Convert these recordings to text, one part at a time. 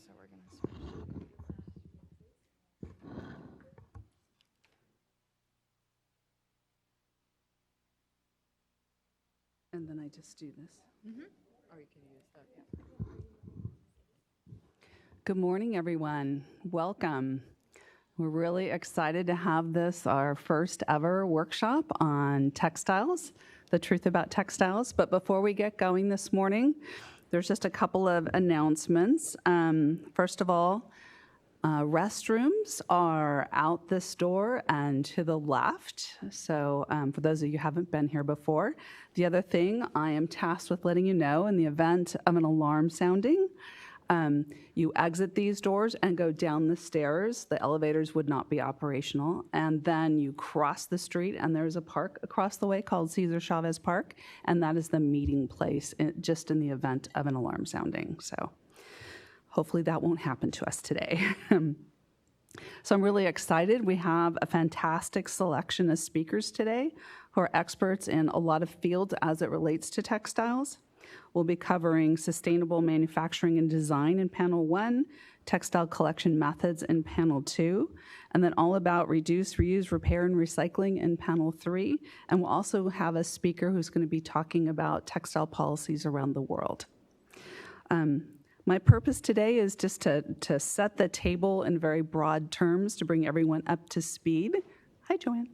So we're going to switch. And then I just do this. Or you can use that, yeah. Good morning, everyone. Welcome. We're really excited to have this, our first ever workshop on textiles, the truth about textiles. But before we get going this morning, there's just a couple of announcements. First of all, restrooms are out this door and to the left. So for those of you who haven't been here before, the other thing I am tasked with letting you know in the event of an alarm sounding, you exit these doors and go down the stairs. The elevators would not be operational. And then you cross the street and there's a park across the way called Cesar Chavez Park. And that is the meeting place just in the event of an alarm sounding. So hopefully that won't happen to us today. So I'm really excited. We have a fantastic selection of speakers today who are experts in a lot of fields as it relates to textiles. We'll be covering sustainable manufacturing and design in panel 1, textile collection methods in panel 2, and then all about reduce, reuse, repair, and recycling in panel 3. And we'll also have a speaker who's going to be talking about textile policies around the world. My purpose today is just to set the table in very broad terms to bring everyone up to speed. Hi, Joanne.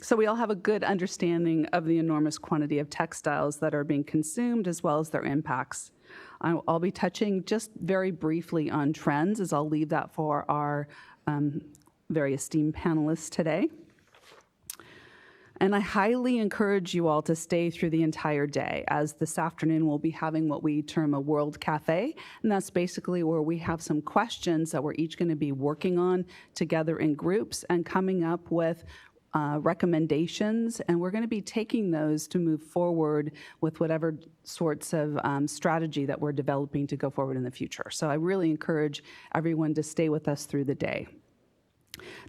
So we all have a good understanding of the enormous quantity of textiles that are being consumed as well as their impacts. I'll be touching just very briefly on trends, as I'll leave that for our very esteemed panelists today. And I highly encourage you all to stay through the entire day, as this afternoon we'll be having what we term a World Cafe, and that's basically where we have some questions that we're each going to be working on together in groups and coming up with recommendations, and we're going to be taking those to move forward with whatever sorts of strategy that we're developing to go forward in the future. So I really encourage everyone to stay with us through the day.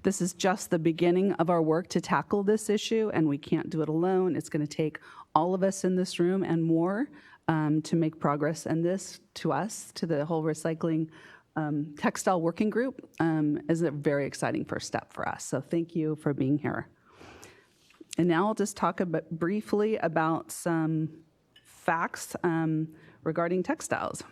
This is just the beginning of our work to tackle this issue, and we can't do it alone. It's going to take all of us in this room and more to make progress. And this, to us, to the whole recycling textile working group, is a very exciting first step for us. So thank you for being here. And now I'll just talk briefly about some facts regarding textiles.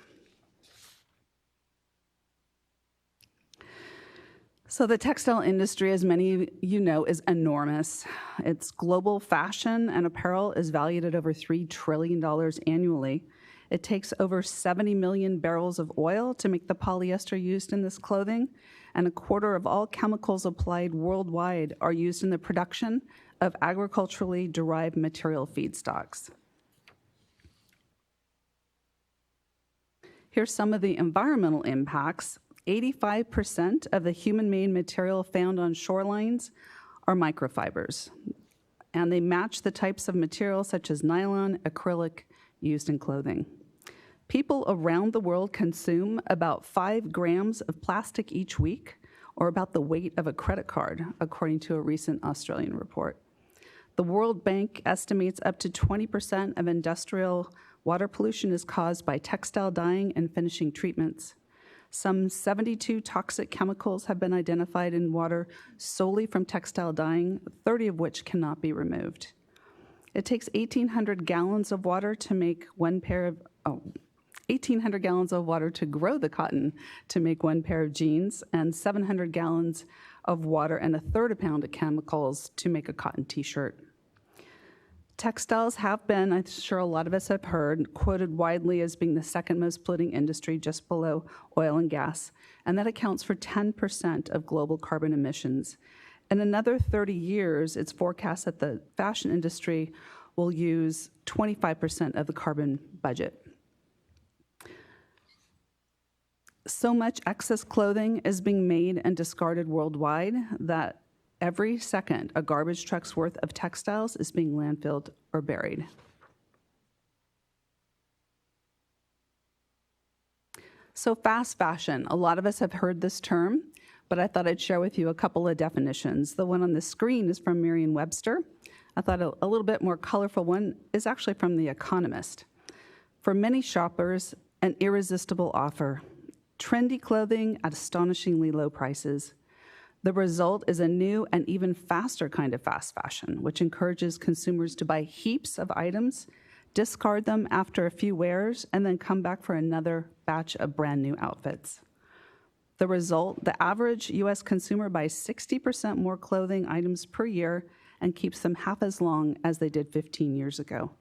So the textile industry, as many of you know, is enormous. Its global fashion and apparel is valued at over $3 trillion annually. It takes over 70 million barrels of oil to make the polyester used in this clothing, and a quarter of all chemicals applied worldwide are used in the production of agriculturally derived material feedstocks. Here's some of the environmental impacts. 85% of the human-made material found on shorelines are microfibers, and they match the types of material such as nylon, acrylic, used in clothing. People around the world consume about 5 grams of plastic each week, or about the weight of a credit card, according to a recent Australian report. The World Bank estimates up to 20% of industrial water pollution is caused by textile dyeing and finishing treatments. Some 72 toxic chemicals have been identified in water solely from textile dyeing, 30 of which cannot be removed. It takes 1,800 gallons of water to make 1,800 gallons of water to grow the cotton to make 1 pair of jeans, and 700 gallons of water and a third a pound of chemicals to make a cotton t-shirt. Textiles have been, I'm sure a lot of us have heard, quoted widely as being the second most polluting industry just below oil and gas, and that accounts for 10% of global carbon emissions. In another 30 years, it's forecast that the fashion industry will use 25% of the carbon budget. So much excess clothing is being made and discarded worldwide that every second, a garbage truck's worth of textiles is being landfilled or buried. So fast fashion, a lot of us have heard this term, but I thought I'd share with you a couple of definitions. The one on the screen is from Merriam-Webster. I thought a little bit more colorful one is actually from The Economist. For many shoppers, an irresistible offer, trendy clothing at astonishingly low prices. The result is a new and even faster kind of fast fashion, which encourages consumers to buy heaps of items, discard them after a few wears, and then come back for another batch of brand new outfits. The result, the average US consumer buys 60% more clothing items per year and keeps them half as long as they did 15 years ago.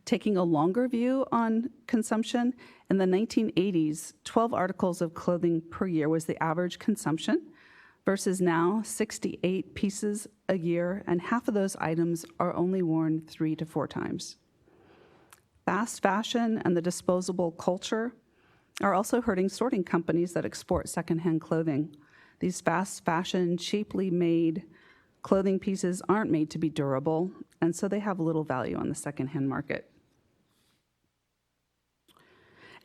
Taking a longer view on consumption, in the 1980s, 12 articles of clothing per year was the average consumption, versus now 68 pieces a year, and half of those items are only worn 3 to 4 times. Fast fashion and the disposable culture are also hurting sorting companies that export secondhand clothing. These fast fashion, cheaply made clothing pieces aren't made to be durable, and so they have little value on the secondhand market.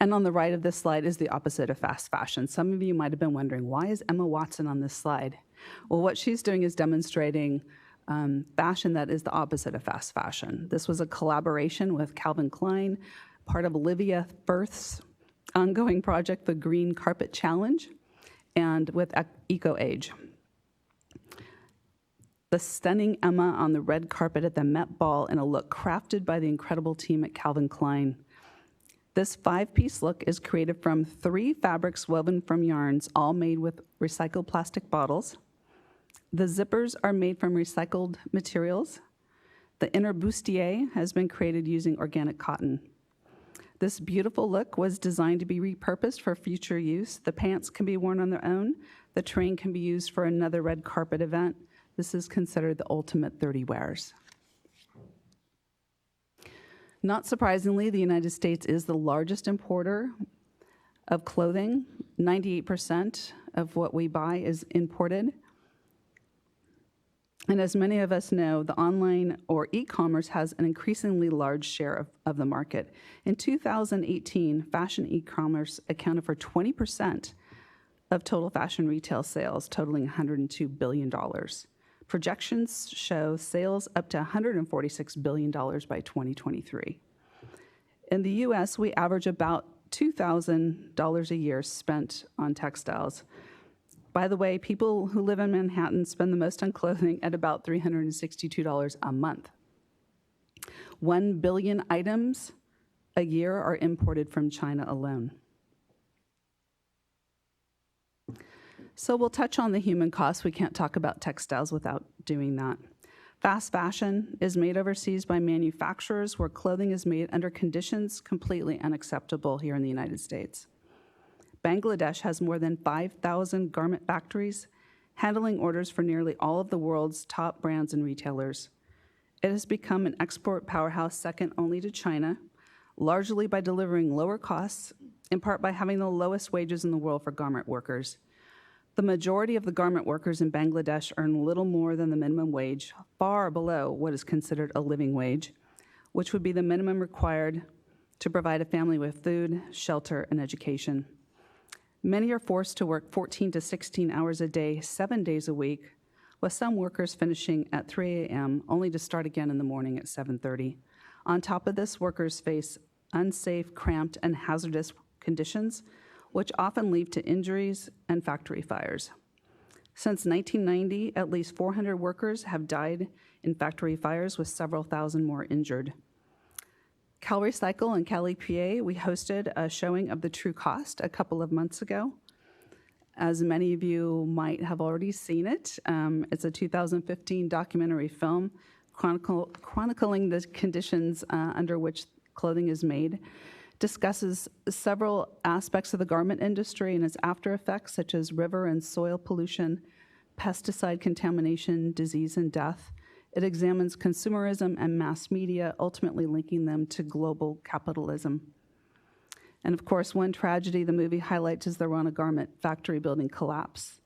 And on the right of this slide is the opposite of fast fashion. Some of you might have been wondering, why is Emma Watson on this slide? Well, what she's doing is demonstrating fashion that is the opposite of fast fashion. This was a collaboration with Calvin Klein, part of Olivia Firth's ongoing project, the Green Carpet Challenge, and with EcoAge. The stunning Emma on the red carpet at the Met Ball in a look crafted by the incredible team at Calvin Klein. This 5-piece look is created from 3 fabrics woven from yarns, all made with recycled plastic bottles. The zippers are made from recycled materials. The inner bustier has been created using organic cotton. This beautiful look was designed to be repurposed for future use. The pants can be worn on their own. The train can be used for another red carpet event. This is considered the ultimate 30 wears. Not surprisingly, the United States is the largest importer of clothing. 98% of what we buy is imported. And as many of us know, the online or e-commerce has an increasingly large share of the market. In 2018, fashion e-commerce accounted for 20% of total fashion retail sales, totaling $102 billion. Projections show sales up to $146 billion by 2023. In the US, we average about $2,000 a year spent on textiles. By the way, people who live in Manhattan spend the most on clothing at about $362 a month. 1 billion items a year are imported from China alone. So we'll touch on the human costs. We can't talk about textiles without doing that. Fast fashion is made overseas by manufacturers where clothing is made under conditions completely unacceptable here in the United States. Bangladesh has more than 5,000 garment factories, handling orders for nearly all of the world's top brands and retailers. It has become an export powerhouse second only to China, largely by delivering lower costs, in part by having the lowest wages in the world for garment workers. The majority of the garment workers in Bangladesh earn little more than the minimum wage, far below what is considered a living wage, which would be the minimum required to provide a family with food, shelter, and education. Many are forced to work 14 to 16 hours a day, 7 days a week, with some workers finishing at 3 a.m., only to start again in the morning at 7:30. On top of this, workers face unsafe, cramped, and hazardous conditions, which often lead to injuries and factory fires. Since 1990, at least 400 workers have died in factory fires, with several thousand more injured. CalRecycle and CalEPA, we hosted a showing of the true cost a couple of months ago. As many of you might have already seen it, it's a 2015 documentary film chronicling the conditions under which clothing is made. Discusses several aspects of the garment industry and its after effects, such as river and soil pollution, pesticide contamination, disease, and death. It examines consumerism and mass media, ultimately linking them to global capitalism. And of course, one tragedy the movie highlights is the Rana garment factory building collapse.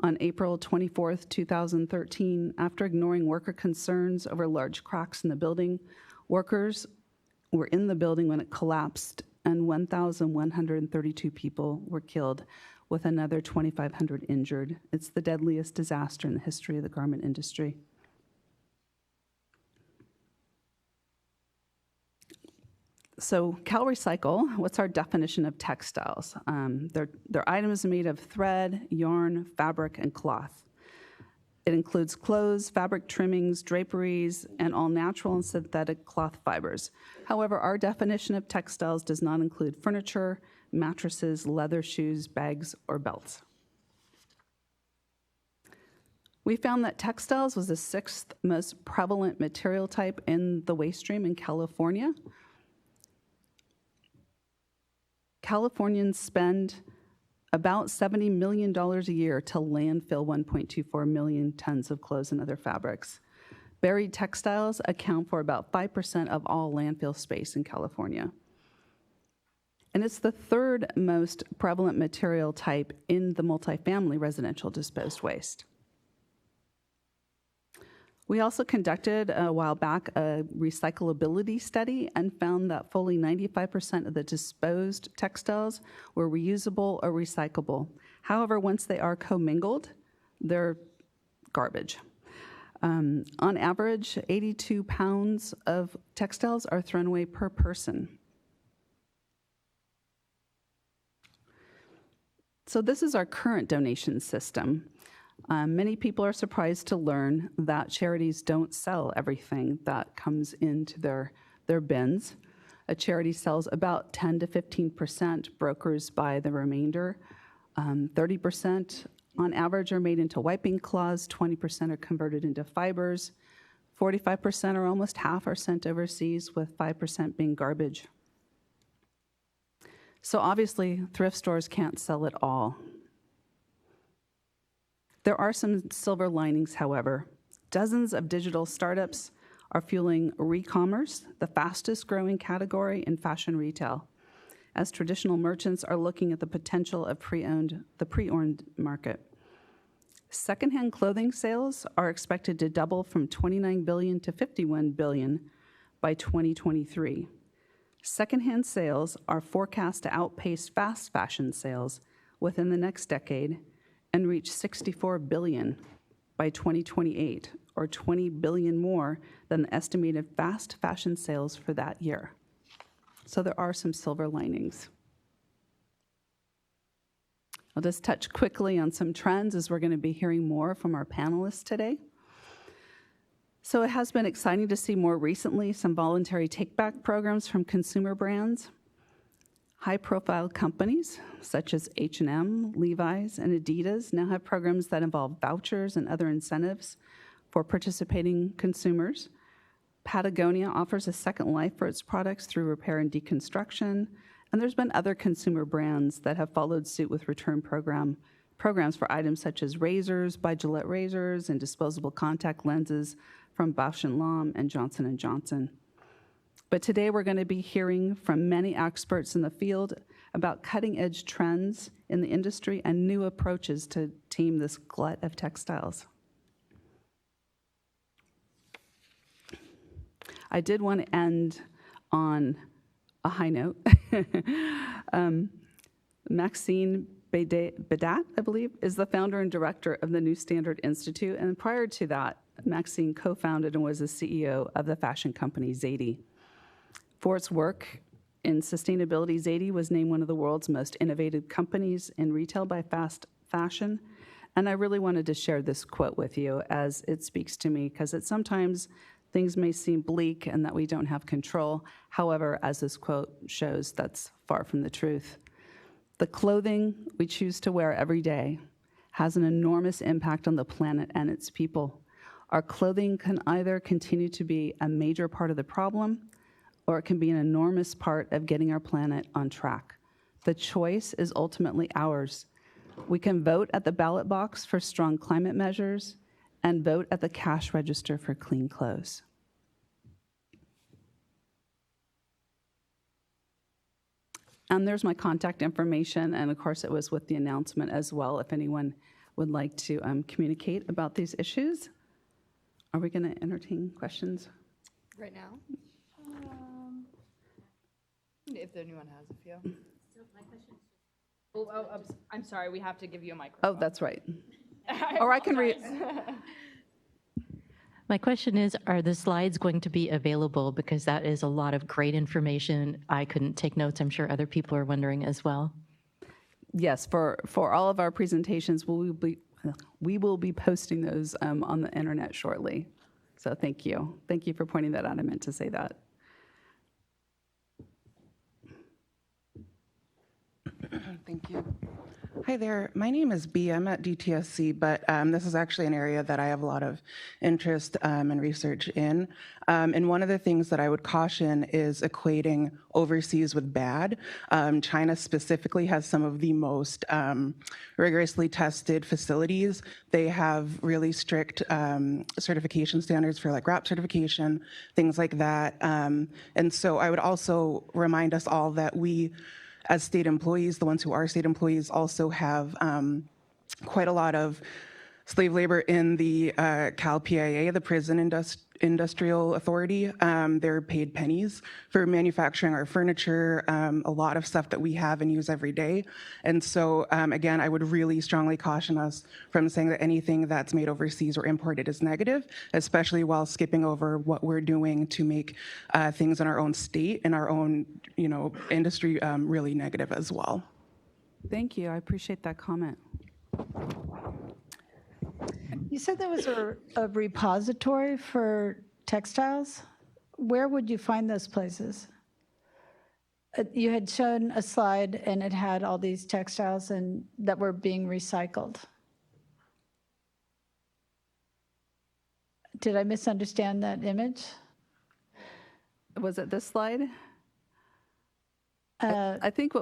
On April 24th, 2013, after ignoring worker concerns over large cracks in the building, workers were in the building when it collapsed, and 1,132 people were killed, with another 2,500 injured. It's the deadliest disaster in the history of the garment industry. So CalRecycle, what's our definition of textiles? They're items made of thread, yarn, fabric, and cloth. It includes clothes, fabric trimmings, draperies, and all natural and synthetic cloth fibers. However, our definition of textiles does not include furniture, mattresses, leather shoes, bags, or belts. We found that textiles was the 6th most prevalent material type in the waste stream in California. Californians spend about $70 million a year to landfill 1.24 million tons of clothes and other fabrics. Buried textiles account for about 5% of all landfill space in California. And it's the 3rd most prevalent material type in the multifamily residential disposed waste. We also conducted a while back a recyclability study and found that fully 95% of the disposed textiles were reusable or recyclable. However, once they are commingled, they're garbage. On average, 82 pounds of textiles are thrown away per person. So this is our current donation system. Many people are surprised to learn that charities don't sell everything that comes into their bins. A charity sells about 10 to 15%, brokers buy the remainder. 30% on average are made into wiping cloths, 20% are converted into fibers, 45% or almost half are sent overseas, with 5% being garbage. So obviously, thrift stores can't sell it all. There are some silver linings, however. Dozens of digital startups are fueling Recommerce, the fastest growing category in fashion retail, as traditional merchants are looking at the potential of the pre-owned market. Secondhand clothing sales are expected to double from $29 billion to $51 billion by 2023. Secondhand sales are forecast to outpace fast fashion sales within the next decade and reach $64 billion by 2028, or $20 billion more than the estimated fast fashion sales for that year. So there are some silver linings. I'll just touch quickly on some trends, as we're going to be hearing more from our panelists today. So it has been exciting to see more recently some voluntary take-back programs from consumer brands. High-profile companies such as H&M, Levi's, and Adidas now have programs that involve vouchers and other incentives for participating consumers. Patagonia offers a second life for its products through repair and deconstruction, and there's been other consumer brands that have followed suit with return programs for items such as razors by Gillette razors and disposable contact lenses from Bausch & Lomb and Johnson & Johnson. But today we're going to be hearing from many experts in the field about cutting-edge trends in the industry and new approaches to tame this glut of textiles. I did want to end on a high note. Maxine Bedat, I believe, is the founder and director of the New Standard Institute, and prior to that, Maxine co-founded and was the CEO of the fashion company Zadie. For its work in sustainability, Zadie was named one of the world's most innovative companies in retail by Fast Fashion. And I really wanted to share this quote with you, as it speaks to me, because sometimes things may seem bleak and that we don't have control. However, as this quote shows, that's far from the truth. The clothing we choose to wear every day has an enormous impact on the planet and its people. Our clothing can either continue to be a major part of the problem, or it can be an enormous part of getting our planet on track. The choice is ultimately ours. We can vote at the ballot box for strong climate measures and vote at the cash register for clean clothes. And there's my contact information, and of course it was with the announcement as well, if anyone would like to communicate about these issues. Are we going to entertain questions? Right now? If anyone has a few. So my question is I'm sorry, we have to give you a microphone. Oh, that's right. Or I can read. My question is, are the slides going to be available? Because that is a lot of great information. I couldn't take notes. I'm sure other people are wondering as well. Yes, for all of our presentations, we will be posting those on the internet shortly. So thank you. Thank you for pointing that out. I meant to say that. Thank you. Hi there. My name is B. I'm at DTSC, but this is actually an area that I have a lot of interest and research in. And one of the things that I would caution is equating overseas with bad. China specifically has some of the most rigorously tested facilities. They have really strict certification standards for like RAP certification, things like that. And so I would also remind us all that we, as state employees, the ones who are state employees, also have quite a lot of slave labor in the CalPIA, the Prison Industrial Authority. They're paid pennies for manufacturing our furniture, a lot of stuff that we have and use every day. And so, again, I would really strongly caution us from saying that anything that's made overseas or imported is negative, especially while skipping over what we're doing to make things in our own state and our own, industry really negative as well. Thank you. I appreciate that comment. You said there was a repository for textiles. Where would you find those places? You had shown a slide and it had all these textiles and that were being recycled. Did I misunderstand that image? Was it this slide? I think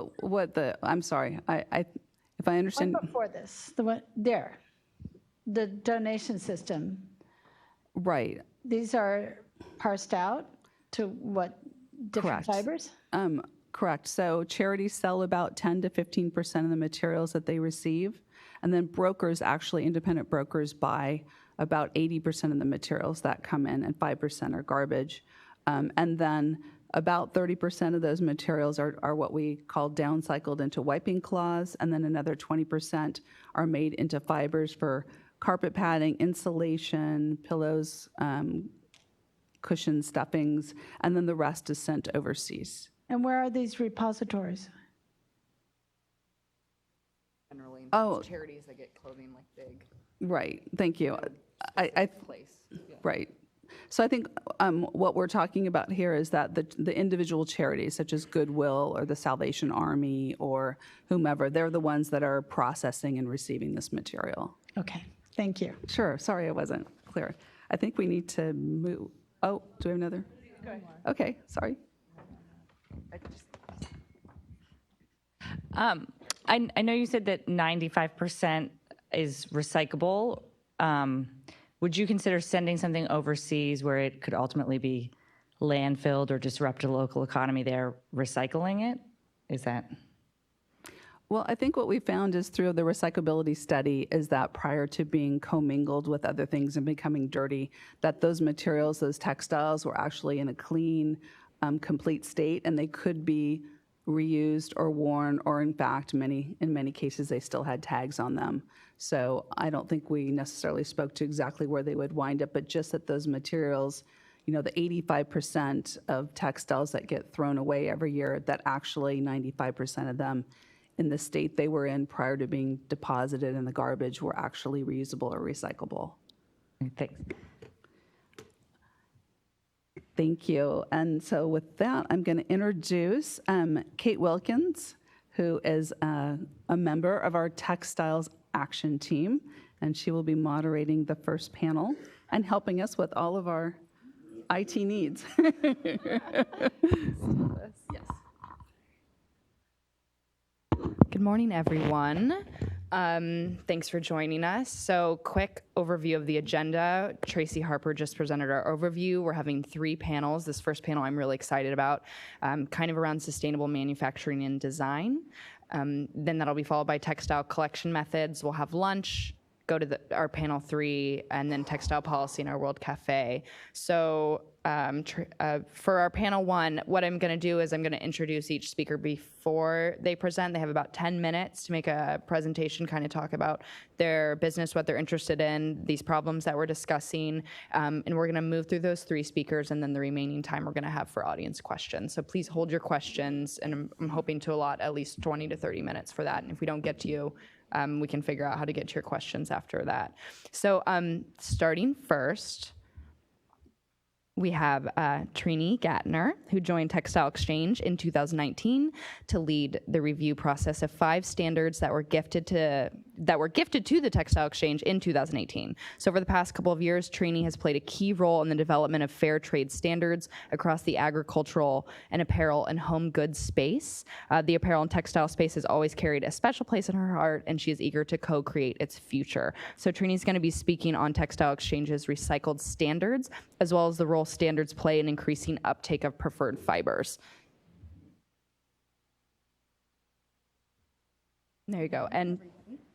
I'm sorry. If I understand. One before this, the one there, the donation system. Right. These are parsed out to what different Correct. fibers? Correct. So charities sell about 10 to 15% of the materials that they receive. And then brokers, actually independent brokers, buy about 80% of the materials that come in, and 5% are garbage. And then about 30% of those materials are what we call downcycled into wiping cloths, and then another 20% are made into fibers for carpet padding, insulation, pillows, cushions, stuffings, and then the rest is sent overseas. And where are these repositories? Generally, Oh. charities that get clothing like big Right. Thank you. I place. Yeah. Right. So I think what we're talking about here is that the individual charities, such as Goodwill or the Salvation Army or whomever, they're the ones that are processing and receiving this material. Okay, thank you. Sure. Sorry, I wasn't clear. I think we need to move. Oh, do we have another? Okay. Sorry. I know you said that 95% is recyclable. Would you consider sending something overseas where it could ultimately be landfilled or disrupt a local economy there, recycling it? Is that? Well, I think what we found is through the recyclability study is that prior to being commingled with other things and becoming dirty, that those materials, those textiles, were actually in a clean, complete state, and they could be reused or worn, or in fact, in many cases, they still had tags on them. So I don't think we necessarily spoke to exactly where they would wind up, but just that those materials, the 85% of textiles that get thrown away every year, that actually 95% of them in the state they were in prior to being deposited in the garbage were actually reusable or recyclable. Thanks. Thank you. And so with that, I'm going to introduce Kate Wilkins, who is a member of our Textiles Action Team, and she will be moderating the first panel and helping us with all of our IT needs. Yes. Good morning, everyone. Thanks for joining us. So, quick overview of the agenda. Tracy Harper just presented our overview. We're having 3 panels. This first panel I'm really excited about, kind of around sustainable manufacturing and design. Then that'll be followed by textile collection methods. We'll have lunch, go to our panel 3, and then textile policy in our World Cafe. So For our panel one, what I'm going to do is I'm going to introduce each speaker before they present. They have about 10 minutes to make a presentation, kind of talk about their business, what they're interested in, these problems that we're discussing, and we're going to move through those 3 speakers, and then the remaining time we're going to have for audience questions. So please hold your questions, and I'm hoping to allot at least 20 to 30 minutes for that. And if we don't get to you, we can figure out how to get to your questions after that. So starting first, we have Trini Gatner, who joined Textile Exchange in 2019 to lead the review process of 5 standards that were gifted to the Textile Exchange in 2018. So over the past couple of years, Trini has played a key role in the development of fair trade standards across the agricultural and apparel and home goods space. The apparel and textile space has always carried a special place in her heart, and she is eager to co-create its future. So Trini is going to be speaking on Textile Exchange's recycled standards, as well as the role standards play in increasing uptake of preferred fibers. There you go. And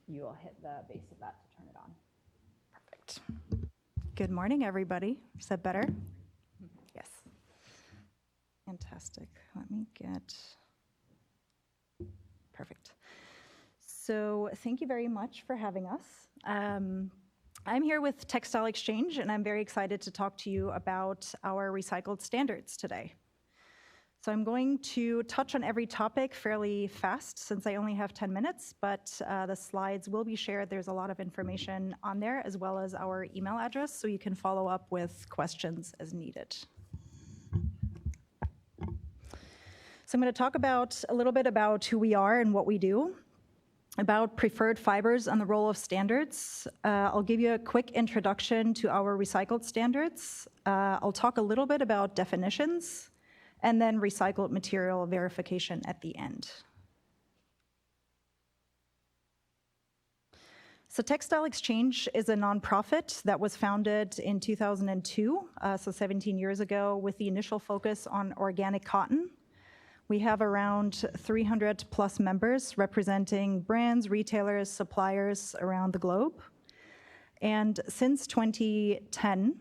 you will hit the base of that to turn it on. Perfect. Good morning, everybody. Is that better? Yes. Fantastic. Let me get... Perfect. So thank you very much for having us. I'm here with Textile Exchange, and I'm very excited to talk to you about our recycled standards today. So I'm going to touch on every topic fairly fast since I only have 10 minutes, but the slides will be shared. There's a lot of information on there, as well as our email address, so you can follow up with questions as needed. So I'm going to talk a little bit about who we are and what we do, about preferred fibers and the role of standards. I'll give you a quick introduction to our recycled standards. I'll talk a little bit about definitions, and then recycled material verification at the end. So Textile Exchange is a nonprofit that was founded in 2002, so 17 years ago, with the initial focus on organic cotton. We have around 300 plus members representing brands, retailers, suppliers around the globe. And since 2010,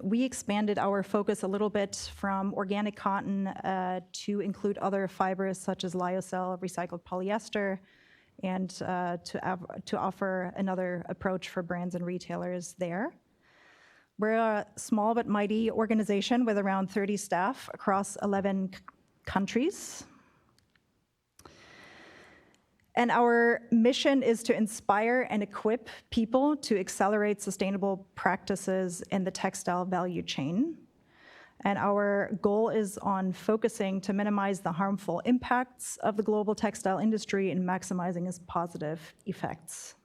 we expanded our focus a little bit from organic cotton to include other fibers such as lyocell, recycled polyester, and to offer another approach for brands and retailers there. We're a small but mighty organization with around 30 staff across 11 countries. And our mission is to inspire and equip people to accelerate sustainable practices in the textile value chain. And our goal is on focusing to minimize the harmful impacts of the global textile industry and maximizing its positive effects.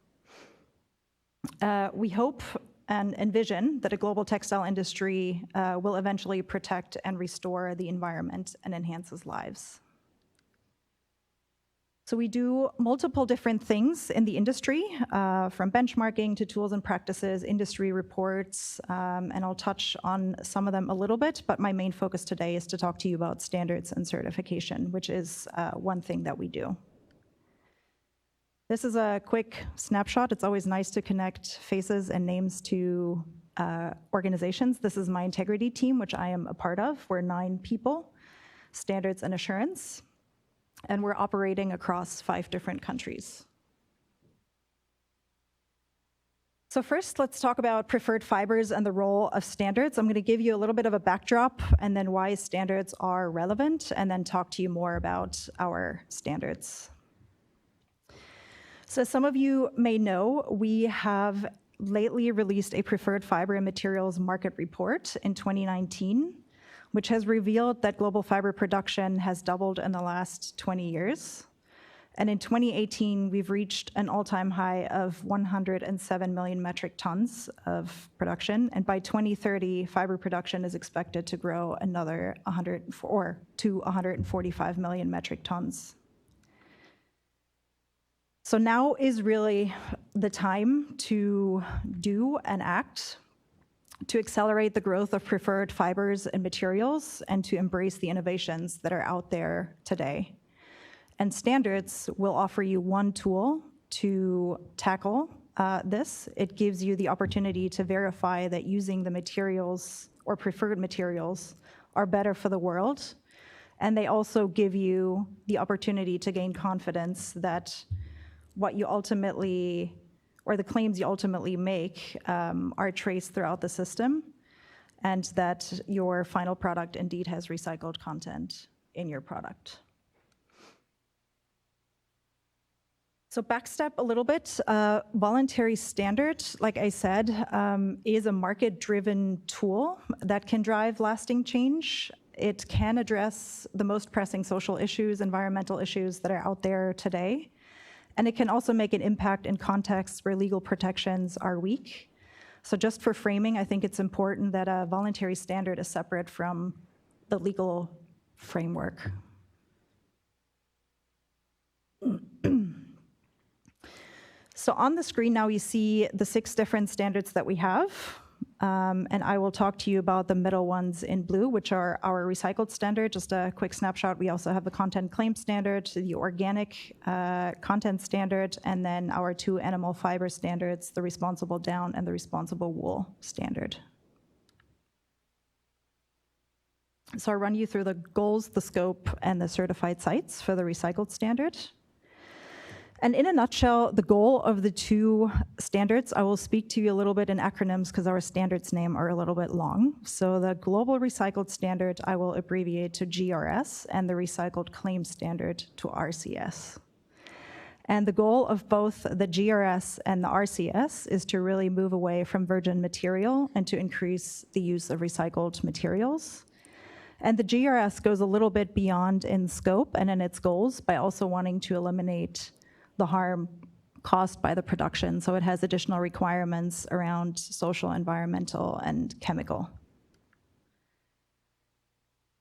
We hope and envision that a global textile industry will eventually protect and restore the environment and enhances lives. So we do multiple different things in the industry, from benchmarking to tools and practices, industry reports, and I'll touch on some of them a little bit, but my main focus today is to talk to you about standards and certification, which is one thing that we do. This is a quick snapshot. It's always nice to connect faces and names to organizations. This is my integrity team, which I am a part of. We're 9 people, standards and assurance, and we're operating across 5 different countries. So first, let's talk about preferred fibers and the role of standards. I'm going to give you a little bit of a backdrop and then why standards are relevant, and then talk to you more about our standards. So some of you may know we have lately released a preferred fiber and materials market report in 2019, which has revealed that global fiber production has doubled in the last 20 years. And in 2018, we've reached an all-time high of 107 million metric tons of production. And by 2030, fiber production is expected to grow another 145 million metric tons. So now is really the time to do and act to accelerate the growth of preferred fibers and materials and to embrace the innovations that are out there today. And standards will offer you one tool to tackle this. It gives you the opportunity to verify that using the materials or preferred materials are better for the world. And they also give you the opportunity to gain confidence that what you ultimately, or the claims you ultimately make, are traced throughout the system, and that your final product indeed has recycled content in your product. So backstep a little bit, voluntary standard, like I said, is a market-driven tool that can drive lasting change. It can address the most pressing social issues, environmental issues that are out there today. And it can also make an impact in contexts where legal protections are weak. So just for framing, I think it's important that a voluntary standard is separate from the legal framework. So on the screen now you see the 6 different standards that we have. And I will talk to you about the middle ones in blue, which are our recycled standard. Just a quick snapshot. We also have the content claim standard, the organic content standard, and then our 2 animal fiber standards, the responsible down and the responsible wool standard. So I'll run you through the goals, the scope, and the certified sites for the recycled standard. And in a nutshell, the goal of the 2 standards, I will speak to you a little bit in acronyms because our standards name are a little bit long. So the Global Recycled Standard, I will abbreviate to GRS, and the Recycled Claim Standard to RCS. And the goal of both the GRS and the RCS is to really move away from virgin material and to increase the use of recycled materials. And the GRS goes a little bit beyond in scope and in its goals by also wanting to eliminate the harm caused by the production. So it has additional requirements around social, environmental, and chemical.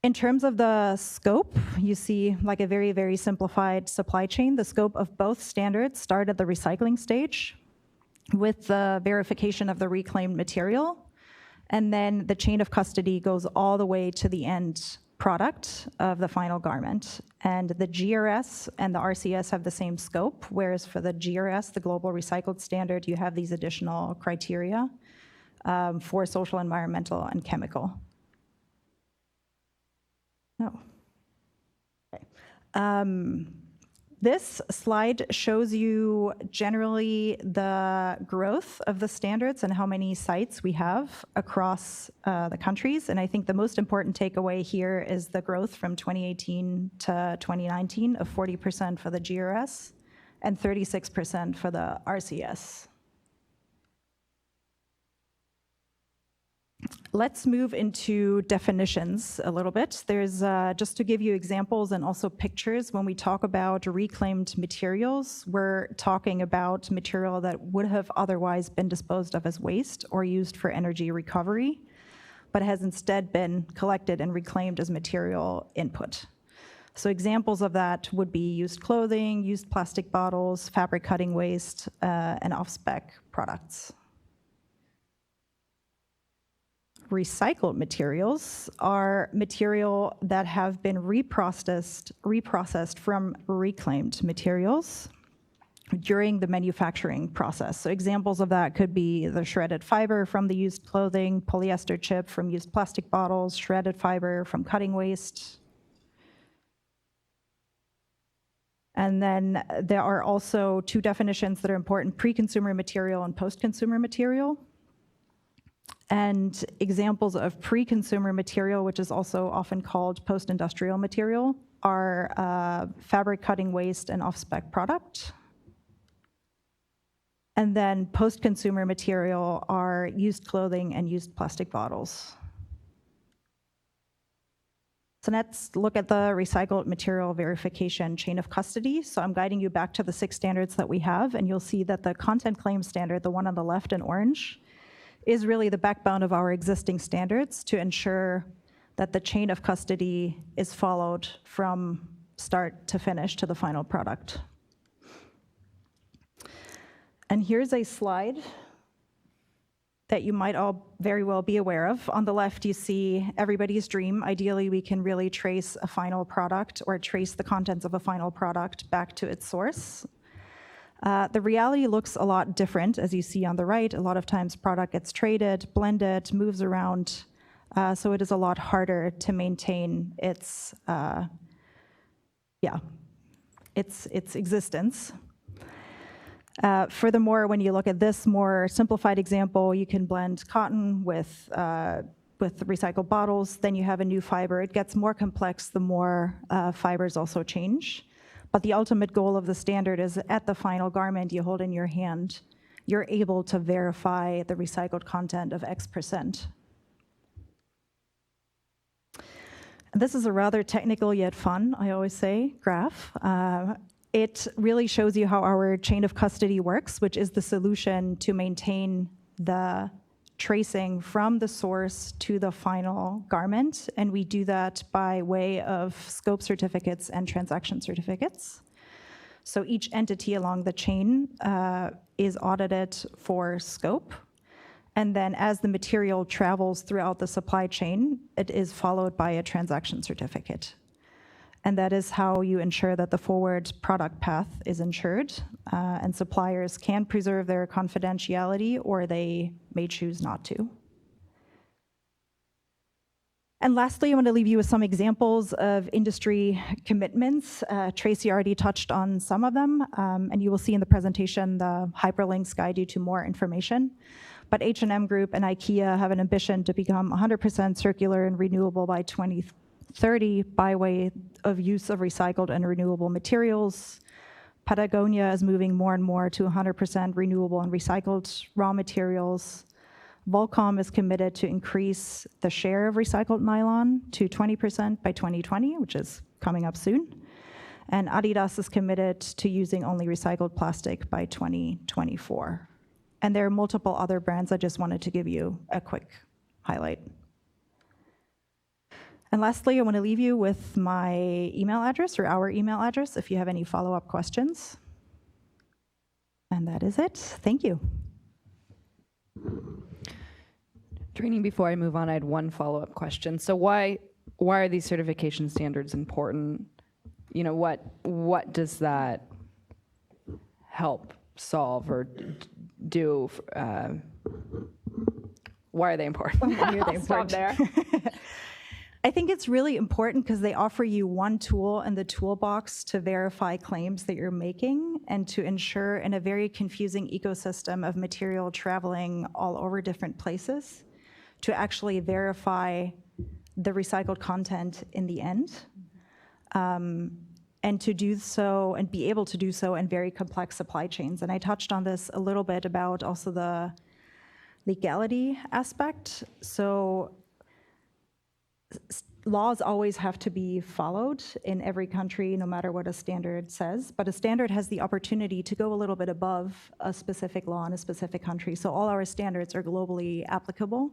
In terms of the scope, you see like a very, very simplified supply chain. The scope of both standards start at the recycling stage with the verification of the reclaimed material. And then the chain of custody goes all the way to the end product of the final garment. And the GRS and the RCS have the same scope, whereas for the GRS, the Global Recycled Standard, you have these additional criteria for social, environmental, and chemical. No. Okay. This slide shows you generally the growth of the standards and how many sites we have across the countries. And I think the most important takeaway here is the growth from 2018 to 2019 of 40% for the GRS and 36% for the RCS. Let's move into definitions a little bit. There's, just to give you examples and also pictures, when we talk about reclaimed materials, we're talking about material that would have otherwise been disposed of as waste or used for energy recovery, but has instead been collected and reclaimed as material input. So examples of that would be used clothing, used plastic bottles, fabric cutting waste, and off-spec products. Recycled materials are material that have been reprocessed from reclaimed materials during the manufacturing process. So examples of that could be the shredded fiber from the used clothing, polyester chip from used plastic bottles, shredded fiber from cutting waste. And then there are also 2 definitions that are important: pre-consumer material and post-consumer material. And examples of pre-consumer material, which is also often called post-industrial material, are fabric cutting waste and off-spec product. And then post-consumer material are used clothing and used plastic bottles. So let's look at the recycled material verification chain of custody. So I'm guiding you back to the 6 standards that we have, and you'll see that the content claim standard, the one on the left in orange, is really the backbone of our existing standards to ensure that the chain of custody is followed from start to finish to the final product. And here's a slide that you might all very well be aware of. On the left, you see everybody's dream. Ideally, we can really trace a final product or trace the contents of a final product back to its source. The reality looks a lot different, as you see on the right. A lot of times product gets traded, blended, moves around, so it is a lot harder to maintain its existence. Furthermore, when you look at this more simplified example, you can blend cotton with recycled bottles, then you have a new fiber. It gets more complex the more fibers also change. But the ultimate goal of the standard is at the final garment you hold in your hand, you're able to verify the recycled content of X%. This is a rather technical yet fun, I always say, graph. It really shows you how our chain of custody works, which is the solution to maintain the tracing from the source to the final garment, and we do that by way of scope certificates and transaction certificates. So each entity along the chain is audited for scope, and then as the material travels throughout the supply chain, it is followed by a transaction certificate. And that is how you ensure that the forward product path is ensured, and suppliers can preserve their confidentiality, or they may choose not to. And lastly, I want to leave you with some examples of industry commitments. Tracy already touched on some of them, and you will see in the presentation the hyperlinks guide you to more information. But H&M Group and IKEA have an ambition to become 100% circular and renewable by 2030 by way of use of recycled and renewable materials. Patagonia is moving more and more to 100% renewable and recycled raw materials. Volcom is committed to increase the share of recycled nylon to 20% by 2020, which is coming up soon. And Adidas is committed to using only recycled plastic by 2024. And there are multiple other brands. I just wanted to give you a quick highlight. And lastly, I want to leave you with my email address, or our email address, if you have any follow-up questions. And that is it. Thank you. Training, before I move on, I had one follow-up question. So why are these certification standards important? You know, what does that help solve or do? Why are they important? Why are they important? Stop there. I think it's really important because they offer you one tool in the toolbox to verify claims that you're making and to ensure in a very confusing ecosystem of material traveling all over different places to actually verify the recycled content in the end. And to do so and be able to do so in very complex supply chains. And I touched on this a little bit about also the legality aspect. So laws always have to be followed in every country, no matter what a standard says, but a standard has the opportunity to go a little bit above a specific law in a specific country. So all our standards are globally applicable.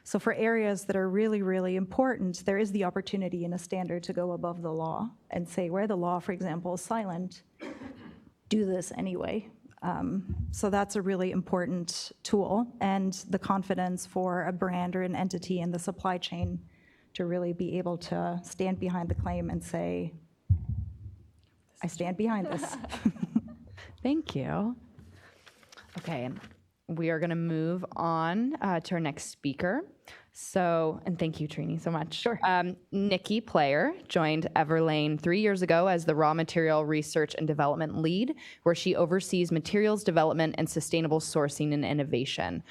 So for areas that are really, really important, there is the opportunity in a standard to go above the law and say where the law, for example, is silent, do this anyway. So that's a really important tool, and the confidence for a brand or an entity in the supply chain to really be able to stand behind the claim and say, I stand behind this. Thank you. Okay, we are going to move on to our next speaker. So, and thank you, Trini, so much. Sure. Nikki Player joined Everlane 3 years ago as the Raw Material Research and Development Lead, where she oversees materials development and sustainable sourcing and innovation.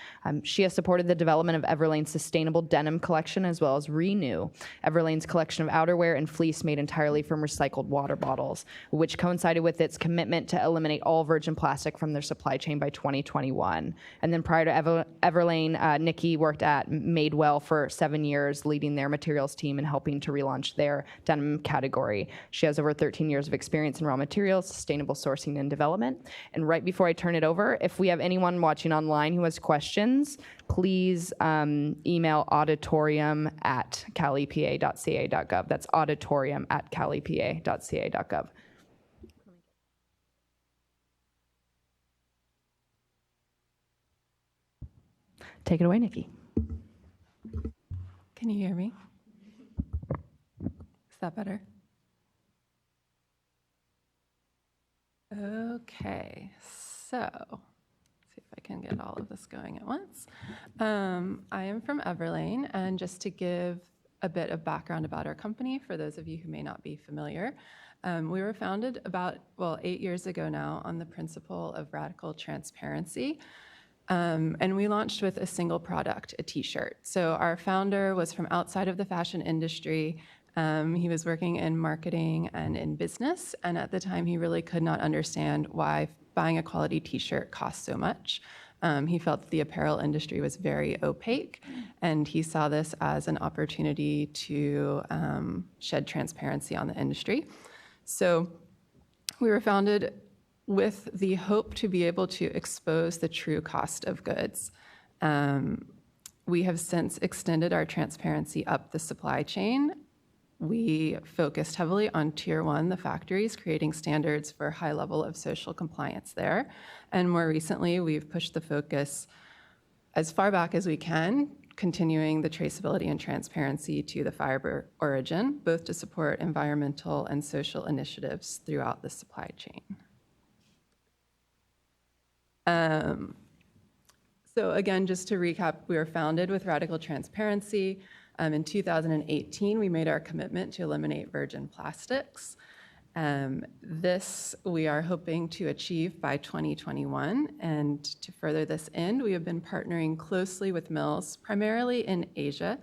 She has supported the development of Everlane's sustainable denim collection, as well as Renew, Everlane's collection of outerwear and fleece made entirely from recycled water bottles, which coincided with its commitment to eliminate all virgin plastic from their supply chain by 2021. And then prior to Everlane, Nikki worked at Madewell for 7 years, leading their materials team and helping to relaunch their denim category. She has over 13 years of experience in raw materials, sustainable sourcing, and development. And right before I turn it over, if we have anyone watching online who has questions, please email auditorium@calepa.ca.gov. That's auditorium@calepa.ca.gov. Take it away, Nikki. Can you hear me? Is that better? Okay, so let's see if I can get all of this going at once. I am from Everlane, and just to give a bit of background about our company, for those of you who may not be familiar, we were founded about, 8 years ago now on the principle of radical transparency. And we launched with a single product, a t-shirt. So our founder was from outside of the fashion industry. He was working in marketing and in business. And at the time, he really could not understand why buying a quality t-shirt cost so much. He felt that the apparel industry was very opaque, and he saw this as an opportunity to shed transparency on the industry. So we were founded with the hope to be able to expose the true cost of goods. We have since extended our transparency up the supply chain. We focused heavily on Tier 1, the factories, creating standards for high level of social compliance there. And more recently, we've pushed the focus as far back as we can, continuing the traceability and transparency to the fiber origin, both to support environmental and social initiatives throughout the supply chain. So again, just to recap, we were founded with radical transparency. In 2018, we made our commitment to eliminate virgin plastics. This we are hoping to achieve by 2021. And to further this end, we have been partnering closely with mills, primarily in Asia,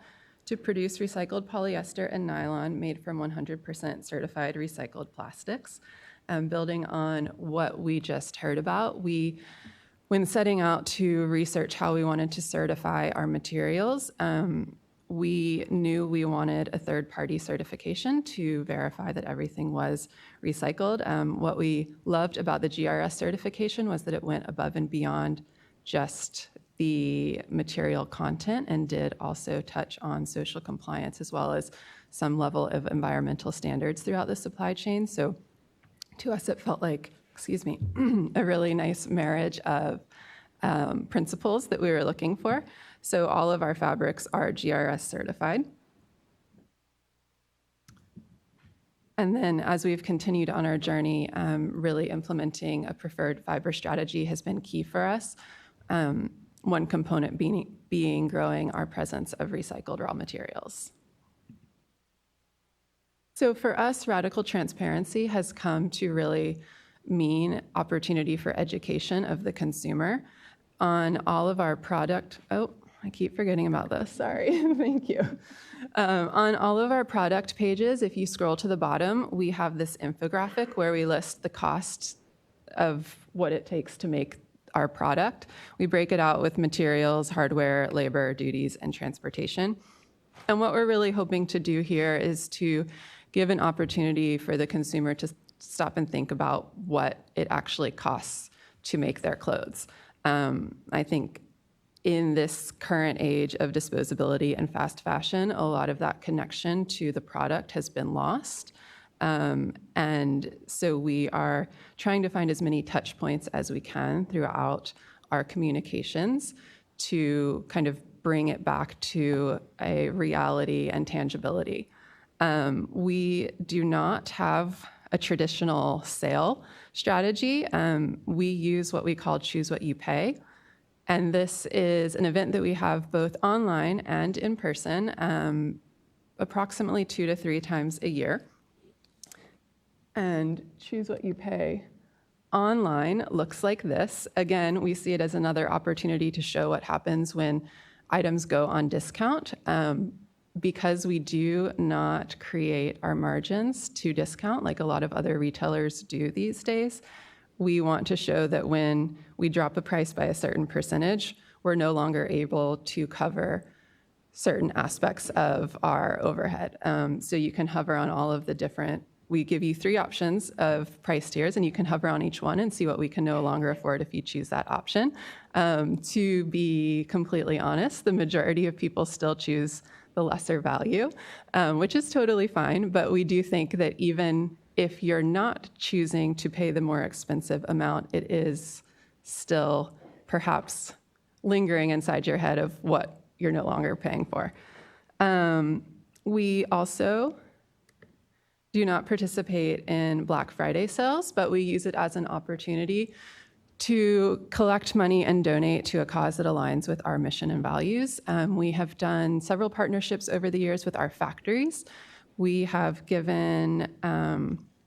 to produce recycled polyester and nylon made from 100% certified recycled plastics. Building on what we just heard about, when setting out to research how we wanted to certify our materials, we knew we wanted a third-party certification to verify that everything was recycled. What we loved about the GRS certification was that it went above and beyond just the material content and did also touch on social compliance as well as some level of environmental standards throughout the supply chain. So to us, it felt like, a really nice marriage of principles that we were looking for. So all of our fabrics are GRS certified. And then as we've continued on our journey, really implementing a preferred fiber strategy has been key for us. One component being growing our presence of recycled raw materials. So for us, radical transparency has come to really mean opportunity for education of the consumer on all of our product. Oh, I keep forgetting about this, sorry, thank you. On all of our product pages, if you scroll to the bottom, we have this infographic where we list the cost of what it takes to make our product. We break it out with materials, hardware, labor, duties, and transportation. And what we're really hoping to do here is to give an opportunity for the consumer to stop and think about what it actually costs to make their clothes. I think in this current age of disposability and fast fashion, a lot of that connection to the product has been lost. And so we are trying to find as many touch points as we can throughout our communications to kind of bring it back to a reality and tangibility. We do not have a traditional sale strategy. We use what we call Choose What You Pay. And this is an event that we have both online and in person, approximately 2 to 3 times a year. And Choose What You Pay online looks like this. Again, we see it as another opportunity to show what happens when items go on discount. Because we do not create our margins to discount like a lot of other retailers do these days, we want to show that when we drop a price by a certain percentage, we're no longer able to cover certain aspects of our overhead. So you can hover on all of the different, we give you 3 options of price tiers, and you can hover on each one and see what we can no longer afford if you choose that option. To be completely honest, the majority of people still choose the lesser value, which is totally fine, but we do think that even if you're not choosing to pay the more expensive amount, it is still perhaps lingering inside your head of what you're no longer paying for. We also do not participate in Black Friday sales, but we use it as an opportunity to collect money and donate to a cause that aligns with our mission and values. We have done several partnerships over the years with our factories. We have given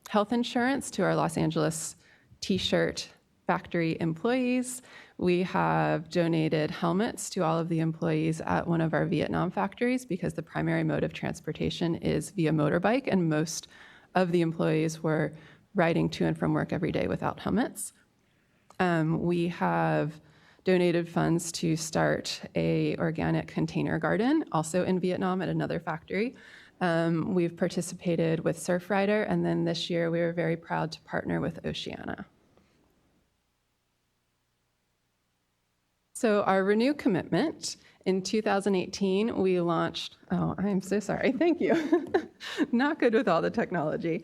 health insurance to our Los Angeles t-shirt factory employees. We have donated helmets to all of the employees at one of our Vietnam factories because the primary mode of transportation is via motorbike, and most of the employees were riding to and from work every day without helmets. We have donated funds to start a organic container garden, also in Vietnam at another factory. We've participated with Surfrider, and then this year we were very proud to partner with Oceana. So our Renew commitment, in 2018, we launched, oh, I'm so sorry, thank you. Not good with all the technology.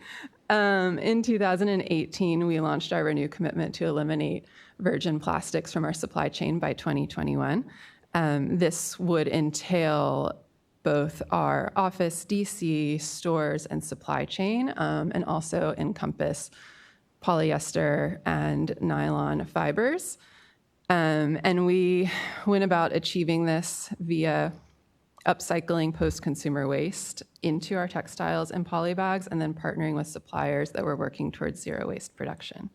In 2018, we launched our Renew commitment to eliminate virgin plastics from our supply chain by 2021. This would entail both our office, DC, stores, and supply chain, and also encompass polyester and nylon fibers. And we went about achieving this via upcycling post-consumer waste into our textiles and poly bags, and then partnering with suppliers that were working towards zero waste production.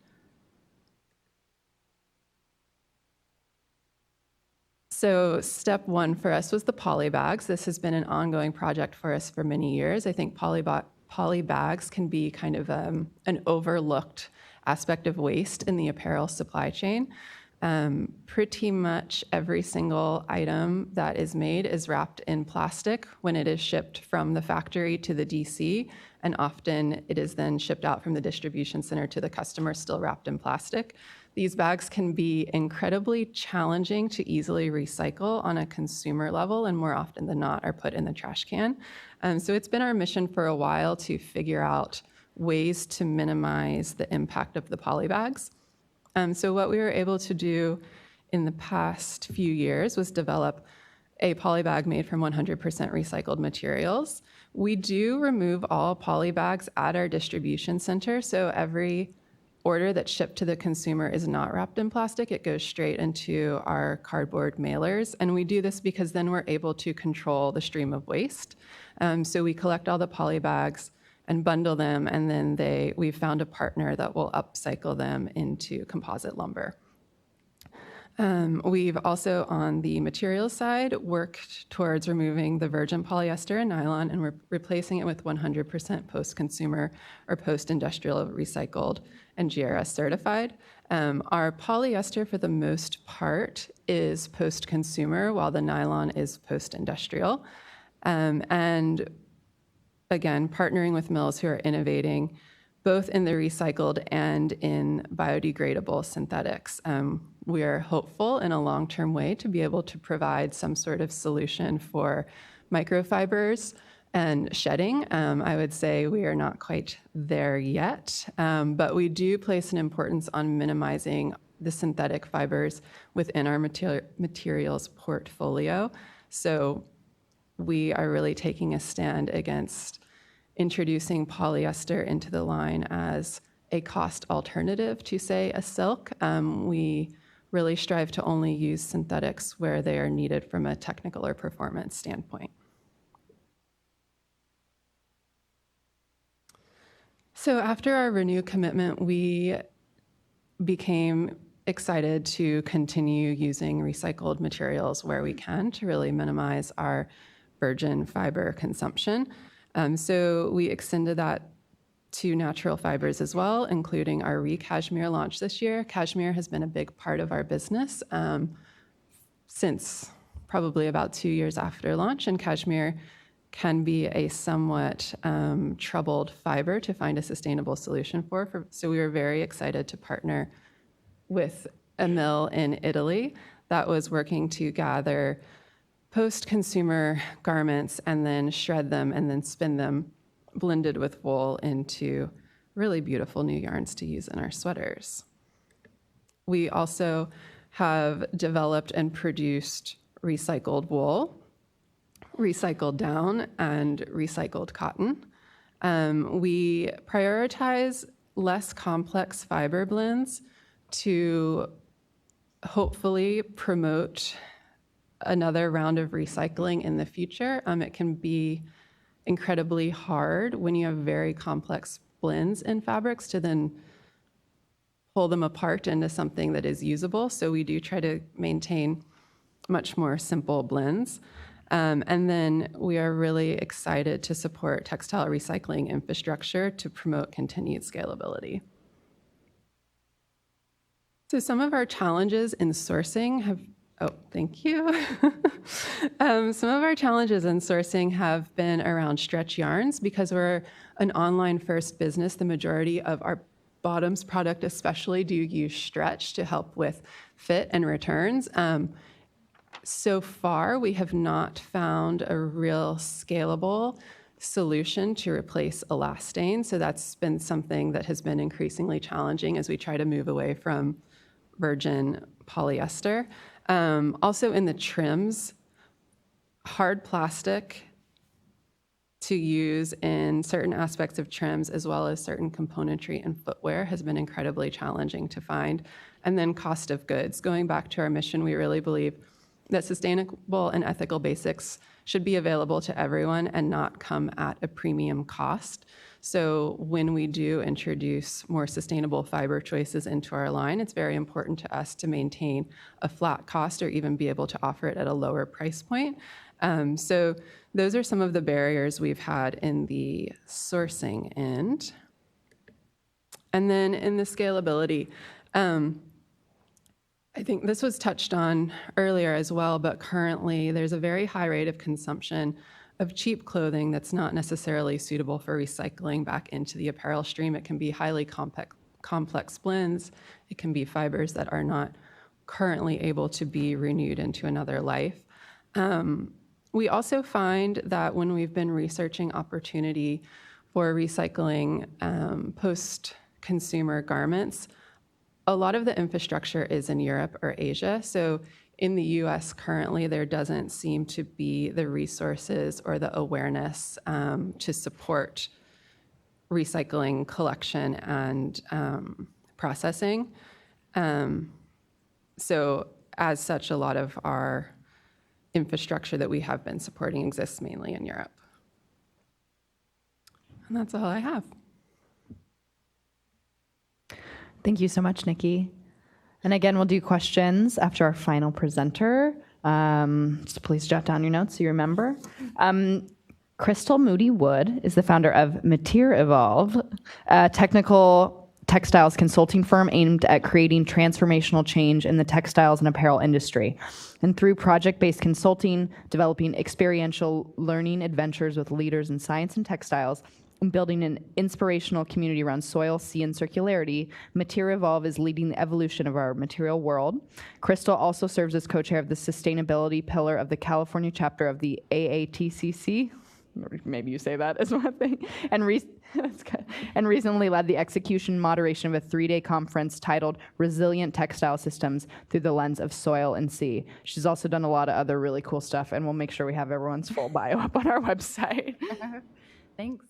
So step one for us was the poly bags. This has been an ongoing project for us for many years. I think poly bags can be kind of an overlooked aspect of waste in the apparel supply chain. Pretty much every single item that is made is wrapped in plastic when it is shipped from the factory to the DC, and often it is then shipped out from the distribution center to the customer still wrapped in plastic. These bags can be incredibly challenging to easily recycle on a consumer level, and more often than not are put in the trash can. So it's been our mission for a while to figure out ways to minimize the impact of the poly bags. So what we were able to do in the past few years was develop a poly bag made from 100% recycled materials. We do remove all poly bags at our distribution center, so every order that's shipped to the consumer is not wrapped in plastic. It goes straight into our cardboard mailers, and we do this because then we're able to control the stream of waste. So we collect all the poly bags and bundle them, and then we've found a partner that will upcycle them into composite lumber. We've also, on the materials side, worked towards removing the virgin polyester and nylon, and we're replacing it with 100% post-consumer or post-industrial recycled and GRS certified. Our polyester, for the most part, is post-consumer, while the nylon is post-industrial. And again, partnering with mills who are innovating both in the recycled and in biodegradable synthetics. We are hopeful in a long-term way to be able to provide some sort of solution for microfibers and shedding. I would say we are not quite there yet, but we do place an importance on minimizing the synthetic fibers within our materials portfolio. So we are really taking a stand against introducing polyester into the line as a cost alternative to, say, a silk. We really strive to only use synthetics where they are needed from a technical or performance standpoint. So after our Renew commitment, we became excited to continue using recycled materials where we can to really minimize our virgin fiber consumption. So we extended that to natural fibers as well, including our Cashmere launch this year. Cashmere has been a big part of our business since probably about 2 years after launch, and cashmere can be a somewhat troubled fiber to find a sustainable solution for. So we were very excited to partner with a mill in Italy that was working to gather post-consumer garments and then shred them and then spin them, blended with wool, into really beautiful new yarns to use in our sweaters. We also have developed and produced recycled wool, recycled down, and recycled cotton. We prioritize less complex fiber blends to hopefully promote another round of recycling in the future. It can be incredibly hard when you have very complex blends in fabrics to then pull them apart into something that is usable. So we do try to maintain much more simple blends. And then we are really excited to support textile recycling infrastructure to promote continued scalability. So some of our challenges in sourcing have, oh, thank you. Some of our challenges in sourcing have been around stretch yarns because we're an online first business. The majority of our bottoms product especially do use stretch to help with fit and returns. So far, we have not found a real scalable solution to replace elastane. So that's been something that has been increasingly challenging as we try to move away from virgin polyester. Also in the trims, hard plastic to use in certain aspects of trims as well as certain componentry and footwear has been incredibly challenging to find. And then cost of goods. Going back to our mission, we really believe that sustainable and ethical basics should be available to everyone and not come at a premium cost. So when we do introduce more sustainable fiber choices into our line, it's very important to us to maintain a flat cost or even be able to offer it at a lower price point. So those are some of the barriers we've had in the sourcing end. And then in the scalability, I think this was touched on earlier as well, but currently there's a very high rate of consumption of cheap clothing that's not necessarily suitable for recycling back into the apparel stream. It can be highly complex blends. It can be fibers that are not currently able to be renewed into another life. We also find that when we've been researching opportunity for recycling post-consumer garments, a lot of the infrastructure is in Europe or Asia. So in the US currently, there doesn't seem to be the resources or the awareness to support recycling, collection, and processing. So as such, a lot of our infrastructure that we have been supporting exists mainly in Europe. And that's all I have. Thank you so much, Nikki. And again, we'll do questions after our final presenter. So please jot down your notes so you remember. Crystal Moody Wood is the founder of Material Evolve, a technical textiles consulting firm aimed at creating transformational change in the textiles and apparel industry. And through project-based consulting, developing experiential learning adventures with leaders in science and textiles, and building an inspirational community around soil, sea, and circularity, Material Evolve is leading the evolution of our material world. Crystal also serves as co-chair of the sustainability pillar of the California chapter of the AATCC. Maybe you say that as one thing. And recently led the execution and moderation of a 3-day conference titled Resilient Textile Systems Through the Lens of Soil and Sea. She's also done a lot of other really cool stuff, and we'll make sure we have everyone's full bio up on our website. Thanks.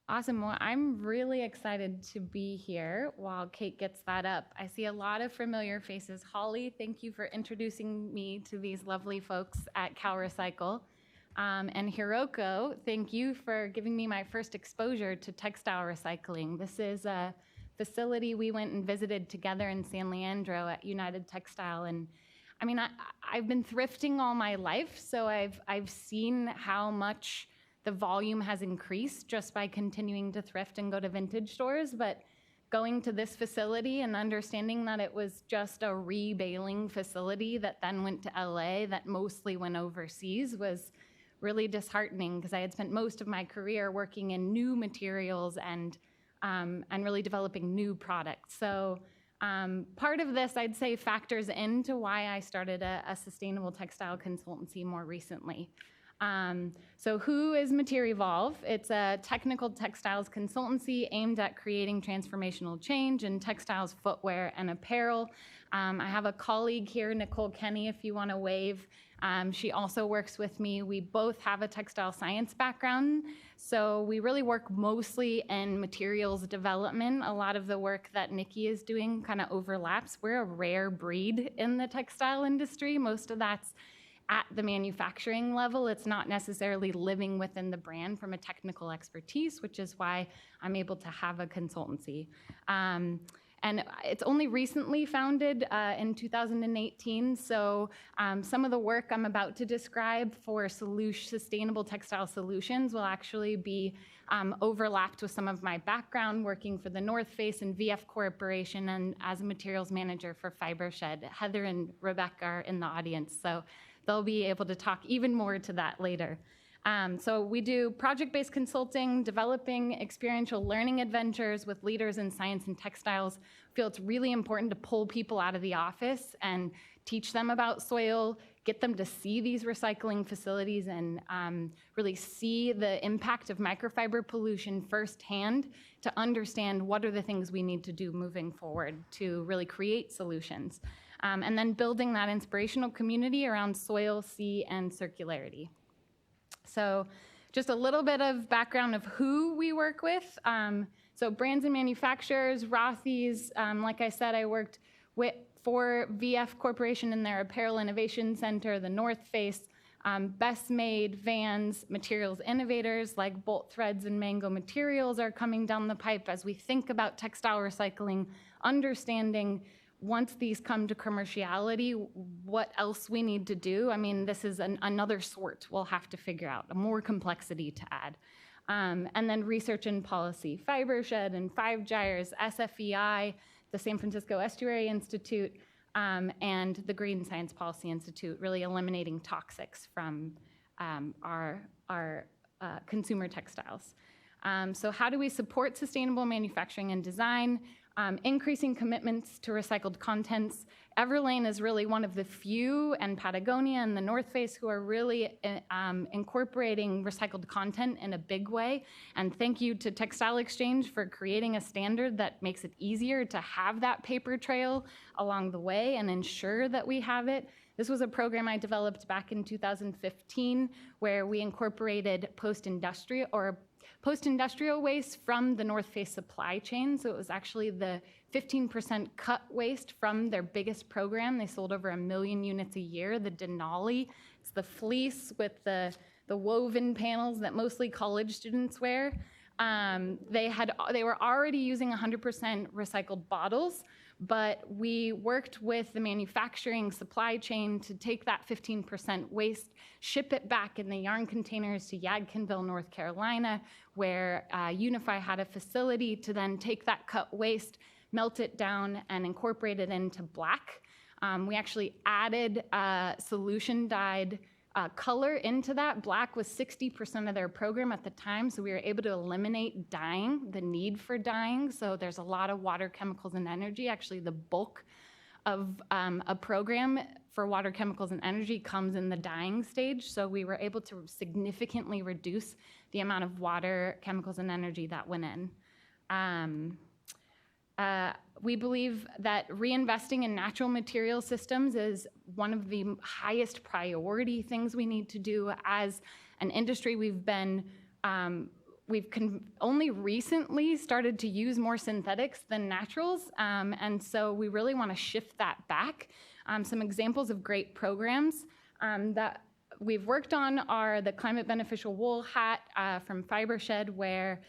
Awesome. Well, I'm really excited to be here while Kate gets that up. I see a lot of familiar faces. Holly, thank you for introducing me to these lovely folks at CalRecycle. And Hiroko, thank you for giving me my first exposure to textile recycling. This is a facility we went and visited together in San Leandro at United Textile. And I mean, I've been thrifting all my life, so I've seen how much the volume has increased just by continuing to thrift and go to vintage stores, but going to this facility and understanding that it was just a rebaling facility that then went to LA that mostly went overseas was really disheartening because I had spent most of my career working in new materials and really developing new products. So part of this, I'd say, factors into why I started a sustainable textile consultancy more recently. So who is Materivolve? It's a technical textiles consultancy aimed at creating transformational change in textiles, footwear, and apparel. I have a colleague here, Nicole Kenny, if you want to wave. She also works with me. We both have a textile science background, so we really work mostly in materials development. A lot of the work that Nikki is doing kind of overlaps. We're a rare breed in the textile industry. Most of that's at the manufacturing level. It's not necessarily living within the brand from a technical expertise, which is why I'm able to have a consultancy. And it's only recently founded in 2018, so some of the work I'm about to describe for sustainable textile solutions will actually be overlapped with some of my background working for the North Face and VF Corporation and as a materials manager for Fibershed. Heather and Rebecca are in the audience, so they'll be able to talk even more to that later. So we do project-based consulting, developing experiential learning adventures with leaders in science and textiles. I feel it's really important to pull people out of the office and teach them about soil, get them to see these recycling facilities and really see the impact of microfiber pollution firsthand to understand what are the things we need to do moving forward to really create solutions. And then building that inspirational community around soil, sea, and circularity. So just a little bit of background of who we work with. So brands and manufacturers, Rothy's, like I said, I worked for VF Corporation in their Apparel Innovation Center, the North Face, Best Made, Vans, materials innovators like Bolt Threads and Mango Materials are coming down the pipe as we think about textile recycling, understanding once these come to commerciality, what else we need to do. I mean, this is another sort we'll have to figure out, more complexity to add. And then research and policy, Fibershed and Five Gyres, SFEI, the San Francisco Estuary Institute, and the Green Science Policy Institute, really eliminating toxics from our consumer textiles. So how do we support sustainable manufacturing and design? Increasing commitments to recycled contents. Everlane is really one of the few, and Patagonia and the North Face, who are really incorporating recycled content in a big way. And thank you to Textile Exchange for creating a standard that makes it easier to have that paper trail along the way and ensure that we have it. This was a program I developed back in 2015 where we incorporated post-industrial waste from the North Face supply chain. So it was actually the 15% cut waste from their biggest program. They sold over 1 million units a year, the Denali. It's the fleece with the woven panels that mostly college students wear. They were already using 100% recycled bottles, but we worked with the manufacturing supply chain to take that 15% waste, ship it back in the yarn containers to Yadkinville, North Carolina, where Unify had a facility to then take that cut waste, melt it down, and incorporate it into black. We actually added solution-dyed color into that. Black was 60% of their program at the time, so we were able to eliminate dyeing, the need for dyeing. So there's a lot of water, chemicals, and energy. Actually, the bulk of a program for water, chemicals, and energy comes in the dyeing stage. So we were able to significantly reduce the amount of water, chemicals, and energy that went in. We believe that reinvesting in natural material systems is one of the highest priority things we need to do as an industry. We've only recently started to use more synthetics than naturals, and so we really want to shift that back. Some examples of great programs that we've worked on are the Climate Beneficial Wool Hat from Fibershed, where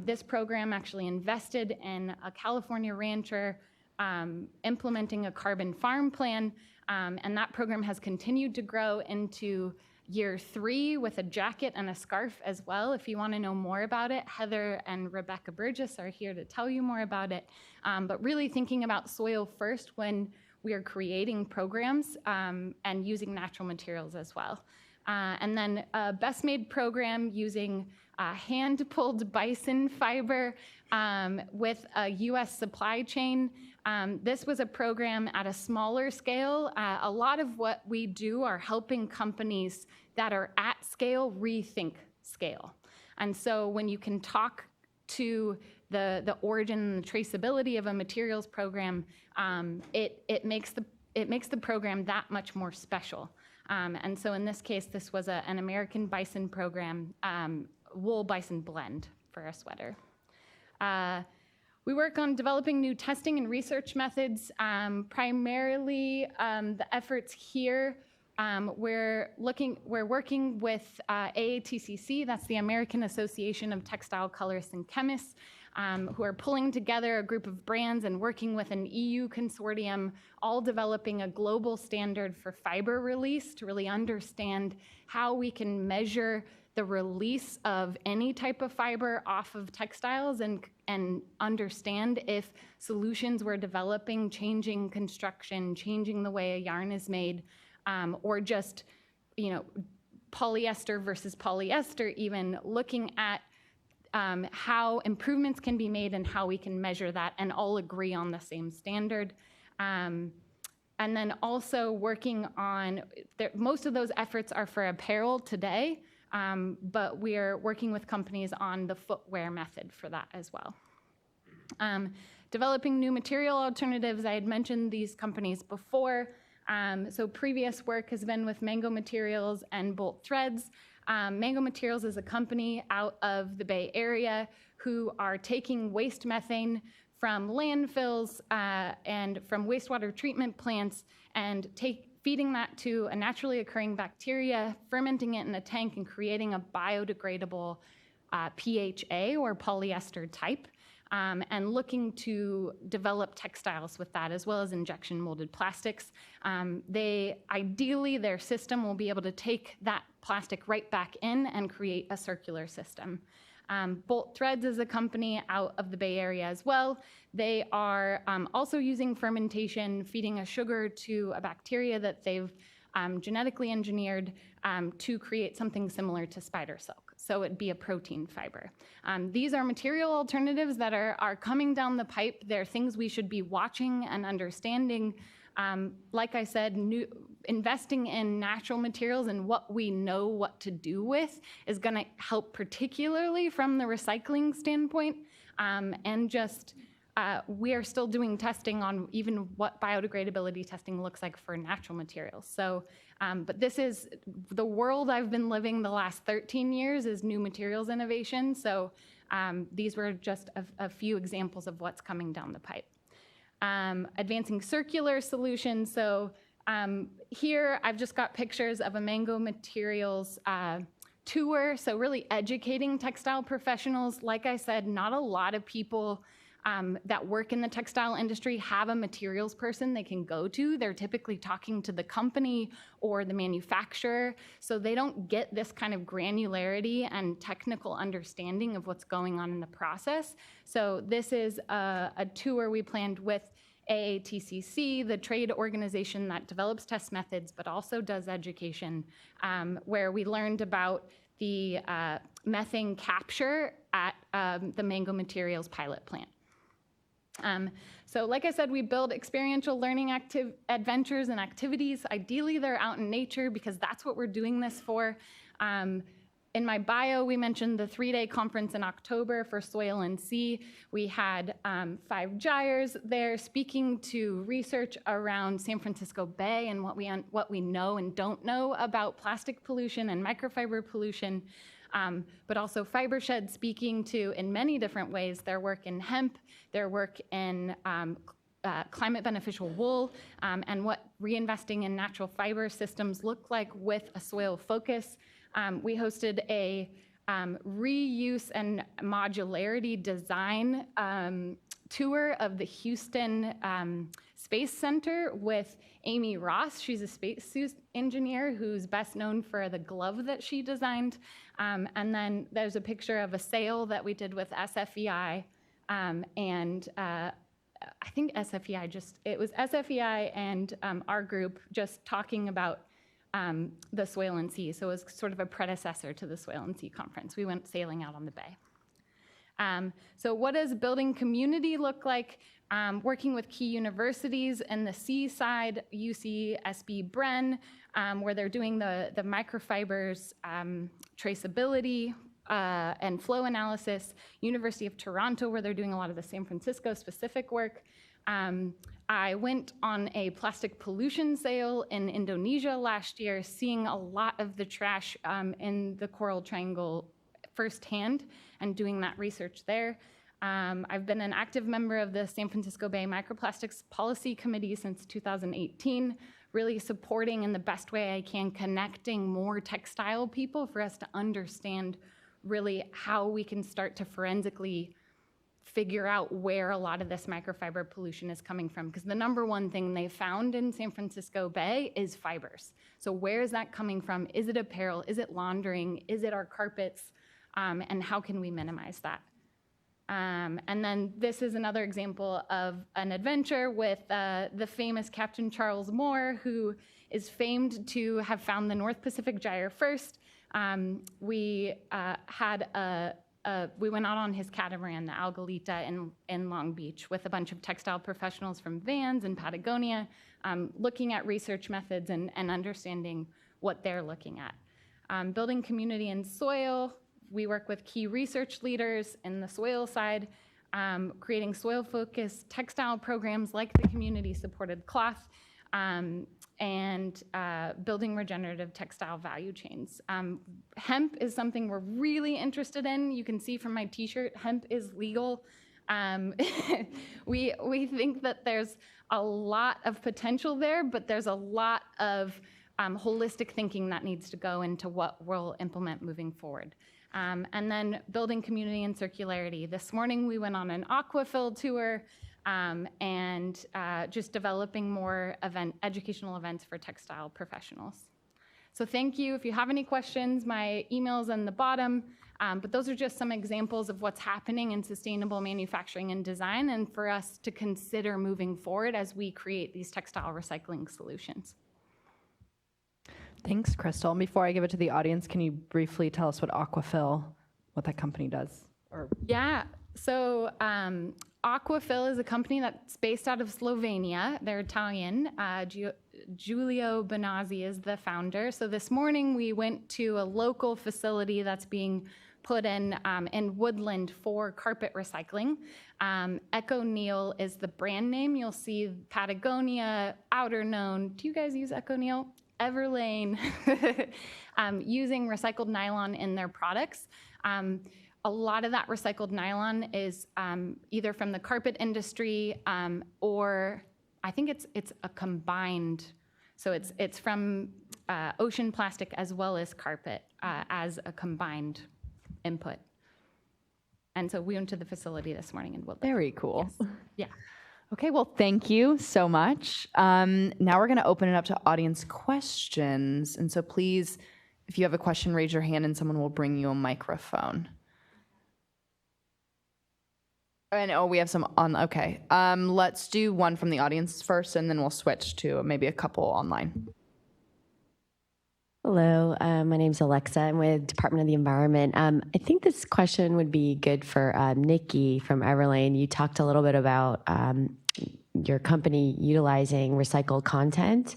this program actually invested in a California rancher implementing a carbon farm plan, and that program has continued to grow into year 3 with a jacket and a scarf as well. If you want to know more about it, Heather and Rebecca Burgess are here to tell you more about it. But really thinking about soil first when we are creating programs and using natural materials as well. And then a Best Made program using hand-pulled bison fiber with a U.S. supply chain This was a program at a smaller scale. A lot of what we do are helping companies that are at scale rethink scale. And so when you can talk to the origin and the traceability of a materials program, it makes the program that much more special. And so in this case, this was an American bison program, wool bison blend for a sweater. We work on developing new testing and research methods. Primarily, the efforts here, we're working with AATCC, that's the American Association of Textile Colorists and Chemists, who are pulling together a group of brands and working with an EU consortium, all developing a global standard for fiber release to really understand how we can measure the release of any type of fiber off of textiles and understand if solutions we're developing, changing construction, changing the way a yarn is made, or just, polyester versus polyester, even looking at how improvements can be made and how we can measure that and all agree on the same standard. And then also working on, most of those efforts are for apparel today, but we are working with companies on the footwear method for that as well. Developing new material alternatives, I had mentioned these companies before. So previous work has been with Mango Materials and Bolt Threads. Mango Materials is a company out of the Bay Area who are taking waste methane from landfills and from wastewater treatment plants and feeding that to a naturally occurring bacteria, fermenting it in a tank, and creating a biodegradable PHA or polyester type, and looking to develop textiles with that, as well as injection molded plastics. Ideally, their system will be able to take that plastic right back in and create a circular system. Bolt Threads is a company out of the Bay Area as well. They are also using fermentation, feeding a sugar to a bacteria that they've genetically engineered to create something similar to spider silk. So it'd be a protein fiber. These are material alternatives that are coming down the pipe. They're things we should be watching and understanding. Like I said, investing in natural materials and what we know what to do with is going to help, particularly from the recycling standpoint. And just we are still doing testing on even what biodegradability testing looks like for natural materials. So, but this is the world I've been living the last 13 years is new materials innovation. So these were just a few examples of what's coming down the pipe. Advancing circular solutions. So here I've just got pictures of a Mango Materials tour. So really educating textile professionals. Like I said, not a lot of people that work in the textile industry have a materials person they can go to. They're typically talking to the company or the manufacturer, so they don't get this kind of granularity and technical understanding of what's going on in the process. So this is a tour we planned with AATCC, the trade organization that develops test methods but also does education, where we learned about the methane capture at the Mango Materials pilot plant. So like I said, we build experiential learning adventures and activities. Ideally, they're out in nature because that's what we're doing this for. In my bio, we mentioned the 3-day conference in October for Soil and Sea. We had 5 gyres there speaking to research around San Francisco Bay and what we know and don't know about plastic pollution and microfiber pollution. But also FiberShed speaking to, in many different ways, their work in hemp, their work in climate beneficial wool, and what reinvesting in natural fiber systems look like with a soil focus. We hosted a reuse and modularity design tour of the Houston Space Center with Amy Ross. She's a spacesuit engineer who's best known for the glove that she designed. And then there's a picture of a sail that we did with SFEI. And I think SFEI it was SFEI and our group just talking about the Soil and Sea. So it was sort of a predecessor to the Soil and Sea conference. We went sailing out on the bay. So what does building community look like? working with key universities in the C side, UC, SB, Bren, where they're doing the microfibers traceability and flow analysis, University of Toronto, where they're doing a lot of the San Francisco specific work. I went on a plastic pollution sale in Indonesia last year, seeing a lot of the trash in the Coral Triangle firsthand and doing that research there. I've been an active member of the San Francisco Bay Microplastics Policy Committee since 2018, really supporting in the best way I can, connecting more textile people for us to understand really how we can start to forensically figure out where a lot of this microfiber pollution is coming from. Because the number one thing they found in San Francisco Bay is fibers. So where is that coming from? Is it apparel? Is it laundering? Is it our carpets? And how can we minimize that? And then this is another example of an adventure with the famous Captain Charles Moore, who is famed to have found the North Pacific Gyre first. We went out on his catamaran, the Algalita, in Long Beach with a bunch of textile professionals from Vans and Patagonia, looking at research methods and understanding what they're looking at. Building community and soil. We work with key research leaders in the soil side, creating soil-focused textile programs like the community-supported cloth, and building regenerative textile value chains. Hemp is something we're really interested in. You can see from my t-shirt, hemp is legal. We think that there's a lot of potential there, but there's a lot of holistic thinking that needs to go into what we'll implement moving forward. And then building community and circularity. This morning we went on an aquafill tour and just developing more educational events for textile professionals. So thank you. If you have any questions, my email's on the bottom, but those are just some examples of what's happening in sustainable manufacturing and design and for us to consider moving forward as we create these textile recycling solutions. Thanks, Crystal. And before I give it to the audience, can you briefly tell us what Aquafill, what that company does? Yeah, so Aquafill is a company that's based out of Slovenia. They're Italian. Giulio Bonazzi is the founder. So this morning we went to a local facility that's being put in Woodland for carpet recycling. Echo Neil is the brand name. You'll see Patagonia, Outerknown. Do you guys use Echo Neil? Everlane, using recycled nylon in their products. A lot of that recycled nylon is either from the carpet industry or I think it's a combined, so it's from ocean plastic as well as carpet as a combined input. And so we went to the facility this morning in Woodland. Very cool. Yes. Yeah. Okay, well, thank you so much. Now we're going to open it up to audience questions. And so please, if you have a question, raise your hand and someone will bring you a microphone. And we have some on, okay. Let's do one from the audience first, and then we'll switch to maybe a couple online. Hello, my name's Alexa. I'm with Department of the Environment. I think this question would be good for Nikki from Everlane. You talked a little bit about your company utilizing recycled content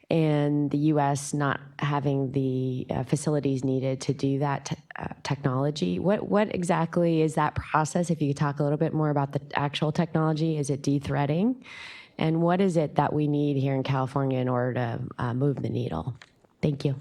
and the U.S. not having the facilities needed to do that technology. What exactly is that process? If you could talk a little bit more about the actual technology. Is it de-threading? And what is it that we need here in California in order to move the needle? Thank you.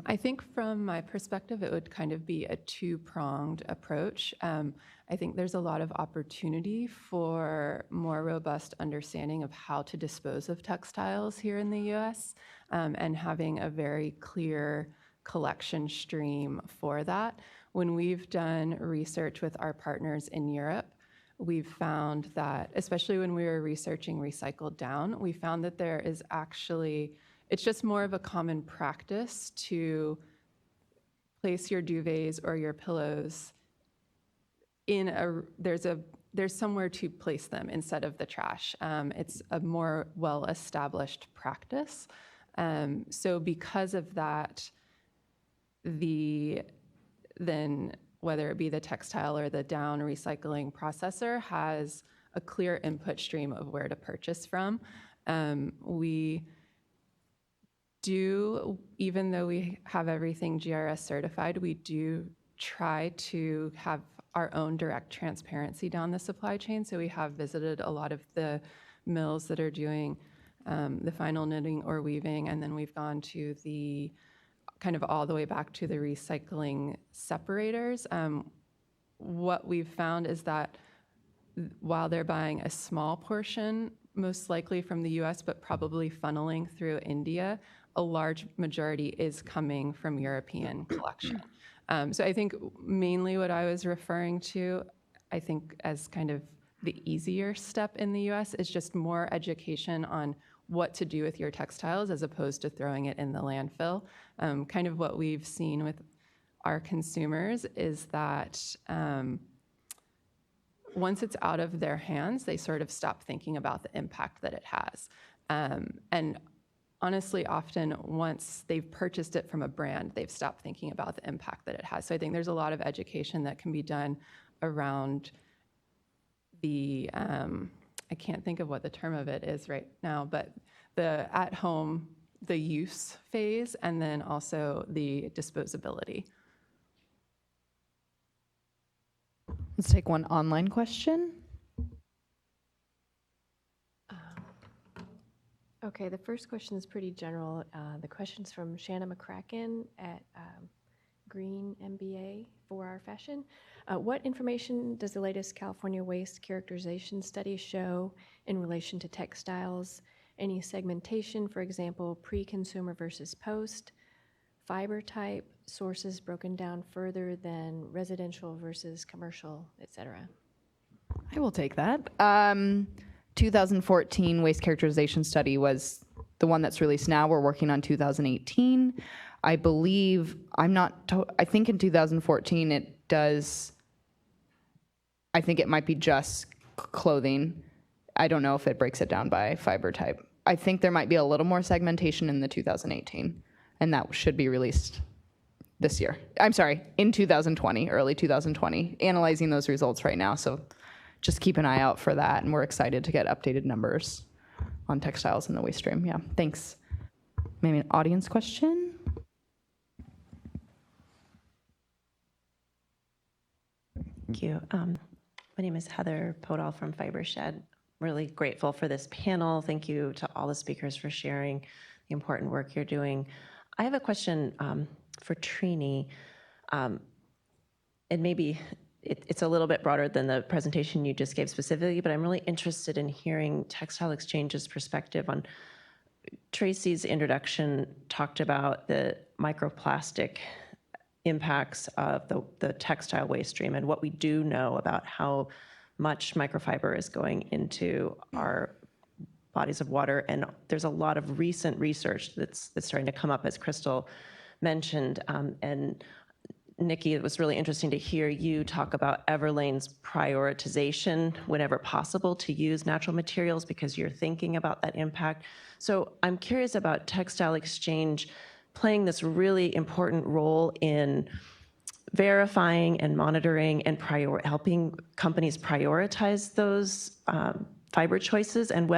I think from my perspective, it would kind of be a two-pronged approach. I think there's a lot of opportunity for more robust understanding of how to dispose of textiles here in the US and having a very clear collection stream for that. When we've done research with our partners in Europe, we've found that, especially when we were researching recycled down, we found that there is actually, it's just more of a common practice to place your duvets or your pillows in there's somewhere to place them instead of the trash. It's a more well-established practice. So because of that, then whether it be the textile or the down recycling processor, has a clear input stream of where to purchase from. We do, even though we have everything GRS certified, we do try to have our own direct transparency down the supply chain. So we have visited a lot of the mills that are doing the final knitting or weaving, and then we've gone to the kind of all the way back to the recycling separators. What we've found is that while they're buying a small portion, most likely from the US, but probably funneling through India, a large majority is coming from European collection. So I think mainly what I was referring to, I think as kind of the easier step in the US is just more education on what to do with your textiles as opposed to throwing it in the landfill. Kind of what we've seen with our consumers is that once it's out of their hands, they sort of stop thinking about the impact that it has. And honestly, often once they've purchased it from a brand, they've stopped thinking about the impact that it has. So I think there's a lot of education that can be done around the, I can't think of what the term of it is right now, but the at-home, the use phase, and then also the disposability. Let's take one online question. Okay, the first question is pretty general. The question's from Shanna McCracken at Green MBA for Our Fashion. What information does the latest California waste characterization study show in relation to textiles? Any segmentation, for example, pre-consumer versus post, fiber type, sources broken down further than residential versus commercial, et cetera? I will take that. 2014 waste characterization study was the one that's released now. We're working on 2018. I believe, I think in 2014 it does, I think it might be just clothing. I don't know if it breaks it down by fiber type. I think there might be a little more segmentation in the 2018, and that should be released this year. I'm sorry, in 2020, early 2020, analyzing those results right now. So just keep an eye out for that, and we're excited to get updated numbers on textiles in the waste stream. Yeah, thanks. Maybe an audience question? Thank you. My name is Heather Podol from Fibershed. Really grateful for this panel. Thank you to all the speakers for sharing the important work you're doing. I have a question for Trini, and maybe it's a little bit broader than the presentation you just gave specifically, but I'm really interested in hearing Textile Exchange's perspective on Tracy's introduction talked about the microplastic impacts of the textile waste stream and what we do know about how much microfiber is going into our bodies of water. And there's a lot of recent research that's starting to come up, as Crystal mentioned. And Nikki, it was really interesting to hear you talk about Everlane's prioritization whenever possible to use natural materials because you're thinking about that impact. So I'm curious about Textile Exchange playing this really important role in verifying and monitoring and helping companies prioritize those fiber choices, and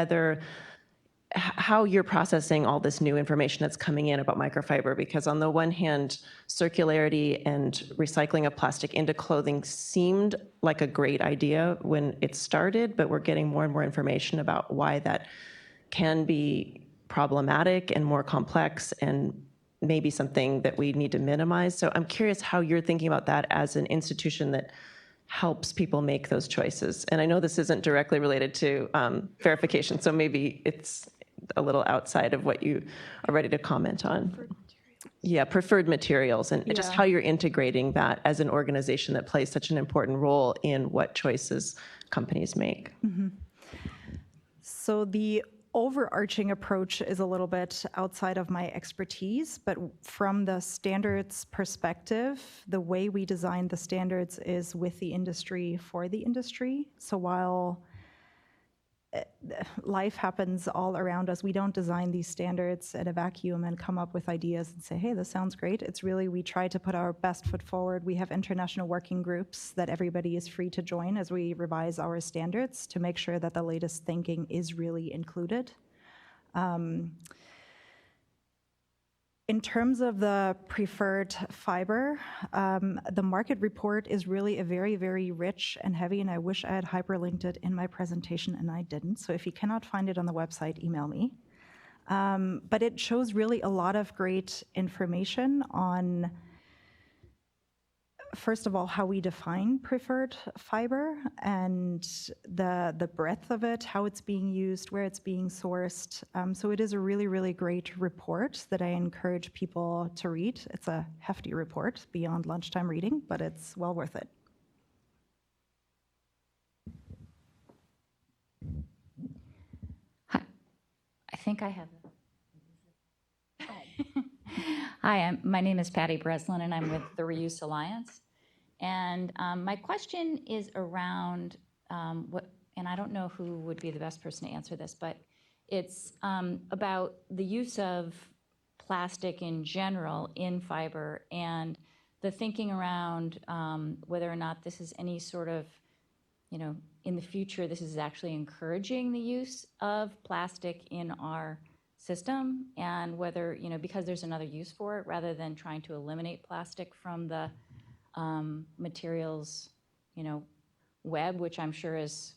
how you're processing all this new information that's coming in about microfiber. Because on the one hand, circularity and recycling of plastic into clothing seemed like a great idea when it started, but we're getting more and more information about why that can be problematic and more complex and maybe something that we need to minimize. So I'm curious how you're thinking about that as an institution that helps people make those choices. And I know this isn't directly related to verification, so maybe it's a little outside of what you are ready to comment on. Yeah, preferred materials, and just how you're integrating that as an organization that plays such an important role in what choices companies make. Mm-hmm. So the overarching approach is a little bit outside of my expertise, but from the standards perspective, the way we design the standards is with the industry for the industry. So while life happens all around us. We don't design these standards in a vacuum and come up with ideas and say, hey, this sounds great. It's really, we try to put our best foot forward. We have international working groups that everybody is free to join as we revise our standards to make sure that the latest thinking is really included. In terms of the preferred fiber, the market report is really a very, very rich and heavy, and I wish I had hyperlinked it in my presentation, and I didn't. So if you cannot find it on the website, email me. But it shows really a lot of great information on, first of all, how we define preferred fiber and the breadth of it, how it's being used, where it's being sourced. So it is a really, really great report that I encourage people to read. It's a hefty report beyond lunchtime reading, but it's well worth it. Hi, I think I have. Hi, my name is Patty Breslin, and I'm with the Reuse Alliance. And my question is around and I don't know who would be the best person to answer this, but it's about the use of plastic in general in fiber and the thinking around whether or not this is any sort of, in the future, this is actually encouraging the use of plastic in our system, and whether, because there's another use for it, rather than trying to eliminate plastic from the materials, web, which I'm sure is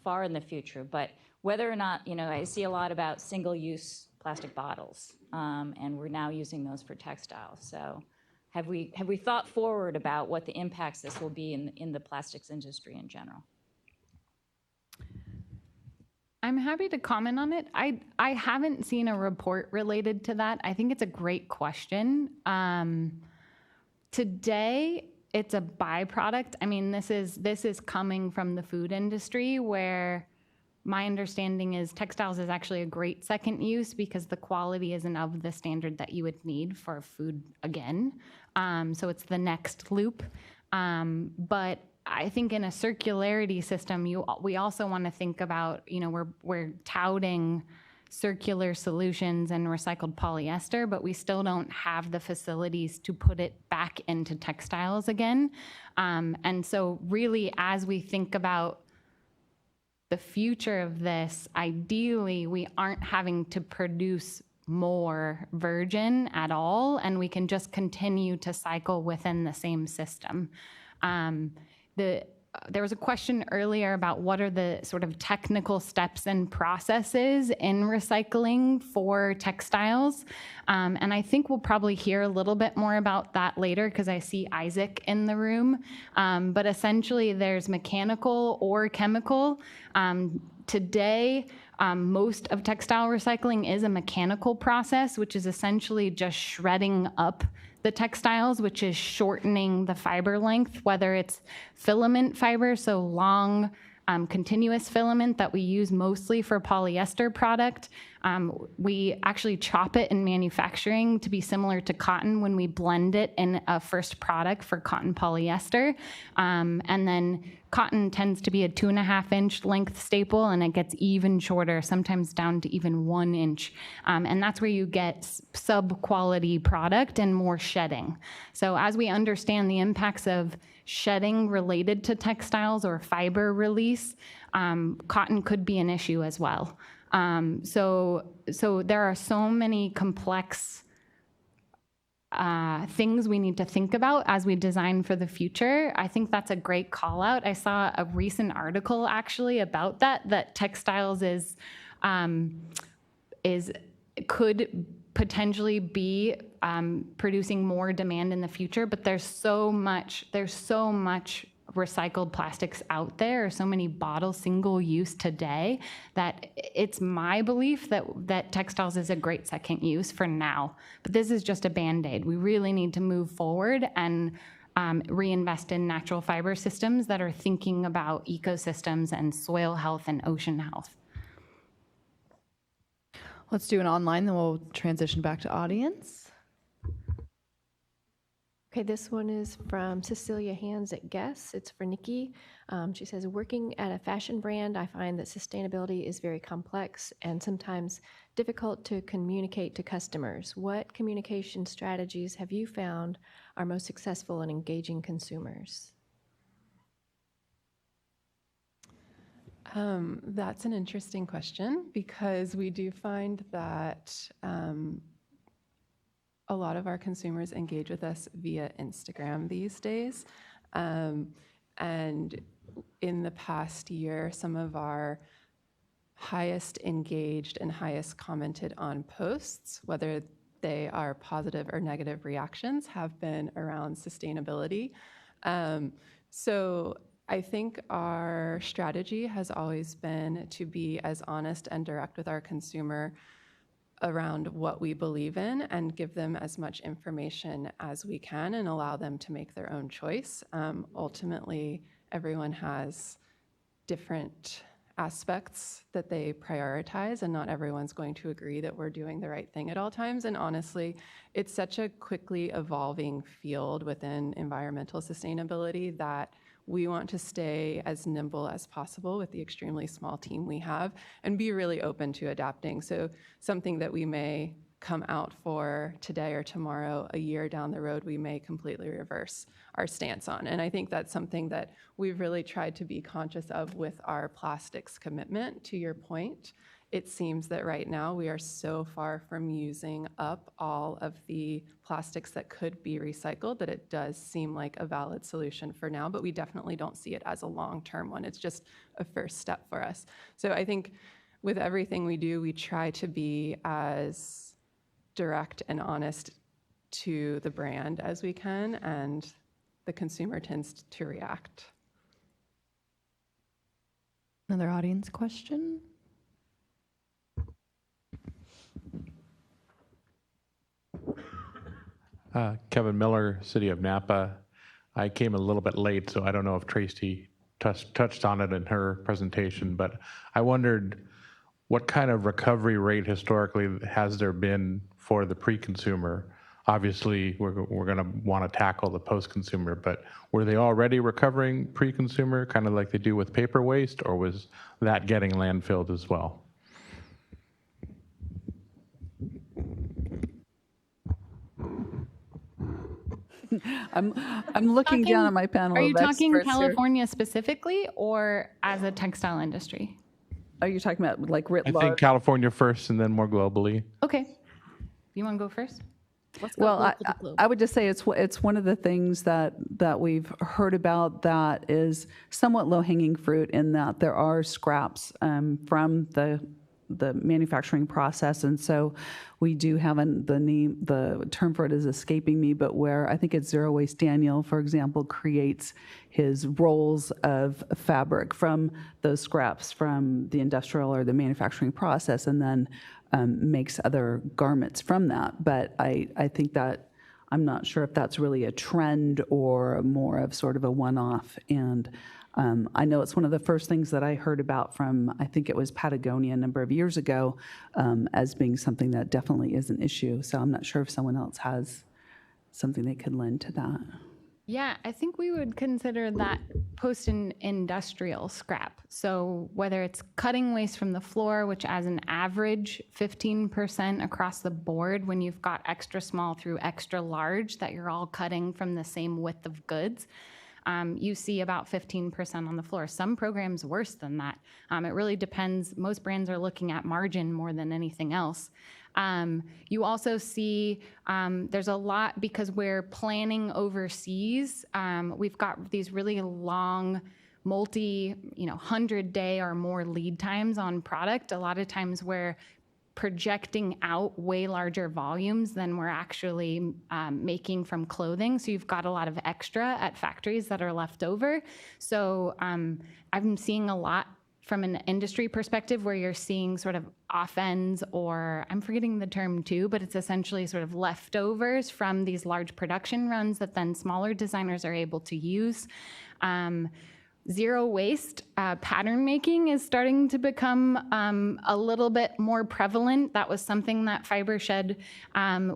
far in the future. But whether or not, I see a lot about single-use plastic bottles, and we're now using those for textiles. So have we thought forward about what the impacts this will be in the plastics industry in general? I'm happy to comment on it. I haven't seen a report related to that. I think it's a great question. Today, it's a byproduct. I mean, this is coming from the food industry, where my understanding is textiles is actually a great second use because the quality isn't of the standard that you would need for food again. So it's the next loop. But I think in a circularity system, we also want to think about, we're touting circular solutions and recycled polyester, but we still don't have the facilities to put it back into textiles again. And so really, as we think about the future of this, ideally, we aren't having to produce more virgin at all, and we can just continue to cycle within the same system. There was a question earlier about what are the sort of technical steps and processes in recycling for textiles. And I think we'll probably hear a little bit more about that later because I see Isaac in the room. But essentially there's mechanical or chemical. Today, most of textile recycling is a mechanical process, which is essentially just shredding up the textiles, which is shortening the fiber length, whether it's filament fiber, so long continuous filament that we use mostly for polyester product. We actually chop it in manufacturing to be similar to cotton when we blend it in a first product for cotton polyester. And then cotton tends to be a 2.5-inch length staple, and it gets even shorter, sometimes down to even 1 inch. And that's where you get sub-quality product and more shedding. So as we understand the impacts of shedding related to textiles or fiber release, cotton could be an issue as well. So there are so many complex things we need to think about as we design for the future. I think that's a great call out. I saw a recent article actually about that textiles could potentially be producing more demand in the future, but there's so much recycled plastics out there, so many bottles single use today, that it's my belief that textiles is a great second use for now. But this is just a Band-Aid. We really need to move forward and reinvest in natural fiber systems that are thinking about ecosystems and soil health and ocean health. Let's do an online, then we'll transition back to audience. Okay, this one is from Cecilia Hands at Guess. It's for Nikki. She says, working at a fashion brand, I find that sustainability is very complex and sometimes difficult to communicate to customers. What communication strategies have you found are most successful in engaging consumers? That's an interesting question because we do find that a lot of our consumers engage with us via Instagram these days. And in the past year, some of our highest engaged and highest commented on posts, whether they are positive or negative reactions, have been around sustainability. So I think our strategy has always been to be as honest and direct with our consumer around what we believe in and give them as much information as we can and allow them to make their own choice. Ultimately, everyone has different aspects that they prioritize, and not everyone's going to agree that we're doing the right thing at all times. And honestly, it's such a quickly evolving field within environmental sustainability that we want to stay as nimble as possible with the extremely small team we have and be really open to adapting. So something that we may come out for today or tomorrow, a year down the road, we may completely reverse our stance on. And I think that's something that we've really tried to be conscious of with our plastics commitment. To your point, it seems that right now we are so far from using up all of the plastics that could be recycled that it does seem like a valid solution for now, but we definitely don't see it as a long-term one. It's just a first step for us. So I think with everything we do, we try to be as direct and honest to the brand as we can, and the consumer tends to react. Another audience question? Kevin Miller, City of Napa. I came a little bit late, so I don't know if Tracy touched on it in her presentation, but I wondered what kind of recovery rate historically has there been for the pre-consumer? Obviously, we're going to want to tackle the post-consumer, but were they already recovering pre-consumer, kind of like they do with paper waste, or was that getting landfilled as well? I'm looking down at my panel. Are you of talking experts here. California specifically or as a textile industry? Are you talking about like writ I large? think California first and then more globally. Okay. You want to go first? Well, I would just say it's one of the things that we've heard about that is somewhat low-hanging fruit in that there are scraps from the manufacturing process, and so we do have the term for it is escaping me, but where I think it's Zero Waste Daniel, for example, creates his rolls of fabric from those scraps from the industrial or the manufacturing process, and then makes other garments from that. But I think that I'm not sure if that's really a trend or more of sort of a one-off. And I know it's one of the first things that I heard about from, I think it was Patagonia a number of years ago, as being something that definitely is an issue. So I'm not sure if someone else has something they could lend to that. Yeah, I think we would consider that post-industrial scrap. So whether it's cutting waste from the floor, which as an average 15% across the board when you've got extra small through extra large that you're all cutting from the same width of goods, you see about 15% on the floor. Some programs worse than that. It really depends. Most brands are looking at margin more than anything else. You also see there's a lot because we're planning overseas. We've got these really long, 100-day or more lead times on product. A lot of times we're projecting out way larger volumes than we're actually making from clothing. So you've got a lot of extra at factories that are left over. So I'm seeing a lot from an industry perspective where you're seeing sort of off-ends, or I'm forgetting the term too, but it's essentially sort of leftovers from these large production runs that then smaller designers are able to use. Zero waste pattern making is starting to become a little bit more prevalent. That was something that FiberShed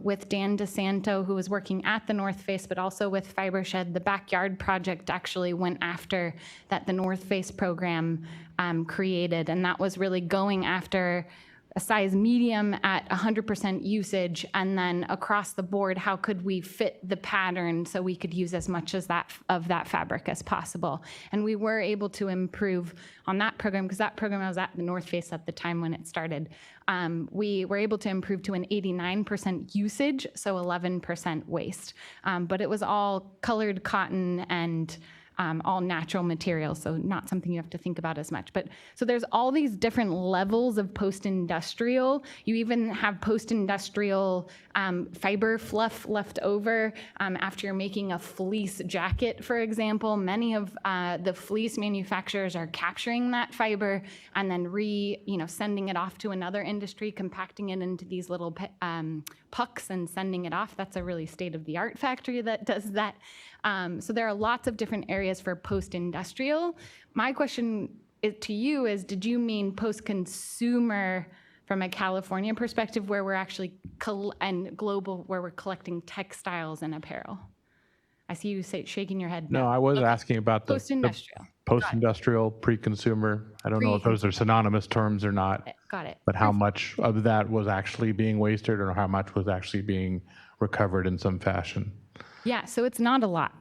with Dan DeSanto, who was working at the North Face, but also with FiberShed, the Backyard Project actually went after that the North Face program created. And that was really going after a size medium at 100% usage, and then across the board, how could we fit the pattern so we could use as much as that of that fabric as possible? And we were able to improve on that program, because that program, I was at the North Face at the time when it started. We were able to improve to an 89% usage, so 11% waste. But it was all colored cotton and all natural materials, so not something you have to think about as much. But so there's all these different levels of post-industrial. You even have post-industrial fiber fluff left over after you're making a fleece jacket, for example. Many of the fleece manufacturers are capturing that fiber and then sending it off to another industry, compacting it into these little pucks and sending it off. That's a really state-of-the-art factory that does that. So there are lots of different areas for post-industrial. My question to you is, did you mean post-consumer from a California perspective, where we're actually, and global, where we're collecting textiles and apparel? I see you shaking your head. No, I was asking about the post-industrial. Post-industrial, pre-consumer. I don't know if those are synonymous terms or not. Got it. But how much of that was actually being wasted, or how much was actually being recovered in some fashion? Yeah, so it's not a lot.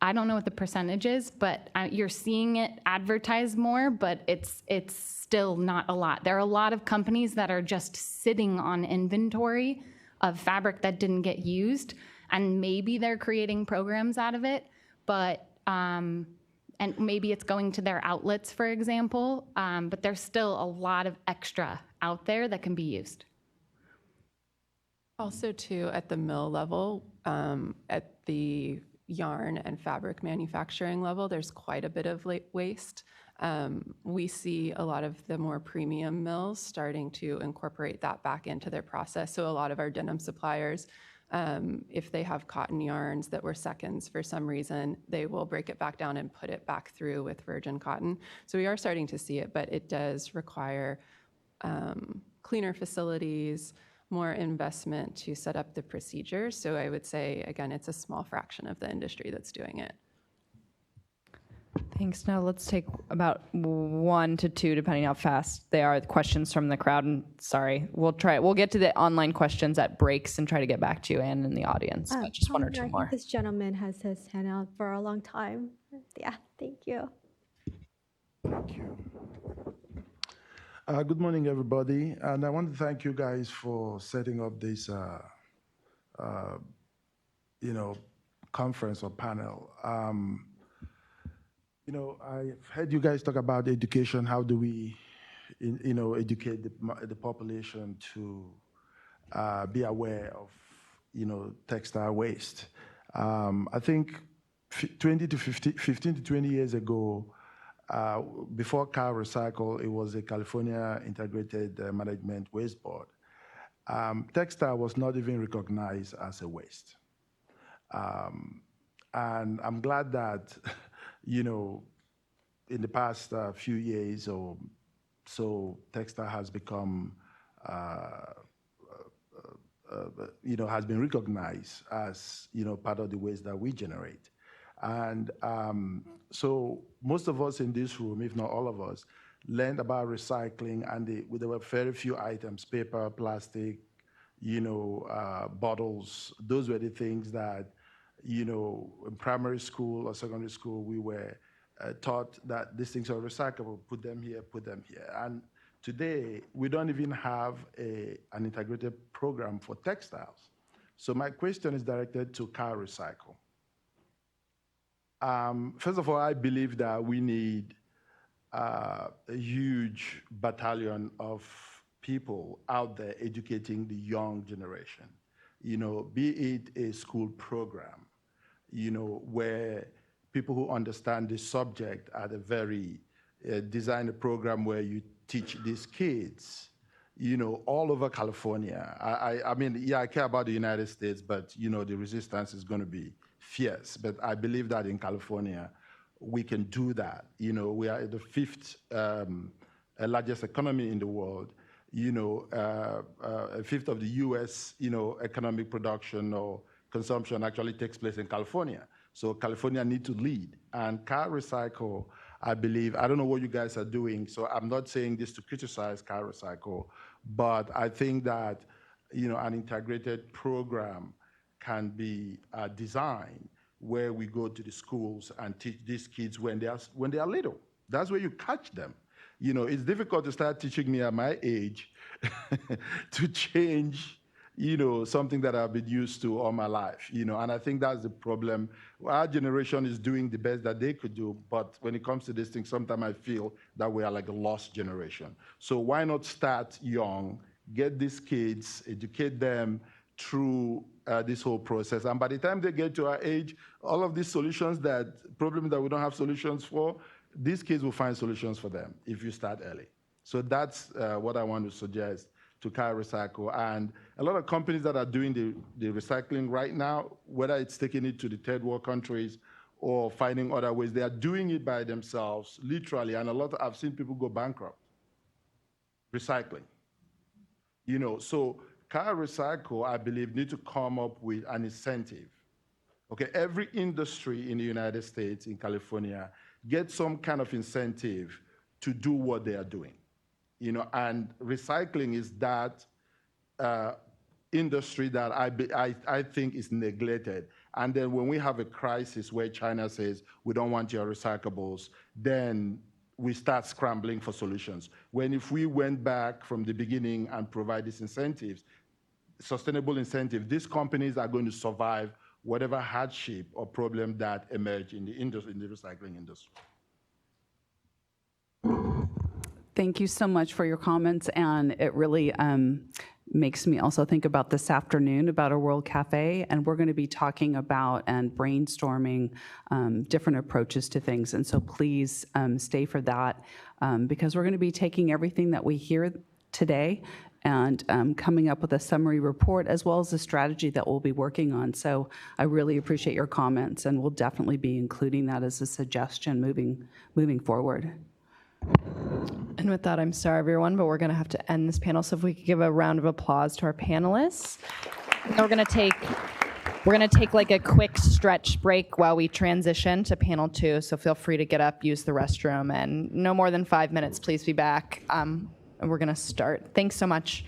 I don't know what the percentage is, but you're seeing it advertised more, but it's still not a lot. There are a lot of companies that are just sitting on inventory of fabric that didn't get used, and maybe they're creating programs out of it, but and maybe it's going to their outlets, for example, but there's still a lot of extra out there that can be used. Also, too, at the mill level, at the yarn and fabric manufacturing level, there's quite a bit of waste. We see a lot of the more premium mills starting to incorporate that back into their process. So a lot of our denim suppliers, if they have cotton yarns that were seconds for some reason, they will break it back down and put it back through with virgin cotton. So we are starting to see it, but it does require cleaner facilities, more investment to set up the procedures. So I would say, again, it's a small fraction of the industry that's doing it. Thanks. Now let's take about 1 to 2, depending how fast they are, questions from the crowd. And sorry, we'll get to the online questions at breaks and try to get back to you, Anne, in the audience. But just 1 or 2 more. I think this gentleman has his hand out for a long time. Yeah, thank you. Thank you. Good morning, everybody. And I want to thank you guys for setting up this, conference or panel. I've heard you guys talk about education. How do we, educate the population to be aware of, textile waste? I think 15 to 20 years ago, before CalRecycle, it was a California Integrated Management Waste Board. Textile was not even recognized as a waste. And I'm glad that, in the past few years or so, textile has become, has been recognized as, part of the waste that we generate. And so most of us in this room, if not all of us, learned about recycling, and there were very few items: paper, plastic, bottles. Those were the things that, in primary school or secondary school, we were taught that these things are recyclable, put them here, put them here. And today, we don't even have an integrated program for textiles. So my question is directed to CalRecycle. First of all, I believe that we need a huge battalion of people out there educating the young generation, be it a school program, where people who understand the subject are the very, design a program where you teach these kids, all over California. I mean, yeah, I care about the United States, but, the resistance is going to be fierce. But I believe that in California, we can do that. You know, we are the fifth largest economy in the world. You know, a fifth of the U.S. Economic production or consumption actually takes place in California. So California need to lead. And CalRecycle, I believe, I don't know what you guys are doing, so I'm not saying this to criticize CalRecycle, but I think that an integrated program can be designed where we go to the schools and teach these kids when they are little. That's where you catch them. You know, it's difficult to start teaching me at my age to change, something that I've been used to all my life, and I think that's the problem. Our generation is doing the best that they could do, but when it comes to this thing, sometimes I feel that we are like a lost generation. So why not start young, get these kids, educate them through this whole process, and by the time they get to our age, all of these problems that we don't have solutions for, these kids will find solutions for them if you start early. So that's what I want to suggest to CalRecycle. And a lot of companies that are doing the recycling right now, whether it's taking it to the third world countries or finding other ways, they are doing it by themselves, literally. And I've seen people go bankrupt recycling. So CalRecycle, I believe, need to come up with an incentive. Okay, every industry in the United States, in California, get some kind of incentive to do what they are doing. And recycling is that industry that I think is neglected. And then when we have a crisis where China says, we don't want your recyclables, then we start scrambling for solutions. When if we went back from the beginning and provide these incentives, sustainable incentive, these companies are going to survive whatever hardship or problem that emerge in the recycling industry. Thank you so much for your comments, and it really makes me also think about this afternoon about a World Cafe, and we're going to be talking about and brainstorming different approaches to things, and so please stay for that because we're going to be taking everything that we hear today and coming up with a summary report as well as a strategy that we'll be working on. So I really appreciate your comments, and we'll definitely be including that as a suggestion moving forward. And with that, I'm sorry, everyone, but we're going to have to end this panel. So if we could give a round of applause to our panelists. And we're going to take like a quick stretch break while we transition to panel 2. So feel free to get up, use the restroom, and no more than 5 minutes. Please be back. And we're going to start. Thanks so much.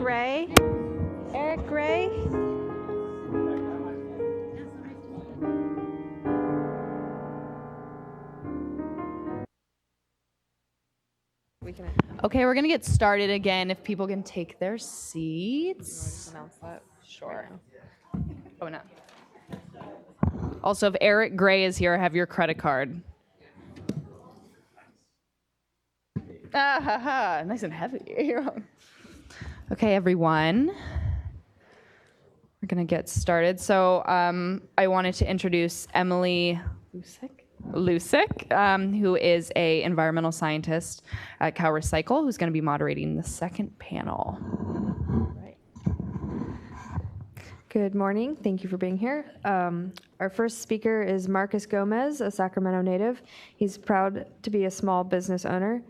Gray. Eric Gray. Okay, we're gonna get started again. If people can take their seats. Announce that? Sure. Oh, no. Also, if Eric Gray is here, have your credit card. Ah, ha, ha. Nice and heavy. Okay, everyone. We're gonna get started. So I wanted to introduce Emily Lusick, who is a environmental scientist at CalRecycle, who's going to be moderating the second panel. Good morning. Thank you for being here. Our first speaker is Marcus Gomez, a Sacramento native. He's proud to be a small business owner.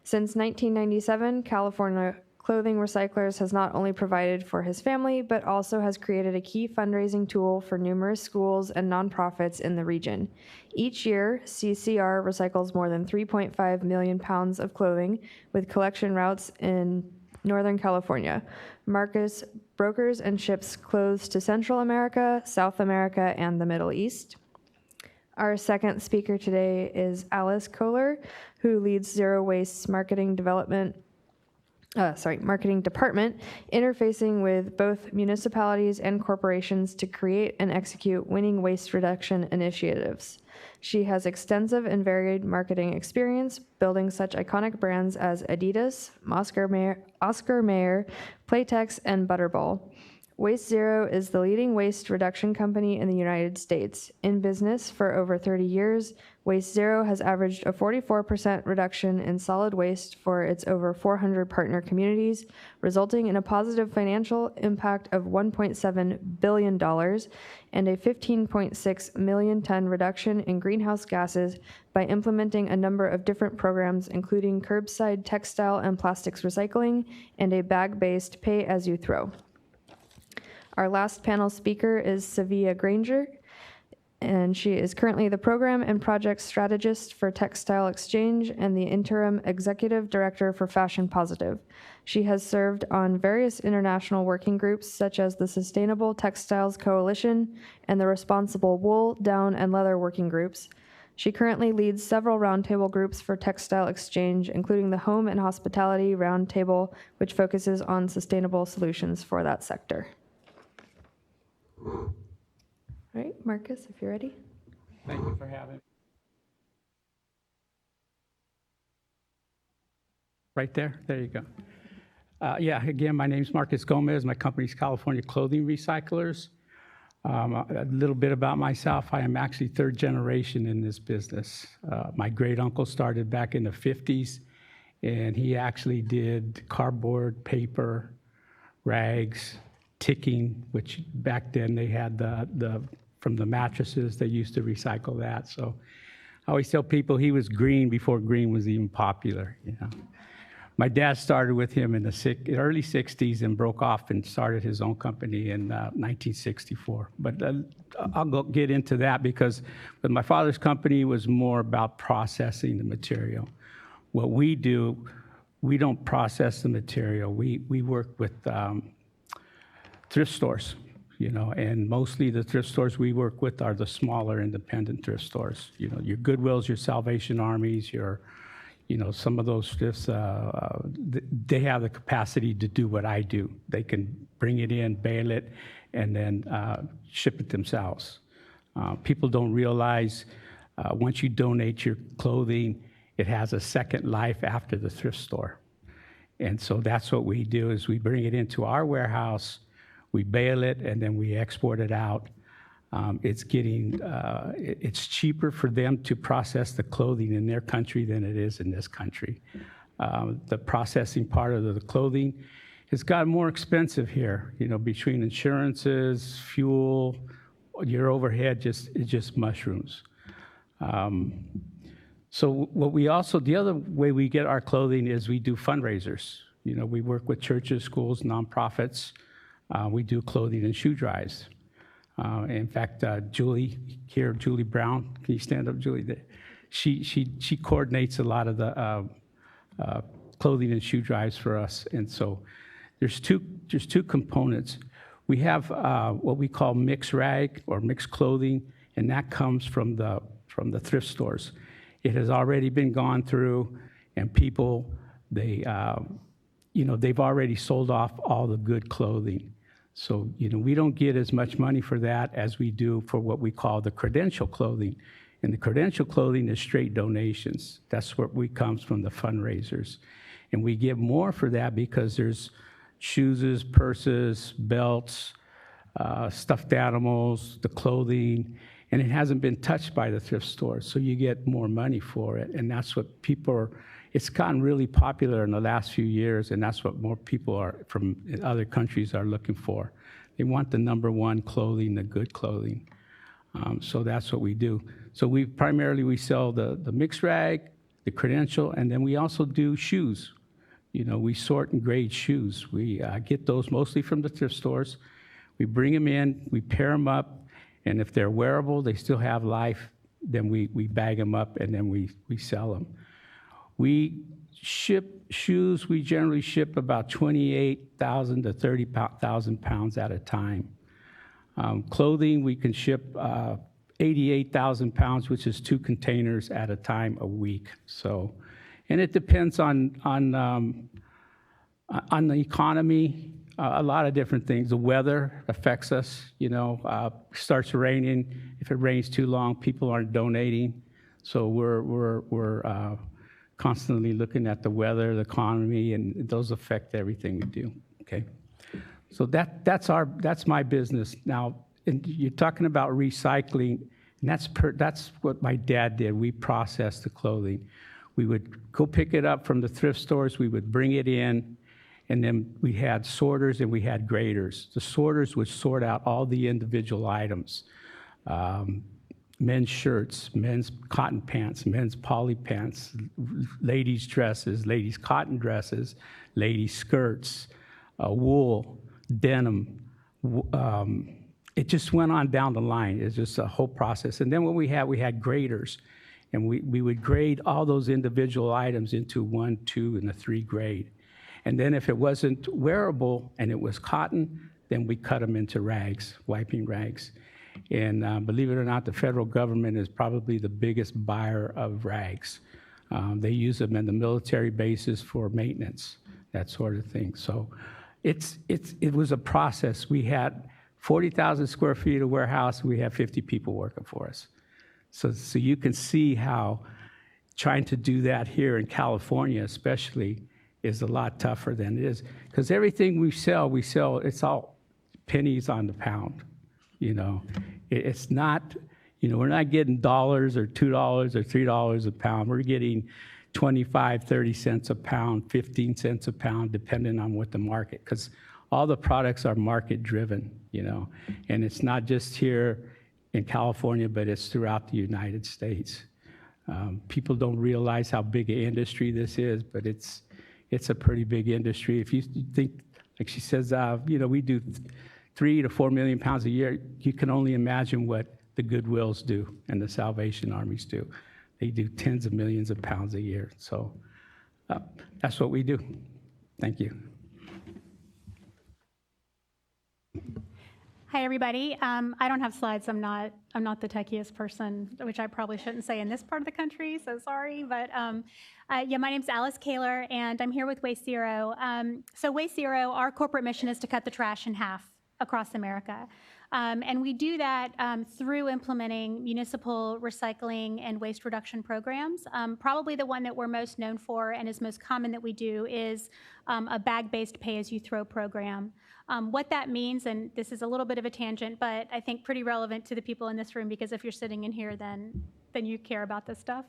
Since 1997, California Clothing Recyclers has not only provided for his family, but also has created a key fundraising tool for numerous schools and nonprofits in the region. Each year, CCR recycles more than 3.5 million pounds of clothing with collection routes in Northern California. Marcus brokers and ships clothes to Central America, South America, and the Middle East. Our second speaker today is Alice Kohler, who leads Zero Waste's marketing department, interfacing with both municipalities and corporations to create and execute winning waste reduction initiatives. She has extensive and varied marketing experience, building such iconic brands as Adidas, Oscar Mayer, Playtex, and Butterball. Waste Zero is the leading waste reduction company in the United States. In business for over 30 years, Waste Zero has averaged a 44% reduction in solid waste for its over 400 partner communities, resulting in a positive financial impact of $1.7 billion and a 15.6 million ton reduction in greenhouse gases by implementing a number of different programs, including curbside textile and plastics recycling and a bag-based pay-as-you-throw. Our last panel speaker is Sevilla Granger, and she is currently the program and project strategist for Textile Exchange and the interim executive director for Fashion Positive. She has served on various international working groups such as the Sustainable Textiles Coalition and the Responsible Wool, Down, and Leather working groups. She currently leads several roundtable groups for Textile Exchange, including the Home and Hospitality Roundtable, which focuses on sustainable solutions for that sector. All right, Marcus, if you're ready. Thank you for having me. Right there, there you go. Yeah, again, my name's Marcus Gomez. My company's California Clothing Recyclers. A little bit about myself. I am actually third generation in this business. My great uncle started back in the 50s, and he actually did cardboard, paper, rags, ticking, which back then they had from the mattresses, they used to recycle that. So I always tell people he was green before green was even popular. You know, my dad started with him in the early 60s and broke off and started his own company in 1964. But I'll get into that because with my father's company was more about processing the material. What we do, we don't process the material. We work with thrift stores, you know, and mostly the thrift stores we work with are the smaller independent thrift stores. You know, your Goodwills, your Salvation Armies, some of those thrifts, they have the capacity to do what I do. They can bring it in, bale it, and then ship it themselves. People don't realize once you donate your clothing, it has a second life after the thrift store. And so that's what we do is we bring it into our warehouse, we bale it, and then we export it out. It's cheaper for them to process the clothing in their country than it is in this country. The processing part of the clothing has gotten more expensive here, you know, between insurances, fuel, your overhead, it just mushrooms. So the other way we get our clothing is we do fundraisers. You know, we work with churches, schools, nonprofits. We do clothing and shoe drives. In fact, Julie Brown, can you stand up, Julie? She coordinates a lot of the clothing and shoe drives for us. And so there's two two components. We have what we call mixed rag or mixed clothing, and that comes from the thrift stores. It has already been gone through, and people, they've already sold off all the good clothing. So, we don't get as much money for that as we do for what we call the credential clothing. And the credential clothing is straight donations. That's where we comes from, the fundraisers. And we get more for that because there's shoes, purses, belts, stuffed animals, the clothing, and it hasn't been touched by the thrift stores. So you get more money for it. And that's what it's gotten really popular in the last few years, and that's what more people from other countries are looking for. They want the number one clothing, the good clothing. So that's what we do. So we sell the mixed rag, the credential, and then we also do shoes. We sort and grade shoes. We get those mostly from the thrift stores. We bring them in, we pair them up, and if they're wearable, they still have life, then we bag them up and then we sell them. We ship shoes, we generally ship about 28,000 to 30,000 pounds at a time. Clothing, we can ship 88,000 pounds, which is 2 containers at a time a week. So, and it depends on the economy, a lot of different things. The weather affects us, starts raining. If it rains too long, people aren't donating. So we're constantly looking at the weather, the economy, and those affect everything we do, okay? So that's my business. Now, you're talking about recycling, and that's what my dad did. We processed the clothing. We would go pick it up from the thrift stores, we would bring it in, and then we had sorters and we had graders. The sorters would sort out all the individual items. Men's shirts, men's cotton pants, men's poly pants, ladies' dresses, ladies' cotton dresses, ladies' skirts, wool, denim. It just went on down the line. It's just a whole process. And then what we had graders. And we would grade all those individual items into 1, 2, and a 3 grade. And then if it wasn't wearable and it was cotton, then we cut them into rags, wiping rags. And believe it or not, the federal government is probably the biggest buyer of rags. They use them in the military bases for maintenance, that sort of thing. So it was a process. We had 40,000 square feet of warehouse, we have 50 people working for us. So you can see how trying to do that here in California especially is a lot tougher than it is. Because everything we sell, it's all pennies on the pound. It's not, we're not getting dollars or $2 or $3 a pound. We're getting 25, 30 cents a pound, 15 cents a pound, depending on what the market, because all the products are market driven, and it's not just here in California, but it's throughout the United States. People don't realize how big an industry this is, but it's a pretty big industry. If you think, like she says, we do 3 to 4 million pounds a year. You can only imagine what the Goodwills do and the Salvation Armies do. They do tens of millions of pounds a year. So that's what we do. Thank you. Hi, everybody. I don't have slides. I'm not the techiest person, which I probably shouldn't say in this part of the country, so sorry. But my name's Alice Kaler, and I'm here with Waste Zero. So Waste Zero, our corporate mission is to cut the trash in half across America. And we do that through implementing municipal recycling and waste reduction programs. Probably the one that we're most known for and is most common that we do is a bag-based pay-as-you-throw program. What that means, and this is a little bit of a tangent, but I think pretty relevant to the people in this room, because if you're sitting in here, then you care about this stuff.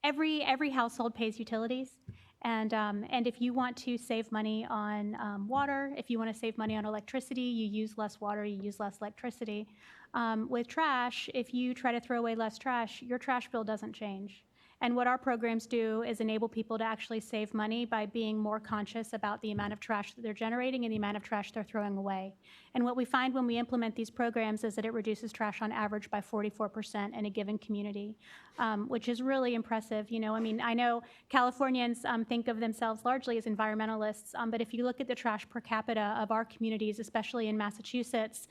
Every household pays utilities. And if you want to save money on water, if you want to save money on electricity, you use less water, you use less electricity. With trash, if you try to throw away less trash, your trash bill doesn't change. And what our programs do is enable people to actually save money by being more conscious about the amount of trash that they're generating and the amount of trash they're throwing away. And what we find when we implement these programs is that it reduces trash on average by 44% in a given community, which is really impressive. You know, I mean, I know Californians think of themselves largely as environmentalists, but if you look at the trash per capita of our communities, especially in Massachusetts,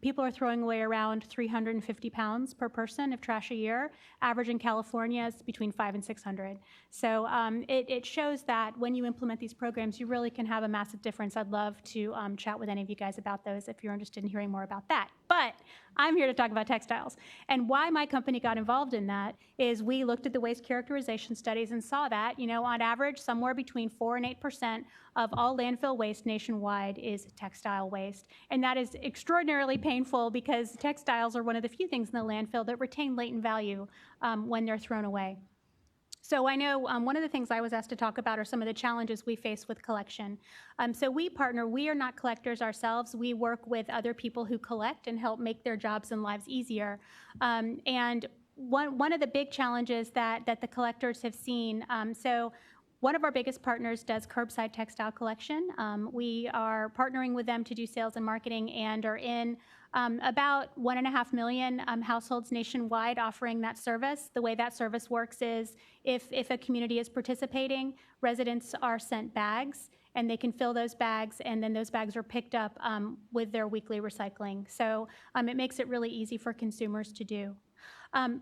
people are throwing away around 350 pounds per person of trash a year. Average in California is between 500 and 600. So it shows that when you implement these programs, you really can have a massive difference. I'd love to chat with any of you guys about those if you're interested in hearing more about that. But I'm here to talk about textiles. And why my company got involved in that is we looked at the waste characterization studies and saw that, you know, on average, somewhere between 4 and 8% of all landfill waste nationwide is textile waste. And that is extraordinarily painful because textiles are one of the few things in the landfill that retain latent value when they're thrown away. So I know one of the things I was asked to talk about are some of the challenges we face with collection. So we partner, we are not collectors ourselves. We work with other people who collect and help make their jobs and lives easier. And one of the big challenges that the collectors have seen, so one of our biggest partners does curbside textile collection. We are partnering with them to do sales and marketing and are in about 1.5 million households nationwide offering that service. The way that service works is if a community is participating, residents are sent bags and they can fill those bags, and then those bags are picked up with their weekly recycling. So it makes it really easy for consumers to do.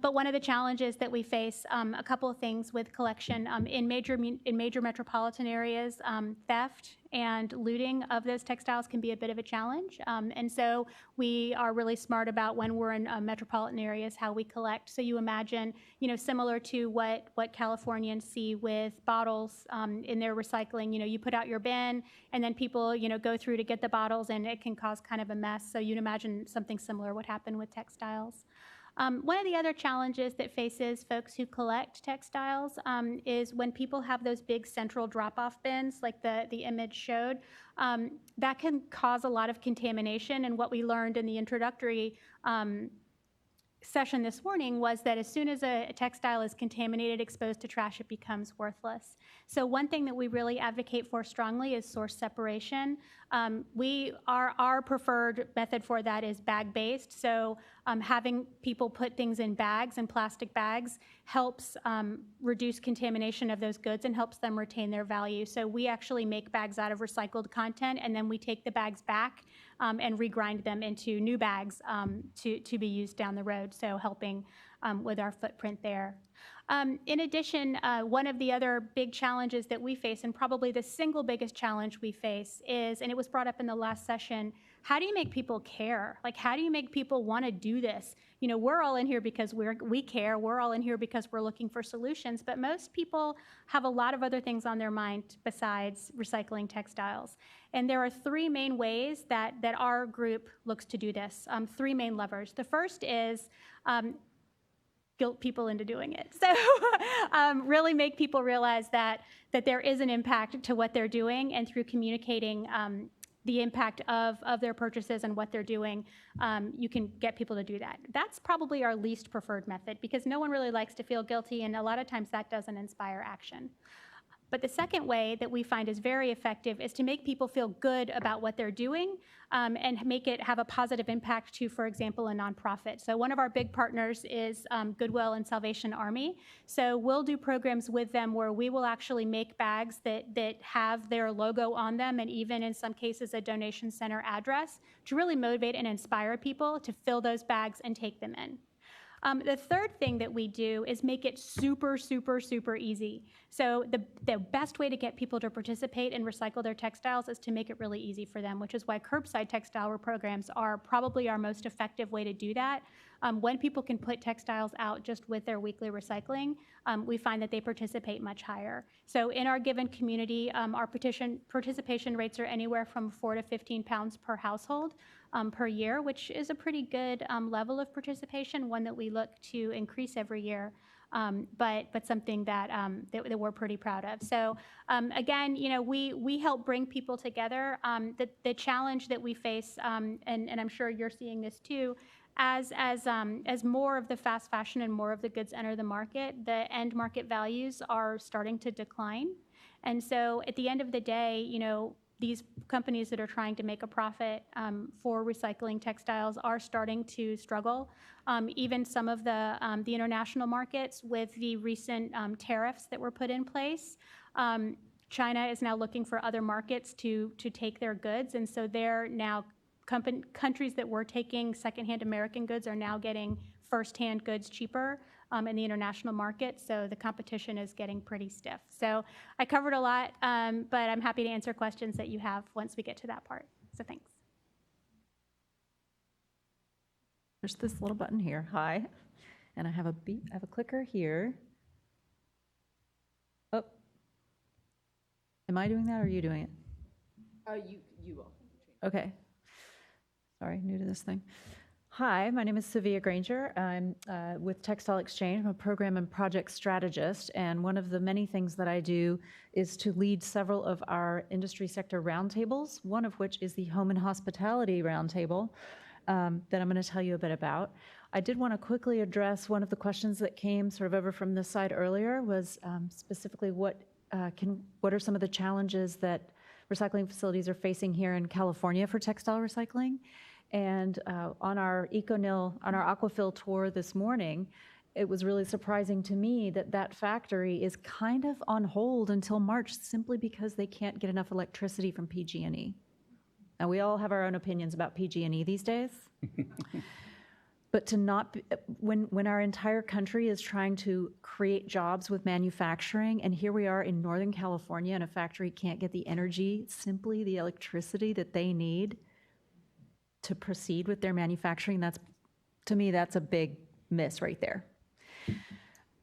But one of the challenges that we face, a couple of things with collection in major metropolitan areas, theft and looting of those textiles can be a bit of a challenge. And so we are really smart about when we're in metropolitan areas how we collect. So you imagine, you know, similar to what Californians see with bottles in their recycling. You know, you put out your bin, and then people, you know, go through to get the bottles, and it can cause kind of a mess. So you'd imagine something similar would happen with textiles. One of the other challenges that faces folks who collect textiles is when people have those big central drop-off bins, like the image showed, that can cause a lot of contamination. And what we learned in the introductory session this morning was that as soon as a textile is contaminated, exposed to trash, it becomes worthless. So one thing that we really advocate for strongly is source separation. Our preferred method for that is bag-based. So having people put things in bags and plastic bags helps reduce contamination of those goods and helps them retain their value. So we actually make bags out of recycled content, and then we take the bags back and regrind them into new bags to be used down the road, so helping with our footprint there. In addition, one of the other big challenges that we face, and probably the single biggest challenge we face is, and it was brought up in the last session, how do you make people care? Like, how do you make people want to do this? You know, we're all in here because we care. We're all in here because we're looking for solutions, but most people have a lot of other things on their mind besides recycling textiles. And there are 3 main ways that our group looks to do this, 3 main levers. The first is guilt people into doing it. So really make people realize that there is an impact to what they're doing, and through communicating the impact of their purchases and what they're doing, you can get people to do that. That's probably our least preferred method because no one really likes to feel guilty, and a lot of times that doesn't inspire action. But the second way that we find is very effective is to make people feel good about what they're doing and make it have a positive impact to, for example, a nonprofit. So one of our big partners is Goodwill and Salvation Army. So we'll do programs with them where we will actually make bags that have their logo on them, and even in some cases a donation center address, to really motivate and inspire people to fill those bags and take them in. The third thing that we do is make it super, super, super easy. So the best way to get people to participate and recycle their textiles is to make it really easy for them, which is why curbside textile programs are probably our most effective way to do that. When people can put textiles out just with their weekly recycling, we find that they participate much higher. So in our given community, our participation rates are anywhere from 4 to 15 pounds per household per year, which is a pretty good level of participation, one that we look to increase every year. but something that, that we're pretty proud of. So again, we help bring people together. The challenge that we face, and I'm sure you're seeing this too, as more of the fast fashion and more of the goods enter the market, the end market values are starting to decline. And so at the end of the day, these companies that are trying to make a profit for recycling textiles are starting to struggle. Even some of the international markets with the recent tariffs that were put in place, China is now looking for other markets to take their goods. And so they're now, countries that were taking secondhand American goods are now getting firsthand goods cheaper in the international market. So the competition is getting pretty stiff. So I covered a lot, but I'm happy to answer questions that you have once we get to that part. So thanks. There's this little button here, hi, and I have a clicker here. Oh, am I doing that or are you doing it? You will. Okay. Sorry, new to this thing. Hi, my name is Savia Granger. I'm with Textile Exchange. I'm a program and project strategist, and one of the many things that I do is to lead several of our industry sector roundtables, one of which is the Home and Hospitality Roundtable that I'm going to tell you a bit about. I did want to quickly address one of the questions that came sort of over from this side earlier, was specifically what are some of the challenges that recycling facilities are facing here in California for textile recycling. And on our EcoNil, on our Aquafil tour this morning, it was really surprising to me that that factory is kind of on hold until March simply because they can't get enough electricity from PG&E. Now, we all have our own opinions about PG&E these days. But to not, when our entire country is trying to create jobs with manufacturing, and here we are in Northern California and a factory can't get the energy, simply the electricity that they need to proceed with their manufacturing, that's, to me, that's a big miss right there.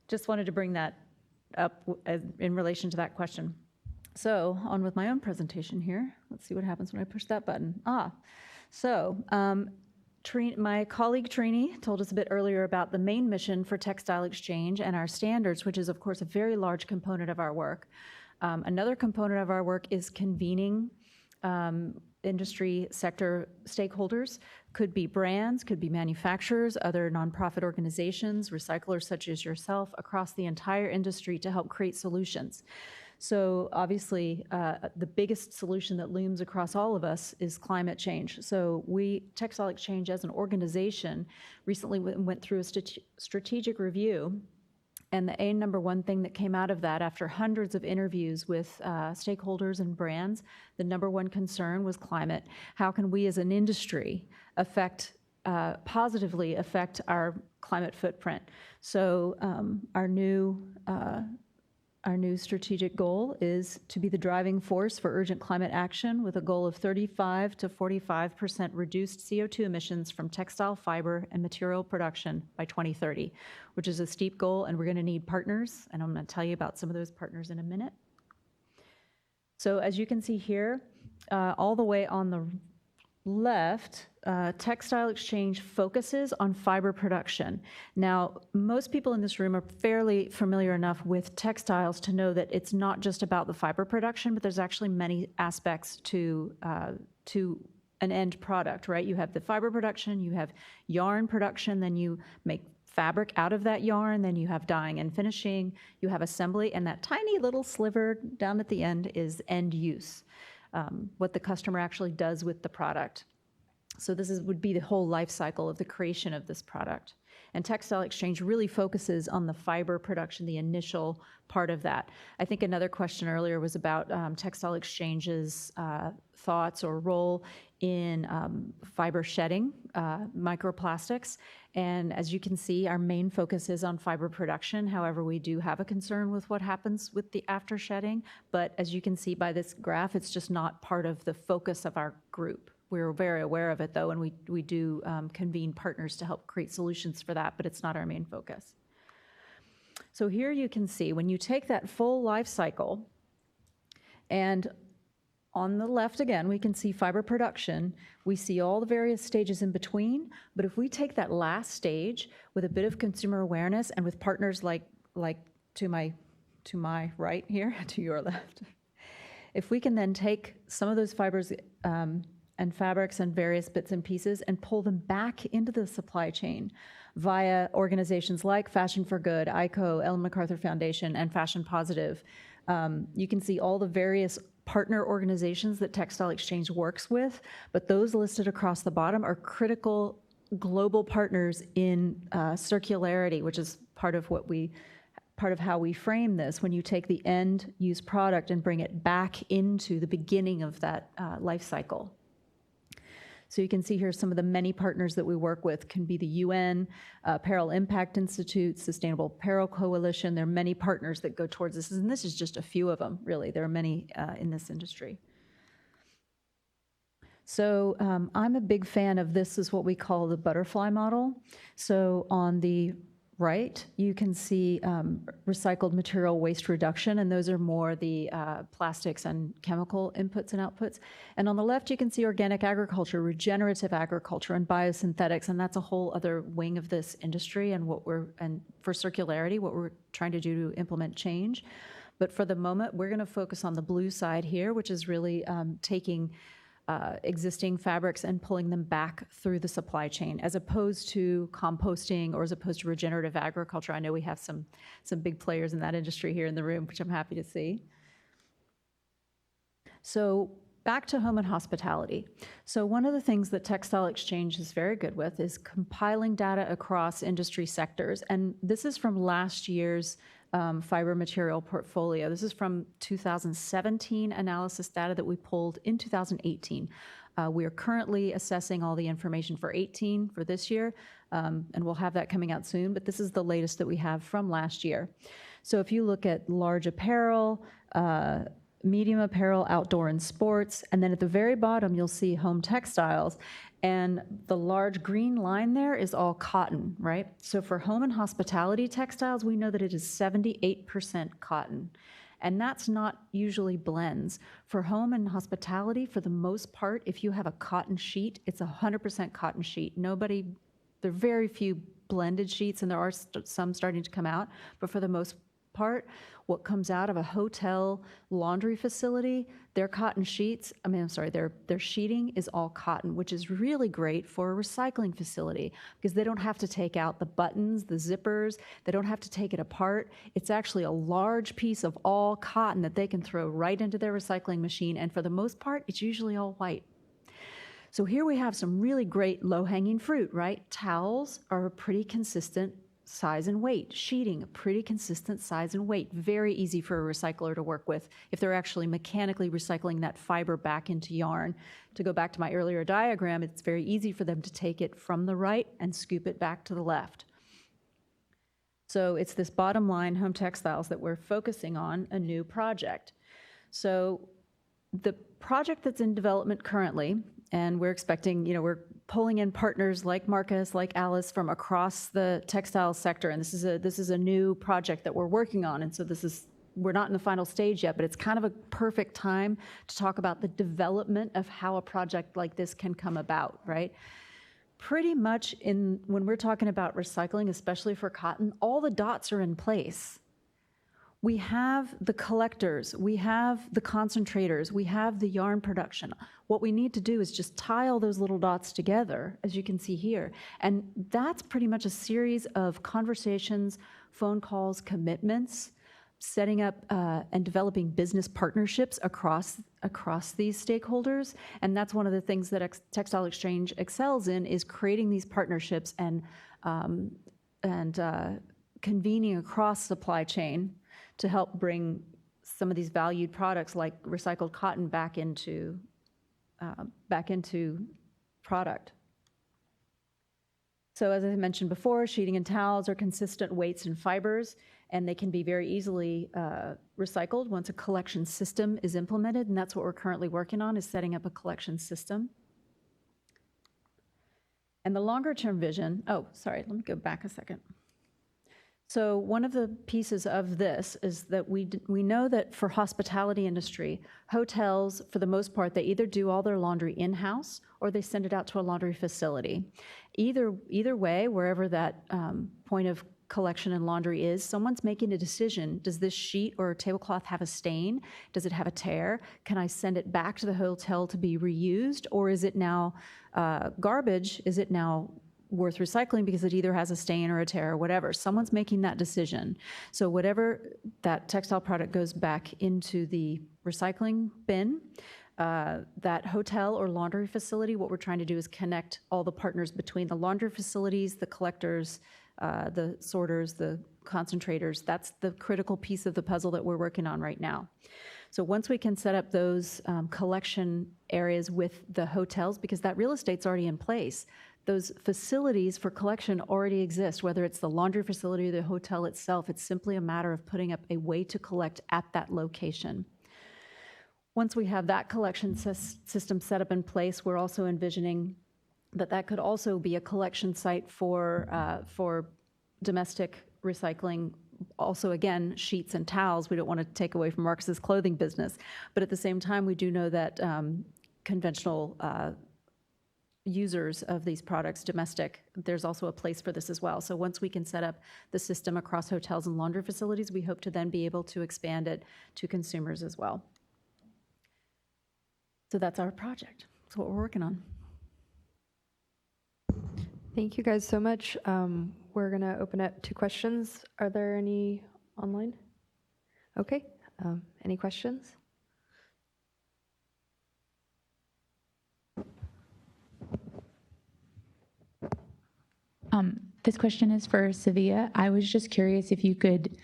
Just wanted to bring that up in relation to that question. So on with my own presentation here. Let's see what happens when I push that button. My colleague Trini told us a bit earlier about the main mission for Textile Exchange and our standards, which is of course a very large component of our work. Another component of our work is convening industry sector stakeholders, could be brands, could be manufacturers, other nonprofit organizations, recyclers such as yourself across the entire industry to help create solutions. So obviously, the biggest solution that looms across all of us is climate change. So we, Textile Exchange as an organization, recently went through a strategic review, and the number one thing that came out of that after hundreds of interviews with stakeholders and brands, the number one concern was climate. How can we as an industry positively affect our climate footprint? So our new strategic goal is to be the driving force for urgent climate action with a goal of 35 to 45% reduced CO2 emissions from textile, fiber, and material production by 2030, which is a steep goal, and we're going to need partners, and I'm going to tell you about some of those partners in a minute. So as you can see here, all the way on the left, Textile Exchange focuses on fiber production. Now, most people in this room are fairly familiar enough with textiles to know that it's not just about the fiber production, but there's actually many aspects to an end product, right? You have the fiber production, you have yarn production, then you make fabric out of that yarn, then you have dyeing and finishing, you have assembly, and that tiny little sliver down at the end is end use. What the customer actually does with the product. So this would be the whole life cycle of the creation of this product. And Textile Exchange really focuses on the fiber production, the initial part of that. I think another question earlier was about Textile Exchange's thoughts or role in fiber shedding, microplastics. And as you can see, our main focus is on fiber production. However, we do have a concern with what happens with the after shedding. But as you can see by this graph, it's just not part of the focus of our group. We're very aware of it, though, and we do convene partners to help create solutions for that, but it's not our main focus. So here you can see, when you take that full life cycle, and on the left again, we can see fiber production. We see all the various stages in between, but if we take that last stage with a bit of consumer awareness and with partners like like to my right here, to your left. If we can then take some of those fibers and fabrics and various bits and pieces and pull them back into the supply chain via organizations like Fashion for Good, ICO, Ellen MacArthur Foundation, and Fashion Positive. You can see all the various partner organizations that Textile Exchange works with, but those listed across the bottom are critical global partners in circularity, which is part of how we frame this. When you take the end use product and bring it back into the beginning of that life cycle. So you can see here some of the many partners that we work with can be the UN, Apparel Impact Institute, Sustainable Apparel Coalition. There are many partners that go towards this, and this is just a few of them, really. There are many in this industry. So I'm a big fan of this, is what we call the butterfly model. So on the right, you can see recycled material waste reduction, and those are more the plastics and chemical inputs and outputs. And on the left, you can see organic agriculture, regenerative agriculture, and biosynthetics, and that's a whole other wing of this industry and for circularity, what we're trying to do to implement change. But for the moment, we're going to focus on the blue side here, which is really taking existing fabrics and pulling them back through the supply chain, as opposed to composting or as opposed to regenerative agriculture. I know we have some big players in that industry here in the room, which I'm happy to see. So back to home and hospitality. So one of the things that Textile Exchange is very good with is compiling data across industry sectors. And this is from last year's fiber material portfolio. This is from 2017 analysis data that we pulled in 2018. We are currently assessing all the information for 18 for this year, and we'll have that coming out soon, but this is the latest that we have from last year. So if you look at large apparel, medium apparel, outdoor and sports, and then at the very bottom, you'll see home textiles. And the large green line there is all cotton, right? So for home and hospitality textiles, we know that it is 78% cotton. And that's not usually blends. For home and hospitality, for the most part, if you have a cotton sheet, it's 100% cotton sheet. There are very few blended sheets, and there are some starting to come out, but for the most part, what comes out of a hotel laundry facility, their cotton sheets, their sheeting is all cotton, which is really great for a recycling facility because they don't have to take out the buttons, the zippers, they don't have to take it apart. It's actually a large piece of all cotton that they can throw right into their recycling machine, and for the most part, it's usually all white. So here we have some really great low-hanging fruit, right? Towels are a pretty consistent size and weight. Sheeting, a pretty consistent size and weight. Very easy for a recycler to work with if they're actually mechanically recycling that fiber back into yarn. To go back to my earlier diagram, it's very easy for them to take it from the right and scoop it back to the left. So it's this bottom line, home textiles, that we're focusing on a new project. So the project that's in development currently, and we're expecting, we're pulling in partners like Marcus, like Alice from across the textile sector, and this is a new project that we're working on, and so we're not in the final stage yet, but it's kind of a perfect time to talk about the development of how a project like this can come about, right? Pretty much when we're talking about recycling, especially for cotton, all the dots are in place. We have the collectors, we have the concentrators, we have the yarn production. What we need to do is just tie all those little dots together, as you can see here. And that's pretty much a series of conversations, phone calls, commitments, setting up and developing business partnerships across these stakeholders. And that's one of the things that Textile Exchange excels in, is creating these partnerships and convening across supply chain to help bring some of these valued products like recycled cotton back into product. So as I mentioned before, sheeting and towels are consistent weights and fibers, and they can be very easily recycled once a collection system is implemented, and that's what we're currently working on, is setting up a collection system. And the longer term vision, let me go back a second. So one of the pieces of this is that we know that for hospitality industry, hotels, for the most part, they either do all their laundry in-house or they send it out to a laundry facility. Either way, wherever that point of collection and laundry is. Someone's making a decision. Does this sheet or tablecloth have a stain? Does it have a tear? Can I send it back to the hotel to be reused? Or is it now garbage? Is it now worth recycling because it either has a stain or a tear or whatever? Someone's making that decision. So whatever that textile product goes back into the recycling bin. That hotel or laundry facility, what we're trying to do is connect all the partners between the laundry facilities, the collectors, the sorters, the concentrators. That's the critical piece of the puzzle that we're working on right now. So once we can set up those collection areas with the hotels, because that real estate's already in place, those facilities for collection already exist, whether it's the laundry facility or the hotel itself. It's simply a matter of putting up a way to collect at that location. Once we have that collection system set up in place, we're also envisioning that that could also be a collection site for domestic recycling. Also, again, sheets and towels. We don't want to take away from Marcus's clothing business, but at the same time, we do know that conventional users of these products, domestic, there's also a place for this as well. So once we can set up the system across hotels and laundry facilities, we hope to then be able to expand it to consumers as well. So that's our project. That's what we're working on. Thank you guys so much. We're going to open up to questions. Are there any online? Okay. Any questions? This question is for Sevilla. I was just curious if you could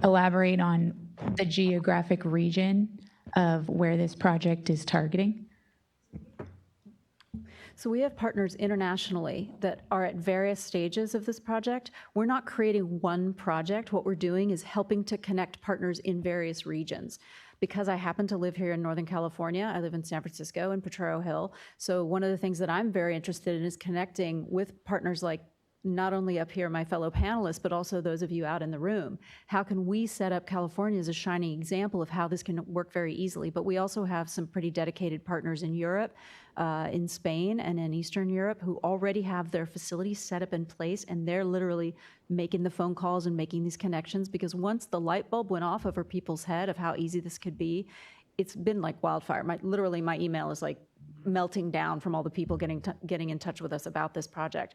elaborate on the geographic region of where this project is targeting. So we have partners internationally that are at various stages of this project. We're not creating one project. What we're doing is helping to connect partners in various regions. Because I happen to live here in Northern California, I live in San Francisco and Potrero Hill. So one of the things that I'm very interested in is connecting with partners like not only up here, my fellow panelists, but also those of you out in the room. How can we set up California as a shining example of how this can work very easily? But we also have some pretty dedicated partners in Europe, in Spain and in Eastern Europe who already have their facilities set up in place, and they're literally making the phone calls and making these connections, because once the light bulb went off over people's head of how easy this could be, it's been like wildfire. Literally my email is like melting down from all the people getting in touch with us about this project.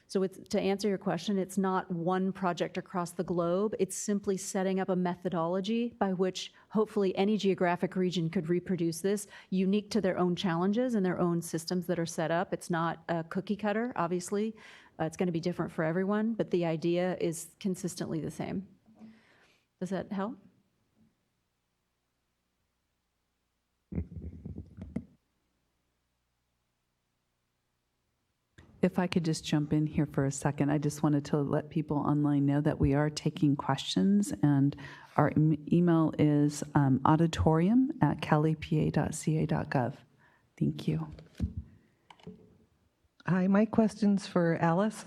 So to answer your question, it's not one project across the globe. It's simply setting up a methodology by which hopefully any geographic region could reproduce this, unique to their own challenges and their own systems that are set up. It's not a cookie cutter, obviously. It's going to be different for everyone, but the idea is consistently the same. Does that help? If I could just jump in here for a second, I just wanted to let people online know that we are taking questions, and our email is auditorium@calepa.ca.gov. Thank you. Hi, my question's for Alice.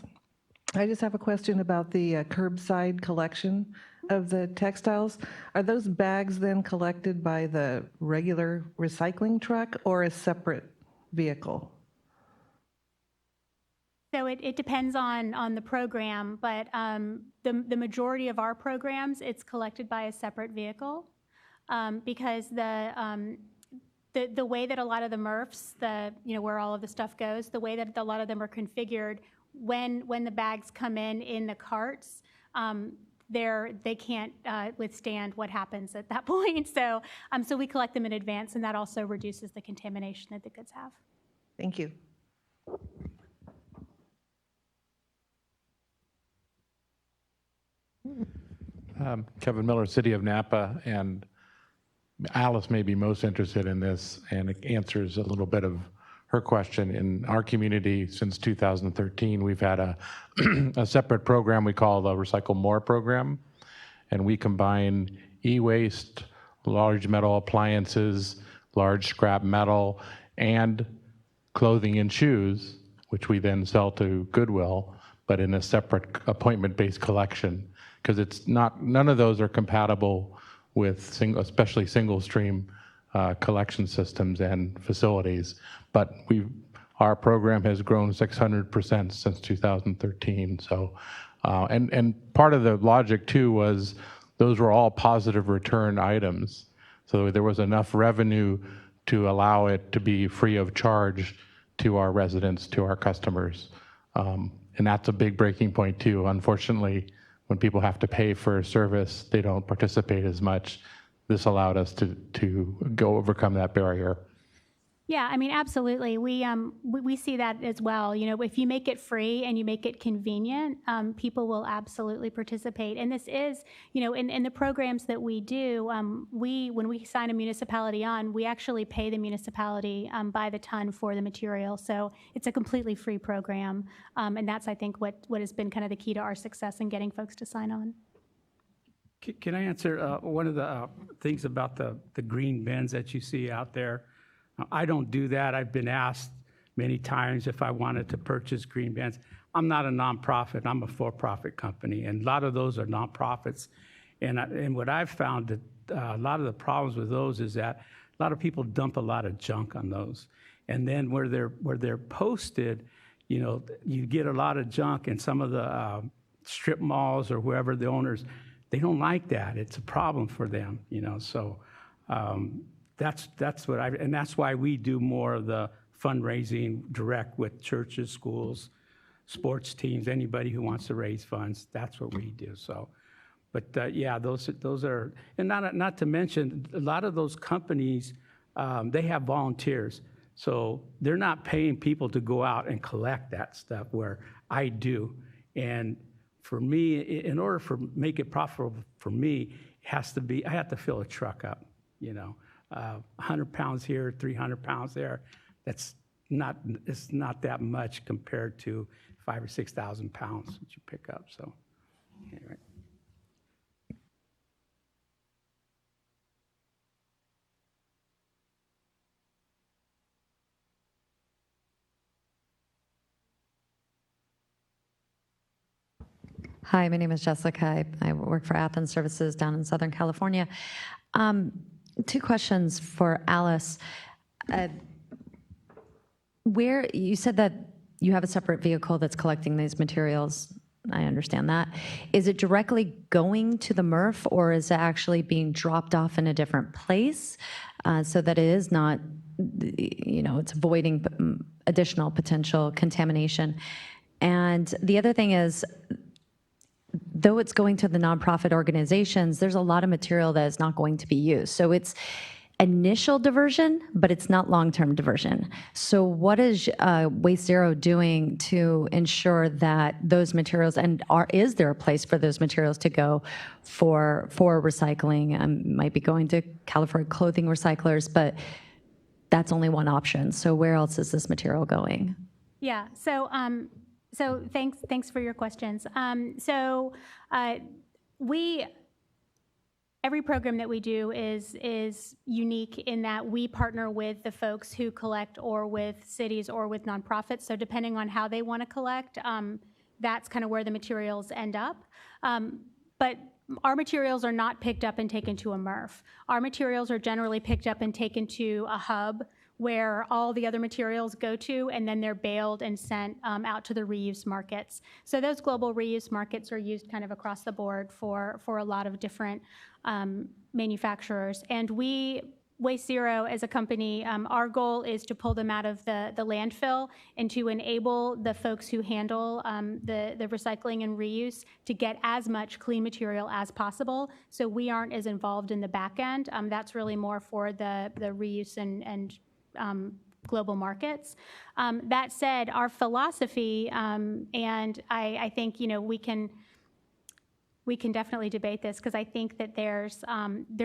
I just have a question about the curbside collection of the textiles. Are those bags then collected by the regular recycling truck or a separate vehicle? So it depends on the program, but the majority of our programs, it's collected by a separate vehicle, because the way that a lot of the MRFs, where all of the stuff goes, the way that a lot of them are configured, when the bags come in the carts, they can't withstand what happens at that point. So we collect them in advance, and that also reduces the contamination that the goods have. Thank you. Kevin Miller, City of Napa, and Alice may be most interested in this, and it answers a little bit of her question. In our community, since 2013, we've had a separate program we call the Recycle More program, and we combine e-waste, large metal appliances, large scrap metal, and clothing and shoes, which we then sell to Goodwill, but in a separate appointment-based collection, because it's none of those are compatible with especially single stream collection systems and facilities. But our program has grown 600% since 2013. So And part of the logic too was those were all positive return items. So there was enough revenue to allow it to be free of charge to our residents, to our customers. And that's a big breaking point too. Unfortunately, when people have to pay for a service, they don't participate as much. This allowed us to go overcome that barrier. Yeah, I mean, absolutely. We see that as well. You know, if you make it free and you make it convenient, people will absolutely participate. And this is, you know, in the programs that we do, when we sign a municipality on, we actually pay the municipality by the ton for the material. So it's a completely free program. And that's, I think, what has been kind of the key to our success in getting folks to sign on. Can I answer one of the things about the green bins that you see out there? I don't do that. I've been asked many times if I wanted to purchase green bins. I'm not a nonprofit. I'm a for-profit company, and a lot of those are nonprofits. And what I've found that a lot of the problems with those is that a lot of people dump a lot of junk on those, and then where they're posted, you know, you get a lot of junk, and some of the strip malls or whoever the owners, they don't like that. It's a problem for them, you know. So. That's what and that's why we do more of the fundraising direct with churches, schools, sports teams, anybody who wants to raise funds. That's what we do. So, but yeah, those are, and not to mention a lot of those companies, they have volunteers, so they're not paying people to go out and collect that stuff where I do. And for me, in order for make it profitable for me, it has to be I have to fill a truck up, you know. 100 pounds here, 300 pounds there. It's not that much compared to 5,000 or 6,000 pounds that you pick up. So, anyway. Hi, my name is Jessica. I work for Athens Services down in Southern California. Two questions for Alice. Where you said that you have a separate vehicle that's collecting these materials. I understand that. Is it directly going to the MRF, or is it actually being dropped off in a different place so that it is not, you know, it's avoiding additional potential contamination? And the other thing is, though it's going to the nonprofit organizations, there's a lot of material that is not going to be used. So it's initial diversion, but it's not long-term diversion. So what is Waste Zero doing to ensure that those materials, and is there a place for those materials to go for recycling? Might be going to California clothing recyclers, but that's only one option. So where else is this material going? Yeah, so thanks for your questions. Every program that we do is unique in that we partner with the folks who collect, or with cities, or with nonprofits. So depending on how they want to collect, that's kind of where the materials end up. But our materials are not picked up and taken to a MRF. Our materials are generally picked up and taken to a hub where all the other materials go to, and then they're baled and sent out to the reuse markets. So those global reuse markets are used kind of across the board for a lot of different manufacturers. And Waste Zero as a company, our goal is to pull them out of the landfill and to enable the folks who handle the recycling and reuse to get as much clean material as possible. So we aren't as involved in the back end. That's really more for the reuse and global markets. That said, our philosophy, and I think, you know, we can definitely debate this, because I think that there's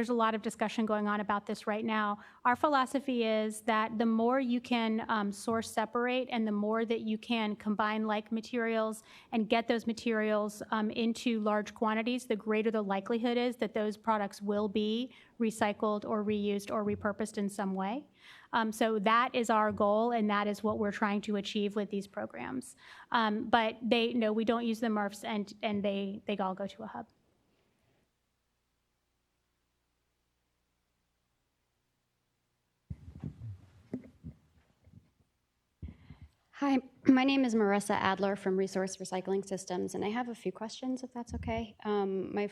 a lot of discussion going on about this right now. Our philosophy is that the more you can source separate, and the more that you can combine like materials and get those materials into large quantities, the greater the likelihood is that those products will be recycled or reused or repurposed in some way. So that is our goal, and that is what we're trying to achieve with these programs. But we don't use the MRFs, and they all go to a hub. Hi, my name is Marissa Adler from Resource Recycling Systems, and I have a few questions, if that's okay. I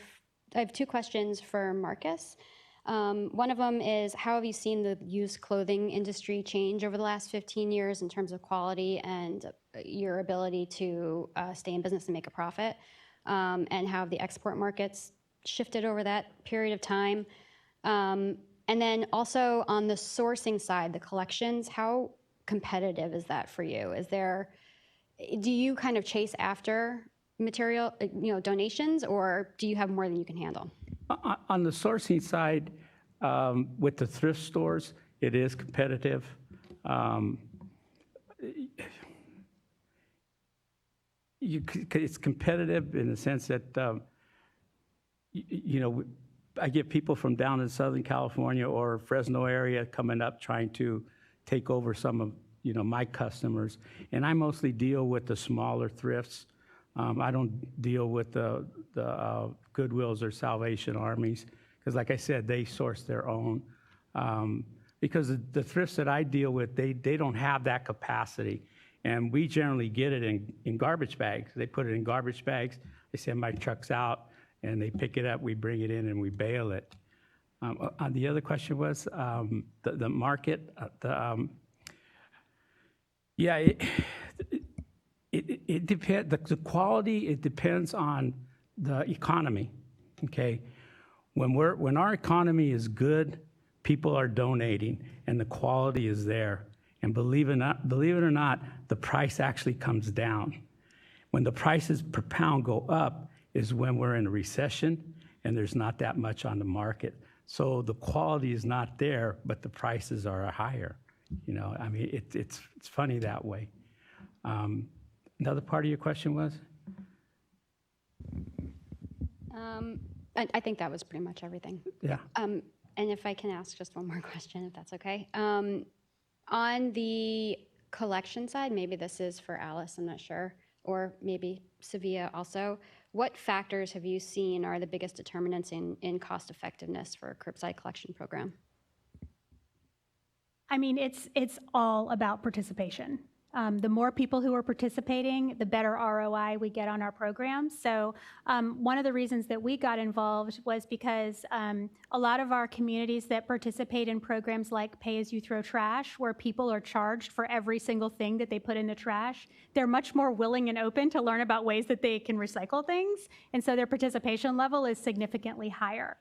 have two questions for Marcus. One of them is, how have you seen the used clothing industry change over the last 15 years in terms of quality and your ability to stay in business and make a profit? And how have the export markets shifted over that period of time? And then also on the sourcing side, the collections, how competitive is that for you? Do you kind of chase after material, donations, or do you have more than you can handle? On the sourcing side, with the thrift stores, it is competitive. It's competitive in the sense that, I get people from down in Southern California or Fresno area coming up trying to take over some of, my customers. And I mostly deal with the smaller thrifts. I don't deal with the Goodwills or Salvation Armies, because like I said, they source their own. Because the thrifts that I deal with, they don't have that capacity. And we generally get it in garbage bags. They put it in garbage bags. They send my trucks out, and they pick it up. We bring it in, and we bale it. The other question was the market. It depends. The quality, it depends on the economy. Okay, when our economy is good, people are donating, and the quality is there. And believe it or not, the price actually comes down. When the prices per pound go up is when we're in a recession and there's not that much on the market. So the quality is not there, but the prices are higher. It's funny that way. Another part of your question was? I think that was pretty much everything. Yeah. And if I can ask just one more question, if that's okay. On the collection side, maybe this is for Alice, I'm not sure, or maybe Sevilla also. What factors have you seen are the biggest determinants in cost effectiveness for a curbside collection program? I mean, it's all about participation. The more people who are participating, the better ROI we get on our programs. So one of the reasons that we got involved was because a lot of our communities that participate in programs like Pay As You Throw Trash, where people are charged for every single thing that they put in the trash, they're much more willing and open to learn about ways that they can recycle things. And so their participation level is significantly higher.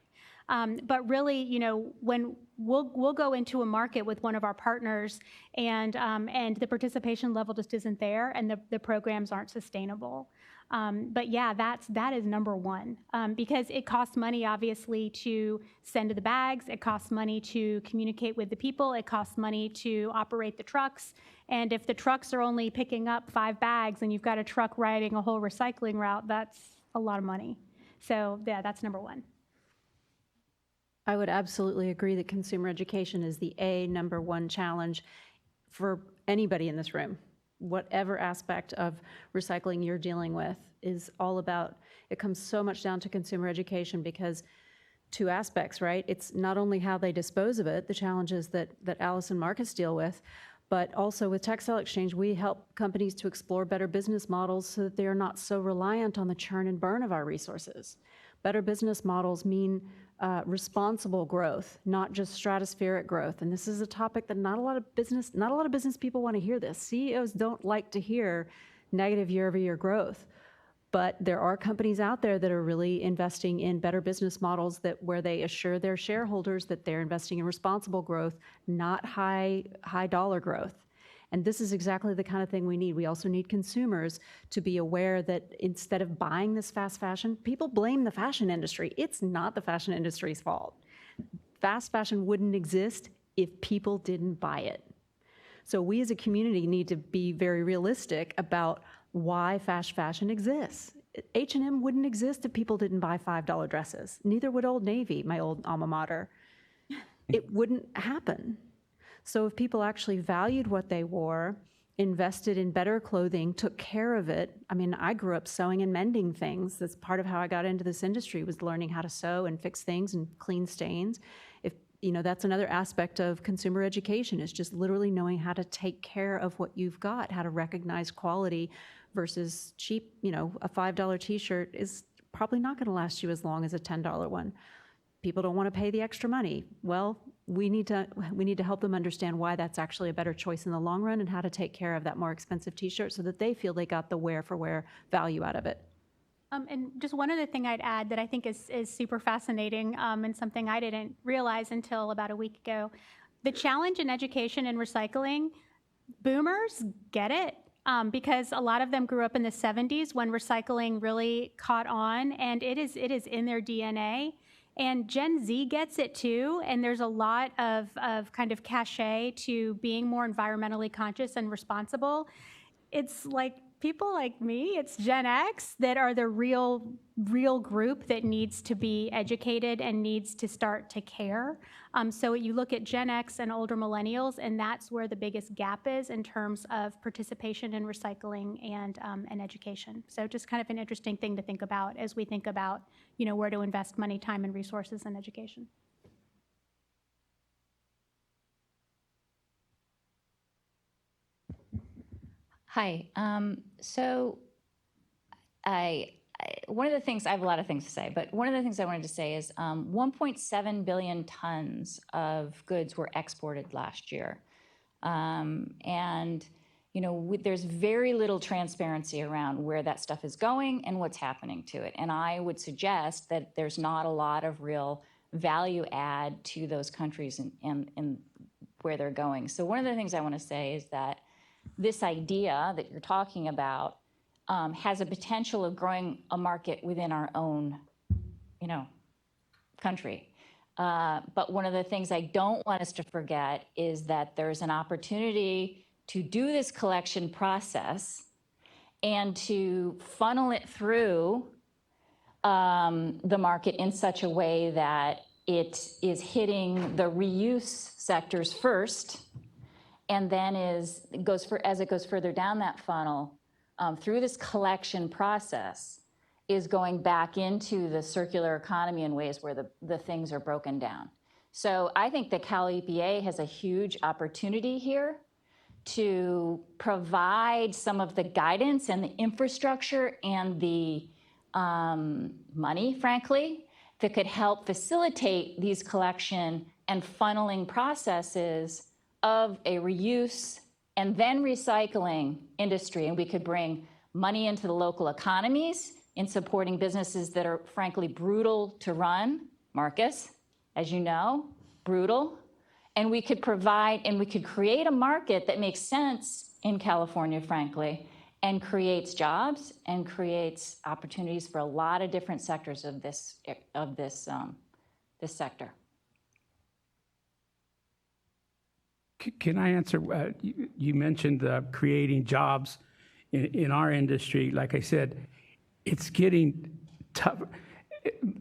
But really, when we'll go into a market with one of our partners and the participation level just isn't there and the programs aren't sustainable. But yeah, that is number one, because it costs money, obviously, to send the bags. It costs money to communicate with the people. It costs money to operate the trucks. And if the trucks are only picking up 5 bags and you've got a truck riding a whole recycling route, that's a lot of money. So yeah, that's number one. I would absolutely agree that consumer education is the number one challenge for anybody in this room. Whatever aspect of recycling you're dealing with is all about, it comes so much down to consumer education, because 2 aspects, right? It's not only how they dispose of it, the challenges that Alice and Marcus deal with, but also with Textile Exchange, we help companies to explore better business models so that they are not so reliant on the churn and burn of our resources. Better business models mean responsible growth, not just stratospheric growth. And this is a topic that not a lot of business people want to hear this. CEOs don't like to hear negative year-over-year growth. But there are companies out there that are really investing in better business models where they assure their shareholders that they're investing in responsible growth, not high dollar growth. And this is exactly the kind of thing we need. We also need consumers to be aware that instead of buying this fast fashion, people blame the fashion industry. It's not the fashion industry's fault. Fast fashion wouldn't exist if people didn't buy it. So we as a community need to be very realistic about why fast fashion exists. H&M wouldn't exist if people didn't buy $5 dresses. Neither would Old Navy, my old alma mater. It wouldn't happen. So if people actually valued what they wore, invested in better clothing, took care of it. I mean, I grew up sewing and mending things. That's part of how I got into this industry, was learning how to sew and fix things and clean stains. that's another aspect of consumer education, is just literally knowing how to take care of what you've got, how to recognize quality versus cheap. A $5 t-shirt is probably not going to last you as long as a $10 one. People don't want to pay the extra money. Well, we need to help them understand why that's actually a better choice in the long run, and how to take care of that more expensive t-shirt so that they feel they got the wear for wear value out of it. And just one other thing I'd add that I think is super fascinating, and something I didn't realize until about a week ago. The challenge in education and recycling, boomers get it, because a lot of them grew up in the 70s when recycling really caught on, and it is in their DNA. And Gen Z gets it too, and there's a lot of kind of cachet to being more environmentally conscious and responsible. It's like people like me, it's Gen X that are the real group that needs to be educated and needs to start to care. So you look at Gen X and older millennials, and that's where the biggest gap is in terms of participation in recycling and education. So just kind of an interesting thing to think about as we think about, where to invest money, time, and resources in education. Hi. So one of the things, I have a lot of things to say, but one of the things I wanted to say is 1.7 billion tons of goods were exported last year. And, there's very little transparency around where that stuff is going and what's happening to it. And I would suggest that there's not a lot of real value add to those countries and where they're going. So one of the things I want to say is that this idea that you're talking about has a potential of growing a market within our own, country. But one of the things I don't want us to forget is that there's an opportunity to do this collection process and to funnel it through the market in such a way that it is hitting the reuse sectors first, and then as it goes further down that funnel, through this collection process, is going back into the circular economy in ways where the things are broken down. So I think the Cal EPA has a huge opportunity here to provide some of the guidance and the infrastructure and the money, frankly, that could help facilitate these collection and funneling processes of a reuse and then recycling industry. And we could bring money into the local economies in supporting businesses that are frankly brutal to run. Marcus, as you know, brutal. And we could provide, and we could create a market that makes sense in California, frankly, and creates jobs and creates opportunities for a lot of different sectors of this sector. Can I answer? You mentioned creating jobs in our industry. Like I said, it's getting tough.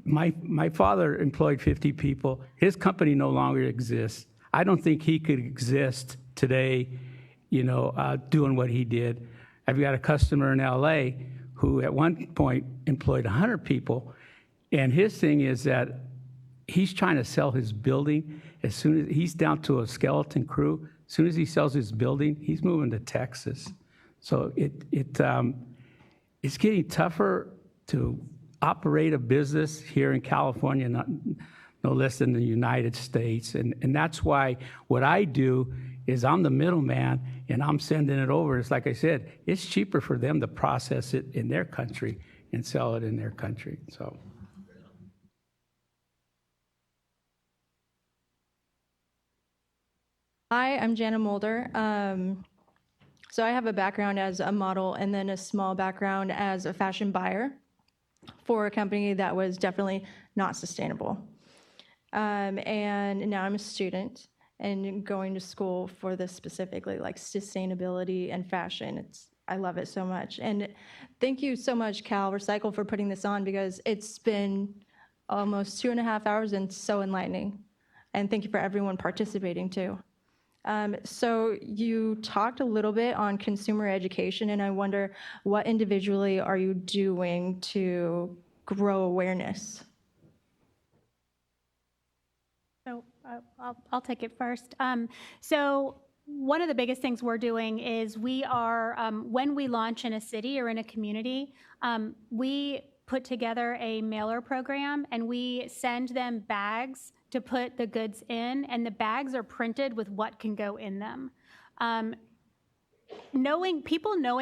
My father employed 50 people. His company no longer exists. I don't think he could exist today, doing what he did. I've got a customer in LA who at one point employed 100 people, and his thing is that he's trying to sell his building. As soon as he's down to a skeleton crew, as soon as he sells his building, he's moving to Texas. So it's getting tougher to operate a business here in California, no less than the United States. And that's why what I do is I'm the middleman and I'm sending it over. It's like I said, it's cheaper for them to process it in their country and sell it in their country. So. Hi, I'm Jana Mulder. So I have a background as a model and then a small background as a fashion buyer for a company that was definitely not sustainable. And now I'm a student and going to school for this specifically, like sustainability and fashion. I love it so much. And thank you so much, CalRecycle, for putting this on, because it's been almost 2.5 hours and so enlightening. And thank you for everyone participating too. So you talked a little bit on consumer education, and I wonder what individually are you doing to grow awareness? So I'll take it first. So one of the biggest things we're doing is we are, when we launch in a city or in a community, we put together a mailer program and we send them bags to put the goods in, and the bags are printed with what can go in them. Knowing,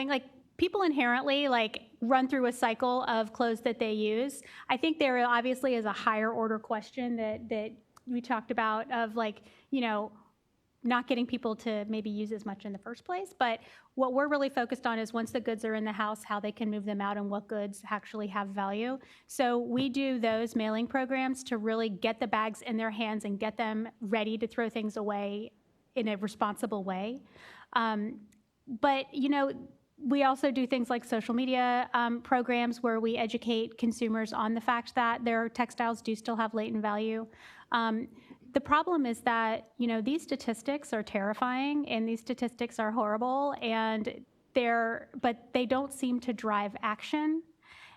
like, people inherently like run through a cycle of clothes that they use. I think there obviously is a higher order question that we talked about of, like, you know, not getting people to maybe use as much in the first place. But what we're really focused on is once the goods are in the house, how they can move them out and what goods actually have value. So we do those mailing programs to really get the bags in their hands and get them ready to throw things away in a responsible way. But, you know, we also do things like social media programs where we educate consumers on the fact that their textiles do still have latent value. The problem is that, you know, these statistics are terrifying and these statistics are horrible, and but they don't seem to drive action.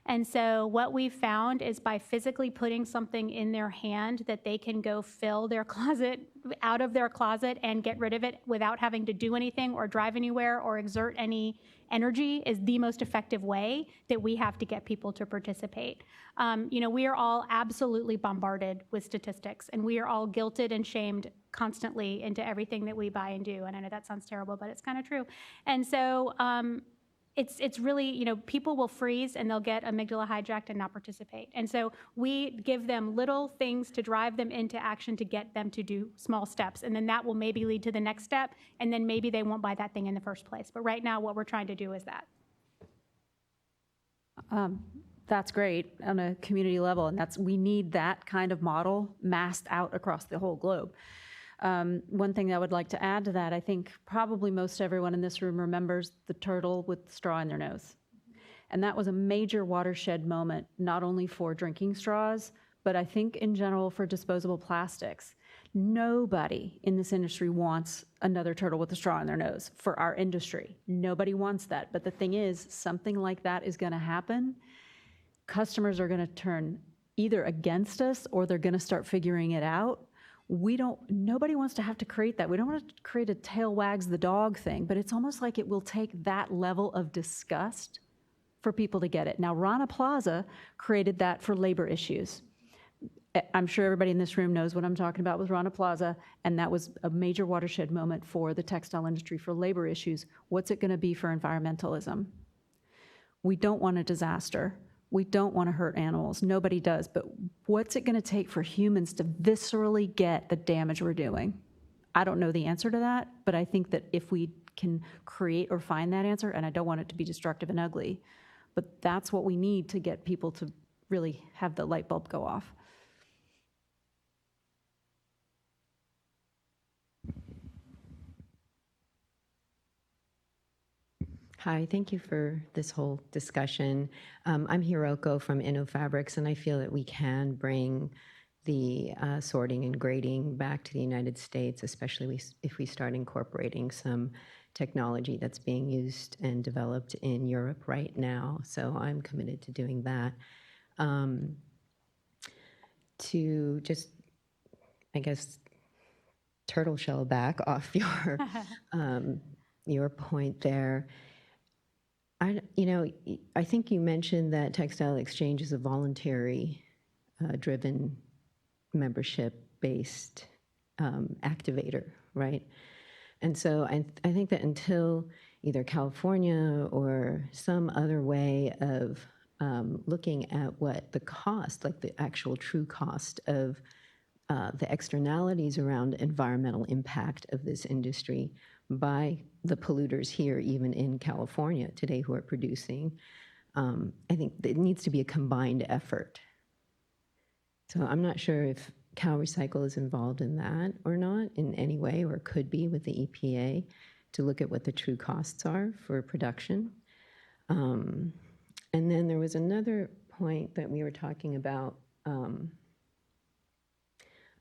And so what we've found is by physically putting something in their hand that they can go fill their closet, out of their closet, and get rid of it without having to do anything or drive anywhere or exert any energy is the most effective way that we have to get people to participate. You know, we are all absolutely bombarded with statistics, and we are all guilted and shamed constantly into everything that we buy and do. And I know that sounds terrible, but it's kind of true. And so it's really, you know, people will freeze and they'll get amygdala hijacked and not participate. And so we give them little things to drive them into action to get them to do small steps. And then that will maybe lead to the next step. And then maybe they won't buy that thing in the first place. But right now, what we're trying to do is that. That's great on a community level. And we need that kind of model massed out across the whole globe. One thing I would like to add to that, I think probably most everyone in this room remembers the turtle with the straw in their nose. And that was a major watershed moment, not only for drinking straws, but I think in general for disposable plastics. Nobody in this industry wants another turtle with a straw in their nose for our industry. Nobody wants that. But the thing is, something like that is going to happen. Customers are going to turn either against us or they're going to start figuring it out. Nobody wants to have to create that. We don't want to create a tail wags the dog thing, but it's almost like it will take that level of disgust for people to get it. Now, Rana Plaza created that for labor issues. I'm sure everybody in this room knows what I'm talking about with Rana Plaza, and that was a major watershed moment for the textile industry for labor issues. What's it going to be for environmentalism? We don't want a disaster. We don't want to hurt animals. Nobody does. But what's it going to take for humans to viscerally get the damage we're doing? I don't know the answer to that, but I think that if we can create or find that answer, and I don't want it to be destructive and ugly, but that's what we need to get people to really have the light bulb go off. Hi, thank you for this whole discussion. I'm Hiroko from InnoFabrics, and I feel that we can bring the sorting and grading back to the United States, especially if we start incorporating some technology that's being used and developed in Europe right now. So I'm committed to doing that. To just, I guess, turtle shell back off your point there. I think you mentioned that Textile Exchange is a voluntary driven membership-based activator, right? And so I think that until either California or some other way of looking at what the cost, like the actual true cost of the externalities around environmental impact of this industry by the polluters here, even in California today, who are producing, I think it needs to be a combined effort. So I'm not sure if CalRecycle is involved in that or not in any way, or could be with the EPA, to look at what the true costs are for production. And then there was another point that we were talking about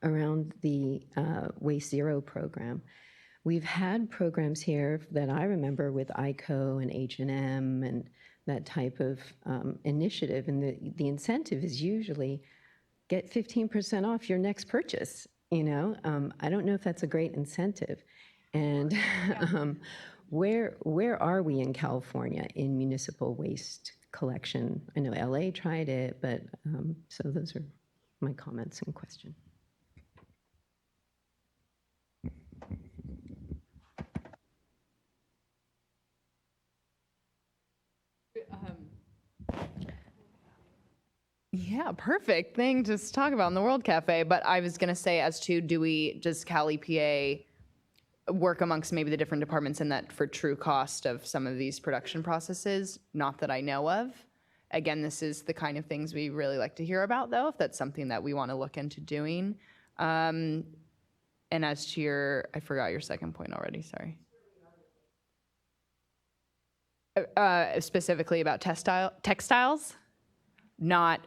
around the Waste Zero program. We've had programs here that I remember with ICO and H&M and that type of initiative, and the incentive is usually get 15% off your next purchase, I don't know if that's a great incentive. And where are we in California in municipal waste collection? I know LA tried it, but so those are my comments and question. Yeah, perfect thing to talk about in the World Cafe. But I was going to say, as to does Cal EPA work amongst maybe the different departments in that for true cost of some of these production processes? Not that I know of. Again, this is the kind of things we really like to hear about, though, if that's something that we want to look into doing. And as to I forgot your second point already, sorry. Specifically about textiles? Not,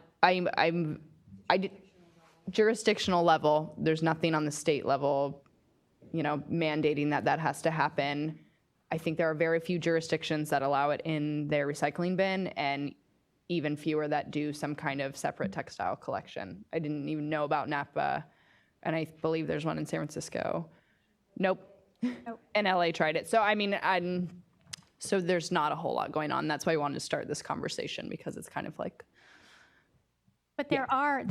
jurisdictional level, there's nothing on the state level, mandating that has to happen. I think there are very few jurisdictions that allow it in their recycling bin, and even fewer that do some kind of separate textile collection. I didn't even know about Napa, and I believe there's one in San Francisco. Nope. And LA tried it. So so there's not a whole lot going on. That's why I wanted to start this conversation, because it's kind of like. But there are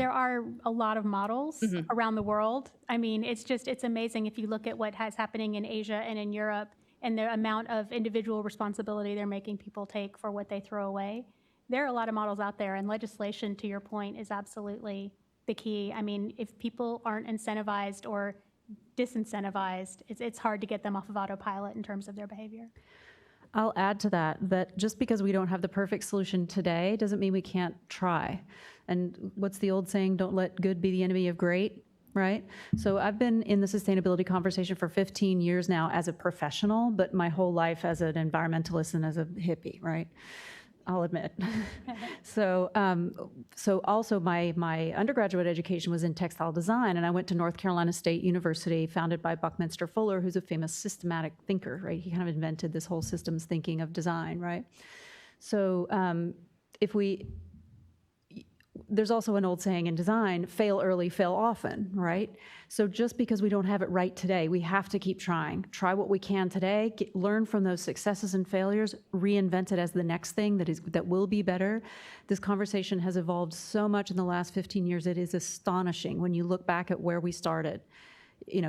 a lot of models around the world. I mean, it's amazing if you look at what has happening in Asia and in Europe and the amount of individual responsibility they're making people take for what they throw away. There are a lot of models out there, and legislation, to your point, is absolutely the key. I mean, if people aren't incentivized or disincentivized, it's hard to get them off of autopilot in terms of their behavior. I'll add to that just because we don't have the perfect solution today doesn't mean we can't try. And what's the old saying, don't let good be the enemy of great, right? So I've been in the sustainability conversation for 15 years now as a professional, but my whole life as an environmentalist and as a hippie, right? I'll admit. So also my undergraduate education was in textile design, and I went to North Carolina State University, founded by Buckminster Fuller, who's a famous systematic thinker, right? He kind of invented this whole systems thinking of design, right? So there's also an old saying in design, fail early, fail often, right? So just because we don't have it right today, we have to keep trying. Try what we can today, learn from those successes and failures, reinvent it as the next thing that will be better. This conversation has evolved so much in the last 15 years. It is astonishing when you look back at where we started.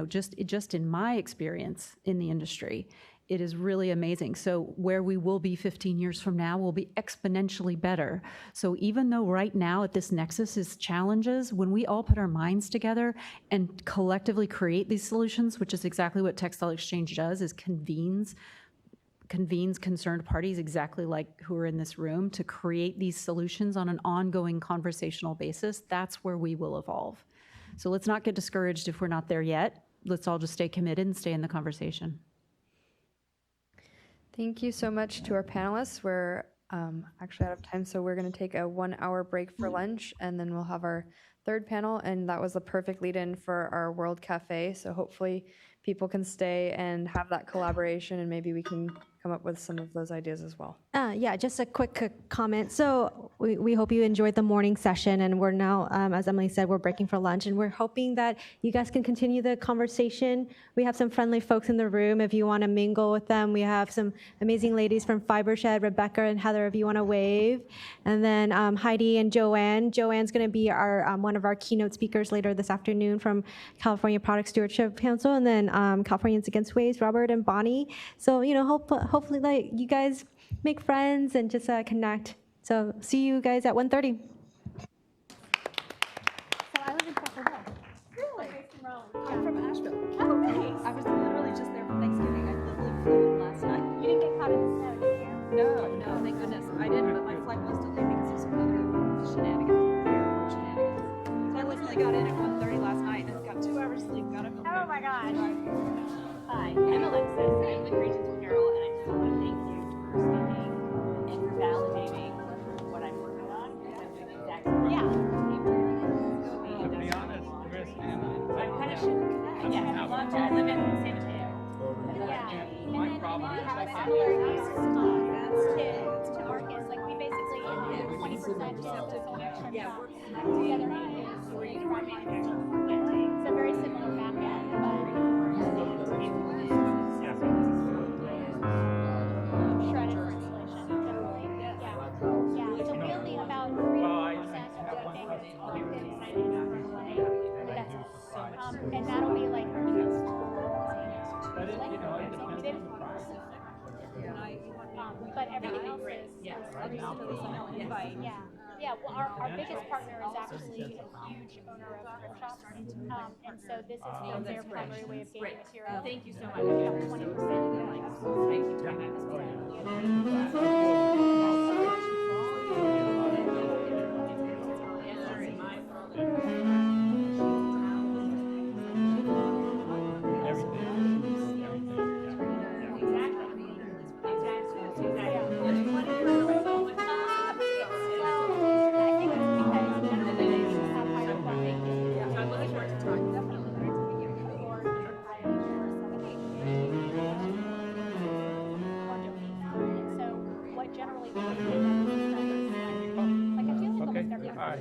Just in my experience in the industry, it is really amazing. So where we will be 15 years from now will be exponentially better. So even though right now at this nexus is challenges, when we all put our minds together and collectively create these solutions, which is exactly what Textile Exchange does, is convenes concerned parties exactly like who are in this room to create these solutions on an ongoing conversational basis, that's where we will evolve. So let's not get discouraged if we're not there yet. Let's all just stay committed and stay in the conversation. Thank you so much to our panelists. We're actually out of time, so we're going to take a 1-hour break for lunch, and then we'll have our third panel, and that was the perfect lead-in for our World Cafe, so hopefully people can stay and have that collaboration, and maybe we can come up with some of those ideas as well. Yeah, just a quick comment. So we hope you enjoyed the morning session, and we're now, as Emily said, we're breaking for lunch, and we're hoping that you guys can continue the conversation. We have some friendly folks in the room if you want to mingle with them. We have some amazing ladies from Fibershed, Rebecca and Heather, if you want to wave. And then Heidi and Joanne. Joanne's going to be our one of our keynote speakers later this afternoon from California Product Stewardship Council, and then Californians Against Waste, Robert and Bonnie. So, hopefully like you guys make friends and just connect. So see you guys at 1:30. So I live in Truffle Hill. Really? I'm from Asheville. Oh, nice. I was literally just there for Thanksgiving. I literally flew last night. You didn't get caught in the snow, did you? No, thank goodness. I didn't, but my flight was delayed because of some other shenanigans, airport shenanigans. So I literally got in at 1:30 last night and got 2 hours sleep. Got up. Oh my gosh. Hi, I'm Alexis. I'm with Regional Apparel, and I just want to thank you for speaking and for validating what I'm working on. Yeah. To be honest, Chris, I kind of should connect. Yeah, I love to. I live in San Mateo. Yeah. My problem is I can't to Marcus. Like we basically do 20% to connection. Yeah, we're together. So very similar. warehouses. Yeah, yeah. Well, our biggest partner is actually a huge owner of thrift shops, and so this is their primary way of getting material. Thank you so much. Yeah, 20%. Generally, what we do is like I feel like almost every Hi.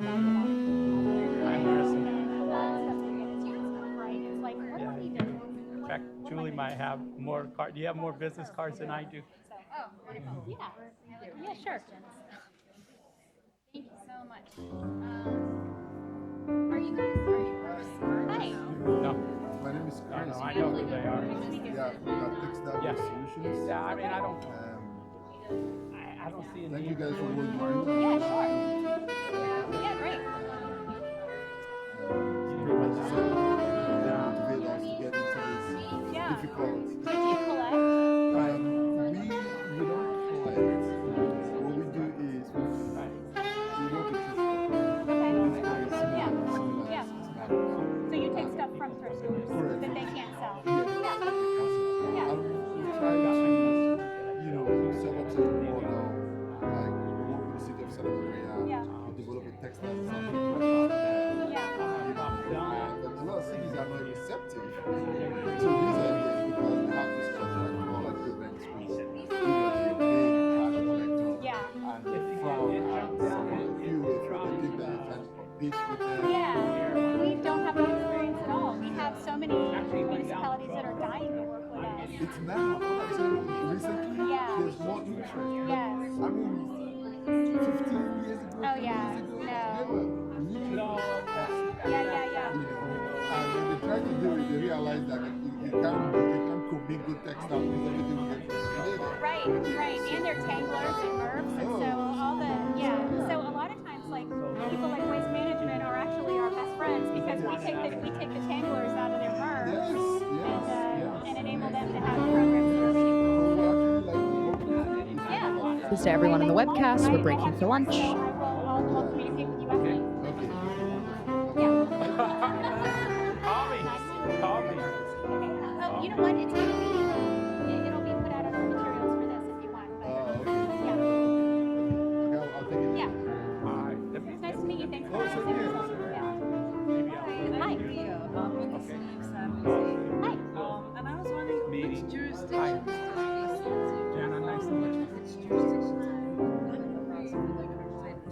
right. It's like what do I need to do? In fact, Julie might have more cards. Do you have more business cards than I do? Yeah, sure. Thank you so much. Are you guys? Hi. No. My name is Chris. No, I know who they are. Yeah, we have Textile Solutions. Yeah, I mean, I don't see any. Thank you guys for what you're doing. Yeah, sure. Yeah, great. Pretty much so motivate us to get into this difficult. Do you collect? We don't collect. What we do is we work with Yeah. So you take stuff from thrift stores that they can't sell. we try to, set up some model, like we work with the city of Santa Maria, we develop a textile something. But a lot of cities are not receptive to these ideas because they have this contract called like equipment space. And we don't have any experience at all. We have so many municipalities that are dying to work with us. It's now. Recently, there's more interest. Yes. I mean, 15 years ago, Oh, yeah. And when they try to do it, they realize that you can't make good textile because everything will get frustrated. Right. And they're tanglers and MRFs, and so all the, so a lot of times, like, people like Waste Management are actually our best friends because we take the tanglers out of their MRFs and enable them to have programs that are really To everyone on the webcast, we're breaking for lunch. I'll communicate with you after. Call me. Oh, you know what? It'll be put out on our materials for this if you want. But, I'll take it. It's nice to meet you. Thanks for having us. Hi. Hi. And I was wondering which jurisdictions Jana, nice to meet you. which jurisdictions are you in the process of like 100%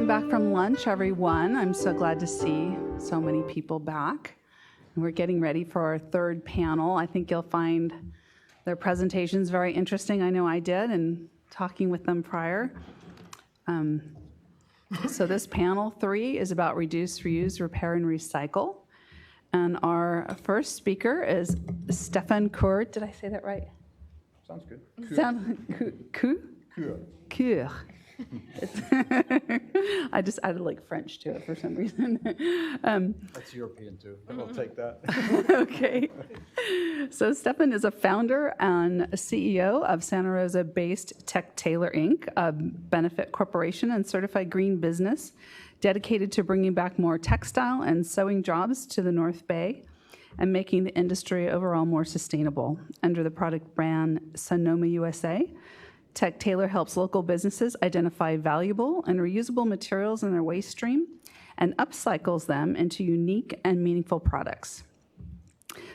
Welcome back from lunch, everyone. I'm so glad to see so many people back. We're getting ready for our third panel. I think you'll find their presentations very interesting. I know I did, and talking with them prior. So this panel 3 is about reduce, reuse, repair, and recycle. And our first speaker is Stefan Kur. Did I say that right? Sounds good. Kur. I just added like French to it for some reason. That's European too. We'll take that. Okay. So Stefan is a founder and a CEO of Santa Rosa-based Textile Inc., a benefit corporation and certified green business dedicated to bringing back more textile and sewing jobs to the North Bay and making the industry overall more sustainable. Under the product brand Sonoma USA, Textile helps local businesses identify valuable and reusable materials in their waste stream and upcycles them into unique and meaningful products.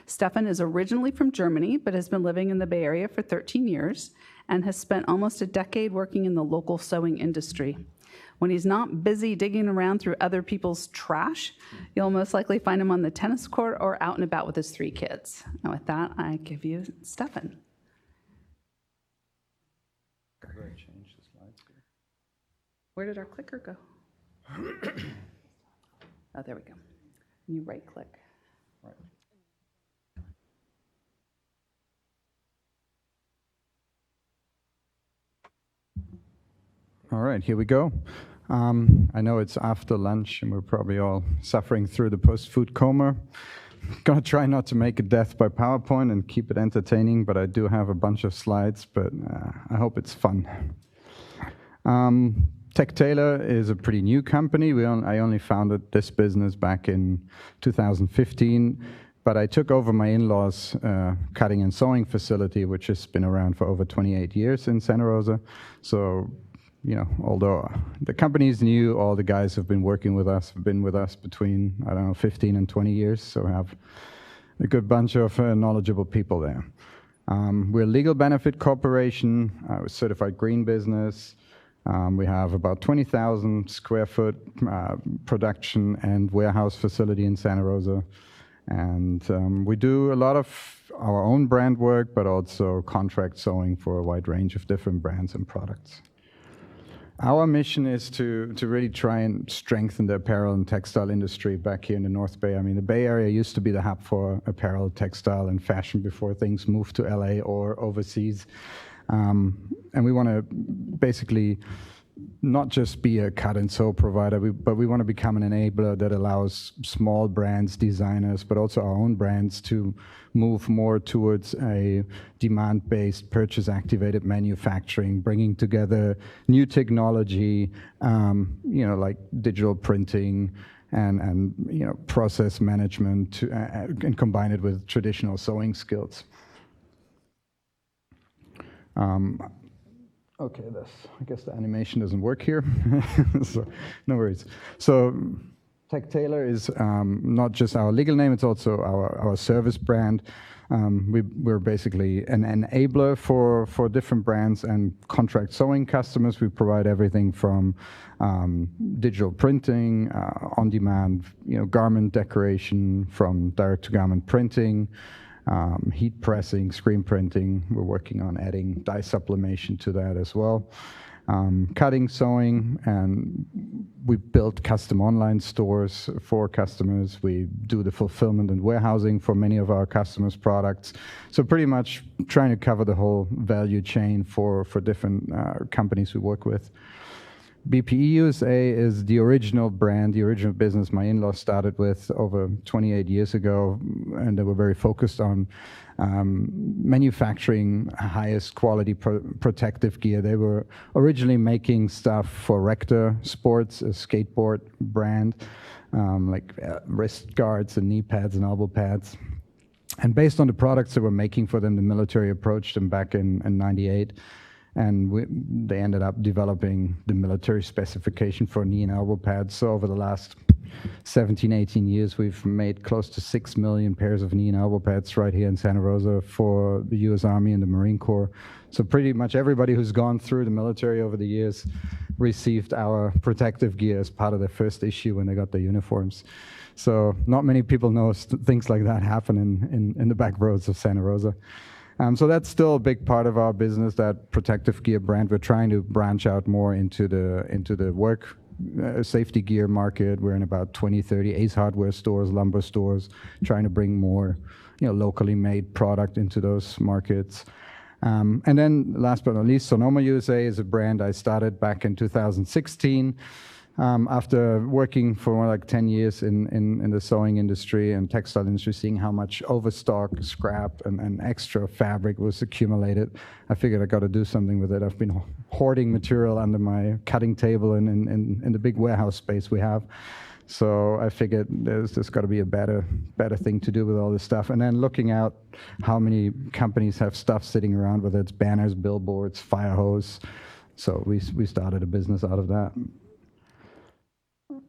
Stefan is originally from Germany, but has been living in the Bay Area for 13 years and has spent almost a decade working in the local sewing industry. When he's not busy digging around through other people's trash, you'll most likely find him on the tennis court or out and about with his 3 kids. And with that, I give you Stefan. Change the slides here. Where did our clicker go? Oh, there we go. You right click. Right. All right, here we go. I know it's after lunch and we're probably all suffering through the post-food coma. Gonna try not to make it death by PowerPoint and keep it entertaining, but I do have a bunch of slides, but I hope it's fun. Textile is a pretty new company. I only founded this business back in 2015, but I took over my in-laws' cutting and sewing facility, which has been around for over 28 years in Santa Rosa. So, you know, although the company is new, all the guys have been working with us, have been with us between, 15 and 20 years, so we have a good bunch of knowledgeable people there. We're a legal benefit corporation, we're a certified green business. We have about 20,000 square foot production and warehouse facility in Santa Rosa. And we do a lot of our own brand work, but also contract sewing for a wide range of different brands and products. Our mission is to really try and strengthen the apparel and textile industry back here in the North Bay. I mean, the Bay Area used to be the hub for apparel, textile, and fashion before things moved to LA or overseas. And we want to basically not just be a cut and sew provider, but we want to become an enabler that allows small brands, designers, but also our own brands to move more towards a demand-based, purchase-activated manufacturing, bringing together new technology, like digital printing and process management and combine it with traditional sewing skills. Okay, I guess the animation doesn't work here, so no worries. So Textile is not just our legal name, it's also our service brand. We're basically an enabler for different brands and contract sewing customers. We provide everything from digital printing, on-demand, garment decoration, from direct-to-garment printing, heat pressing, screen printing. We're working on adding dye sublimation to that as well. Cutting, sewing, and we build custom online stores for customers. We do the fulfillment and warehousing for many of our customers' products. So pretty much trying to cover the whole value chain for different companies we work with. BPE USA is the original brand, the original business my in-laws started with over 28 years ago, and they were very focused on manufacturing highest quality protective gear. They were originally making stuff for Rector Sports, a skateboard brand, like wrist guards and knee pads and elbow pads. And based on the products they were making for them, the military approached them back in '98 And they ended up developing the military specification for knee and elbow pads. So over the last 17, 18 years, we've made close to 6 million pairs of knee and elbow pads right here in Santa Rosa for the US Army and the Marine Corps. So pretty much everybody who's gone through the military over the years received our protective gear as part of their first issue when they got their uniforms. So not many people know things like that happen in the back roads of Santa Rosa. So that's still a big part of our business, that protective gear brand. We're trying to branch out more into the work safety gear market. We're in about 20, 30 Ace Hardware stores, lumber stores, trying to bring more locally made product into those markets. And then last but not least, Sonoma USA is a brand I started back in 2016. After working for more like 10 years in the sewing industry and textile industry, seeing how much overstock, scrap, and extra fabric was accumulated, I figured I got to do something with it. I've been hoarding material under my cutting table and in the big warehouse space we have. So I figured there's got to be a better thing to do with all this stuff. And then looking out how many companies have stuff sitting around, whether it's banners, billboards, fire hose. So we started a business out of that.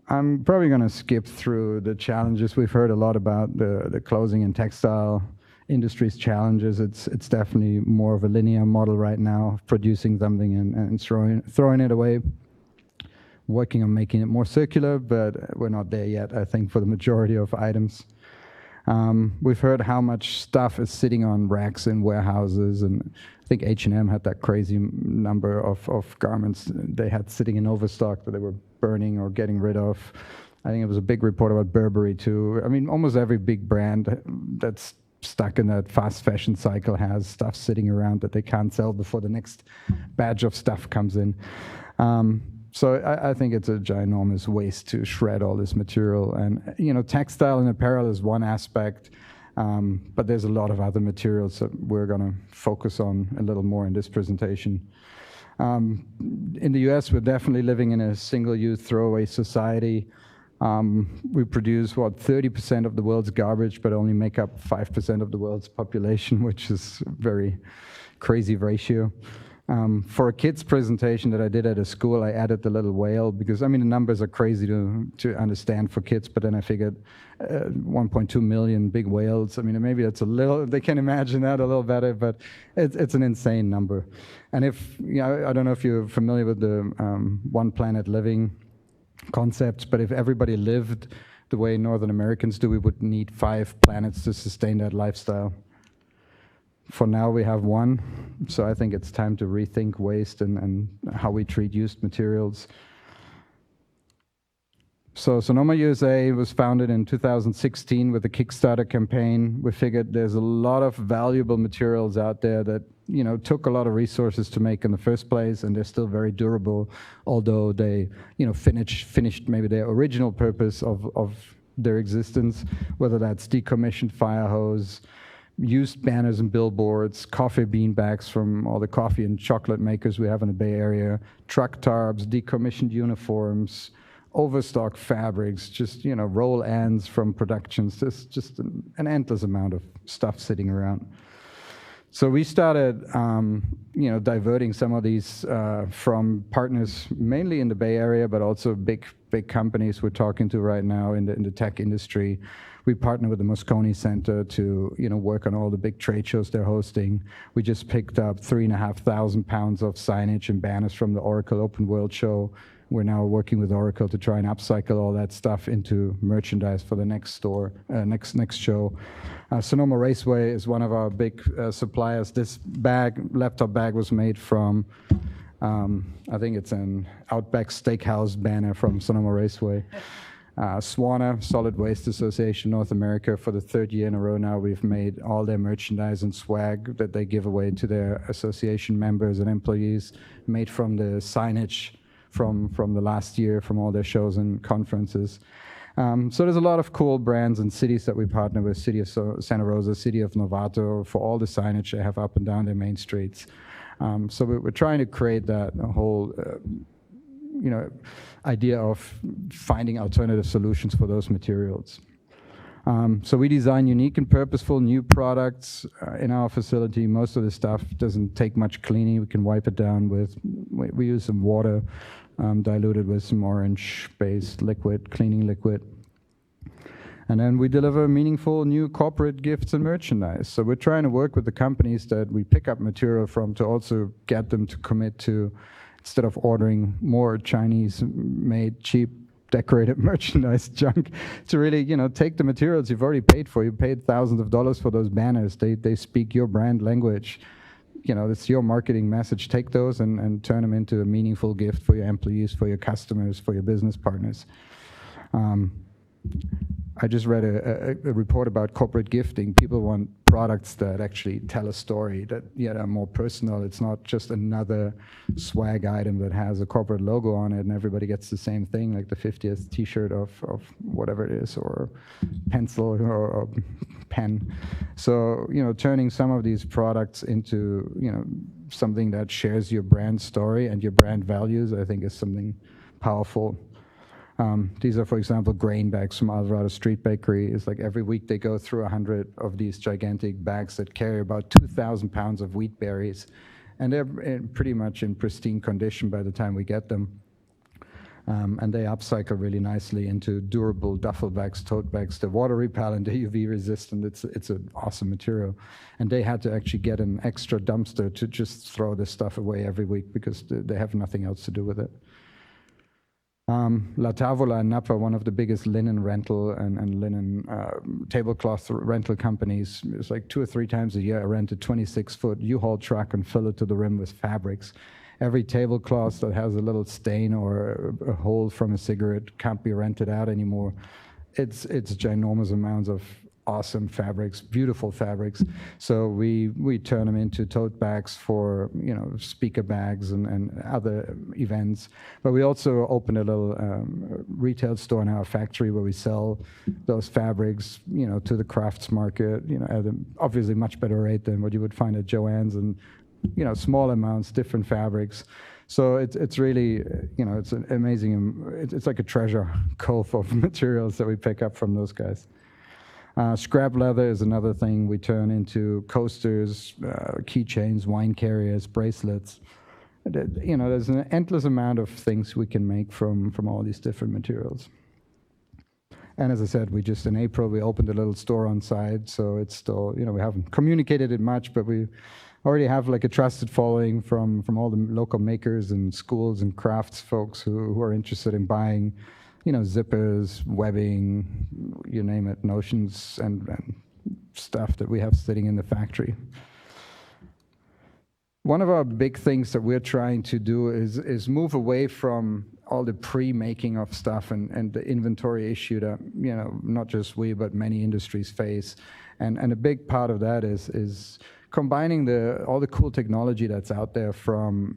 I'm probably going to skip through the challenges. We've heard a lot about the clothing and textile industry's challenges. It's definitely more of a linear model right now, producing something and throwing it away, working on making it more circular, but we're not there yet, I think, for the majority of items. We've heard how much stuff is sitting on racks in warehouses, and I think H&M had that crazy number of garments they had sitting in overstock that they were burning or getting rid of. I think it was a big report about Burberry too. I mean, almost every big brand that's stuck in that fast fashion cycle has stuff sitting around that they can't sell before the next batch of stuff comes in. So I think it's a ginormous waste to shred all this material. And, textile and apparel is one aspect, but there's a lot of other materials that we're going to focus on a little more in this presentation. In the US, we're definitely living in a single-use throwaway society. We produce, 30% of the world's garbage, but only make up 5% of the world's population, which is a very crazy ratio. For a kid's presentation that I did at a school, I added the little whale because, the numbers are crazy to understand for kids, but then I figured 1.2 million big whales. Maybe that's they can imagine that a little better, but it's an insane number. And I don't know if you're familiar with the one planet living concept, but if everybody lived the way Northern Americans do, we would need 5 planets to sustain that lifestyle. For now, we have one, so I think it's time to rethink waste and how we treat used materials. So Sonoma USA was founded in 2016 with a Kickstarter campaign. We figured there's a lot of valuable materials out there that took a lot of resources to make in the first place, and they're still very durable, although they finished maybe their original purpose of their existence, whether that's decommissioned fire hose, used banners and billboards, coffee bean bags from all the coffee and chocolate makers we have in the Bay Area, truck tarps, decommissioned uniforms, overstock fabrics, just, roll ends from productions. There's just an endless amount of stuff sitting around. So we started, diverting some of these from partners, mainly in the Bay Area, but also big companies we're talking to right now in the tech industry. We partner with the Moscone Center to, work on all the big trade shows they're hosting. We just picked up 3,500 pounds of signage and banners from the Oracle Open World Show. We're now working with Oracle to try and upcycle all that stuff into merchandise for the next next show. Sonoma Raceway is one of our big suppliers. This laptop bag was made from, I think it's an Outback Steakhouse banner from Sonoma Raceway. SWANA, Solid Waste Association North America, for the 3rd year in a row now, we've made all their merchandise and swag that they give away to their association members and employees, made from the signage from the last year, from all their shows and conferences. So there's a lot of cool brands and cities that we partner with, City of Santa Rosa, City of Novato, for all the signage they have up and down their main streets. So we're trying to create that whole idea of finding alternative solutions for those materials. So we design unique and purposeful new products in our facility. Most of the stuff doesn't take much cleaning. We can wipe it down with, we use some water diluted with some orange-based liquid, cleaning liquid. And then we deliver meaningful new corporate gifts and merchandise. So we're trying to work with the companies that we pick up material from to also get them to commit to, instead of ordering more Chinese-made, cheap, decorated merchandise junk, to really, take the materials you've already paid for. You paid thousands of dollars for those banners. They speak your brand language. It's your marketing message. Take those and turn them into a meaningful gift for your employees, for your customers, for your business partners. I just read a report about corporate gifting. People want products that actually tell a story, that are more personal. It's not just another swag item that has a corporate logo on it and everybody gets the same thing, like the 50th t-shirt of whatever it is, or pencil or pen. So, turning some of these products into, something that shares your brand story and your brand values, I think is something powerful. These are, for example, grain bags from Alvarado Street Bakery. It's like every week they go through 100 of these gigantic bags that carry about 2,000 pounds of wheat berries. And they're pretty much in pristine condition by the time we get them. And they upcycle really nicely into durable duffel bags, tote bags. They're water repellent, they're UV resistant. It's an awesome material. And they had to actually get an extra dumpster to just throw this stuff away every week because they have nothing else to do with it. La Tavola in Napa, one of the biggest linen rental and linen tablecloth rental companies, it's like 2 or 3 times a year I rent a 26-foot U-Haul truck and fill it to the rim with fabrics. Every tablecloth that has a little stain or a hole from a cigarette can't be rented out anymore. It's ginormous amounts of awesome fabrics, beautiful fabrics. So we turn them into tote bags for, speaker bags and other events. But we also open a little retail store in our factory where we sell those fabrics, to the crafts market, at a obviously much better rate than what you would find at Joann's, and, small amounts, different fabrics. So it's really, it's an amazing, it's like a treasure trove of materials that we pick up from those guys. Scrap leather is another thing we turn into coasters, keychains, wine carriers, bracelets. There's an endless amount of things we can make from all these different materials. And as I said, in April, we opened a little store on site, so it's still, we haven't communicated it much, but we already have like a trusted following from all the local makers and schools and crafts folks who are interested in buying zippers, webbing, you name it, notions and stuff that we have sitting in the factory. One of our big things that we're trying to do is move away from all the pre-making of stuff and the inventory issue that, not just we, but many industries face. And a big part of that is combining all the cool technology that's out there, from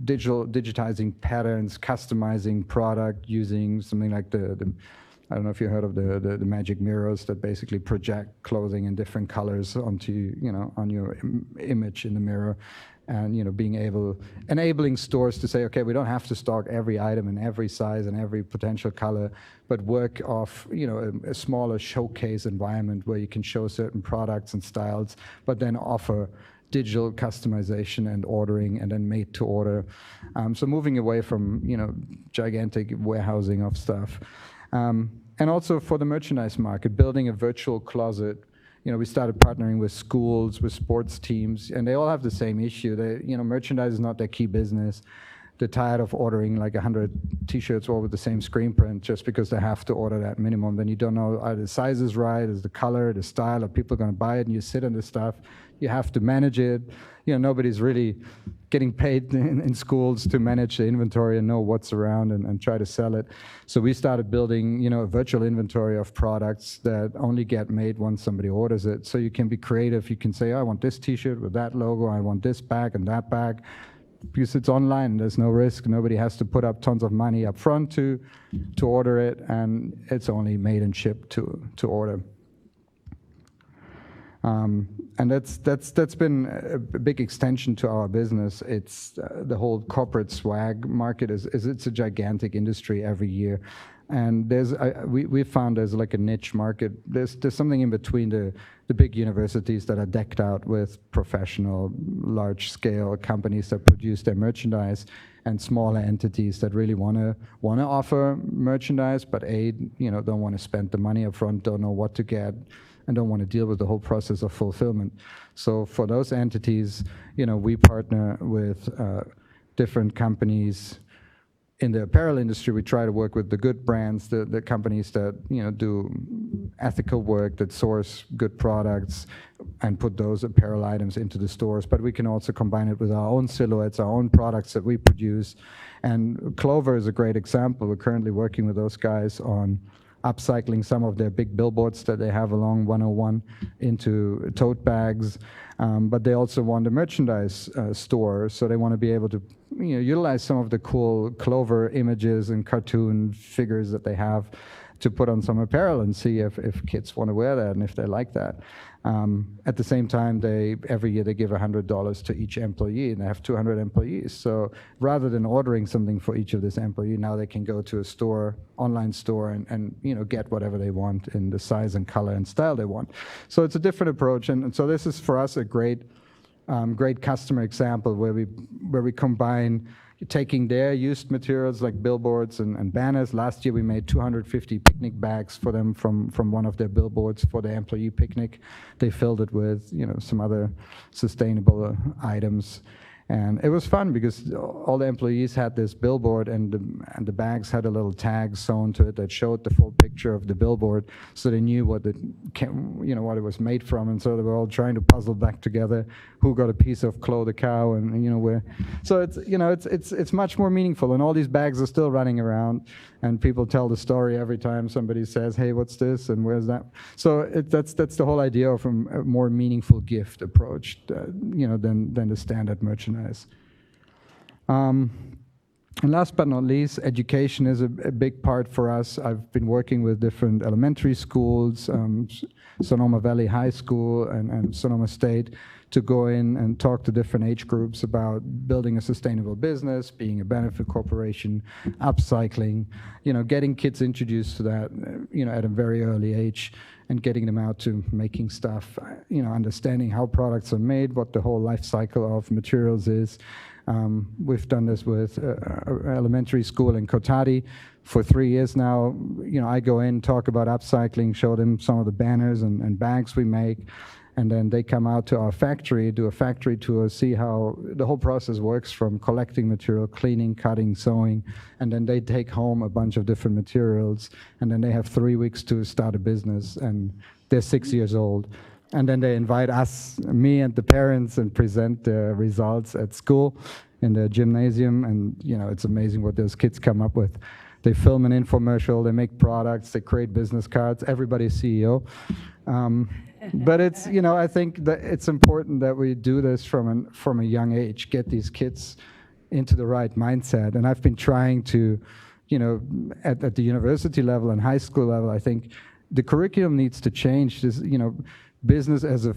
digitizing patterns, customizing product, using something like the I don't know if you heard of the magic mirrors that basically project clothing in different colors onto on your image in the mirror, and enabling stores to say, okay, we don't have to stock every item in every size and every potential color, but work off a smaller showcase environment where you can show certain products and styles, but then offer digital customization and ordering, and then made to order. So moving away from gigantic warehousing of stuff, and also for the merchandise market, building a virtual closet. We started partnering with schools, with sports teams, and they all have the same issue. Merchandise is not their key business. They're tired of ordering like 100 T-shirts all with the same screen print just because they have to order that minimum. Then you don't know, are the sizes right, is the color, the style, are people going to buy it? And you sit on the stuff. You have to manage it. Nobody's really getting paid in schools to manage the inventory and know what's around and try to sell it. So we started building, a virtual inventory of products that only get made once somebody orders it. So you can be creative. You can say, I want this T-shirt with that logo. I want this bag and that bag. Because it's online, there's no risk. Nobody has to put up tons of money up front to order it, and it's only made and shipped to order. And that's been a big extension to our business. It's the whole corporate swag market it's a gigantic industry every year. And we found there's like a niche market. There's something in between the big universities that are decked out with professional, large-scale companies that produce their merchandise, and smaller entities that really want to offer merchandise, but don't want to spend the money up front, don't know what to get, and don't want to deal with the whole process of fulfillment. So for those entities, we partner with different companies. In the apparel industry, we try to work with the good brands, the companies that do ethical work, that source good products, and put those apparel items into the stores. But we can also combine it with our own silhouettes, our own products that we produce. And Clover is a great example. We're currently working with those guys on upcycling some of their big billboards that they have along 101 into tote bags. But they also want a merchandise store, so they want to be able to utilize some of the cool Clover images and cartoon figures that they have to put on some apparel and see if kids want to wear that and if they like that. At the same time, every year they give $100 to each employee, and they have 200 employees. So rather than ordering something for each of this employee, now they can go to a store, online store, and get whatever they want in the size and color and style they want. So it's a different approach, and so this is for us a great customer example where we combine taking their used materials like billboards and banners. Last year we made 250 picnic bags for them from one of their billboards for their employee picnic. They filled it with some other sustainable items. And it was fun because all the employees had this billboard, and the bags had a little tag sewn to it that showed the full picture of the billboard, so they knew what it was made from. And so they were all trying to puzzle back together who got a piece of Clo the cow, and where. So it's much more meaningful. And all these bags are still running around, and people tell the story every time somebody says, "Hey, what's this? And where's that?" So that's the whole idea of a more meaningful gift approach, than the standard merchandise. And last but not least, education is a big part for us. I've been working with different elementary schools, Sonoma Valley High School and Sonoma State, to go in and talk to different age groups about building a sustainable business, being a benefit corporation, upcycling, getting kids introduced to that, at a very early age, and getting them out to making stuff, understanding how products are made, what the whole life cycle of materials is. We've done this with elementary school in Cotati for 3 years now. I go in, talk about upcycling, show them some of the banners and bags we make, and then they come out to our factory, do a factory tour, see how the whole process works from collecting material, cleaning, cutting, sewing, and then they take home a bunch of different materials, and then they have 3 weeks to start a business, and they're 6 years old. And then they invite us, me and the parents, and present the results at school in the gymnasium, and it's amazing what those kids come up with. They film an infomercial, they make products, they create business cards, everybody's CEO. But it's, I think that it's important that we do this from a young age, get these kids into the right mindset. And I've been trying to, at the university level and high school level, I think the curriculum needs to change. This, business as a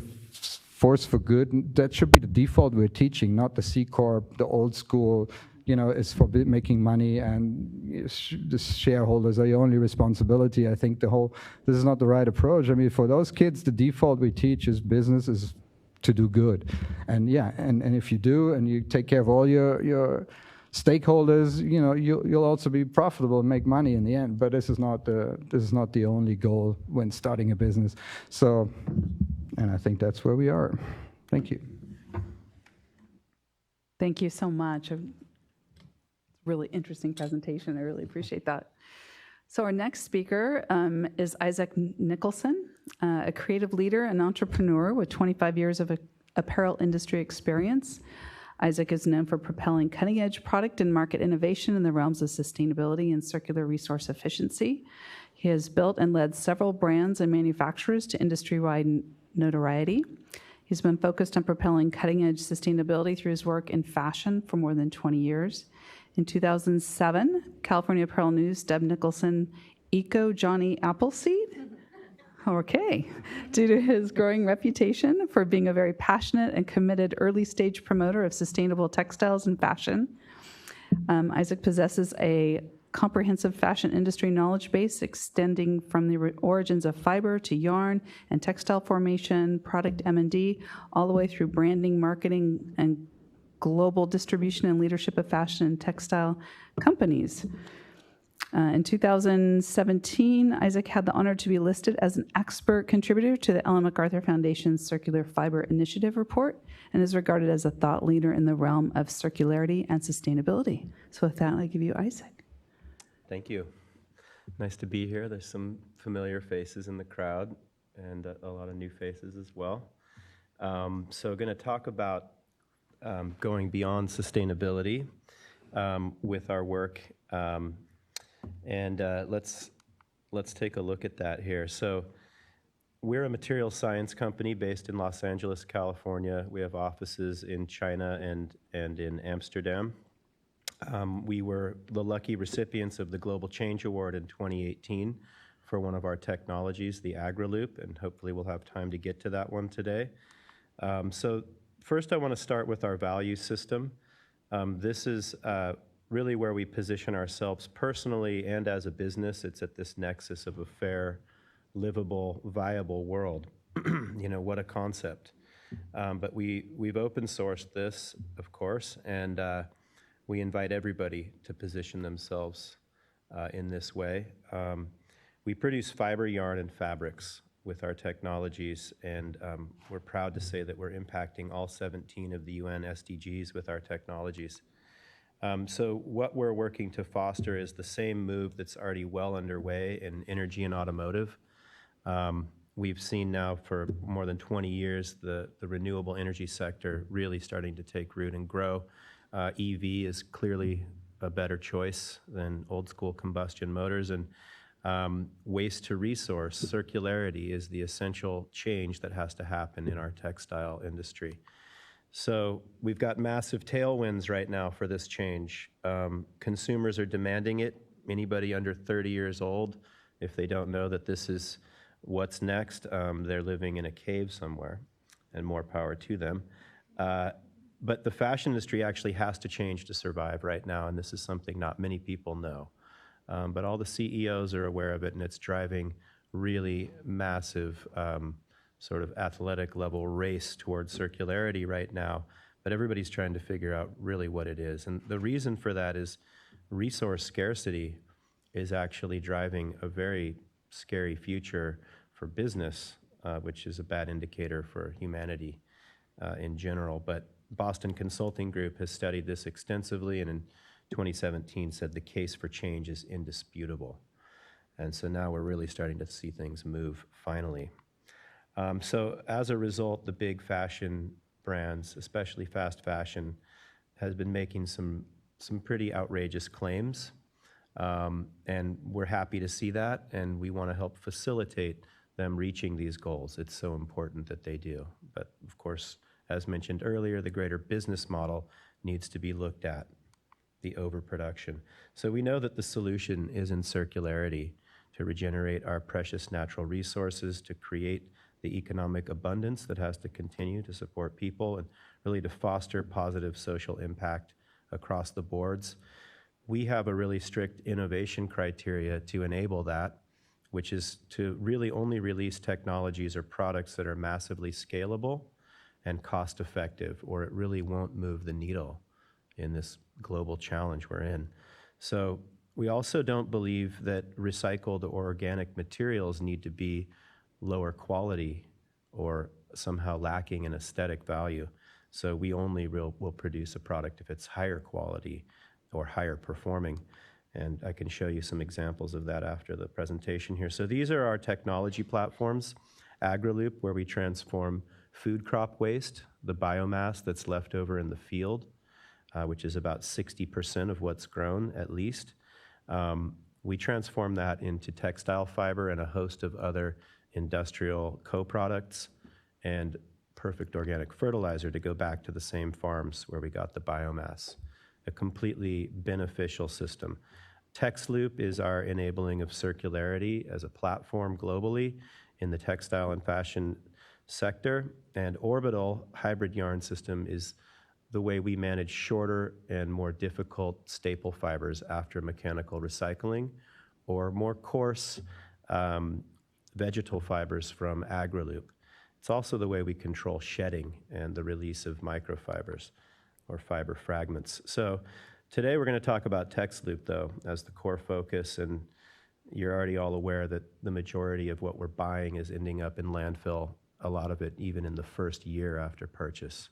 force for good, that should be the default we're teaching, not the C Corp, the old school, is for making money and the shareholders are your only responsibility. I think this is not the right approach. I mean, for those kids, the default we teach is business is to do good. And and if you do, and you take care of all your stakeholders, you'll also be profitable and make money in the end. But this is not the only goal when starting a business. So, and I think that's where we are. Thank you. Thank you so much. Really interesting presentation. I really appreciate that. So our next speaker is Isaac Nicholson, a creative leader and entrepreneur with 25 years of apparel industry experience. Isaac is known for propelling cutting-edge product and market innovation in the realms of sustainability and circular resource efficiency. He has built and led several brands and manufacturers to industry-wide notoriety. He's been focused on propelling cutting-edge sustainability through his work in fashion for more than 20 years. In 2007, California Apparel News dubbed Nicholson Eco Johnny Appleseed. Okay. Due to his growing reputation for being a very passionate and committed early-stage promoter of sustainable textiles and fashion, Isaac possesses a comprehensive fashion industry knowledge base extending from the origins of fiber to yarn and textile formation, product M&D, all the way through branding, marketing, and global distribution and leadership of fashion and textile companies. In 2017, Isaac had the honor to be listed as an expert contributor to the Ellen MacArthur Foundation's Circular Fiber Initiative report and is regarded as a thought leader in the realm of circularity and sustainability. So with that, I give you Isaac. Thank you. Nice to be here. There's some familiar faces in the crowd and a lot of new faces as well. So going to talk about going beyond sustainability with our work. Let's take a look at that here. So we're a material science company based in Los Angeles, California. We have offices in China and in Amsterdam. We were the lucky recipients of the Global Change Award in 2018 for one of our technologies, the AgriLoop, and hopefully we'll have time to get to that one today. So first I want to start with our value system. This is really where we position ourselves personally and as a business. It's at this nexus of a fair, livable, viable world. You know, what a concept. But we've open sourced this, of course, and we invite everybody to position themselves in this way. We produce fiber, yarn, and fabrics with our technologies, and we're proud to say that we're impacting all 17 of the UN SDGs with our technologies. So what we're working to foster is the same move that's already well underway in energy and automotive. We've seen now for more than 20 years the renewable energy sector really starting to take root and grow. EV is clearly a better choice than old school combustion motors, and waste to resource, circularity is the essential change that has to happen in our textile industry. So we've got massive tailwinds right now for this change. Consumers are demanding it. Anybody under 30 years old, if they don't know that this is what's next, they're living in a cave somewhere, and more power to them. But the fashion industry actually has to change to survive right now, and this is something not many people know. But all the CEOs are aware of it, and it's driving really massive sort of athletic level race towards circularity right now, but everybody's trying to figure out really what it is. And the reason for that is resource scarcity is actually driving a very scary future for business, which is a bad indicator for humanity in general. But Boston Consulting Group has studied this extensively, and in 2017 said the case for change is indisputable. And so now we're really starting to see things move finally. So as a result, the big fashion brands, especially fast fashion, has been making some pretty outrageous claims. And we're happy to see that, and we want to help facilitate them reaching these goals. It's so important that they do. But of course, as mentioned earlier, the greater business model needs to be looked at, the overproduction. So we know that the solution is in circularity, to regenerate our precious natural resources, to create the economic abundance that has to continue to support people, and really to foster positive social impact across the boards. We have a really strict innovation criteria to enable that, which is to really only release technologies or products that are massively scalable and cost effective, or it really won't move the needle in this global challenge we're in. So we also don't believe that recycled or organic materials need to be lower quality or somehow lacking in aesthetic value. So we only will produce a product if it's higher quality or higher performing. And I can show you some examples of that after the presentation here. So these are our technology platforms. AgriLoop, where we transform food crop waste, the biomass that's left over in the field, which is about 60% of what's grown at least. We transform that into textile fiber and a host of other industrial co-products and perfect organic fertilizer to go back to the same farms where we got the biomass. A completely beneficial system. TextLoop is our enabling of circularity as a platform globally in the textile and fashion sector, and Orbital hybrid yarn system is the way we manage shorter and more difficult staple fibers after mechanical recycling, or more coarse vegetal fibers from AgriLoop. It's also the way we control shedding and the release of microfibers or fiber fragments. So today we're going to talk about TextLoop, though, as the core focus, and you're already all aware that the majority of what we're buying is ending up in landfill, a lot of it even in the first year after purchase.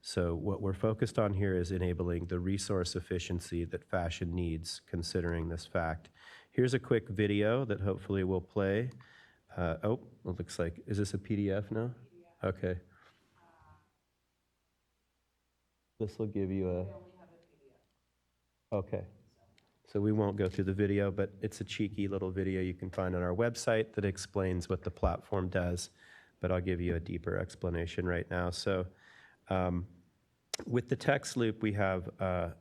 So what we're focused on here is enabling the resource efficiency that fashion needs, considering this fact. Here's a quick video that hopefully will play. Oh, it looks like, is this a PDF now? Okay. This will give you a... Okay. So we won't go through the video, but it's a cheeky little video you can find on our website that explains what the platform does, but I'll give you a deeper explanation right now. So with the TextLoop, we have a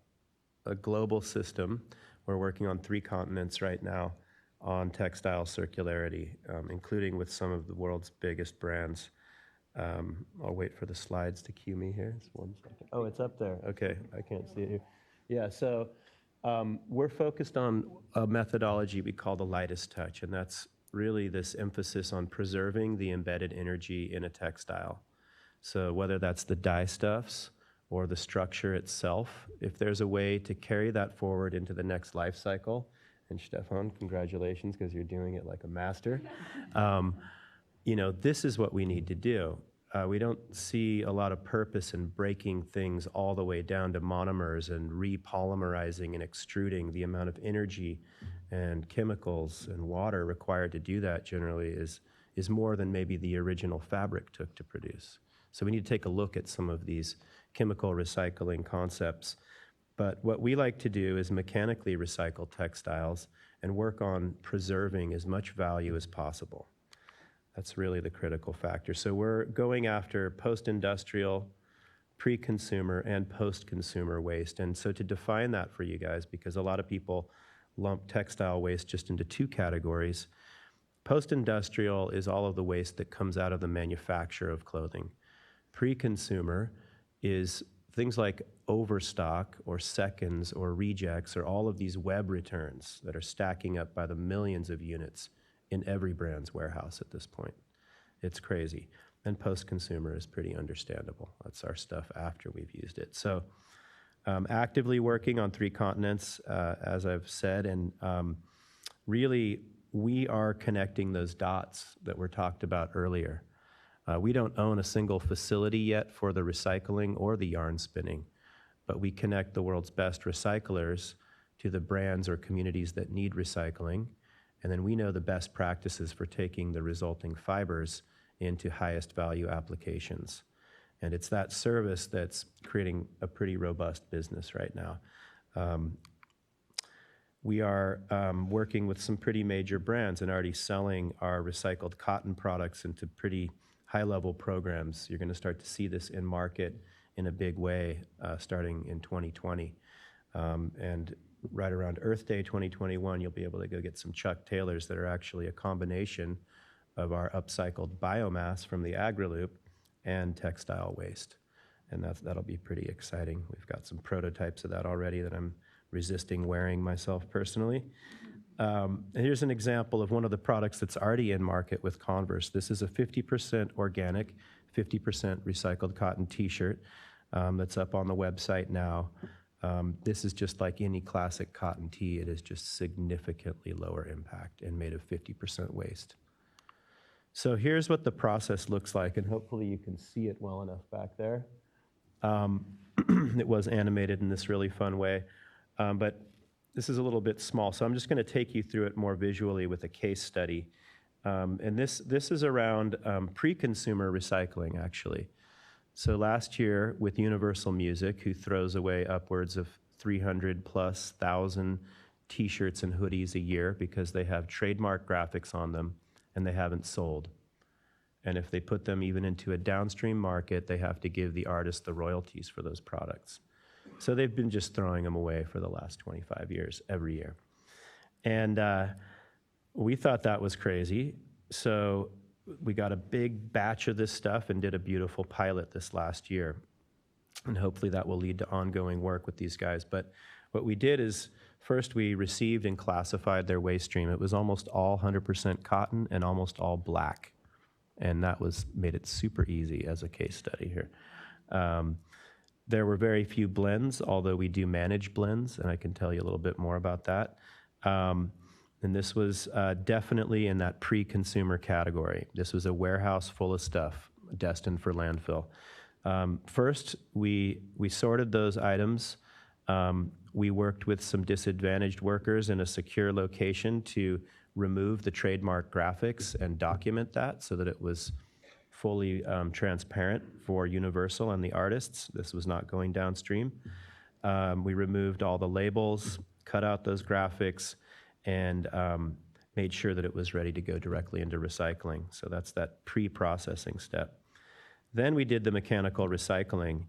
global system. We're working on 3 continents right now on textile circularity, including with some of the world's biggest brands. I'll wait for the slides to cue me here. Just 1 second. Oh, it's up there. Okay, I can't see it here. Yeah, so we're focused on a methodology we call the lightest touch, and that's really this emphasis on preserving the embedded energy in a textile. So whether that's the dye stuffs or the structure itself, if there's a way to carry that forward into the next life cycle, and Stefan, congratulations, because you're doing it like a master. You know, this is what we need to do. We don't see a lot of purpose in breaking things all the way down to monomers and repolymerizing and extruding. The amount of energy and chemicals and water required to do that generally is more than maybe the original fabric took to produce. So we need to take a look at some of these chemical recycling concepts. But what we like to do is mechanically recycle textiles and work on preserving as much value as possible. That's really the critical factor. So we're going after post-industrial, pre-consumer, and post-consumer waste. And so to define that for you guys, because a lot of people lump textile waste just into 2 categories, post-industrial is all of the waste that comes out of the manufacture of clothing. Pre-consumer is things like overstock or seconds or rejects or all of these web returns that are stacking up by the millions of units in every brand's warehouse at this point. It's crazy. And post-consumer is pretty understandable. That's our stuff after we've used it. So actively working on 3 continents, as I've said, and really we are connecting those dots that were talked about earlier. We don't own a single facility yet for the recycling or the yarn spinning, but we connect the world's best recyclers to the brands or communities that need recycling, and then we know the best practices for taking the resulting fibers into highest value applications. And it's that service that's creating a pretty robust business right now. We are working with some pretty major brands and already selling our recycled cotton products into pretty high-level programs. You're going to start to see this in market in a big way starting in 2020. And right around Earth Day 2021, you'll be able to go get some Chuck Taylors that are actually a combination of our upcycled biomass from the AgriLoop and textile waste. And that'll be pretty exciting. We've got some prototypes of that already that I'm resisting wearing myself personally. And here's an example of one of the products that's already in market with Converse. This is a 50% organic, 50% recycled cotton t-shirt that's up on the website now. This is just like any classic cotton tee. It is just significantly lower impact and made of 50% waste. So here's what the process looks like, and hopefully you can see it well enough back there. It was animated in this really fun way, but this is a little bit small, so I'm just going to take you through it more visually with a case study. And this is around pre-consumer recycling, actually. So last year with Universal Music, who throws away upwards of 300,000+ t-shirts and hoodies a year because they have trademark graphics on them and they haven't sold. And if they put them even into a downstream market, they have to give the artist the royalties for those products. So they've been just throwing them away for the last 25 years, every year. And we thought that was crazy. So we got a big batch of this stuff and did a beautiful pilot this last year. And hopefully that will lead to ongoing work with these guys. But what we did is, first we received and classified their waste stream. It was almost all 100% cotton and almost all black. And that made it super easy as a case study here. There were very few blends, although we do manage blends, and I can tell you a little bit more about that. And this was definitely in that pre-consumer category. This was a warehouse full of stuff destined for landfill. First, we sorted those items. We worked with some disadvantaged workers in a secure location to remove the trademark graphics and document that so that it was fully transparent for Universal and the artists. This was not going downstream. We removed all the labels, cut out those graphics, and made sure that it was ready to go directly into recycling. So that's that pre-processing step. Then we did the mechanical recycling.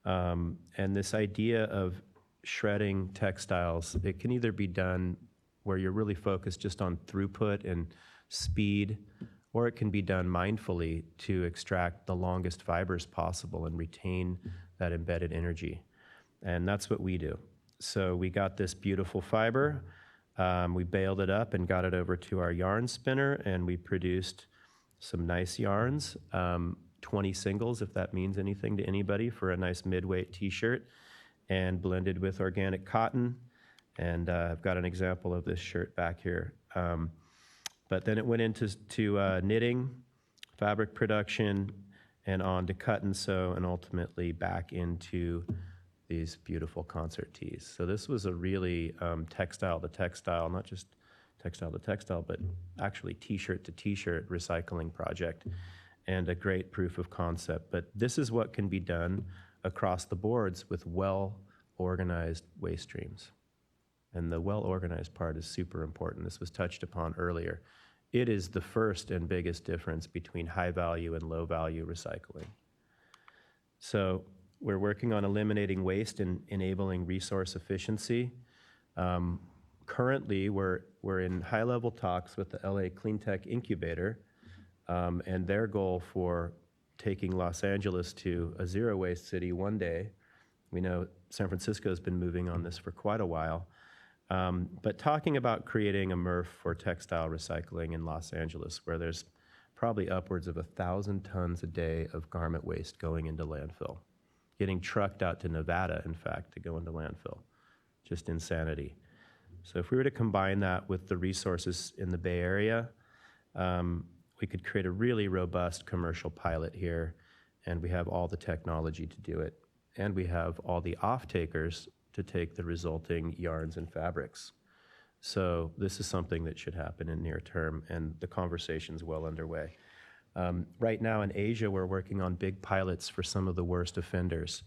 And this idea of shredding textiles, it can either be done where you're really focused just on throughput and speed, or it can be done mindfully to extract the longest fibers possible and retain that embedded energy. And that's what we do. So we got this beautiful fiber, we baled it up and got it over to our yarn spinner, and we produced some nice yarns, 20 singles, if that means anything to anybody, for a nice mid-weight t-shirt, and blended with organic cotton. And I've got an example of this shirt back here. But then it went into knitting, fabric production, and on to cut and sew, and ultimately back into these beautiful concert tees. So this was a really textile to textile, not just textile to textile, but actually t-shirt to t-shirt recycling project, and a great proof of concept. But this is what can be done across the boards with well-organized waste streams. And the well-organized part is super important. This was touched upon earlier. It is the first and biggest difference between high-value and low-value recycling. So we're working on eliminating waste and enabling resource efficiency. Currently, we're in high-level talks with the LA Clean Tech Incubator, and their goal for taking Los Angeles to a zero-waste city one day. We know San Francisco has been moving on this for quite a while. But talking about creating a MRF for textile recycling in Los Angeles, where there's probably upwards of 1,000 tons a day of garment waste going into landfill, getting trucked out to Nevada, in fact, to go into landfill. Just insanity. So if we were to combine that with the resources in the Bay Area, we could create a really robust commercial pilot here, and we have all the technology to do it. And we have all the off-takers to take the resulting yarns and fabrics. So this is something that should happen in near term, and the conversation's well underway. Right now in Asia, we're working on big pilots for some of the worst offenders.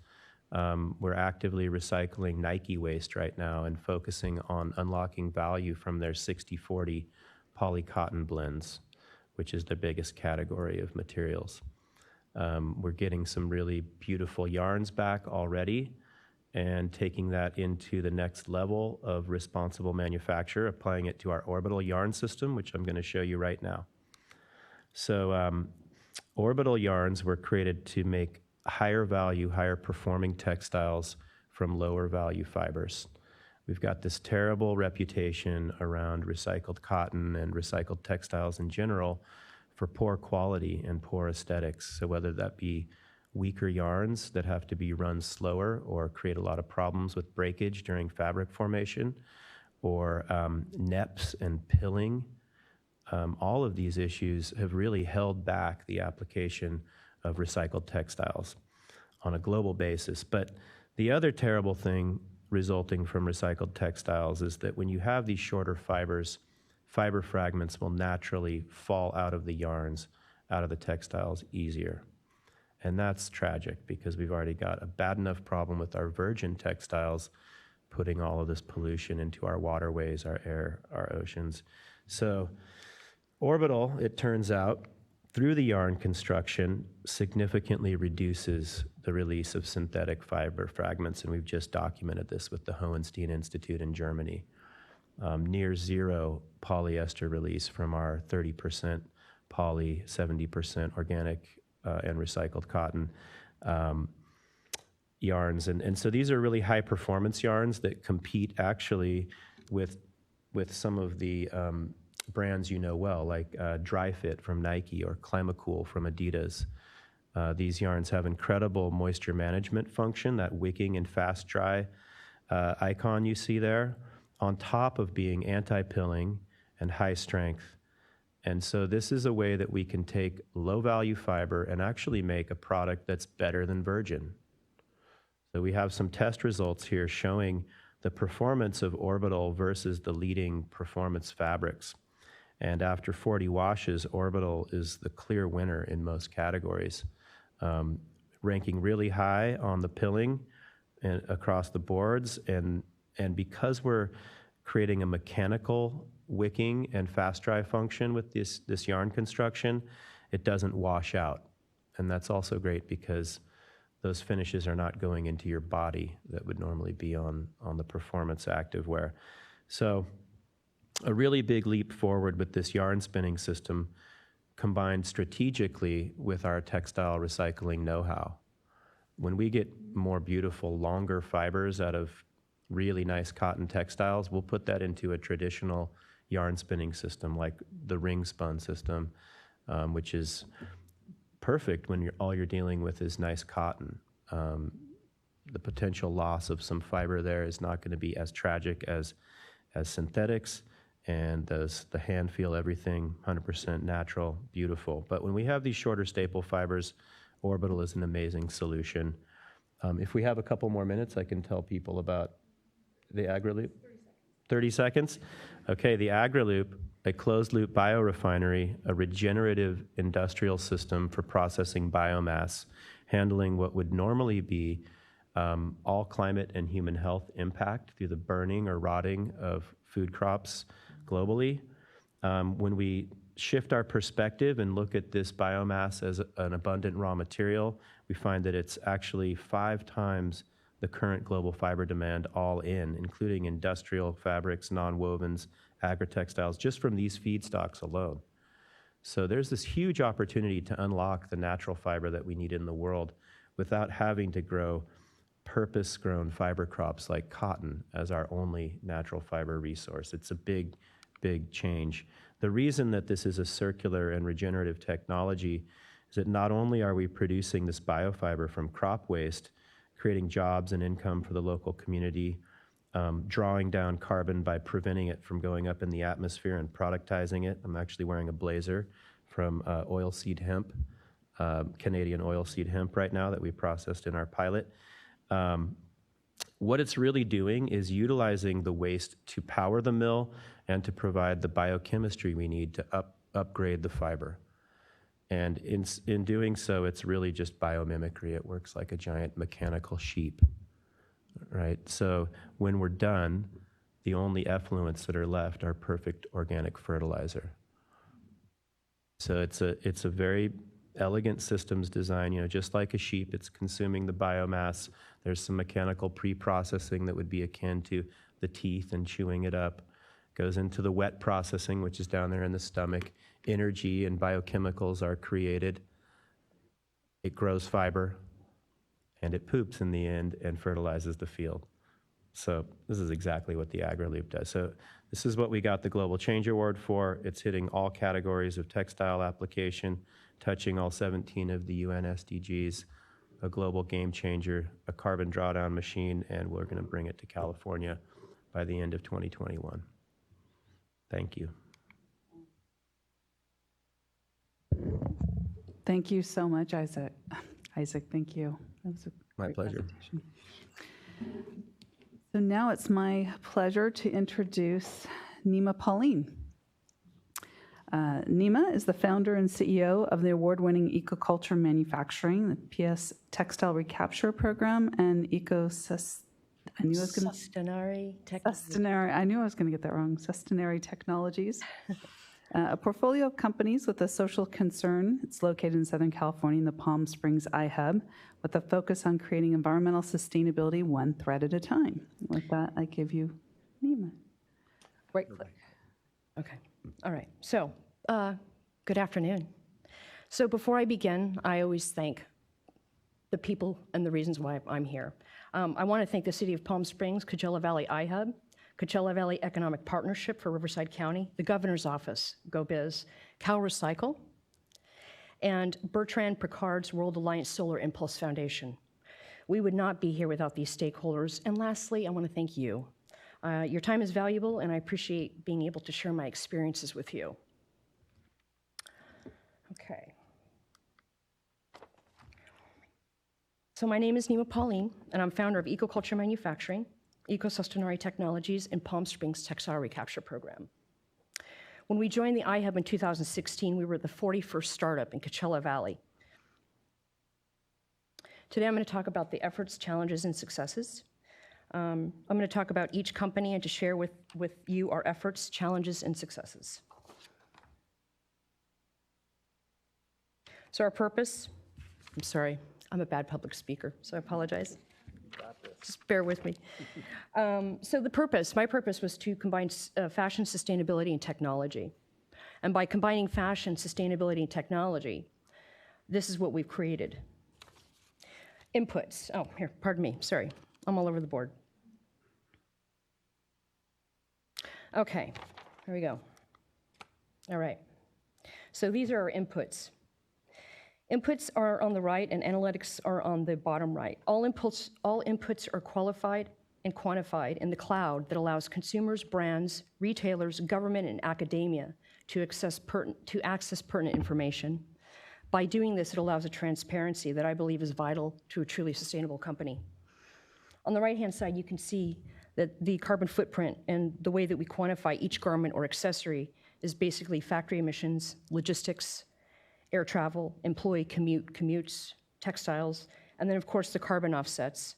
We're actively recycling Nike waste right now and focusing on unlocking value from their 60-40 polycotton blends, which is the biggest category of materials. We're getting some really beautiful yarns back already, and taking that into the next level of responsible manufacture, applying it to our orbital yarn system, which I'm going to show you right now. So orbital yarns were created to make higher value, higher performing textiles from lower value fibers. We've got this terrible reputation around recycled cotton and recycled textiles in general for poor quality and poor aesthetics. So whether that be weaker yarns that have to be run slower or create a lot of problems with breakage during fabric formation, or neps and pilling, all of these issues have really held back the application of recycled textiles on a global basis. But the other terrible thing resulting from recycled textiles is that when you have these shorter fibers, fiber fragments will naturally fall out of the yarns, out of the textiles easier. And that's tragic, because we've already got a bad enough problem with our virgin textiles putting all of this pollution into our waterways, our air, our oceans. So orbital, it turns out, through the yarn construction, significantly reduces the release of synthetic fiber fragments, and we've just documented this with the Hohenstein Institute in Germany. Near zero polyester release from our 30% poly, 70% organic and recycled cotton. yarns. And so these are really high performance yarns that compete actually with some of the brands you know well, like Dry Fit from Nike or Climacool from Adidas. These yarns have incredible moisture management function, that wicking and fast dry icon you see there, on top of being anti-pilling and high strength. And so this is a way that we can take low value fiber and actually make a product that's better than virgin. So we have some test results here showing the performance of Orbital versus the leading performance fabrics. And after 40 washes, Orbital is the clear winner in most categories, ranking really high on the pilling and across the boards. And because we're creating a mechanical wicking and fast dry function with this yarn construction, it doesn't wash out. And that's also great because those finishes are not going into your body that would normally be on the performance activewear. So a really big leap forward with this yarn spinning system combined strategically with our textile recycling know-how. When we get more beautiful, longer fibers out of really nice cotton textiles, we'll put that into a traditional yarn spinning system like the ring spun system, which is perfect when all you're dealing with is nice cotton. The potential loss of some fiber there is not going to be as tragic as synthetics, and the hand feel everything 100% natural, beautiful. But when we have these shorter staple fibers, Orbital is an amazing solution. If we have a couple more minutes, I can tell people about the AgriLoop. 30 seconds? Okay, the AgriLoop, a closed-loop biorefinery, a regenerative industrial system for processing biomass, handling what would normally be all climate and human health impact through the burning or rotting of food crops globally. When we shift our perspective and look at this biomass as an abundant raw material, we find that it's actually 5 times the current global fiber demand all in, including industrial fabrics, nonwovens, agri-textiles, just from these feedstocks alone. So there's this huge opportunity to unlock the natural fiber that we need in the world without having to grow purpose-grown fiber crops like cotton as our only natural fiber resource. It's a big, big change. The reason that this is a circular and regenerative technology is that not only are we producing this biofiber from crop waste, creating jobs and income for the local community, drawing down carbon by preventing it from going up in the atmosphere and productizing it. I'm actually wearing a blazer from oilseed hemp, Canadian oilseed hemp right now that we processed in our pilot. What it's really doing is utilizing the waste to power the mill and to provide the biochemistry we need to upgrade the fiber. And in doing so, it's really just biomimicry. It works like a giant mechanical sheep, right? So when we're done, the only effluents that are left are perfect organic fertilizer. So it's a very elegant systems design, just like a sheep, it's consuming the biomass. There's some mechanical pre-processing that would be akin to the teeth and chewing it up. Goes into the wet processing, which is down there in the stomach. Energy and biochemicals are created. It grows fiber, and it poops in the end and fertilizes the field. So this is exactly what the AgriLoop does. So this is what we got the Global Change Award for. It's hitting all categories of textile application, touching all 17 of the UN SDGs, a global game changer, a carbon drawdown machine, and we're going to bring it to California by the end of 2021. Thank you. Thank you so much, Isaac. Isaac, thank you. That was My pleasure. So now it's my pleasure to introduce Nima Pauline. Nima is the founder and CEO of the award-winning Ecoculture Manufacturing, the PS Textile Recapture Program, and Sustenary Sustenary. I knew I was going to get that wrong. Sustenary Technologies. A portfolio of companies with a social concern. It's located in Southern California in the Palm Springs iHub, with a focus on creating environmental sustainability one thread at a time. With that, I give you Nima. Right click. Okay. All right. So, good afternoon. So before I begin, I always thank the people and the reasons why I'm here. I want to thank the City of Palm Springs, Coachella Valley iHub, Coachella Valley Economic Partnership for Riverside County, the Governor's Office, Go Biz, CalRecycle, and Bertrand Piccard's World Alliance Solar Impulse Foundation. We would not be here without these stakeholders. And lastly, I want to thank you. Your time is valuable, and I appreciate being able to share my experiences with you. Okay. So my name is Nima Pauline, and I'm founder of Ecoculture Manufacturing, Eco-Sustainability Technologies, and Palm Springs Textile Recapture Program. When we joined the iHub in 2016, we were the 41st startup in Coachella Valley. Today, I'm going to talk about the efforts, challenges, and successes. I'm going to talk about each company and to share with you our efforts, challenges, and successes. So our purpose, I'm sorry, I'm a bad public speaker, so I apologize. Just bear with me. So the purpose, my purpose was to combine fashion, sustainability, and technology. And by combining fashion, sustainability, and technology, this is what we've created. Inputs, oh, here, pardon me, sorry. I'm all over the board. Okay, here we go. All right, so these are our inputs. Inputs are on the right and analytics are on the bottom right. All inputs are qualified and quantified in the cloud that allows consumers, brands, retailers, government, and academia to access pertinent information. By doing this, it allows a transparency that I believe is vital to a truly sustainable company. On the right-hand side, you can see that the carbon footprint and the way that we quantify each garment or accessory is basically factory emissions, logistics, air travel, employee commutes, textiles, and then of course the carbon offsets,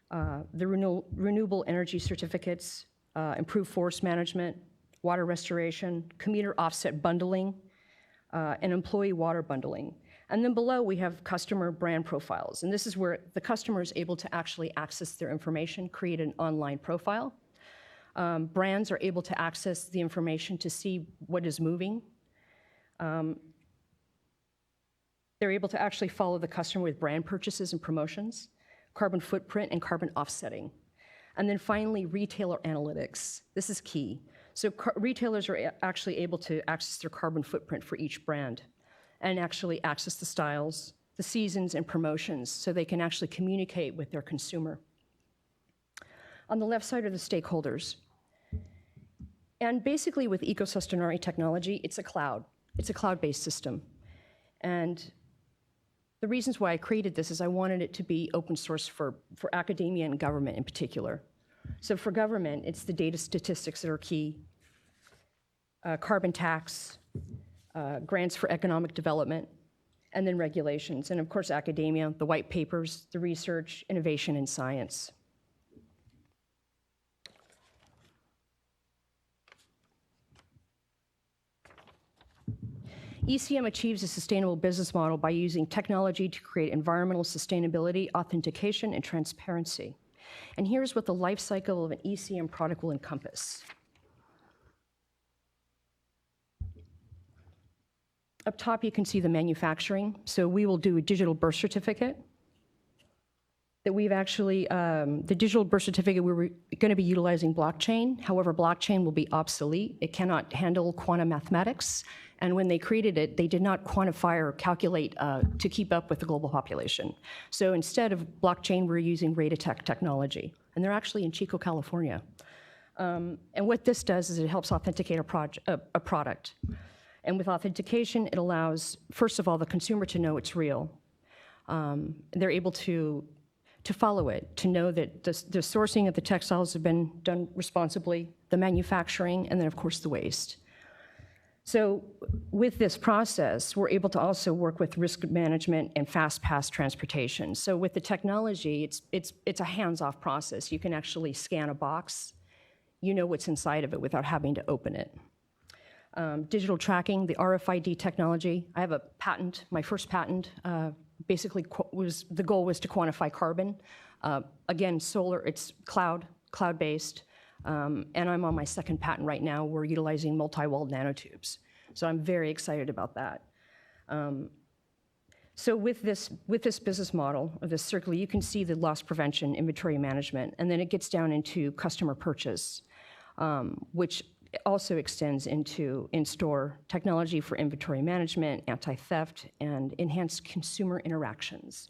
the renewable energy certificates, improved forest management, water restoration, commuter offset bundling, and employee water bundling. And then below we have customer brand profiles, and this is where the customer is able to actually access their information, create an online profile. Brands are able to access the information to see what is moving. They're able to actually follow the customer with brand purchases and promotions, carbon footprint, and carbon offsetting. And then finally, retailer analytics. This is key. So retailers are actually able to access their carbon footprint for each brand and actually access the styles, the seasons, and promotions so they can actually communicate with their consumer. On the left side are the stakeholders. And basically with Eco-Sustainability technology, it's a cloud. It's a cloud-based system. And the reasons why I created this is I wanted it to be open source for academia and government in particular. So for government, it's the data statistics that are key, carbon tax, grants for economic development, and then regulations. And of course, academia, the white papers, the research, innovation, and science. ECM achieves a sustainable business model by using technology to create environmental sustainability, authentication, and transparency. And here's what the life cycle of an ECM product will encompass. Up top, you can see the manufacturing. So we will do a digital birth certificate. That we've actually, the digital birth certificate, we're going to be utilizing blockchain. However, blockchain will be obsolete. It cannot handle quantum mathematics. And when they created it, they did not quantify or calculate to keep up with the global population. So instead of blockchain, we're using Raditech technology. And they're actually in Chico, California. And what this does is it helps authenticate a product. And with authentication, it allows, first of all, the consumer to know it's real. They're able to follow it, to know that the sourcing of the textiles have been done responsibly, the manufacturing, and then of course the waste. So with this process, we're able to also work with risk management and fast pass transportation. So with the technology, it's a hands-off process. You can actually scan a box, you know what's inside of it without having to open it. Digital tracking, the RFID technology. I have a patent, my first patent, basically the goal was to quantify carbon. Again, solar, it's cloud-based, and I'm on my second patent right now. We're utilizing multi-walled nanotubes. So I'm very excited about that. So with this business model, or this circular, you can see the loss prevention, inventory management, and then it gets down into customer purchase, which also extends into in-store technology for inventory management, anti-theft, and enhanced consumer interactions.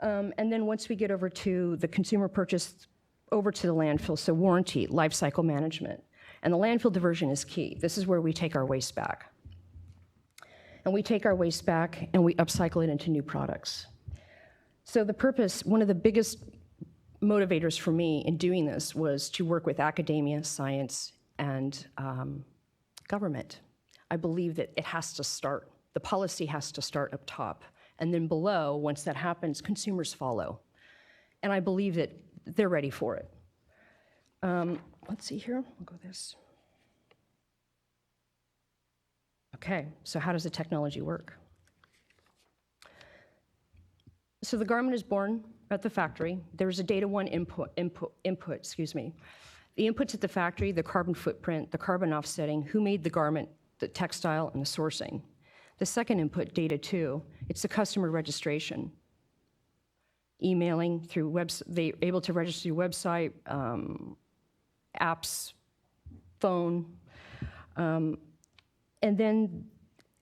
And then once we get over to the consumer purchase, over to the landfill, so warranty, life cycle management. And the landfill diversion is key. This is where we take our waste back. And we take our waste back and we upcycle it into new products. So the purpose, one of the biggest motivators for me in doing this was to work with academia, science, and government. I believe that it has to start, the policy has to start up top. And then below, once that happens, consumers follow. And I believe that they're ready for it. Let's see here, we'll go this. Okay, so how does the technology work? So the garment is born at the factory. There's a data one input, excuse me. The inputs at the factory, the carbon footprint, the carbon offsetting, who made the garment, the textile, and the sourcing. The second input, data two, it's the customer registration. Emailing through they're able to register through website, apps, phone, and then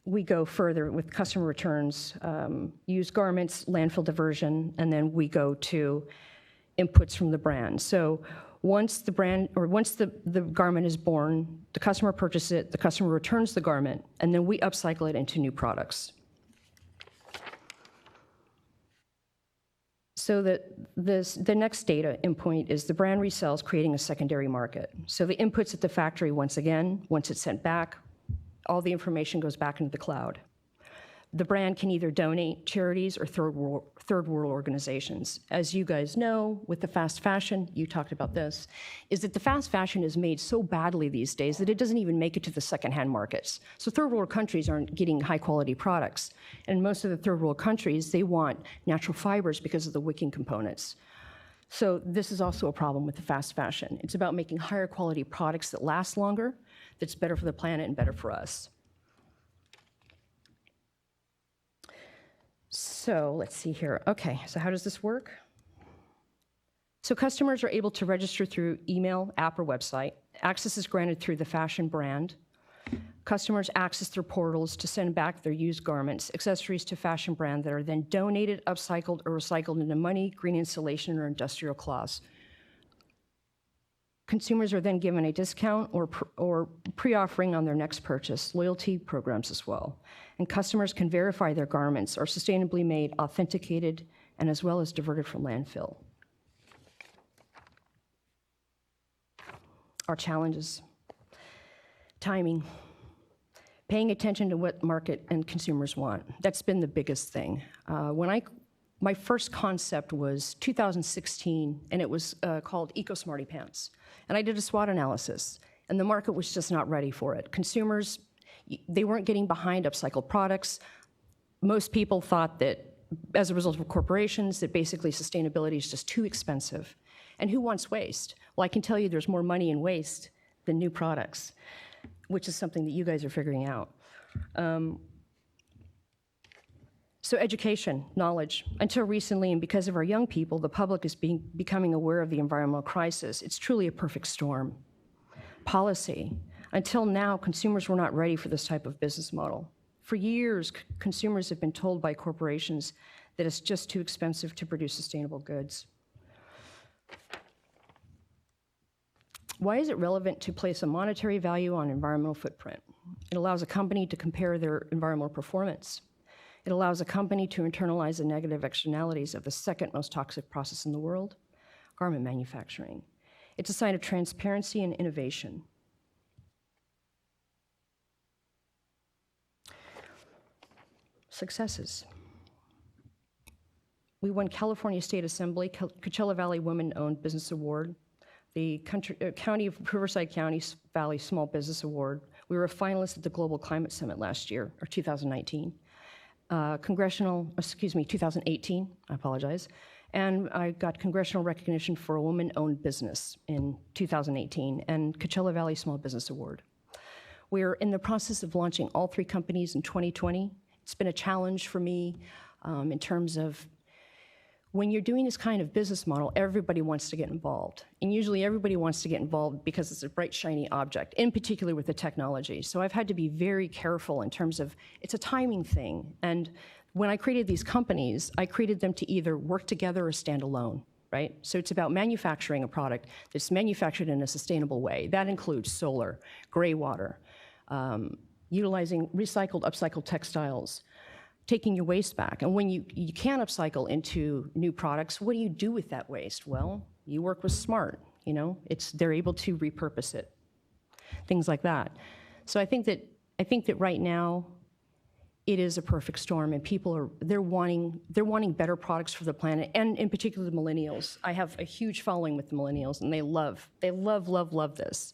we go further with customer returns, used garments, landfill diversion, and then we go to inputs from the brand. So once the brand, or once the garment is born, the customer purchases it, the customer returns the garment, and then we upcycle it into new products. So the next data endpoint is the brand resells, creating a secondary market. So the inputs at the factory, once again, once it's sent back, all the information goes back into the cloud. The brand can either donate charities or third world organizations. As you guys know, with the fast fashion, you talked about this, is that the fast fashion is made so badly these days that it doesn't even make it to the secondhand markets. So third world countries aren't getting high quality products. And most of the third world countries, they want natural fibers because of the wicking components. So this is also a problem with the fast fashion. It's about making higher quality products that last longer, that's better for the planet and better for us. So let's see here. Okay, so how does this work? So customers are able to register through email, app, or website. Access is granted through the fashion brand. Customers access their portals to send back their used garments, accessories to fashion brand that are then donated, upcycled, or recycled into money, green insulation, or industrial cloths. Consumers are then given a discount or pre-offering on their next purchase, loyalty programs as well. And customers can verify their garments are sustainably made, authenticated, and as well as diverted from landfill. Our challenges: timing, paying attention to what market and consumers want. That's been the biggest thing. My first concept was 2016, and it was called Eco Smarty Pants. And I did a SWOT analysis, and the market was just not ready for it. Consumers, they weren't getting behind upcycled products. Most people thought that, as a result of corporations, that basically sustainability is just too expensive. And who wants waste? Well, I can tell you there's more money in waste than new products, which is something that you guys are figuring out. So education, knowledge. Until recently, and because of our young people, the public is becoming aware of the environmental crisis. It's truly a perfect storm. Policy. Until now, consumers were not ready for this type of business model. For years, consumers have been told by corporations that it's just too expensive to produce sustainable goods. Why is it relevant to place a monetary value on environmental footprint? It allows a company to compare their environmental performance. It allows a company to internalize the negative externalities of the second most toxic process in the world, garment manufacturing. It's a sign of transparency and innovation. Successes. We won California State Assembly, Coachella Valley Women-Owned Business Award, the County of Riverside County Valley Small Business Award. We were a finalist at the Global Climate Summit last year, or 2019. 2018, I apologize. And I got congressional recognition for a woman-owned business in 2018 and Coachella Valley Small Business Award. We're in the process of launching all 3 companies in 2020. It's been a challenge for me. in terms of when you're doing this kind of business model, everybody wants to get involved. And usually everybody wants to get involved because it's a bright, shiny object, in particular with the technology. So I've had to be very careful in terms of, it's a timing thing. And when I created these companies, I created them to either work together or stand alone, right? So it's about manufacturing a product that's manufactured in a sustainable way. That includes solar, gray water, utilizing recycled, upcycled textiles, taking your waste back. And when you can upcycle into new products, what do you do with that waste? Well, you work with SMART, you know, they're able to repurpose it, things like that. So I think that right now it is a perfect storm, and people they're wanting better products for the planet, and in particular the millennials. I have a huge following with the millennials, and they love this.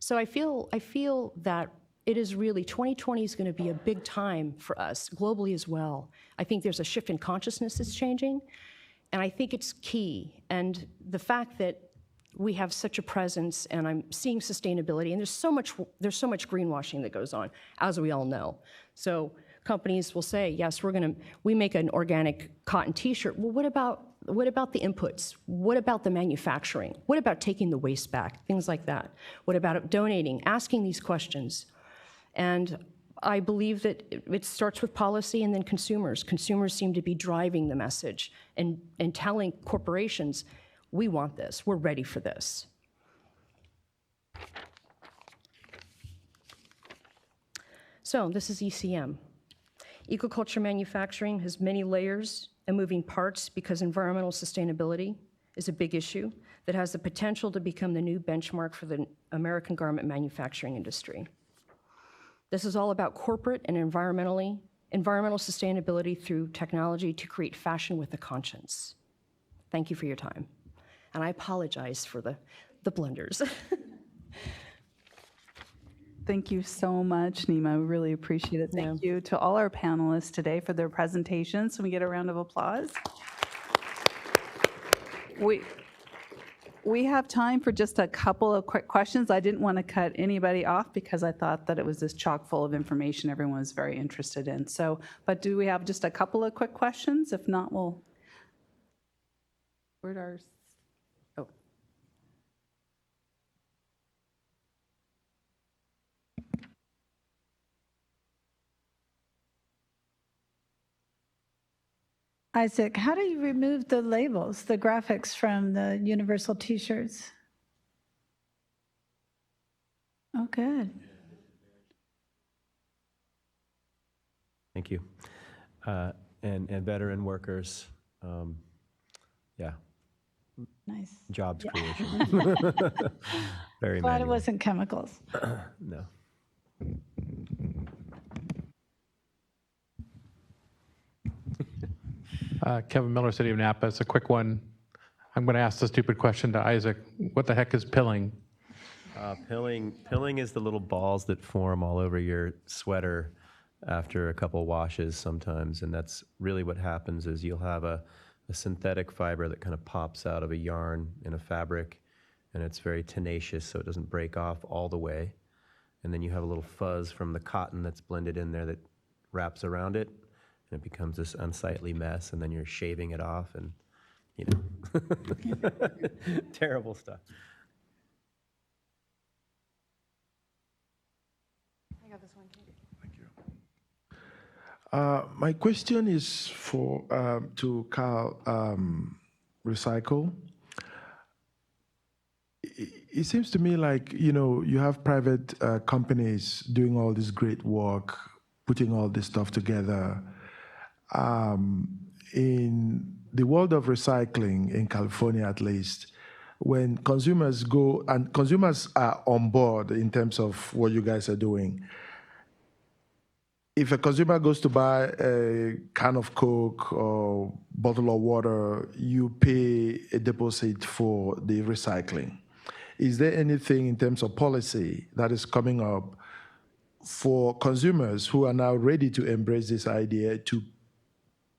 So I feel that it is really, 2020 is going to be a big time for us globally as well. I think there's a shift in consciousness that's changing, and I think it's key. And the fact that we have such a presence, and I'm seeing sustainability, and there's so much greenwashing that goes on, as we all know. So companies will say, yes, we make an organic cotton t-shirt. Well, what about the inputs? What about the manufacturing? What about taking the waste back? Things like that. What about donating? Asking these questions. And I believe that it starts with policy and then consumers. Consumers seem to be driving the message and telling corporations, we want this, we're ready for this. So this is ECM. Ecoculture manufacturing has many layers and moving parts because environmental sustainability is a big issue that has the potential to become the new benchmark for the American garment manufacturing industry. This is all about corporate and environmental sustainability through technology to create fashion with a conscience. Thank you for your time. And I apologize for the blunders. Thank you so much, Nima. We really appreciate it. Thank you to all our panelists today for their presentations. Can we get a round of applause? We have time for just a couple of quick questions. I didn't want to cut anybody off because I thought that it was this chock full of information everyone was very interested in. So, but do we have just a couple of quick questions? If not, where'd ours? Oh. Isaac, how do you remove the labels, the graphics from the universal t-shirts? Oh, good. Thank you. And veteran workers, yeah. Nice. Jobs Yeah. creation. Very Glad manual. it wasn't chemicals. No. Kevin Miller, City of Napa. It's a quick one. I'm going to ask the stupid question to Isaac. What the heck is pilling? Pilling is the little balls that form all over your sweater after a couple washes sometimes, and that's really what happens is you'll have a synthetic fiber that kind of pops out of a yarn in a fabric, and it's very tenacious so it doesn't break off all the way. And then you have a little fuzz from the cotton that's blended in there that wraps around it, and it becomes this unsightly mess, and then you're shaving it off, and you know, terrible stuff. I got this one too. My question is for to CalRecycle. It seems to me like, you know, you have private companies doing all this great work, putting all this stuff together. In the world of recycling, in California at least, when consumers go, and consumers are on board in terms of what you guys are doing, if a consumer goes to buy a can of Coke or bottle of water, you pay a deposit for the recycling. Is there anything in terms of policy that is coming up for consumers who are now ready to embrace this idea to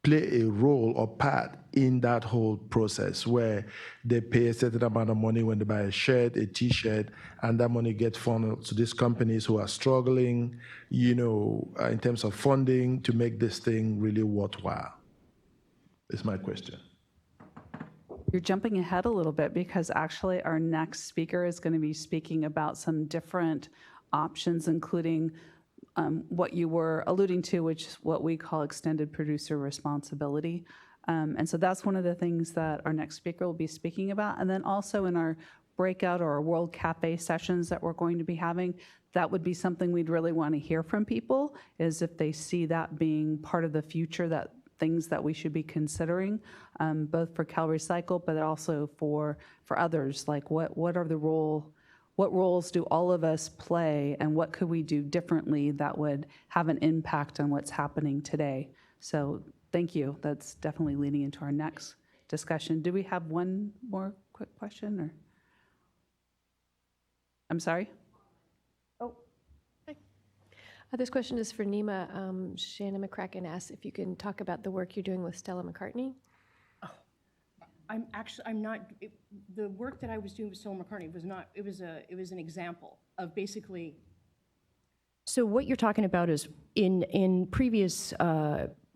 play a role or part in that whole process where they pay a certain amount of money when they buy a shirt, a t-shirt, and that money gets funneled to these companies who are struggling, you know, in terms of funding to make this thing really worthwhile? is my question. You're jumping ahead a little bit because actually our next speaker is going to be speaking about some different options, including what you were alluding to, which is what we call extended producer responsibility. And so that's one of the things that our next speaker will be speaking about. And then also in our breakout or our World Cafe sessions that we're going to be having, that would be something we'd really want to hear from people, is if they see that being part of the future, that things that we should be considering, both for CalRecycle, but also for others. Like what roles do all of us play, and what could we do differently that would have an impact on what's happening today? So thank you. That's definitely leading into our next discussion. Do we have one more quick question, or? I'm sorry? This question is for Nima. Shannon McCracken asks if you can talk about the work you're doing with Stella McCartney. I'm not, the work that I was doing with Stella McCartney was not, it was an example of basically. So what you're talking about is in previous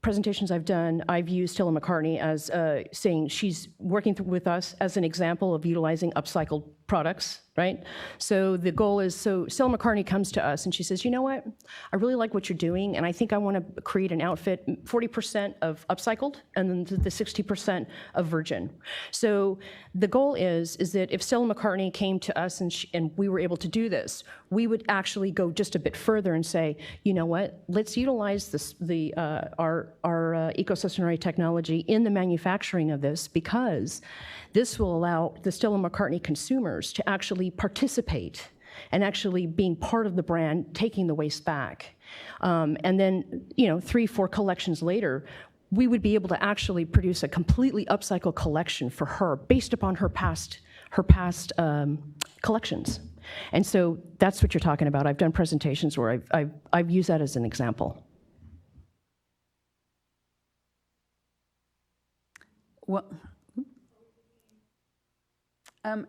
presentations I've done, I've used Stella McCartney as saying she's working with us as an example of utilizing upcycled products, right? So the goal is, so Stella McCartney comes to us and she says, you know what, I really like what you're doing, and I think I want to create an outfit 40% of upcycled and then the 60% of virgin. So the goal is that if Stella McCartney came to us and we were able to do this, we would actually go just a bit further and say, you know what, let's utilize this, our ecosystem technology in the manufacturing of this, because this will allow the Stella McCartney consumers to actually participate and actually being part of the brand, taking the waste back. And then, 3-4 collections later, we would be able to actually produce a completely upcycled collection for her based upon her past collections. And so that's what you're talking about. I've done presentations where I've used that as an example. Well,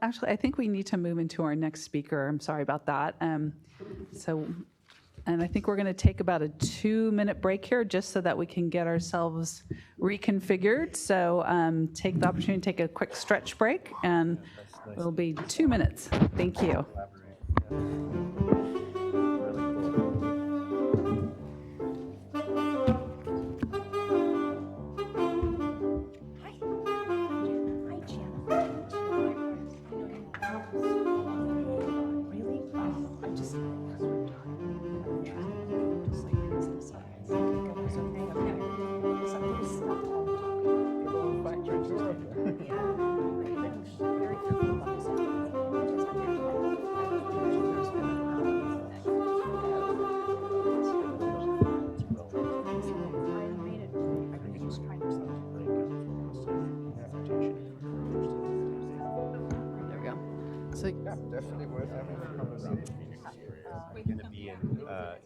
actually, I think we need to move into our next speaker. I'm sorry about that. And I think we're going to take about a 2-minute break here just so that we can get ourselves reconfigured. So take the opportunity to take a quick stretch break, and it'll be 2 minutes. Thank you. Definitely worth having a conversation. We're going to be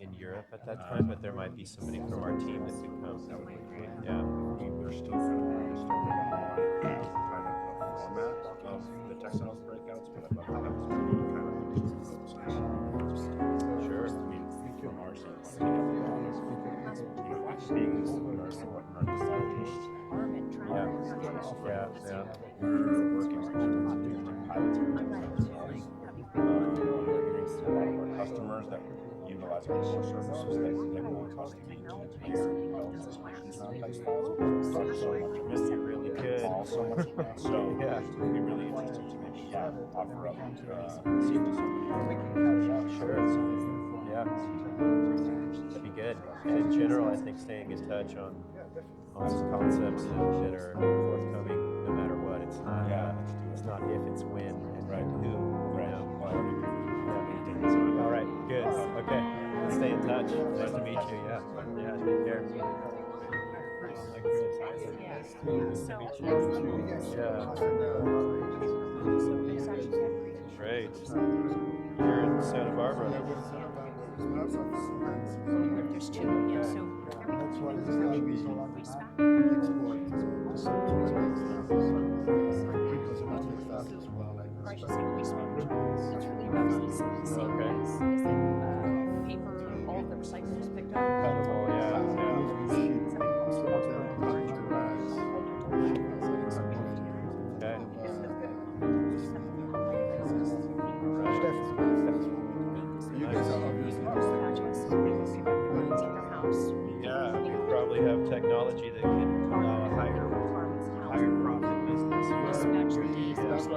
in Europe at that time, but there might be somebody from our team that could come. That would be great. Yeah. We're still kind of format of the textiles breakouts, but I'd love to have somebody kind of sure. I mean, from our side, yeah. We're working on pilots customers that utilize our core services that will cost me to really good. So yeah, it'd be really interesting to maybe offer up see if somebody sure. Yeah, that'd be good. And in general, I think staying in touch on concepts that are forthcoming, no matter what. It's not if, it's when, and right who. Right. All right, good. Okay, let's stay in touch. Nice to meet you. Yeah, take care. Great. You're in Santa Barbara. There's two, yeah, so paper, all the recycling is picked up. Yeah.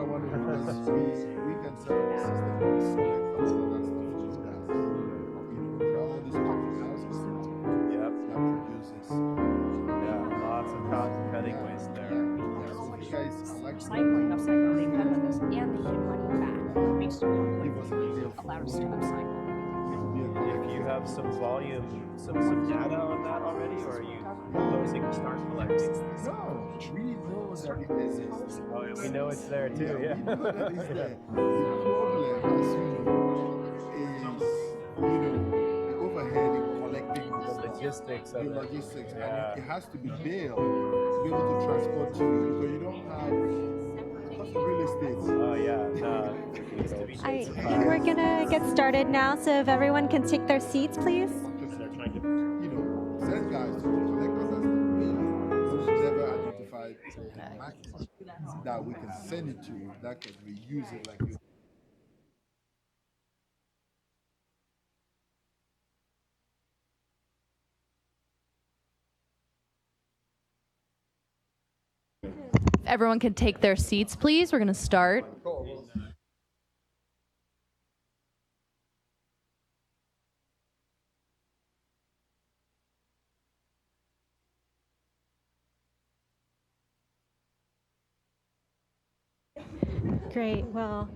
I want to do is we can set up a system that select all of that stuff to do that. There are all these coffee houses that produces. Yeah, lots of cotton cutting waste there. So if you guys collect Upcycling, they cut on this, and they get money back based on give us an idea of allowed us to upcycle. If you have some volume, some data on that already, or are you proposing to start collecting? No, we know that it exists. Oh, yeah, we know it's there too, yeah. We know that it's there. The problem, as you know, is, the overhead in collecting the logistics of the it. logistics. Yeah. And it has to be bailed to be able to transport to you, because you don't have, because of real estate. Oh, yeah, no, it needs to be I think we're gonna get started now, so if everyone can take their seats, please. Send guys to the collectors as those who never identified a market that we can send it to, that can reuse it like you. Everyone can take their seats, please. We're going to start. Great. Well,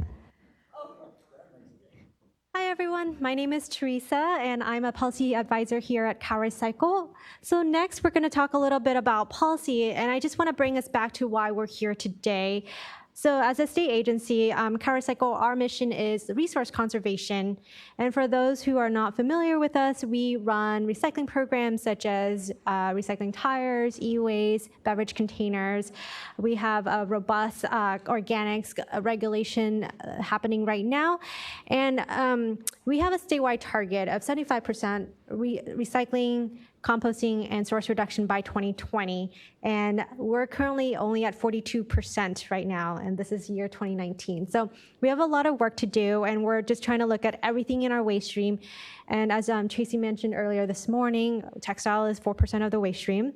hi everyone. My name is Teresa, and I'm a policy advisor here at CalRecycle. So next, we're going to talk a little bit about policy, and I just want to bring us back to why we're here today. So as a state agency, CalRecycle, our mission is resource conservation. And for those who are not familiar with us, we run recycling programs such as recycling tires, e-waste, beverage containers. We have a robust organics regulation happening right now. And we have a statewide target of 75% recycling, composting, and source reduction by 2020. And we're currently only at 42% right now, and this is year 2019. So we have a lot of work to do, and we're just trying to look at everything in our waste stream. And as Tracy mentioned earlier this morning, textile is 4% of the waste stream.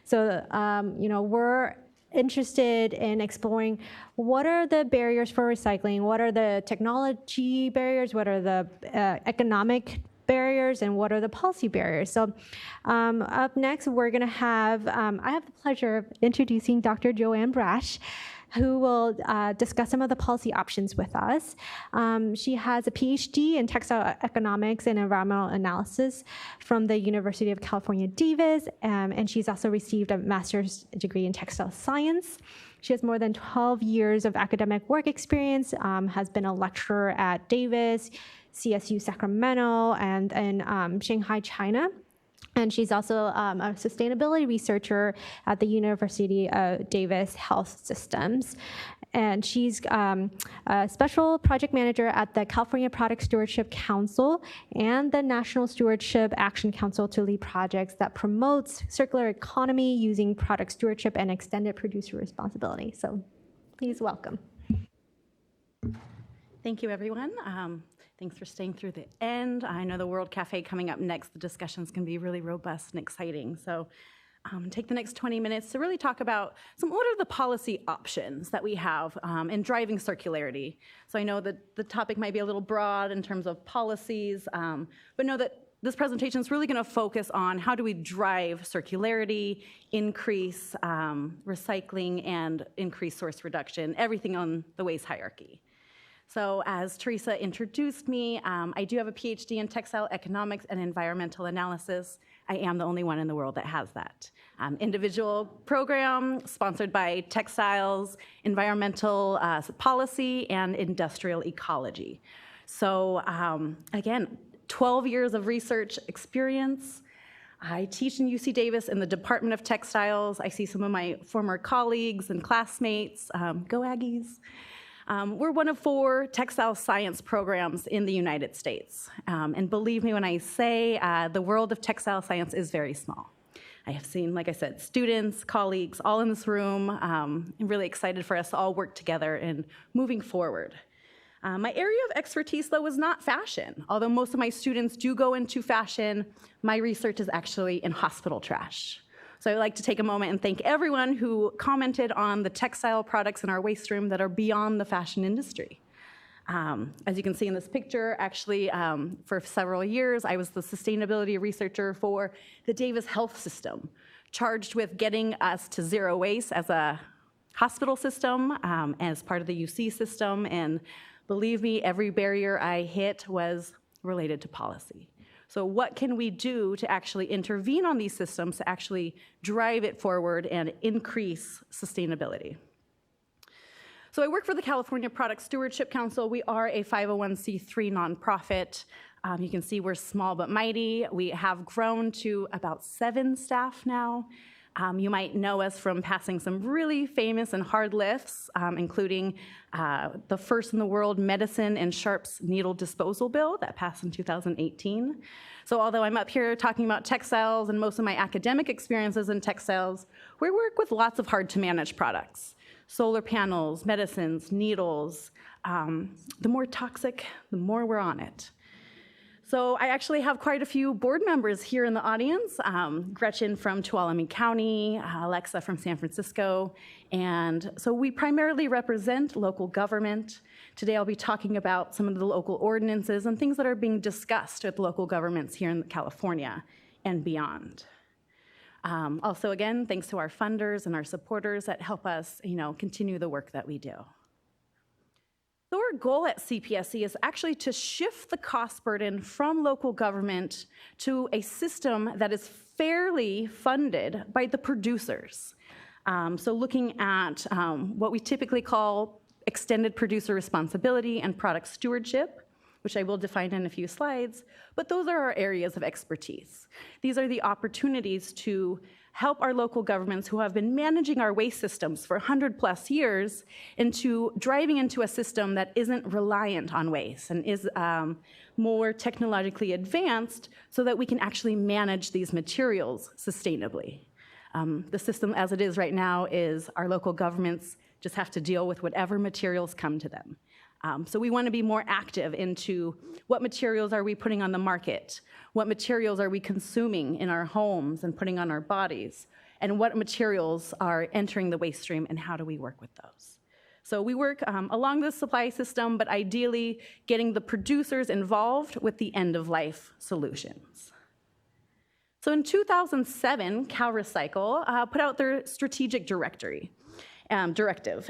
So, we're interested in exploring what are the barriers for recycling, what are the technology barriers, what are the economic barriers, and what are the policy barriers. So up next, we're going to have, I have the pleasure of introducing Dr. Joanne Brash, who will discuss some of the policy options with us. She has a PhD in textile economics and environmental analysis from the University of California, Davis, and she's also received a master's degree in textile science. She has more than 12 years of academic work experience, has been a lecturer at Davis, CSU Sacramento, and in Shanghai, China. And she's also a sustainability researcher at the University of Davis Health Systems. And she's a special project manager at the California Product Stewardship Council and the National Stewardship Action Council to lead projects that promotes circular economy using product stewardship and extended producer responsibility. So please welcome. Thank you, everyone. Thanks for staying through the end. I know the World Cafe coming up next, the discussions can be really robust and exciting. So take the next 20 minutes to really talk about what are the policy options that we have in driving circularity. So I know that the topic might be a little broad in terms of policies, but know that this presentation is really going to focus on how do we drive circularity, increase recycling, and increase source reduction, everything on the waste hierarchy. So as Teresa introduced me, I do have a PhD in textile economics and environmental analysis. I am the only one in the world that has that. Individual program sponsored by Textiles, environmental policy, and industrial ecology. So again, 12 years of research experience. I teach in UC Davis in the Department of Textiles. I see some of my former colleagues and classmates. Go Aggies. We're one of 4 textile science programs in the United States. And believe me when I say the world of textile science is very small. I have seen, like I said, students, colleagues, all in this room. I'm really excited for us to all work together in moving forward. My area of expertise, though, is not fashion. Although most of my students do go into fashion, my research is actually in hospital trash. So I'd like to take a moment and thank everyone who commented on the textile products in our waste stream that are beyond the fashion industry. As you can see in this picture, actually, for several years, I was the sustainability researcher for the Davis Health System, charged with getting us to zero waste as a hospital system, as part of the UC system, and believe me, every barrier I hit was related to policy. So what can we do to actually intervene on these systems to actually drive it forward and increase sustainability? So I work for the California Product Stewardship Council. We are a 501c3 nonprofit. You can see we're small but mighty. We have grown to about 7 staff now. You might know us from passing some really famous and hard lifts, including the first in the world medicine and sharps needle disposal bill that passed in 2018. So although I'm up here talking about textiles and most of my academic experiences in textiles, we work with lots of hard to manage products. Solar panels, medicines, needles. The more toxic, the more we're on it. So I actually have quite a few board members here in the audience. Gretchen from Tuolumne County, Alexa from San Francisco. And so we primarily represent local government. Today I'll be talking about some of the local ordinances and things that are being discussed with local governments here in California and beyond. Also, again, thanks to our funders and our supporters that help us, continue the work that we do. So our goal at CPSC is actually to shift the cost burden from local government to a system that is fairly funded by the producers. So looking at what we typically call extended producer responsibility and product stewardship, which I will define in a few slides, but those are our areas of expertise. These are the opportunities to help our local governments who have been managing our waste systems for 100+ years into driving into a system that isn't reliant on waste and is more technologically advanced so that we can actually manage these materials sustainably. The system as it is right now is our local governments just have to deal with whatever materials come to them. So we want to be more active into what materials are we putting on the market, what materials are we consuming in our homes and putting on our bodies, and what materials are entering the waste stream and how do we work with those. So we work along the supply system, but ideally getting the producers involved with the end-of-life solutions. So in 2007, CalRecycle put out their strategic directive,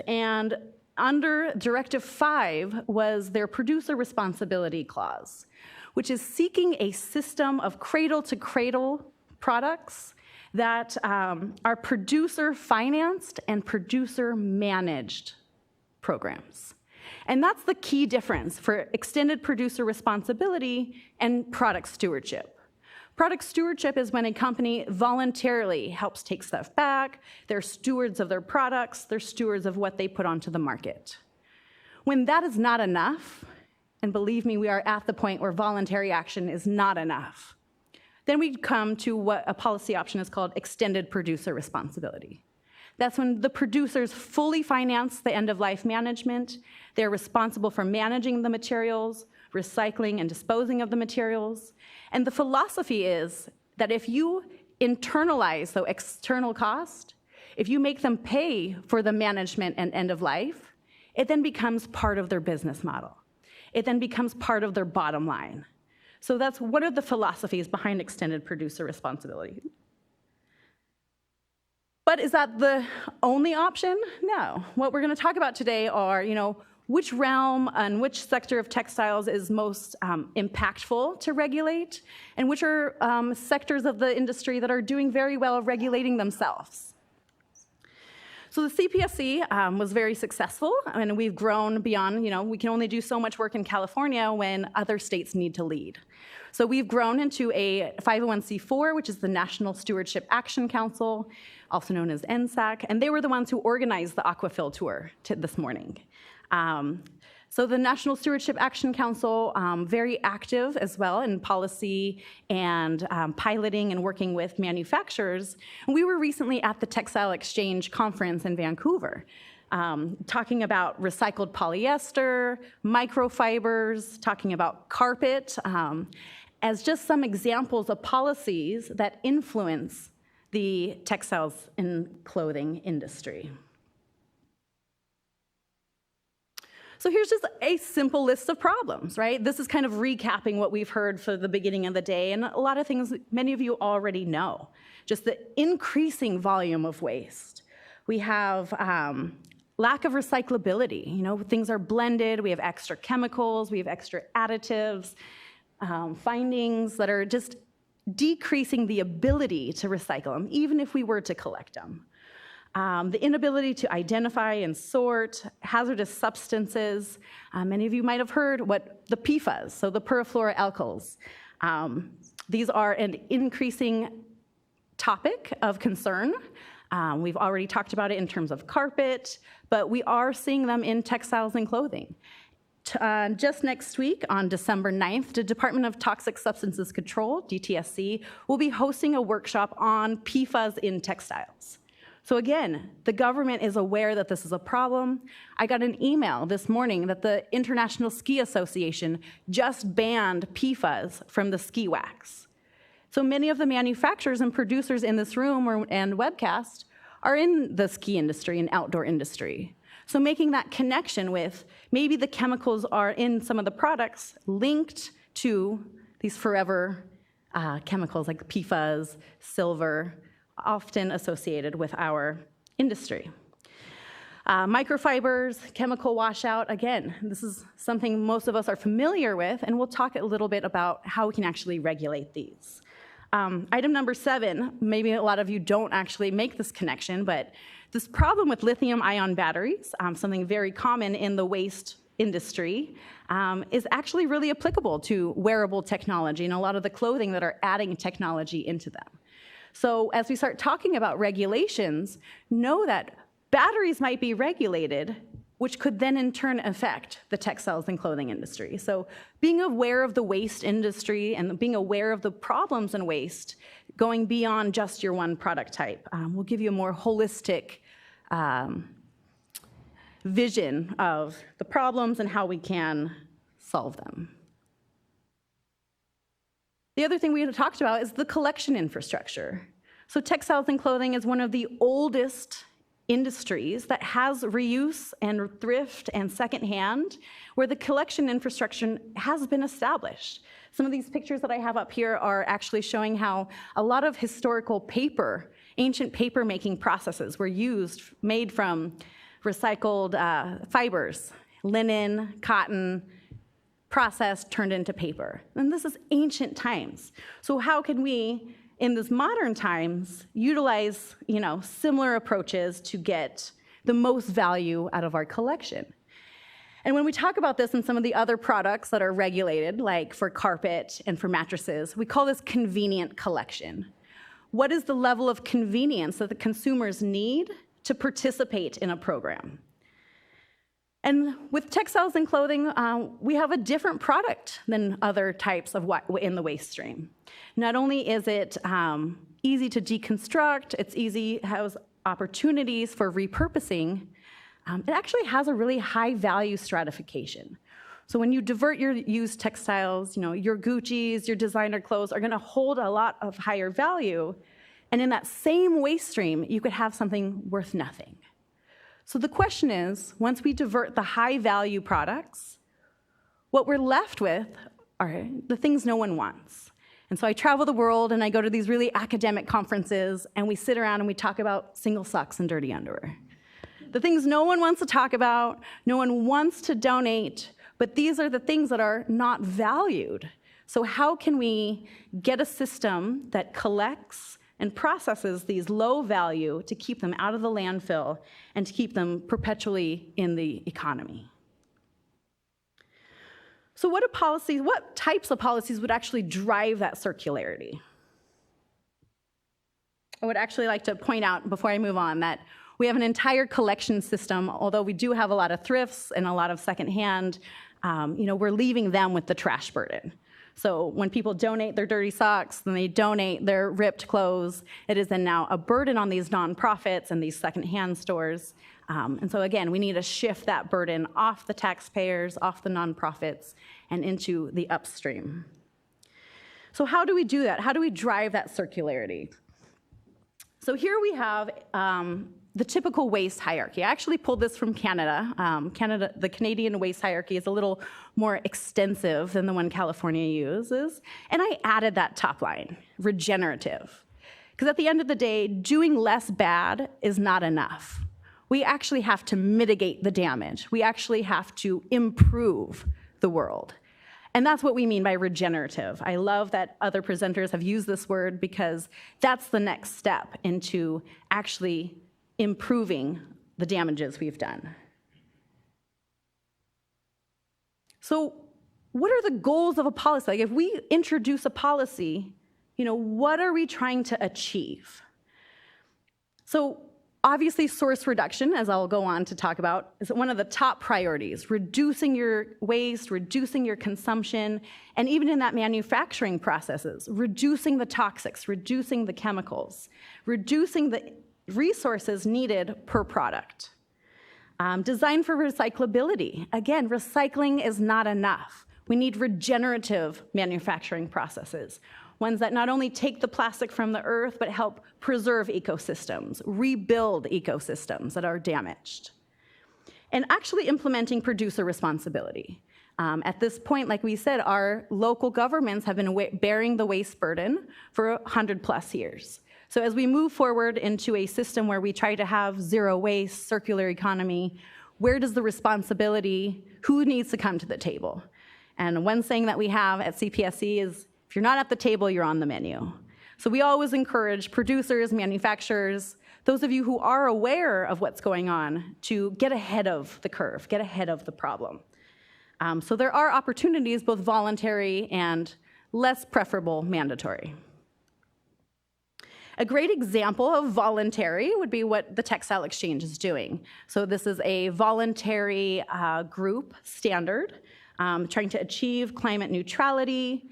and under Directive 5 was their producer responsibility clause, which is seeking a system of cradle-to-cradle products that are producer-financed and producer-managed programs. And that's the key difference for extended producer responsibility and product stewardship. Product stewardship is when a company voluntarily helps take stuff back, they're stewards of their products, they're stewards of what they put onto the market. When that is not enough, and believe me, we are at the point where voluntary action is not enough, then we come to what a policy option is called extended producer responsibility. That's when the producers fully finance the end-of-life management, they're responsible for managing the materials, recycling and disposing of the materials. And the philosophy is that if you internalize the external cost, if you make them pay for the management and end of life, it then becomes part of their business model. It then becomes part of their bottom line. So that's one of the philosophies behind extended producer responsibility. But is that the only option? No. What we're going to talk about today are, which realm and which sector of textiles is most impactful to regulate, and which are sectors of the industry that are doing very well regulating themselves. So the CPSC was very successful, and we've grown beyond, we can only do so much work in California when other states need to lead. So we've grown into a 501c4, which is the National Stewardship Action Council, also known as NSAC, and they were the ones who organized the Aquafil tour this morning. So the National Stewardship Action Council, very active as well in policy and piloting and working with manufacturers. And we were recently at the Textile Exchange conference in Vancouver, talking about recycled polyester, microfibers, talking about carpet, as just some examples of policies that influence the textiles and clothing industry. So here's just a simple list of problems, right? This is kind of recapping what we've heard for the beginning of the day, and a lot of things many of you already know. Just the increasing volume of waste. We have lack of recyclability. You know, things are blended, we have extra chemicals, we have extra additives, findings that are just decreasing the ability to recycle them, even if we were to collect them. The inability to identify and sort hazardous substances. Many of you might have heard what the PFAS, so the perfluoroalkyls. These are an increasing topic of concern. We've already talked about it in terms of carpet, but we are seeing them in textiles and clothing. Just next week, on December 9th, the Department of Toxic Substances Control, DTSC, will be hosting a workshop on PFAS in textiles. So again, the government is aware that this is a problem. I got an email this morning that the International Ski Association just banned PFAS from the ski wax. So many of the manufacturers and producers in this room and webcast are in the ski industry and outdoor industry. So making that connection with maybe the chemicals are in some of the products linked to these forever chemicals like PFAS, silver, often associated with our industry. Microfibers, chemical washout, again, this is something most of us are familiar with, and we'll talk a little bit about how we can actually regulate these. Item number 7, maybe a lot of you don't actually make this connection, but this problem with lithium-ion batteries, something very common in the waste industry, is actually really applicable to wearable technology and a lot of the clothing that are adding technology into them. So as we start talking about regulations, know that batteries might be regulated, which could then in turn affect the textiles and clothing industry. So being aware of the waste industry and being aware of the problems in waste, going beyond just your one product type, will give you a more holistic vision of the problems and how we can solve them. The other thing we talked about is the collection infrastructure. So textiles and clothing is one of the oldest industries that has reuse and thrift and secondhand, where the collection infrastructure has been established. Some of these pictures that I have up here are actually showing how a lot of historical paper, ancient paper making processes were made from recycled fibers, linen, cotton, processed, turned into paper. And this is ancient times. So how can we, in this modern times, utilize, similar approaches to get the most value out of our collection? And when we talk about this in some of the other products that are regulated, like for carpet and for mattresses, we call this convenient collection. What is the level of convenience that the consumers need to participate in a program? And with textiles and clothing, we have a different product than other types of in the waste stream. Not only is it easy to deconstruct, has opportunities for repurposing, it actually has a really high value stratification. So when you divert your used textiles, your Gucci's, your designer clothes are gonna hold a lot of higher value, and in that same waste stream, you could have something worth nothing. So the question is, once we divert the high-value products, what we're left with are the things no one wants. And so I travel the world, and I go to these really academic conferences, and we sit around and we talk about single socks and dirty underwear. The things no one wants to talk about, no one wants to donate, but these are the things that are not valued. So how can we get a system that collects and processes these low value to keep them out of the landfill and to keep them perpetually in the economy? So what types of policies would actually drive that circularity? I would actually like to point out before I move on that we have an entire collection system, although we do have a lot of thrifts and a lot of secondhand, we're leaving them with the trash burden. So when people donate their dirty socks, then they donate their ripped clothes, it is then now a burden on these nonprofits and these secondhand stores. And so again, we need to shift that burden off the taxpayers, off the nonprofits, and into the upstream. So how do we do that? How do we drive that circularity? So here we have the typical waste hierarchy. I actually pulled this from Canada. The Canadian waste hierarchy is a little more extensive than the one California uses. And I added that top line, regenerative. Because at the end of the day, doing less bad is not enough. We actually have to mitigate the damage. We actually have to improve the world. And that's what we mean by regenerative. I love that other presenters have used this word because that's the next step into actually improving the damages we've done. So what are the goals of a policy? Like if we introduce a policy, what are we trying to achieve? So obviously source reduction, as I'll go on to talk about, is one of the top priorities. Reducing your waste, reducing your consumption, and even in that manufacturing processes, reducing the toxics, reducing the chemicals, reducing the resources needed per product. Design for recyclability. Again, recycling is not enough. We need regenerative manufacturing processes, ones that not only take the plastic from the earth, but help preserve ecosystems, rebuild ecosystems that are damaged. And actually implementing producer responsibility. At this point, like we said, our local governments have been bearing the waste burden for 100+ years. So as we move forward into a system where we try to have zero waste, circular economy, where does the responsibility, who needs to come to the table? And one saying that we have at CPSC is, if you're not at the table, you're on the menu. So we always encourage producers, manufacturers, those of you who are aware of what's going on, to get ahead of the curve, get ahead of the problem. So there are opportunities, both voluntary and less preferable mandatory. A great example of voluntary would be what the Textile Exchange is doing. So this is a voluntary group standard trying to achieve climate neutrality,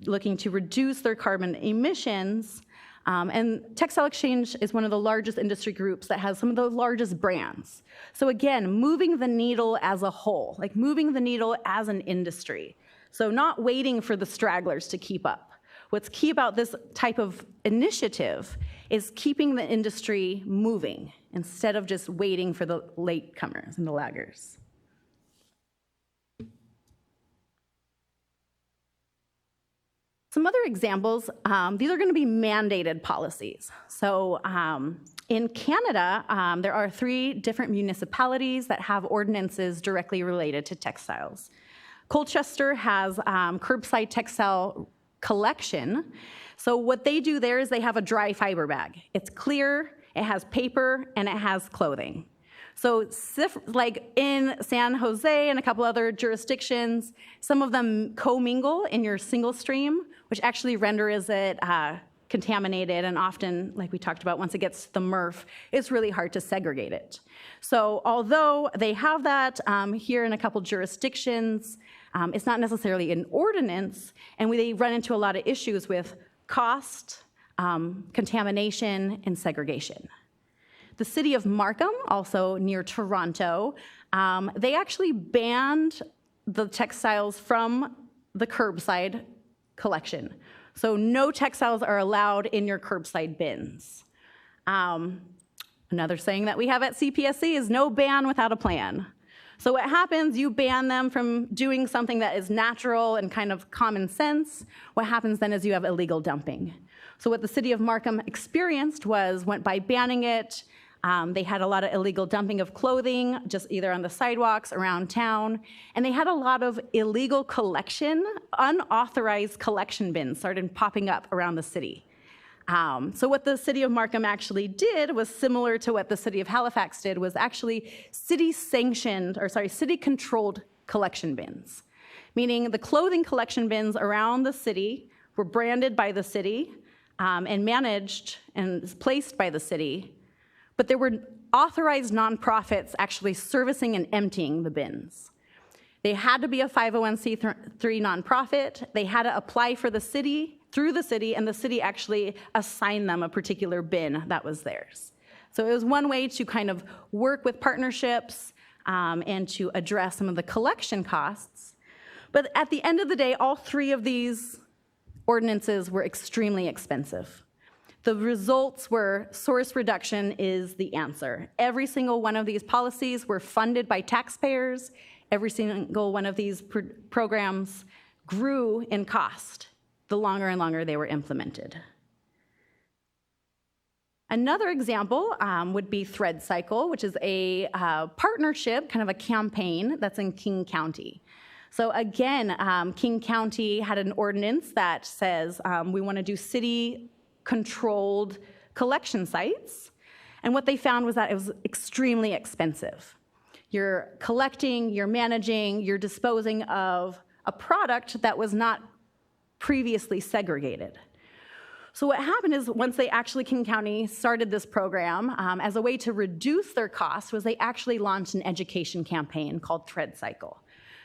looking to reduce their carbon emissions. And Textile Exchange is one of the largest industry groups that has some of the largest brands. So again, moving the needle as a whole, like moving the needle as an industry. So not waiting for the stragglers to keep up. What's key about this type of initiative is keeping the industry moving instead of just waiting for the latecomers and the laggers. Some other examples, these are going to be mandated policies. So in Canada, there are 3 different municipalities that have ordinances directly related to textiles. Colchester has curbside textile collection. So what they do there is they have a dry fiber bag. It's clear, it has paper, and it has clothing. So like in San Jose and a couple other jurisdictions, some of them commingle in your single stream, which actually renders it contaminated, and often, like we talked about, once it gets to the MRF, it's really hard to segregate it. So although they have that here in a couple jurisdictions, it's not necessarily an ordinance, and they run into a lot of issues with cost, contamination, and segregation. The city of Markham, also near Toronto, they actually banned the textiles from the curbside collection. So no textiles are allowed in your curbside bins. Another saying that we have at CPSC is no ban without a plan. So what happens, you ban them from doing something that is natural and kind of common sense. What happens then is you have illegal dumping. So what the city of Markham experienced was, by banning it, they had a lot of illegal dumping of clothing, just either on the sidewalks, around town, and they had a lot of illegal collection, unauthorized collection bins started popping up around the city. So what the city of Markham actually did was similar to what the city of Halifax did, was actually city-controlled collection bins, meaning the clothing collection bins around the city were branded by the city and managed and placed by the city, but there were authorized nonprofits actually servicing and emptying the bins. They had to be a 501c3 nonprofit. They had to apply for the city, through the city, and the city actually assigned them a particular bin that was theirs. So it was one way to kind of work with partnerships and to address some of the collection costs. But at the end of the day, all 3 of these ordinances were extremely expensive. The results were source reduction is the answer. Every single one of these policies were funded by taxpayers. Every single one of these programs grew in cost the longer and longer they were implemented. Another example would be ThreadCycle, which is a partnership, kind of a campaign that's in King County. So again, King County had an ordinance that says we want to do city-controlled collection sites. And what they found was that it was extremely expensive. You're collecting, you're managing, you're disposing of a product that was not previously segregated. So what happened is once King County started this program, as a way to reduce their costs was they actually launched an education campaign called ThreadCycle.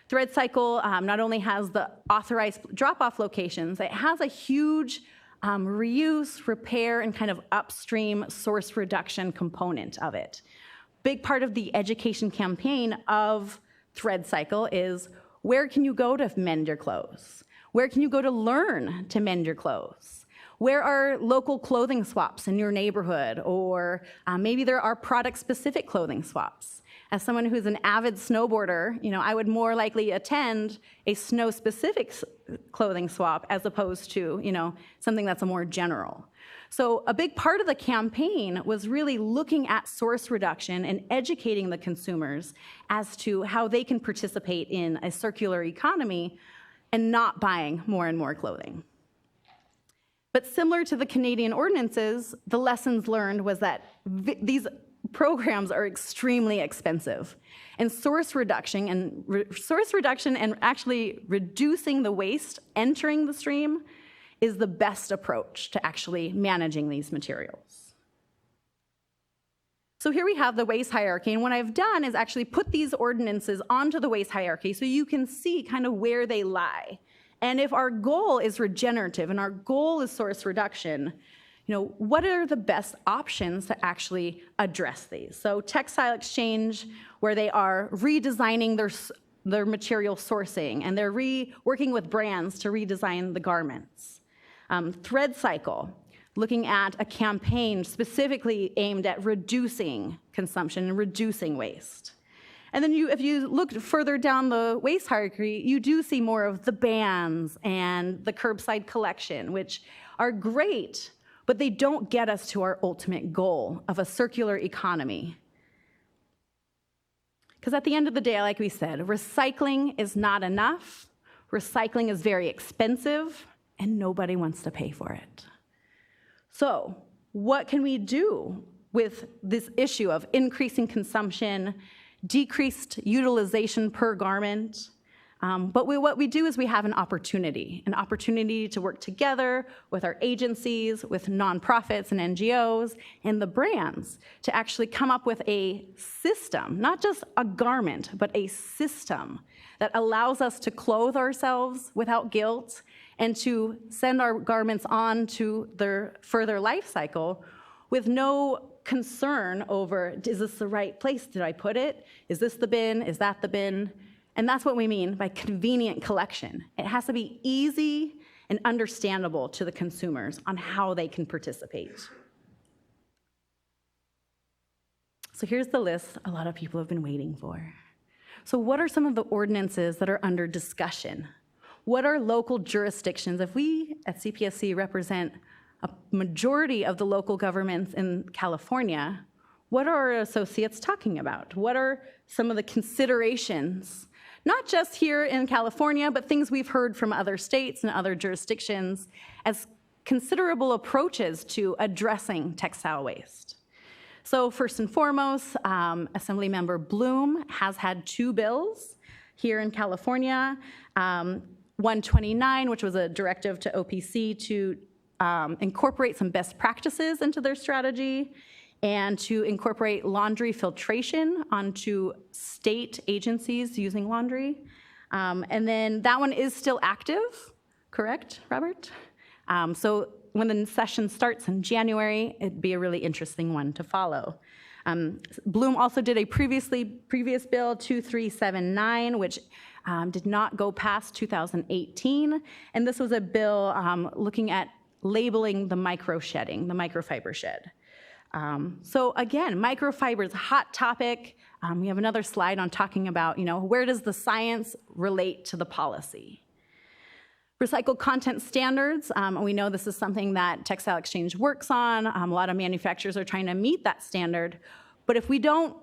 ThreadCycle not only has the authorized drop-off locations, it has a huge reuse, repair, and kind of upstream source reduction component of it. Big part of the education campaign of ThreadCycle is where can you go to mend your clothes? Where can you go to learn to mend your clothes? Where are local clothing swaps in your neighborhood? Or maybe there are product-specific clothing swaps. As someone who's an avid snowboarder, I would more likely attend a snow-specific clothing swap as opposed to, something that's a more general. So a big part of the campaign was really looking at source reduction and educating the consumers as to how they can participate in a circular economy and not buying more and more clothing. But similar to the Canadian ordinances, the lessons learned was that these programs are extremely expensive. And source reduction and actually reducing the waste entering the stream is the best approach to actually managing these materials. So here we have the waste hierarchy, and what I've done is actually put these ordinances onto the waste hierarchy so you can see kind of where they lie. And if our goal is regenerative and our goal is source reduction, what are the best options to actually address these? So Textile Exchange, where they are redesigning their material sourcing, and they're working with brands to redesign the garments. ThreadCycle, looking at a campaign specifically aimed at reducing consumption and reducing waste. And then if you look further down the waste hierarchy, you do see more of the bans and the curbside collection, which are great, but they don't get us to our ultimate goal of a circular economy. Because at the end of the day, like we said, recycling is not enough, recycling is very expensive, and nobody wants to pay for it. So what can we do with this issue of increasing consumption, decreased utilization per garment? But what we do is we have an opportunity to work together with our agencies, with nonprofits and NGOs, and the brands to actually come up with a system, not just a garment, but a system that allows us to clothe ourselves without guilt and to send our garments on to their further life cycle with no concern over, is this the right place? Did I put it? Is this the bin? Is that the bin? And that's what we mean by convenient collection. It has to be easy and understandable to the consumers on how they can participate. So here's the list a lot of people have been waiting for. So what are some of the ordinances that are under discussion? What are local jurisdictions? If we at CPSC represent a majority of the local governments in California, what are our associates talking about? What are some of the considerations, not just here in California, but things we've heard from other states and other jurisdictions as considerable approaches to addressing textile waste? So first and foremost, Assemblymember Bloom has had 2 bills here in California. 129, which was a directive to OPC to incorporate some best practices into their strategy and to incorporate laundry filtration onto state agencies using laundry. And then that one is still active, correct, Robert? So when the session starts in January, it'd be a really interesting one to follow. Bloom also did a previous bill, 2379, which did not go past 2018. And this was a bill looking at labeling the micro shedding, the microfiber shed. So again, microfibers, hot topic. We have another slide on talking about, where does the science relate to the policy? Recycled content standards, we know this is something that Textile Exchange works on. A lot of manufacturers are trying to meet that standard. But if we don't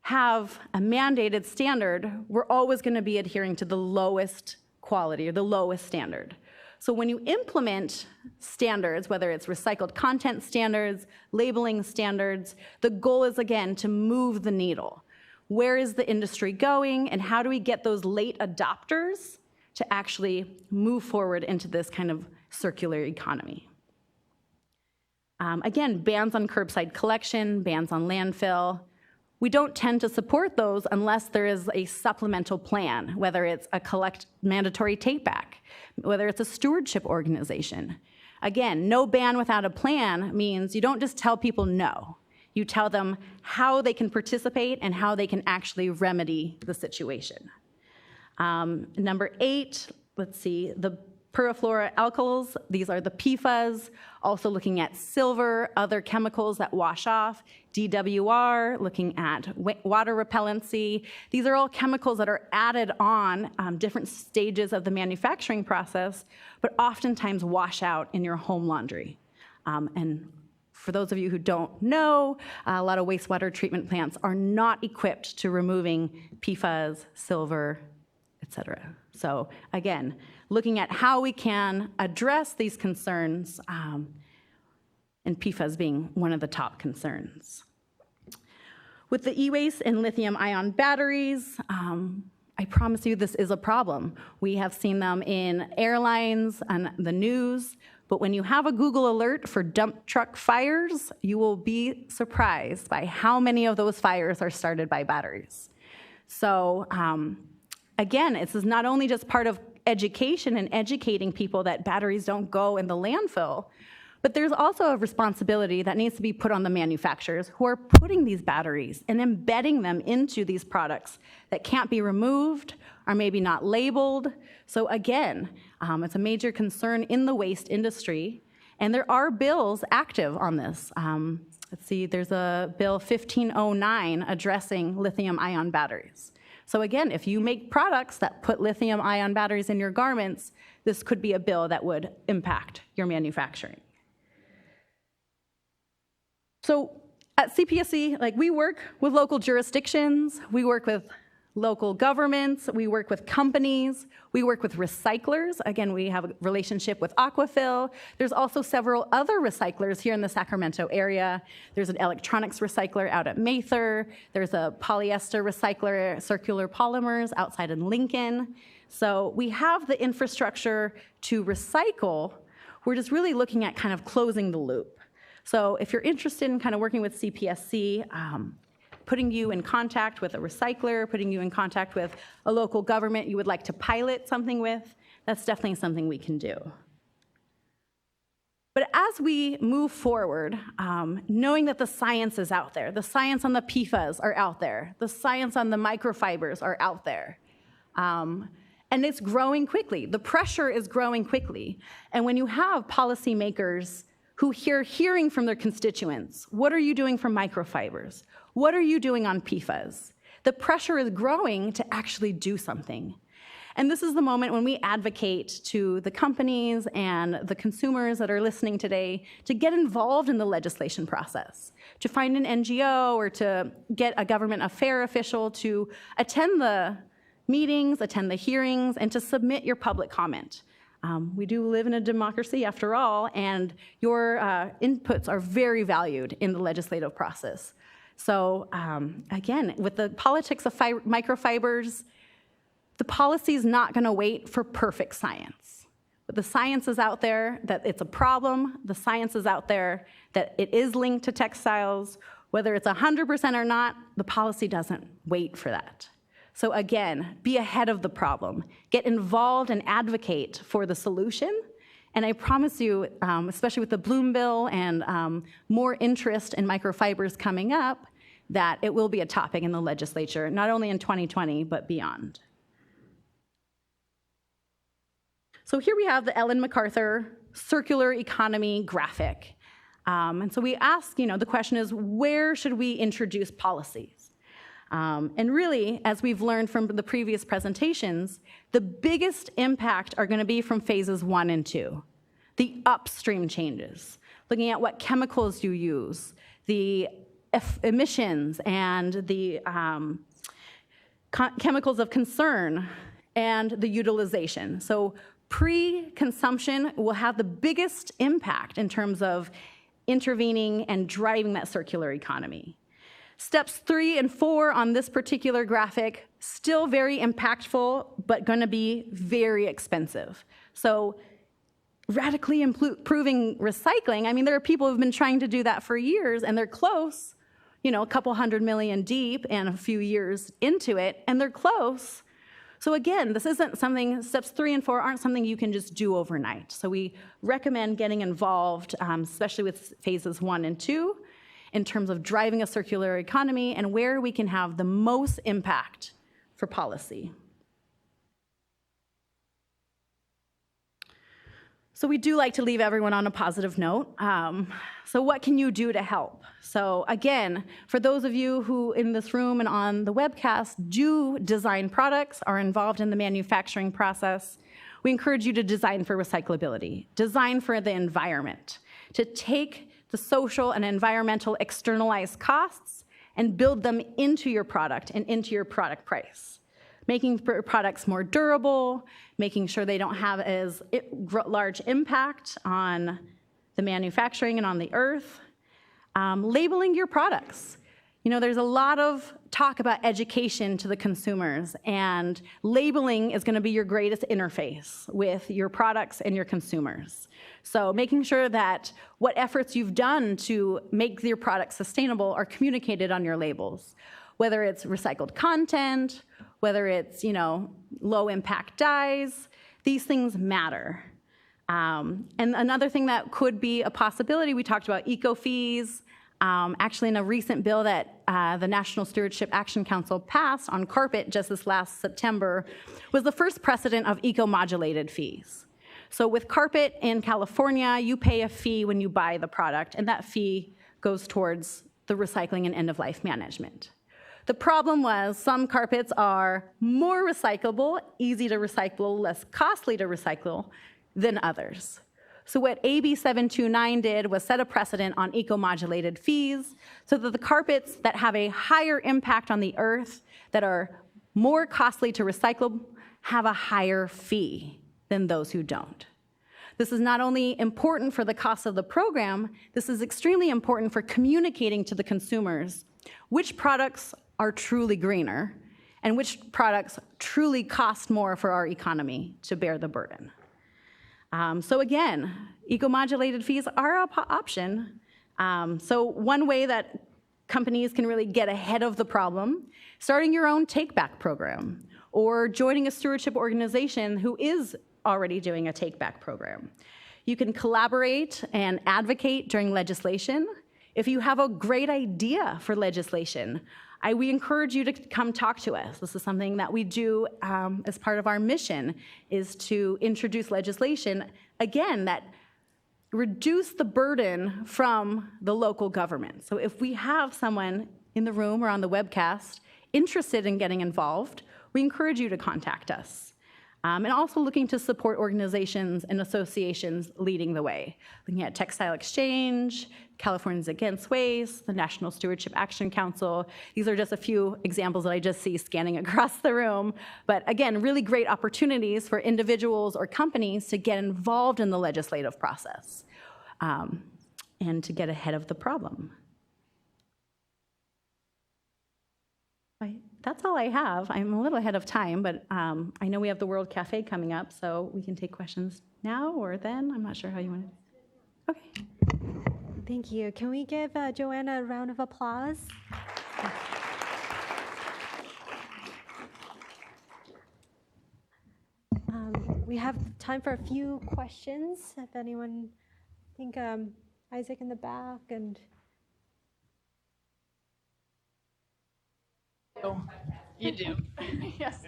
have a mandated standard, we're always going to be adhering to the lowest quality or the lowest standard. So when you implement standards, whether it's recycled content standards, labeling standards, the goal is, again, to move the needle. Where is the industry going, and how do we get those late adopters to actually move forward into this kind of circular economy? Again, bans on curbside collection, bans on landfill. We don't tend to support those unless there is a supplemental plan, whether it's a mandatory take-back, whether it's a stewardship organization. Again, no ban without a plan means you don't just tell people no. You tell them how they can participate and how they can actually remedy the situation. Number 8, let's see, the perfluoroalkyls. These are the PFAS, also looking at silver, other chemicals that wash off, DWR, looking at water repellency. These are all chemicals that are added on different stages of the manufacturing process, but oftentimes wash out in your home laundry. And for those of you who don't know, a lot of wastewater treatment plants are not equipped to removing PFAS, silver, et cetera. So again, looking at how we can address these concerns, and PFAS being one of the top concerns. With the e-waste and lithium-ion batteries, I promise you this is a problem. We have seen them in airlines and the news, but when you have a Google alert for dump truck fires, you will be surprised by how many of those fires are started by batteries. So again, this is not only just part of education and educating people that batteries don't go in the landfill, but there's also a responsibility that needs to be put on the manufacturers who are putting these batteries and embedding them into these products that can't be removed or maybe not labeled. So again, it's a major concern in the waste industry, and there are bills active on this. Let's see, there's a bill 1509 addressing lithium-ion batteries. So again, if you make products that put lithium-ion batteries in your garments, this could be a bill that would impact your manufacturing. So at CPSC, we work with local jurisdictions, we work with local governments, we work with companies, we work with recyclers. Again, we have a relationship with Aquafil. There's also several other recyclers here in the Sacramento area. There's an electronics recycler out at Mather. There's a polyester recycler, Circular Polymers, outside in Lincoln. So we have the infrastructure to recycle. We're just really looking at kind of closing the loop. So if you're interested in kind of working with CPSC, putting you in contact with a recycler, putting you in contact with a local government you would like to pilot something with, that's definitely something we can do. But as we move forward, knowing that the science is out there, the science on the PFAS are out there, the science on the microfibers are out there, and it's growing quickly. The pressure is growing quickly. And when you have policymakers who hearing from their constituents, what are you doing for microfibers? What are you doing on PFAS? The pressure is growing to actually do something. And this is the moment when we advocate to the companies and the consumers that are listening today to get involved in the legislation process, to find an NGO or to get a government affair official to attend the meetings, attend the hearings, and to submit your public comment. We do live in a democracy after all, and your inputs are very valued in the legislative process. So again, with the politics of microfibers, the policy is not going to wait for perfect science. But the science is out there that it's a problem. The science is out there that it is linked to textiles. Whether it's 100% or not, the policy doesn't wait for that. So again, be ahead of the problem. Get involved and advocate for the solution. And I promise you, especially with the Bloom bill and more interest in microfibers coming up, that it will be a topic in the legislature, not only in 2020, but beyond. So here we have the Ellen MacArthur circular economy graphic. And so we ask, the question is, where should we introduce policies? And really, as we've learned from the previous presentations, the biggest impact are going to be from phases 1 and 2, the upstream changes, looking at what chemicals you use, the emissions and the chemicals of concern, and the utilization. So pre-consumption will have the biggest impact in terms of intervening and driving that circular economy. Steps 3 and 4 on this particular graphic, still very impactful, but going to be very expensive. So radically improving recycling, I mean, there are people who've been trying to do that for years, and they're close, a couple $100 million deep and a few years into it, and they're close. So again, this isn't something, steps 3 and 4 aren't something you can just do overnight. So we recommend getting involved, especially with phases 1 and 2, in terms of driving a circular economy and where we can have the most impact for policy. So we do like to leave everyone on a positive note. So what can you do to help? So again, for those of you who in this room and on the webcast do design products, are involved in the manufacturing process, we encourage you to design for recyclability, design for the environment, to take the social and environmental externalized costs and build them into your product and into your product price. Making products more durable, making sure they don't have as large impact on the manufacturing and on the earth. Labeling your products. There's a lot of talk about education to the consumers, and labeling is going to be your greatest interface with your products and your consumers. So making sure that what efforts you've done to make your products sustainable are communicated on your labels, whether it's recycled content, whether it's, low impact dyes, these things matter. And another thing that could be a possibility, we talked about eco fees. Actually, in a recent bill that the National Stewardship Action Council passed on carpet just this last September, was the first precedent of eco-modulated fees. So with carpet in California, you pay a fee when you buy the product, and that fee goes towards the recycling and end-of-life management. The problem was some carpets are more recyclable, easy to recycle, less costly to recycle than others. So what AB 729 did was set a precedent on eco-modulated fees so that the carpets that have a higher impact on the earth, that are more costly to recycle, have a higher fee than those who don't. This is not only important for the cost of the program, this is extremely important for communicating to the consumers which products are truly greener and which products truly cost more for our economy to bear the burden. So again, eco-modulated fees are an option. So one way that companies can really get ahead of the problem, starting your own take-back program or joining a stewardship organization who is already doing a take-back program. You can collaborate and advocate during legislation. If you have a great idea for legislation, we encourage you to come talk to us. This is something that we do as part of our mission, is to introduce legislation, again, that reduce the burden from the local government. So if we have someone in the room or on the webcast interested in getting involved, we encourage you to contact us. And also looking to support organizations and associations leading the way. Looking at Textile Exchange, Californians Against Waste, the National Stewardship Action Council. These are just a few examples that I just see scanning across the room. But again, really great opportunities for individuals or companies to get involved in the legislative process and to get ahead of the problem. That's all I have. I'm a little ahead of time, but I know we have the World Cafe coming up, so we can take questions now or then. I'm not sure how you want to. Okay. Thank you. Can we give Joanna a round of applause? We have time for a few questions. If anyone, I think Isaac in the back and. You do. Yes.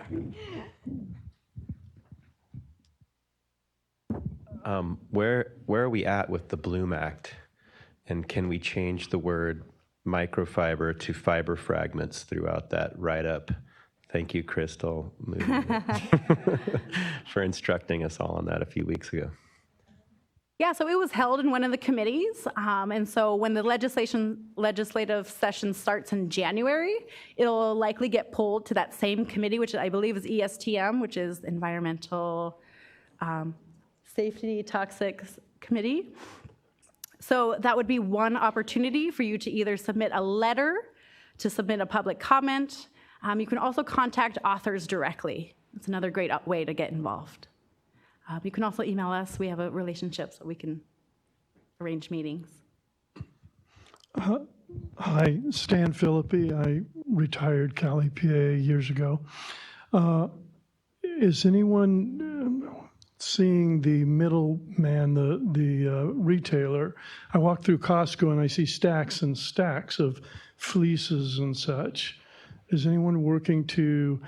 Where are we at with the Bloom Act? And can we change the word microfiber to fiber fragments throughout that write-up? Thank you, Crystal, for instructing us all on that a few weeks ago. Yeah, so it was held in one of the committees, and so when the legislative session starts in January, it'll likely get pulled to that same committee, which I believe is ESTM, which is Environmental Safety Toxics Committee. So that would be one opportunity for you to either submit a letter, to submit a public comment. You can also contact authors directly. It's another great way to get involved. You can also email us. We have a relationship, so we can arrange meetings. Hi, Stan Philippi. I retired Cal EPA years ago. Is anyone seeing the middleman, the retailer? I walk through Costco and I see stacks and stacks of fleeces and such. Is anyone working to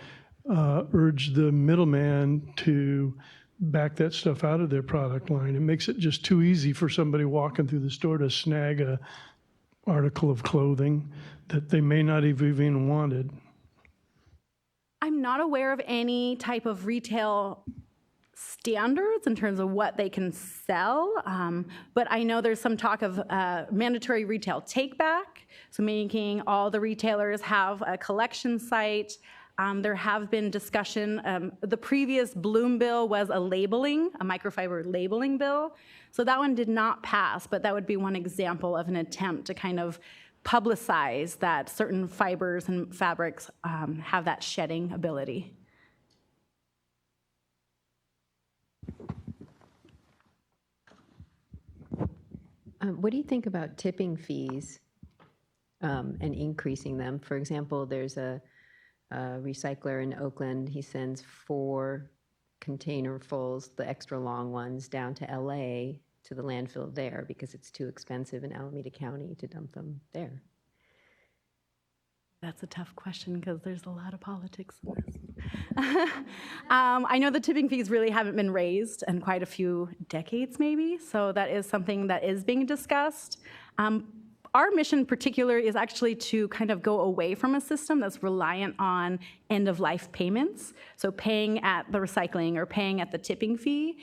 urge the middleman to back that stuff out of their product line? It makes it just too easy for somebody walking through the store to snag a article of clothing that they may not have even wanted. I'm not aware of any type of retail standards in terms of what they can sell, but I know there's some talk of mandatory retail take-back, so making all the retailers have a collection site. There have been discussion. The previous Bloom bill was a microfiber labeling bill. So that one did not pass, but that would be one example of an attempt to kind of publicize that certain fibers and fabrics have that shedding ability. What do you think about tipping fees and increasing them? For example, there's a recycler in Oakland. He sends 4 containerfuls, the extra long ones, down to LA to the landfill there because it's too expensive in Alameda County to dump them there. That's a tough question because there's a lot of politics in this. I know the tipping fees really haven't been raised in quite a few decades maybe, so that is something that is being discussed. Our mission in particular is actually to kind of go away from a system that's reliant on end-of-life payments. So paying at the recycling or paying at the tipping fee,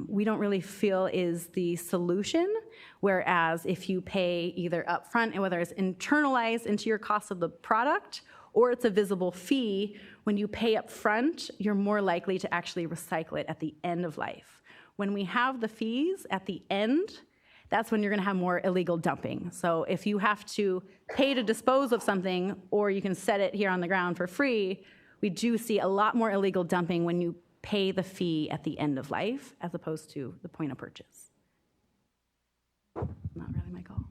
we don't really feel is the solution. Whereas if you pay either upfront, and whether it's internalized into your cost of the product or it's a visible fee, when you pay upfront, you're more likely to actually recycle it at the end of life. When we have the fees at the end, that's when you're going to have more illegal dumping. So if you have to pay to dispose of something, or you can set it here on the ground for free, we do see a lot more illegal dumping when you pay the fee at the end of life, as opposed to the point of purchase. Not really my call.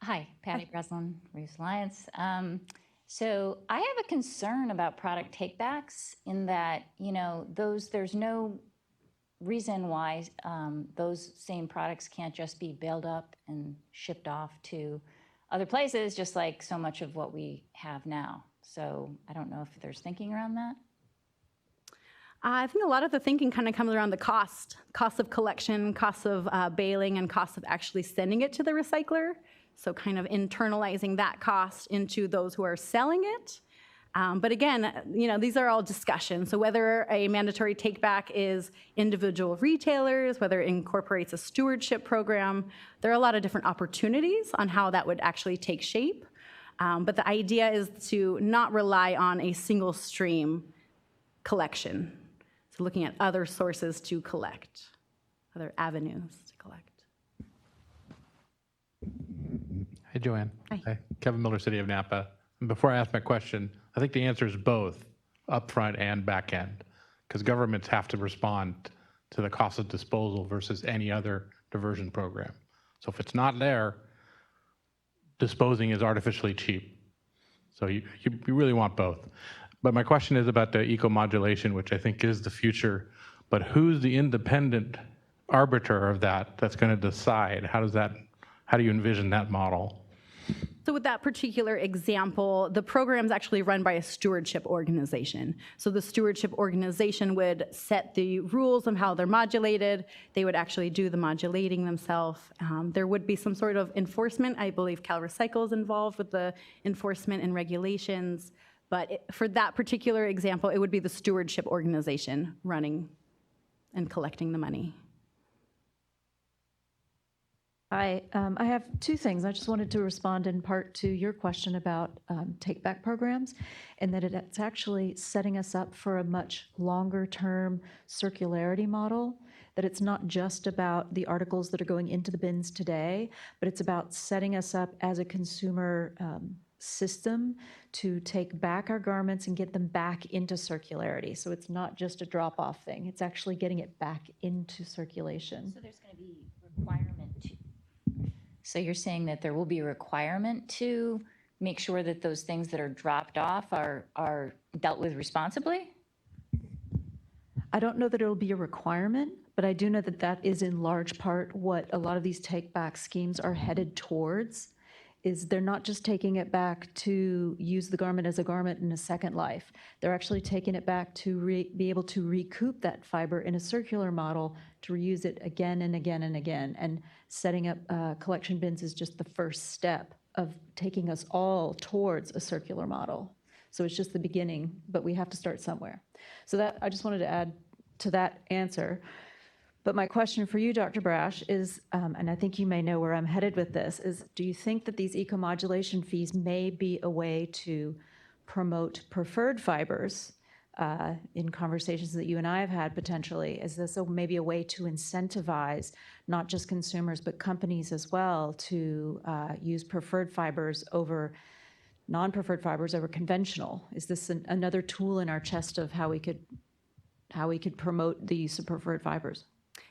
Hi, Patty Breslin, Reefs Alliance. So I have a concern about product takebacks in that, there's no reason why those same products can't just be bailed up and shipped off to other places, just like so much of what we have now. So I don't know if there's thinking around that. I think a lot of the thinking kind of comes around the cost of collection, cost of bailing, and cost of actually sending it to the recycler. So kind of internalizing that cost into those who are selling it. But again, these are all discussions. So whether a mandatory take-back is individual retailers, whether it incorporates a stewardship program, there are a lot of different opportunities on how that would actually take shape. But the idea is to not rely on a single stream collection. So looking at other sources to collect, other avenues to collect. Hey, Joanne. Hi. Kevin Miller, City of Napa. And before I ask my question, I think the answer is both upfront and back end, because governments have to respond to the cost of disposal versus any other diversion program. So if it's not there, disposing is artificially cheap. So you really want both. But my question is about the eco-modulation, which I think is the future. But who's the independent arbiter of that that's going to decide? How do you envision that model? So with that particular example, the program is actually run by a stewardship organization. So the stewardship organization would set the rules of how they're modulated. They would actually do the modulating themselves. There would be some sort of enforcement. I believe CalRecycle is involved with the enforcement and regulations. But for that particular example, it would be the stewardship organization running and collecting the money. I have two things. I just wanted to respond in part to your question about take-back programs, and that it's actually setting us up for a much longer-term circularity model, that it's not just about the articles that are going into the bins today, but it's about setting us up as a consumer system to take back our garments and get them back into circularity. So it's not just a drop-off thing. It's actually getting it back into circulation. So there's going to be requirement to. So you're saying that there will be a requirement to make sure that those things that are dropped off are dealt with responsibly? I don't know that it'll be a requirement, but I do know that that is in large part what a lot of these take-back schemes are headed towards, is they're not just taking it back to use the garment as a garment in a second life. They're actually taking it back to be able to recoup that fiber in a circular model to reuse it again and again and again. And setting up collection bins is just the first step of taking us all towards a circular model. So it's just the beginning, but we have to start somewhere. So that I just wanted to add to that answer. But my question for you, Dr. Brash, is, and I think you may know where I'm headed with this, is do you think that these eco-modulation fees may be a way to promote preferred fibers in conversations that you and I have had potentially? Is this maybe a way to incentivize not just consumers, but companies as well to use preferred fibers over non-preferred fibers over conventional? Is this another tool in our chest of how we could promote the use of preferred fibers?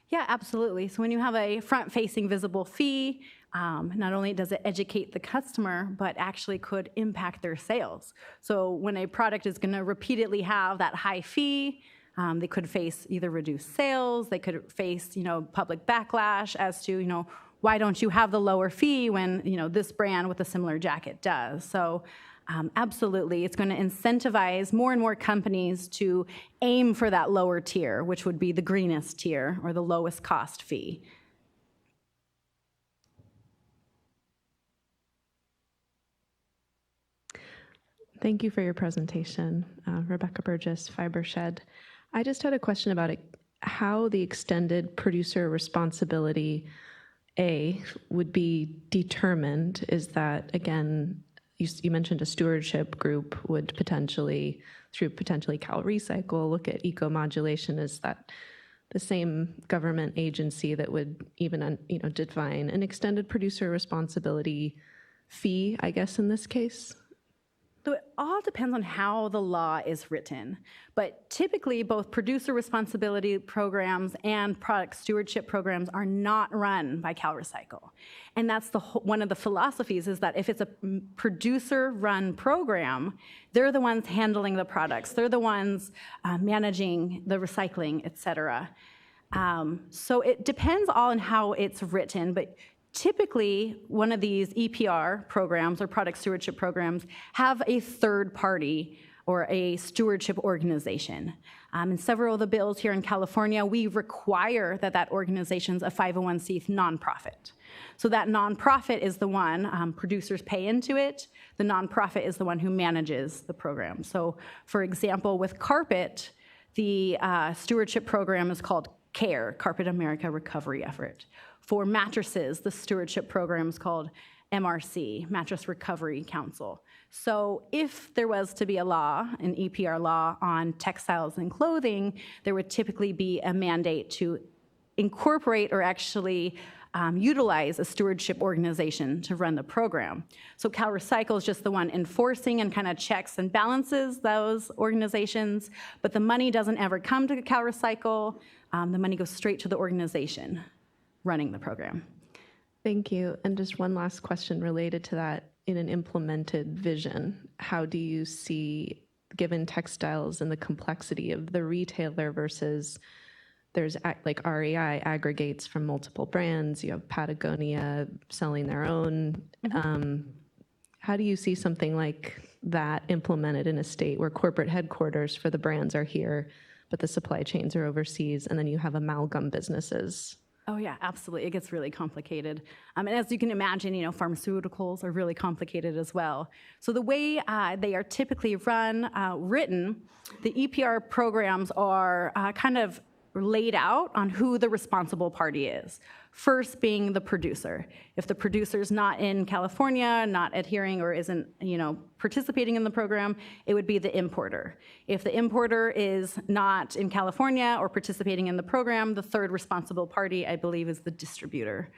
Yeah, absolutely. So when you have a front-facing visible fee, not only does it educate the customer, but actually could impact their sales. So when a product is going to repeatedly have that high fee, they could face either reduced sales, they could face, public backlash as to, why don't you have the lower fee when, this brand with a similar jacket does? So absolutely, it's going to incentivize more and more companies to aim for that lower tier, which would be the greenest tier or the lowest cost fee. Thank you for your presentation, Rebecca Burgess, Fiber Shed. I just had a question about how the extended producer responsibility, would be determined. Is that, again, you mentioned a stewardship group would potentially, through CalRecycle, look at eco-modulation. Is that the same government agency that would even, define an extended producer responsibility fee, I guess, in this case? So it all depends on how the law is written. But typically, both producer responsibility programs and product stewardship programs are not run by CalRecycle. And that's one of the philosophies, is that if it's a producer-run program, they're the ones handling the products. They're the ones managing the recycling, et cetera. So it depends all on how it's written, but typically, one of these EPR programs or product stewardship programs have a third party or a stewardship organization. In several of the bills here in California, we require that organization's a 501c nonprofit. So that nonprofit is the one, producers pay into it, the nonprofit is the one who manages the program. So for example, with carpet, the stewardship program is called CARE, Carpet America Recovery Effort. For mattresses, the stewardship program is called MRC, Mattress Recovery Council. So if there was to be a law, an EPR law on textiles and clothing, there would typically be a mandate to incorporate or actually utilize a stewardship organization to run the program. So CalRecycle is just the one enforcing and kind of checks and balances those organizations, but the money doesn't ever come to CalRecycle. The money goes straight to the organization running the program. Thank you. And just one last question related to that. In an implemented vision, how do you see, given textiles and the complexity of the retailer versus there's like REI aggregates from multiple brands, you have Patagonia selling their own How do you see something like that implemented in a state where corporate headquarters for the brands are here, but the supply chains are overseas, and then you have amalgam businesses? Oh yeah, absolutely. It gets really complicated. And as you can imagine, pharmaceuticals are really complicated as well. So the way they are typically written, the EPR programs are kind of laid out on who the responsible party is. First being the producer. If the producer's not in California, not adhering or isn't, participating in the program, it would be the importer. If the importer is not in California or participating in the program, the third responsible party, I believe, is the distributor.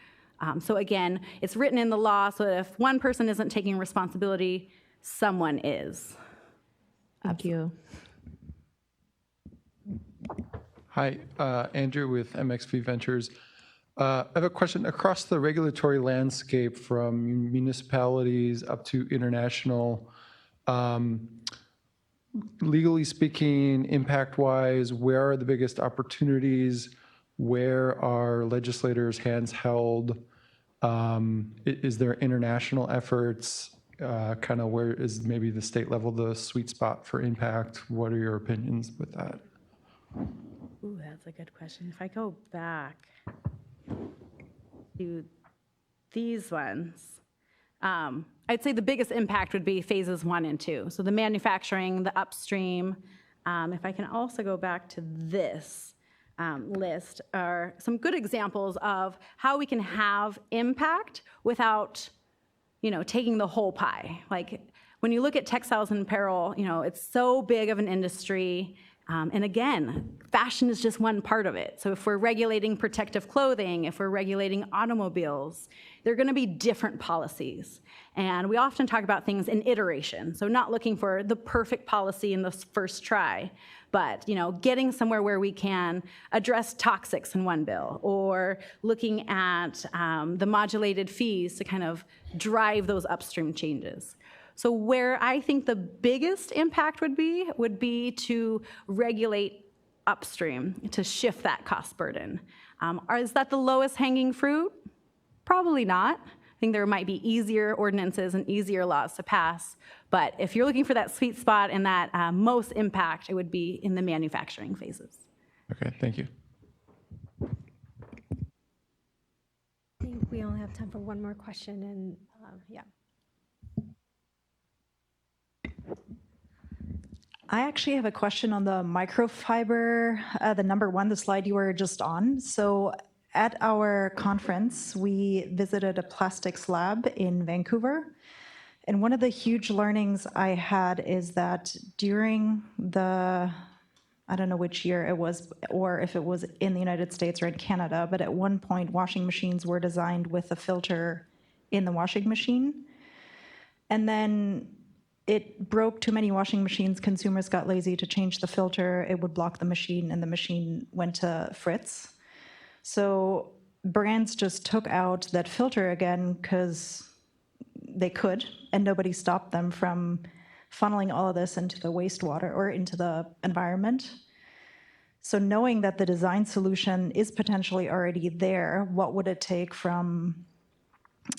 So again, it's written in the law so that if one person isn't taking responsibility, someone is. Thank you. Hi, Andrew with MXV Ventures. I have a question. Across the regulatory landscape from municipalities up to international, legally speaking, impact-wise, where are the biggest opportunities? Where are legislators' hands held? Is there international efforts? Kind of where is maybe the state level the sweet spot for impact? What are your opinions with that? Ooh, that's a good question. If I go back to these ones, I'd say the biggest impact would be phases 1 and 2. So the manufacturing, the upstream. If I can also go back to this list, are some good examples of how we can have impact without, taking the whole pie. Like when you look at textiles and apparel, it's so big of an industry. And again, fashion is just one part of it. So if we're regulating protective clothing, if we're regulating automobiles, there are going to be different policies. And we often talk about things in iteration. So not looking for the perfect policy in the first try, but getting somewhere where we can address toxics in one bill, or looking at the modulated fees to kind of drive those upstream changes. So where I think the biggest impact would be to regulate upstream, to shift that cost burden. Is that the lowest hanging fruit? Probably not. I think there might be easier ordinances and easier laws to pass. But if you're looking for that sweet spot and that most impact, it would be in the manufacturing phases. Okay, thank you. I think we only have time for one more question, and yeah. I actually have a question on the microfiber, the number 1, the slide you were just on. So at our conference, we visited a plastics lab in Vancouver. And one of the huge learnings I had is that during the, I don't know which year it was, or if it was in the United States or in Canada, but at one point, washing machines were designed with a filter in the washing machine. And then it broke too many washing machines. Consumers got lazy to change the filter. It would block the machine, and the machine went to fritz. So brands just took out that filter again because they could, and nobody stopped them from funneling all of this into the wastewater or into the environment. So knowing that the design solution is potentially already there, what would it take from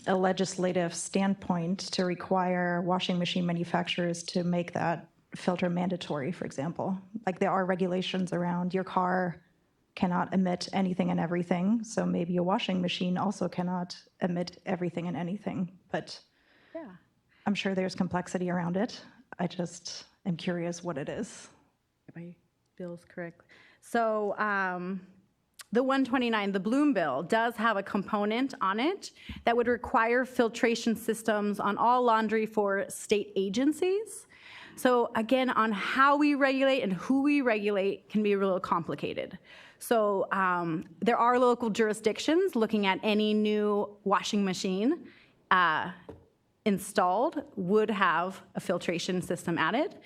a legislative standpoint to require washing machine manufacturers to make that filter mandatory, for example? Like there are regulations around your car cannot emit anything and everything, so maybe a washing machine also cannot emit everything and anything, but yeah, I'm sure there's complexity around it. I just am curious what it is. If my bill's correct. So the 129, the Bloom bill, does have a component on it that would require filtration systems on all laundry for state agencies. So again, on how we regulate and who we regulate can be a little complicated. So there are local jurisdictions looking at any new washing machine installed would have a filtration system added.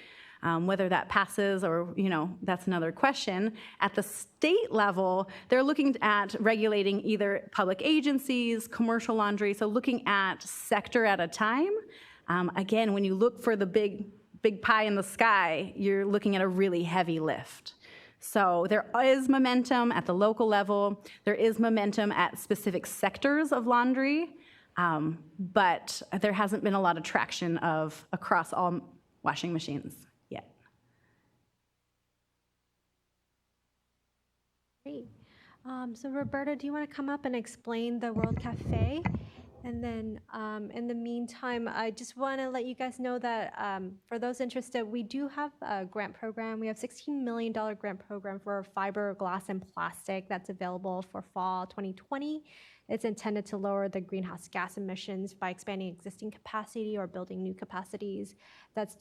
Whether that passes or, that's another question. At the state level, they're looking at regulating either public agencies, commercial laundry, so looking at sector at a time. Again, when you look for the big pie in the sky, you're looking at a really heavy lift. So there is momentum at the local level. There is momentum at specific sectors of laundry. But there hasn't been a lot of traction of across all washing machines yet. Great. So Roberta, do you want to come up and explain the World Cafe? And then in the meantime, I just want to let you guys know that for those interested, we do have a grant program. We have $16 million grant program for fiber, glass, and plastic that's available for fall 2020. It's intended to lower the greenhouse gas emissions by expanding existing capacity or building new capacities. That's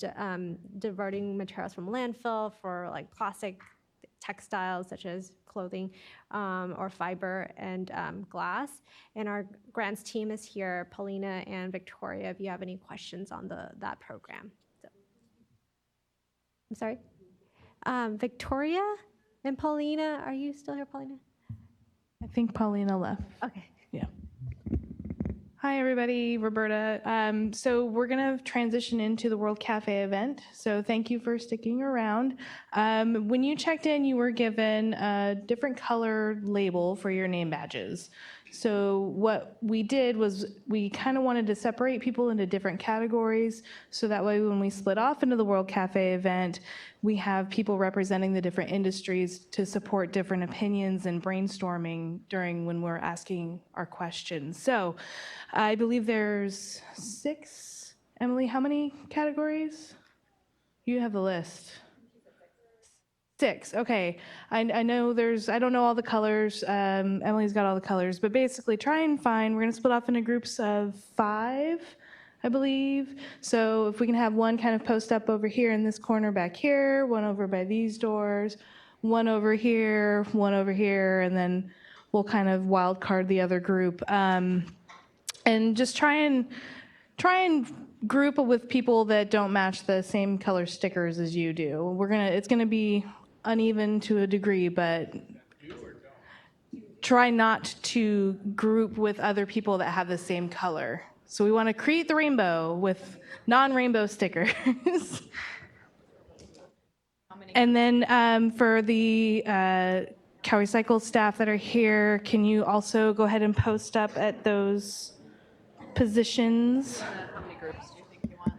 diverting materials from landfill for like plastic, textiles such as clothing or fiber and glass. And our grants team is here, Paulina and Victoria, if you have any questions on that program. So, I'm sorry? Victoria and Paulina, are you still here, Paulina? I think Paulina left. Okay. Yeah. Hi, everybody. Roberta. So we're going to transition into the World Cafe event. So thank you for sticking around. When you checked in, you were given a different color label for your name badges. So what we did was we kind of wanted to separate people into different categories. So that way when we split off into the World Cafe event, we have people representing the different industries to support different opinions and brainstorming during when we're asking our questions. So I believe there's 6. Emily, how many categories? You have the list. 6, okay. I know I don't know all the colors. Emily's got all the colors, but basically try and find, we're gonna split off into groups of 5, I believe. So if we can have one kind of post up over here in this corner back here, one over by these doors, one over here, and then we'll kind of wild card the other group. And just try and group with people that don't match the same color stickers as you do. It's gonna be uneven to a degree, but try not to group with other people that have the same color. So we want to create the rainbow with non-rainbow stickers. And then for the CalRecycle staff that are here, can you also go ahead and post up at those positions? How many groups do you think you want?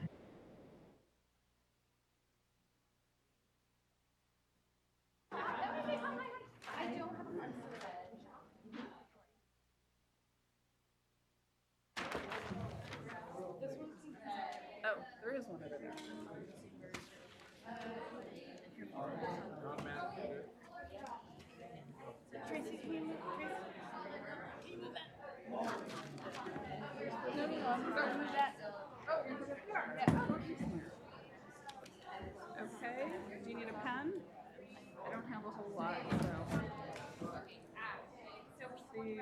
Oh, there is one over there. Tracy, can you move that? No, don't move that. Oh, yeah. Okay, do you need a pen? I don't have a whole lot, so. See.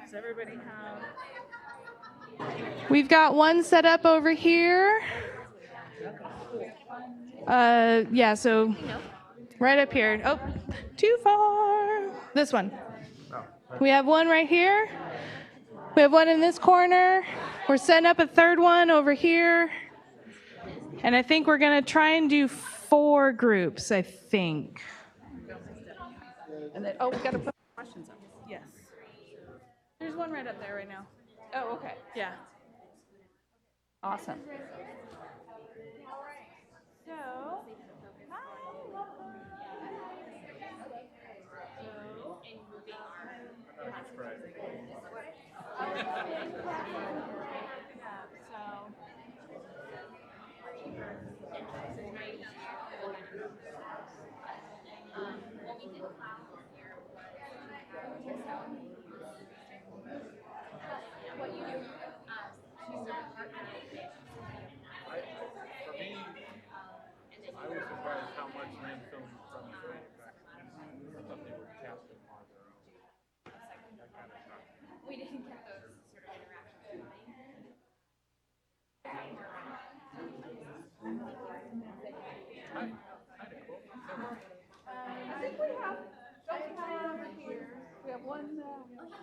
Does everybody have? We've got one set up over here. Yeah, so right up here. Oh, too far. This one. We have one right here. We have one in this corner. We're setting up a third one over here. And I think we're going to try and do 4 groups, I think. And then, we got to put questions up. Yes. There's one right up there right now. Oh, okay. Yeah. Awesome. So, I was surprised how much landfill from the manufacturers. I thought they were casting on their own. That kind of stuff. We didn't get those sort of interactions. I think we have over here. We have one,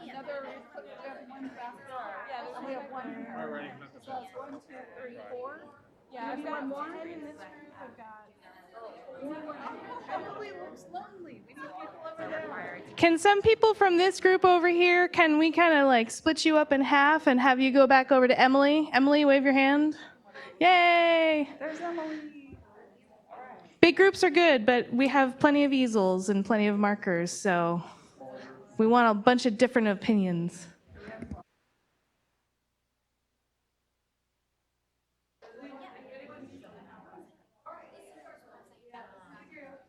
another, we have one basket. Yeah, we have one. So that's 1, 2, 3, 4. Yeah, I've got 10 in this group. I've got Can some people from this group over here, can we kind of like split you up in half and have you go back over to Emily? Emily, wave your hand. Yay! There's Emily. Big groups are good, but we have plenty of easels and plenty of markers, so we want a bunch of different opinions.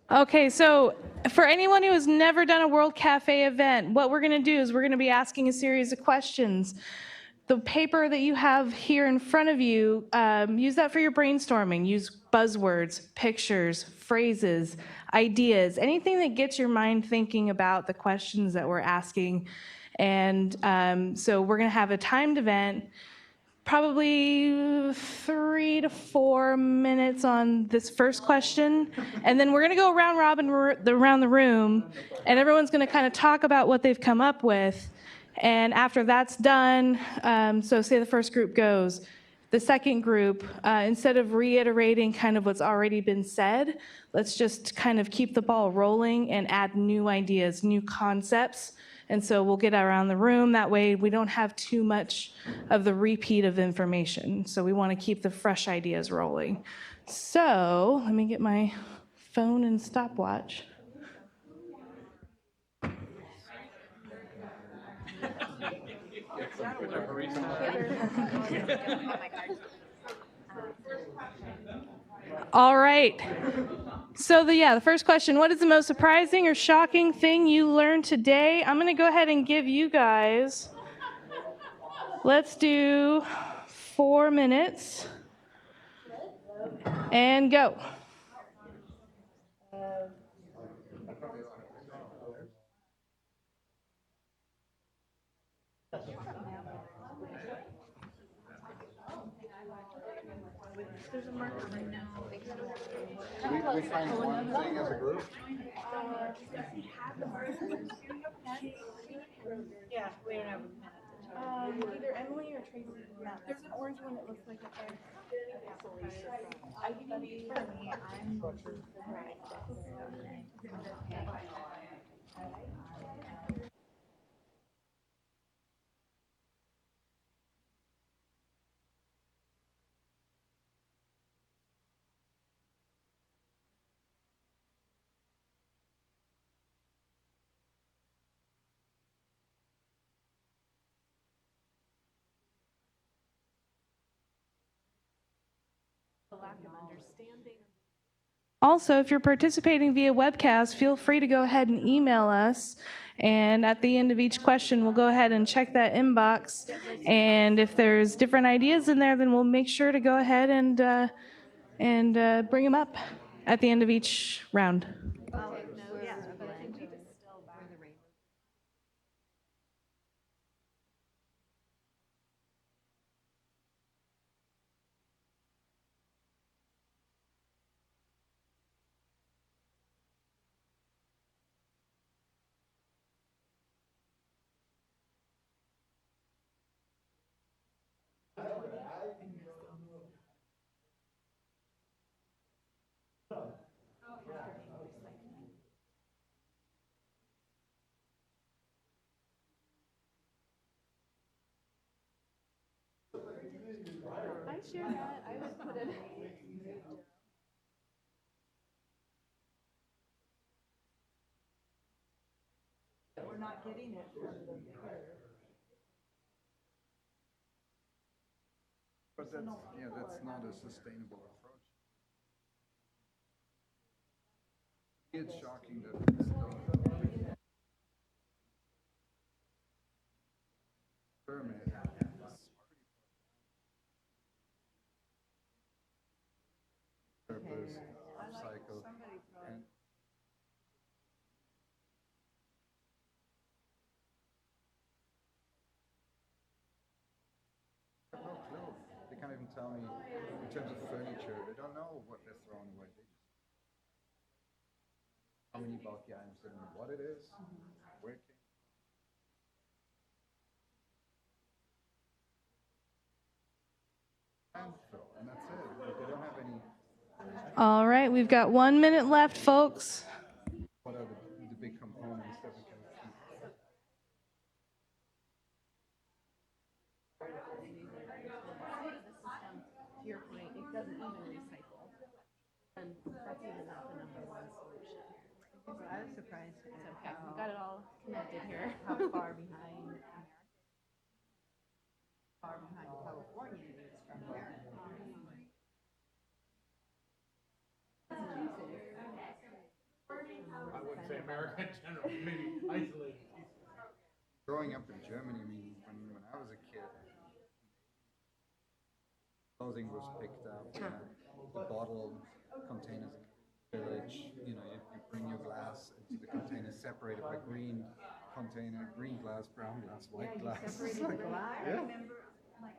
Okay, so for anyone who has never done a World Cafe event, what we're going to do is we're going to be asking a series of questions. The paper that you have here in front of you, use that for your brainstorming. Use buzzwords, pictures, phrases, ideas, anything that gets your mind thinking about the questions that we're asking. And so we're going to have a timed event, probably 3 to 4 minutes on this first question, and then we're going to go round robin around the room, and everyone's going to kind of talk about what they've come up with. And after that's done, so say the first group goes, the second group, instead of reiterating kind of what's already been said, let's just kind of keep the ball rolling and add new ideas, new concepts. And so we'll get around the room. That way we don't have too much of the repeat of information. So we want to keep the fresh ideas rolling. So let me get my phone and stopwatch. All right. So the first question, what is the most surprising or shocking thing you learned today? I'm going to go ahead and give you guys, let's do 4 minutes and go. There's a marker right now. We find one thing as a group? Yeah, we don't have a pen. Either Emily or Tracy. There's an orange one that looks like a pen. I can be for me. I'm Also, if you're participating via webcast, feel free to go ahead and email us. And at the end of each question, we'll go ahead and check that inbox. And if there's different ideas in there, then we'll make sure to go ahead and bring them up at the end of each round. I share that. I would put it. We're not getting it from the pair. But that's not a sustainable approach. It's shocking that it's still permit. Purpose, cycle, and I have no clue. They can't even tell me in terms of furniture. They don't know what they're throwing away. They just how many bulky items they don't know what it is, where it came from. Landfill, and that's it. Like, they don't have any All right, we've got 1 minute left, folks. What are the big components that we can keep? To your point, it doesn't even recycle. And that's even not the number one solution. So I was surprised at how, We've got it all connected here. how far behind California is from here. I wouldn't say America in general, maybe isolated. Growing up in Germany, I mean, when I was a kid, clothing was picked up, the bottle containers village, you know, you bring your glass into the container separated by green container, green glass, brown glass, white glass. Separated the glass. Yeah. I remember, like,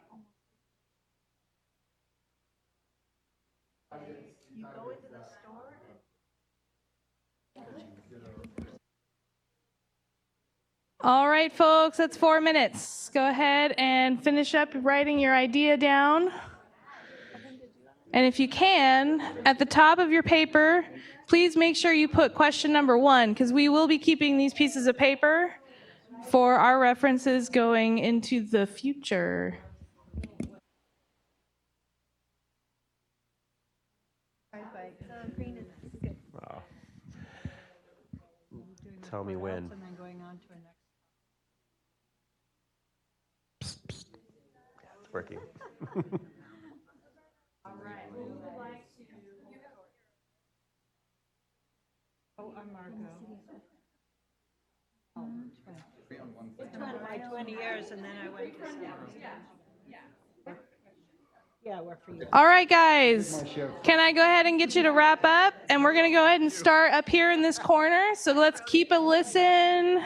you go into the store. All right, folks, that's 4 minutes. Go ahead and finish up writing your idea down. And if you can, at the top of your paper, please make sure you put question number 1, because we will be keeping these pieces of paper for our references going into the future. Wow. Tell me when. And then going on to a next. Psst, psst. Yeah, it's working. All right, who would like to? Oh, I'm Margot. It's one of my 20 years, and then I went to Yeah, we're for you. All right, guys, can I go ahead and get you to wrap up? And we're going to go ahead and start up here in this corner. So let's keep a listen.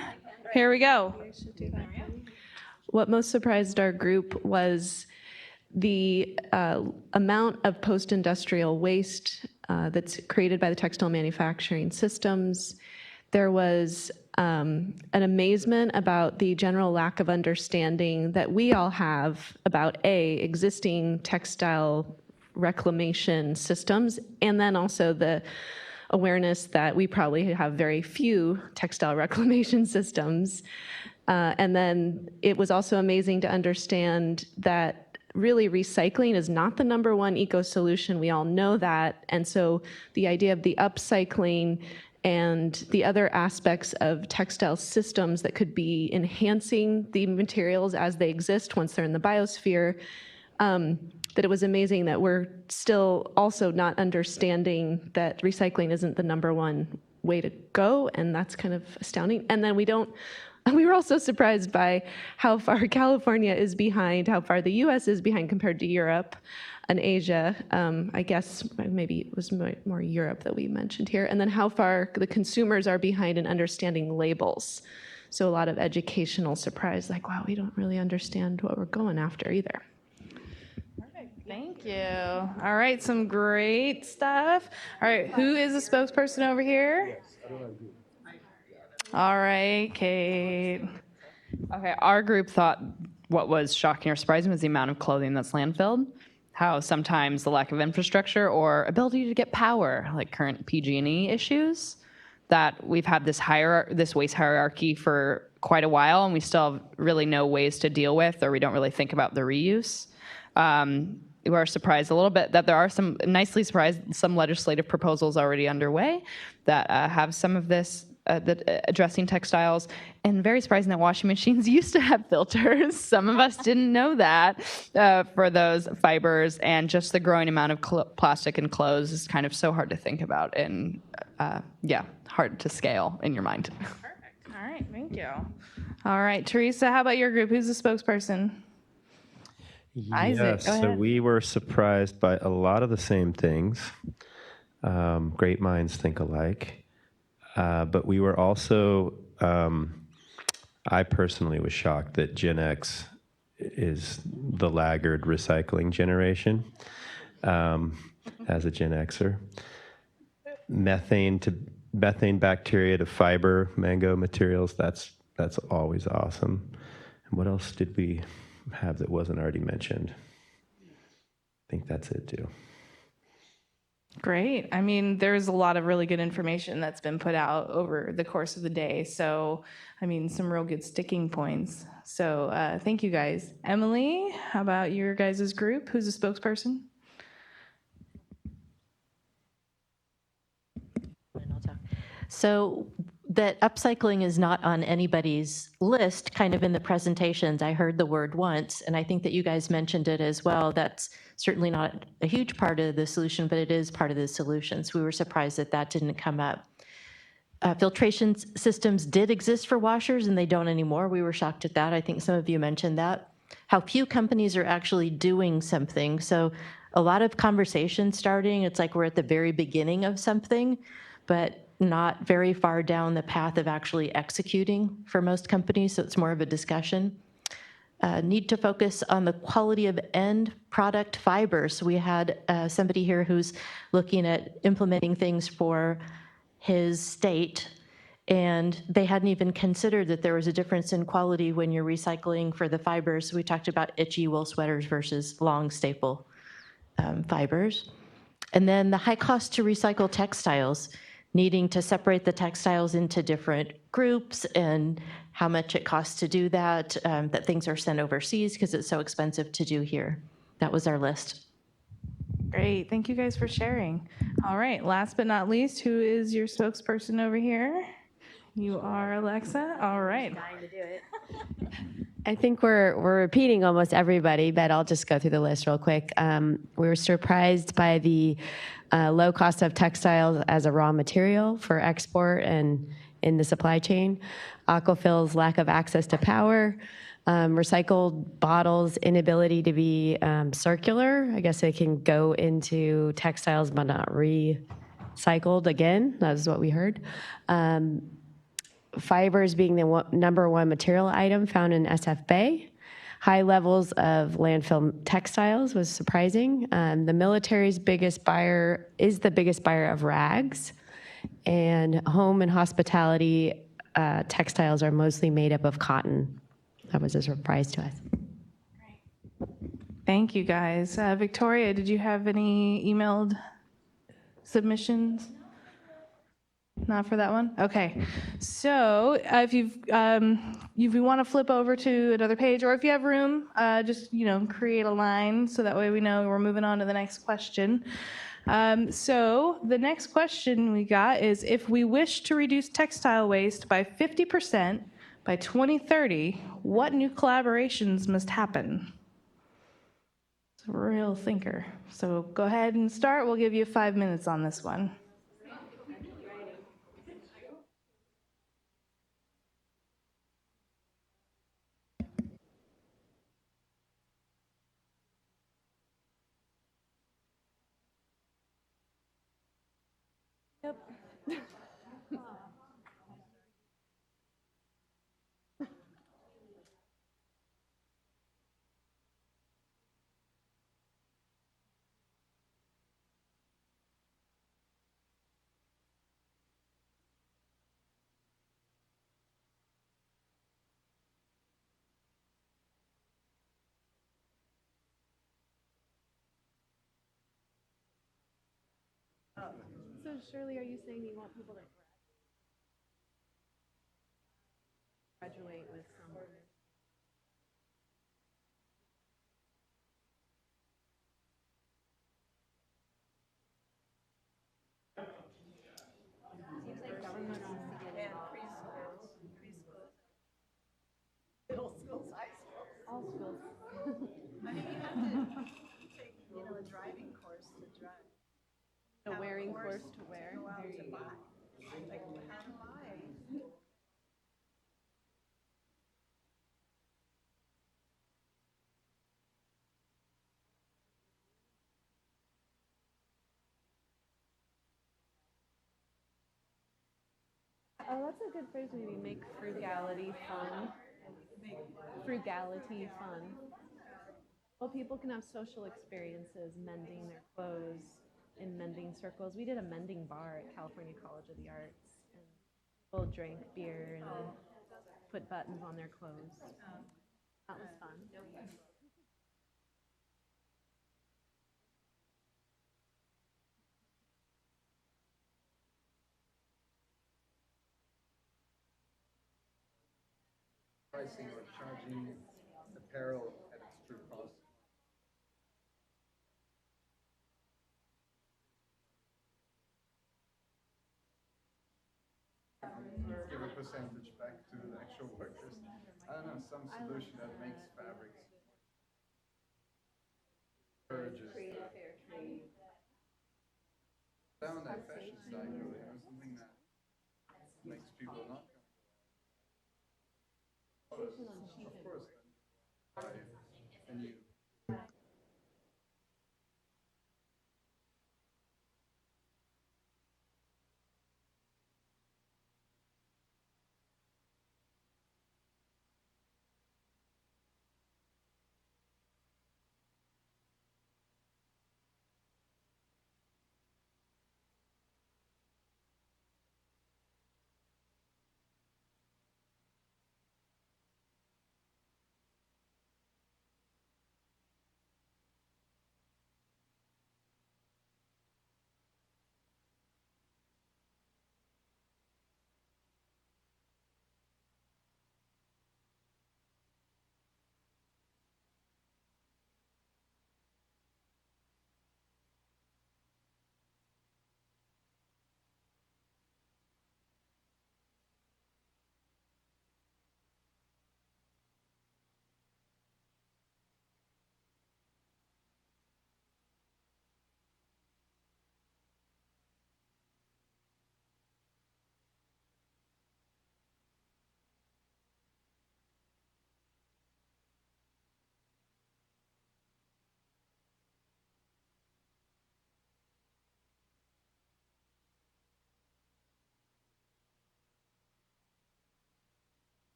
Here we go. What most surprised our group was the amount of post-industrial waste that's created by the textile manufacturing systems. There was an amazement about the general lack of understanding that we all have about existing textile reclamation systems, and then also the awareness that we probably have very few textile reclamation systems. And then it was also amazing to understand that really recycling is not the number one eco solution. We all know that. And so the idea of the upcycling and the other aspects of textile systems that could be enhancing the materials as they exist once they're in the biosphere, that it was amazing that we're still also not understanding that recycling isn't the number one way to go, and that's kind of astounding. And then we were also surprised by how far California is behind, how far the US is behind compared to Europe and Asia. I guess maybe it was more Europe that we mentioned here. And then how far the consumers are behind in understanding labels. So a lot of educational surprise, like, wow, we don't really understand what we're going after either. Thank you. All right, some great stuff. All right, who is the spokesperson over here? All right, Kate. Okay, our group thought what was shocking or surprising was the amount of clothing that's landfilled. How sometimes the lack of infrastructure or ability to get power, like current PG&E issues, that we've had this waste hierarchy for quite a while, and we still have really no ways to deal with, or we don't really think about the reuse. We're surprised a little bit that there are some legislative proposals already underway that have some of this addressing textiles, and very surprising that washing machines used to have filters. Some of us didn't know that for those fibers, and just the growing amount of plastic in clothes is kind of so hard to think about and hard to scale in your mind. Perfect. All right, thank you. All right, Teresa, how about your group? Who's the spokesperson? Isaac, go so ahead. we were surprised by a lot of the same things. Great minds think alike. But we were also, I personally was shocked that Gen X is the laggard recycling generation as a Gen Xer. Methane bacteria to fiber, mango materials, that's always awesome. And what else did we have that wasn't already mentioned? I think that's it too. Great. I mean, there's a lot of really good information that's been put out over the course of the day. So, I mean, some real good sticking points. So, thank you guys. Emily, how about your guys' group? Who's a spokesperson? So that upcycling is not on anybody's list kind of in the presentations. I heard the word once, and I think that you guys mentioned it as well. That's certainly not a huge part of the solution, but it is part of the solutions. We were surprised that that didn't come up. Filtration systems did exist for washers, and they don't anymore. We were shocked at that. I think some of you mentioned that. How few companies are actually doing something. So a lot of conversation starting. It's like we're at the very beginning of something, but not very far down the path of actually executing for most companies, so it's more of a discussion. Need to focus on the quality of end product fibers. So we had somebody here who's looking at implementing things for his state, and they hadn't even considered that there was a difference in quality when you're recycling for the fibers. We talked about itchy wool sweaters versus long staple fibers. And then the high cost to recycle textiles, needing to separate the textiles into different groups and how much it costs to do that, that things are sent overseas because it's so expensive to do here. That was our list. Great. Thank you guys for sharing. All right. Last but not least, who is your spokesperson over here? You are Alexa. All right. I think we're repeating almost everybody, but I'll just go through the list real quick. We were surprised by the low cost of textiles as a raw material for export and in the supply chain. Aquafil's lack of access to power. Recycled bottles' inability to be circular. I guess they can go into textiles but not recycled again. That is what we heard. Fibers being the number one material item found in SF Bay. High levels of landfill textiles was surprising. The military's biggest buyer is the biggest buyer of rags. And home and hospitality textiles are mostly made up of cotton. That was a surprise to us. Thank you, guys. Victoria, did you have any emailed submissions? Not for that one? Okay. So if you want to flip over to another page, or if you have room, just create a line so that way we know we're moving on to the next question. So the next question we got is, if we wish to reduce textile waste by 50% by 2030, what new collaborations must happen? It's a real thinker. So go ahead and start. We'll give you 5 minutes on this one. Yep. So Shirley, are you saying you want people to graduate with some? Seems like government needs to get involved. Middle schools, high schools. All schools. I mean, you have to take, a driving course to drive. A wearing course to wear. Go out to buy. Like, how do I? Oh, that's a good phrase, maybe make frugality fun. Frugality fun. Well, people can have social experiences mending their clothes in mending circles. We did a mending bar at California College of the Arts, and people drank beer and put buttons on their clothes. That was fun. pricing or charging apparel at its true cost. Give a percentage back to the actual workers. I don't know, some solution that makes fabrics create fair trade down that fashion cycle, something that makes people not come. Of course, and you.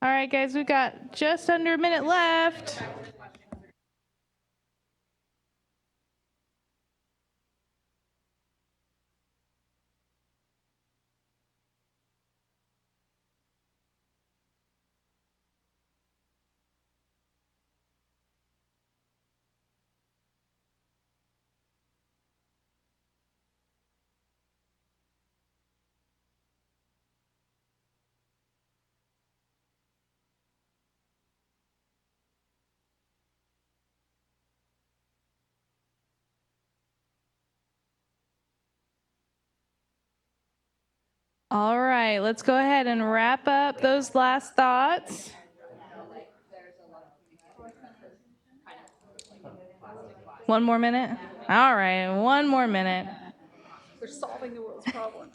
All right, guys, we've got just under a minute left. All right, let's go ahead and wrap up those last thoughts. One more minute? All right, one more minute. We're solving the world's problems.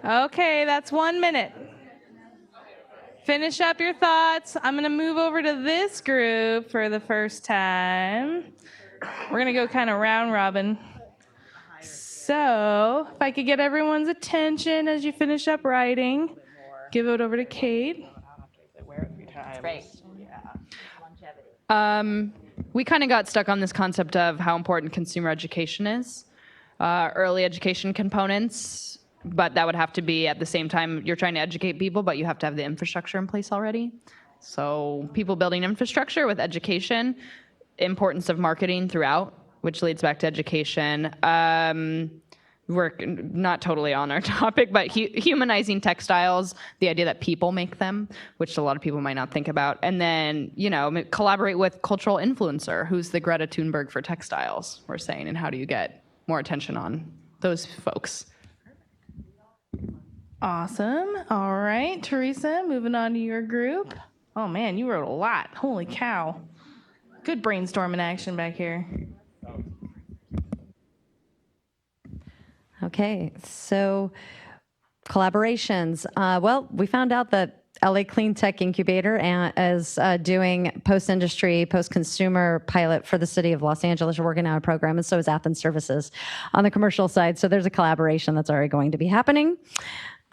Okay, that's 1 minute. Finish up your thoughts. I'm going to move over to this group for the first time. We're going to go kind of round robin. So, if I could get everyone's attention as you finish up writing, give it over to Kate. That's great. We kind of got stuck on this concept of how important consumer education is. Early education components, but that would have to be at the same time you're trying to educate people, but you have to have the infrastructure in place already. So people building infrastructure with education, importance of marketing throughout which leads back to education. We're not totally on our topic, but humanizing textiles, the idea that people make them, which a lot of people might not think about. And then, collaborate with cultural influencer, who's the Greta Thunberg for textiles, we're saying, and how do you get more attention on those folks? Awesome. All right, Teresa, moving on to your group. Oh man, you wrote a lot. Holy cow. Good brainstorming action back here. Okay, so collaborations. Well, we found out that LA Clean Tech Incubator is doing post-industry, post-consumer pilot for the city of Los Angeles. We're working on a program, and so is Athens Services on the commercial side. So there's a collaboration that's already going to be happening.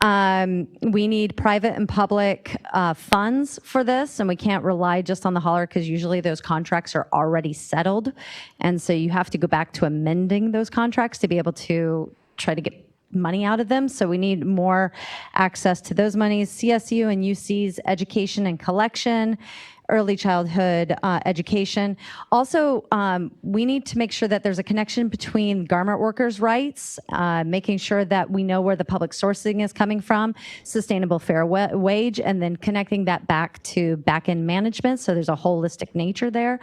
We need private and public funds for this, and we can't rely just on the hauler because usually those contracts are already settled. And so you have to go back to amending those contracts to be able to try to get money out of them. So we need more access to those monies. CSU and UC's education and collection, early childhood education. Also, we need to make sure that there's a connection between garment workers' rights, making sure that we know where the public sourcing is coming from, sustainable fair wage, and then connecting that back to back-end management. So there's a holistic nature there.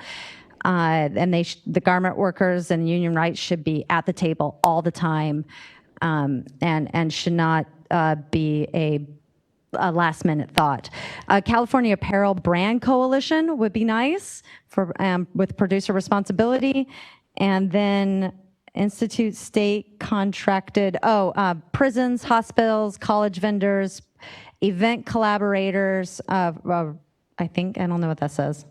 And the garment workers and union rights should be at the table all the time, and should not be a last-minute thought. California Apparel Brand Coalition would be nice for with producer responsibility, and then institute state contracted. Prisons, hospitals, college vendors, event collaborators. I don't know what that says.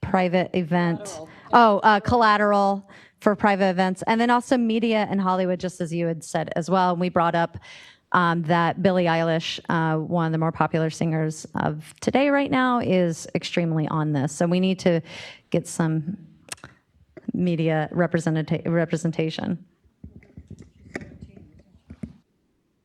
Private event. Collateral for private events. And then also media and Hollywood, just as you had said as well. And we brought up that Billie Eilish, one of the more popular singers of today right now, is extremely on this. So we need to get some media representation.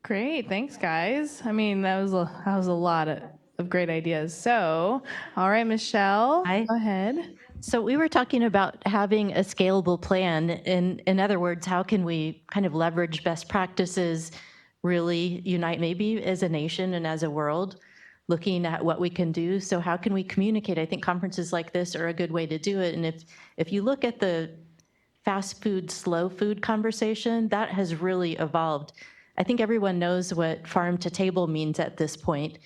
Great, thanks guys. I mean, that was a lot of great ideas. So, all right, Michelle, go ahead. So we were talking about having a scalable plan. In other words, how can we kind of leverage best practices, really unite maybe as a nation and as a world, looking at what we can do. So how can we communicate? I think conferences like this are a good way to do it. And if you look at the fast food, slow food conversation, that has really evolved. I think everyone knows what farm to table means at this point.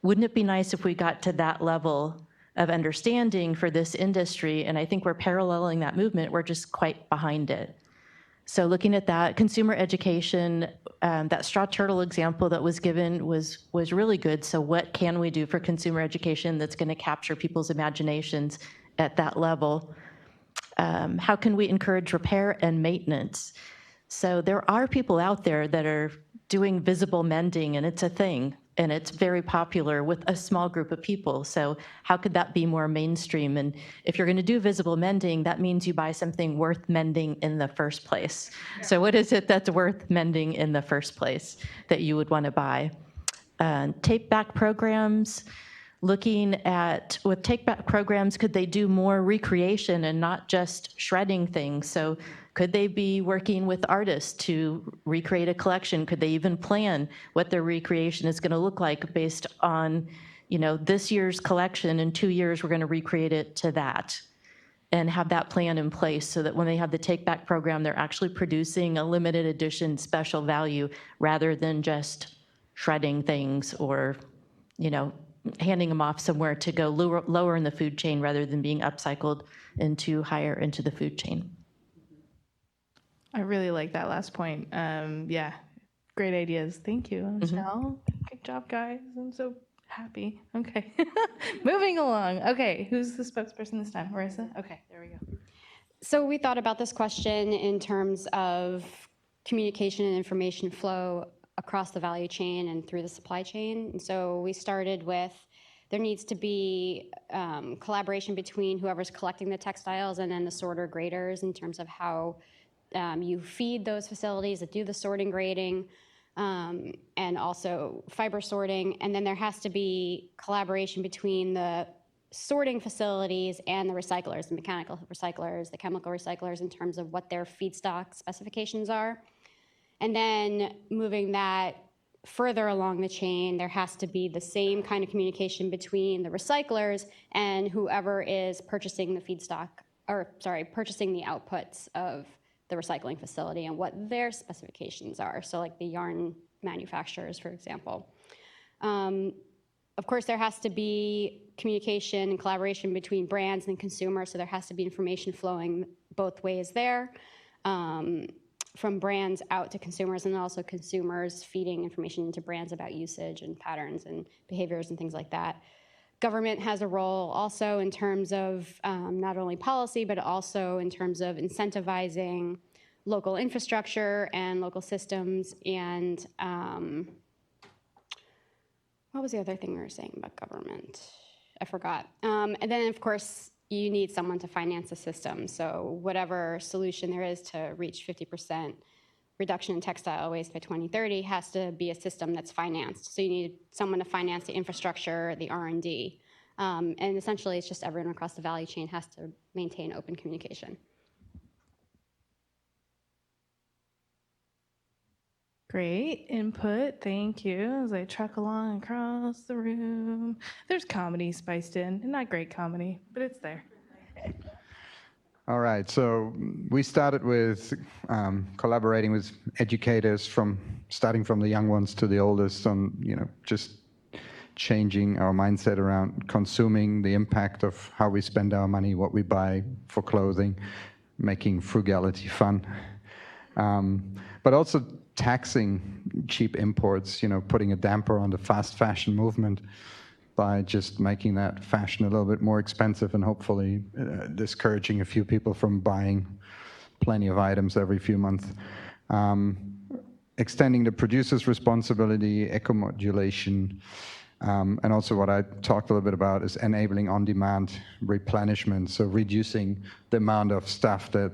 Wouldn't it be nice if we got to that level of understanding for this industry? And I think we're paralleling that movement. We're just quite behind it. So looking at that, consumer education, that straw turtle example that was given was really good. So what can we do for consumer education that's going to capture people's imaginations at that level? How can we encourage repair and maintenance? So there are people out there that are doing visible mending, and it's a thing, and it's very popular with a small group of people. So how could that be more mainstream? And if you're going to do visible mending, that means you buy something worth mending in the first place. So what is it that's worth mending in the first place that you would want to buy? Take back programs. Looking at, with take back programs, could they do more recreation and not just shredding things? So could they be working with artists to recreate a collection? Could they even plan what their recreation is going to look like based on, this year's collection? In 2 years, we're going to recreate it to that, and have that plan in place so that when they have the take back program, they're actually producing a limited edition special value rather than just shredding things or, handing them off somewhere to go lower in the food chain rather than being upcycled into higher into the food chain. I really like that last point. Yeah, great ideas. Thank you, Michelle. Good job, guys. I'm so happy. Okay, moving along. Okay, who's the spokesperson this time? Marissa? Okay, there we go. So we thought about this question in terms of communication and information flow across the value chain and through the supply chain. And so we started with there needs to be collaboration between whoever's collecting the textiles and then the sorter graders in terms of how you feed those facilities that do the sorting grading and also fiber sorting. And then there has to be collaboration between the sorting facilities and the recyclers, the mechanical recyclers, the chemical recyclers, in terms of what their feedstock specifications are. And then moving that further along the chain, there has to be the same kind of communication between the recyclers and whoever is purchasing the feedstock, or sorry, purchasing the outputs of the recycling facility and what their specifications are. So like the yarn manufacturers, for example. Of course, there has to be communication and collaboration between brands and consumers, so there has to be information flowing both ways there, from brands out to consumers, and also consumers feeding information into brands about usage and patterns and behaviors and things like that. Government has a role also in terms of not only policy, but also in terms of incentivizing local infrastructure and local systems. And what was the other thing we were saying about government? I forgot. And then, of course, you need someone to finance the system. So whatever solution there is to reach 50% reduction in textile waste by 2030 has to be a system that's financed. So you need someone to finance the infrastructure, the R&D. And essentially, it's just everyone across the value chain has to maintain open communication. Great input, thank you. As I truck along across the room, there's comedy spiced in. Not great comedy, but it's there. All right, so we started with collaborating with educators, starting from the young ones to the oldest, on just changing our mindset around consuming, the impact of how we spend our money, what we buy for clothing, making frugality fun, but also taxing cheap imports, putting a damper on the fast fashion movement by just making that fashion a little bit more expensive and hopefully discouraging a few people from buying plenty of items every few months. Extending the producer's responsibility, eco-modulation, and also what I talked a little bit about is enabling on-demand replenishment, so reducing the amount of stuff that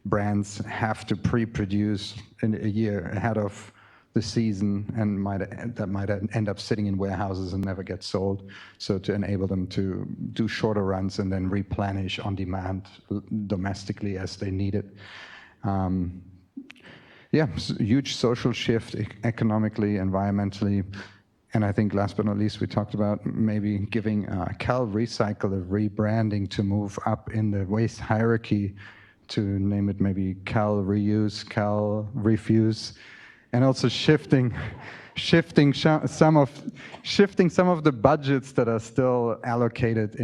brands have to pre-produce in a year ahead of the season, and that might end up sitting in warehouses and never get sold. So to enable them to do shorter runs and then replenish on demand domestically as they need it. Huge social shift economically, environmentally. And I think last but not least, we talked about maybe giving CalRecycle a rebranding to move up in the waste hierarchy, to name it maybe Cal Reuse, Cal Refuse, and also shifting some of the budgets that are still allocated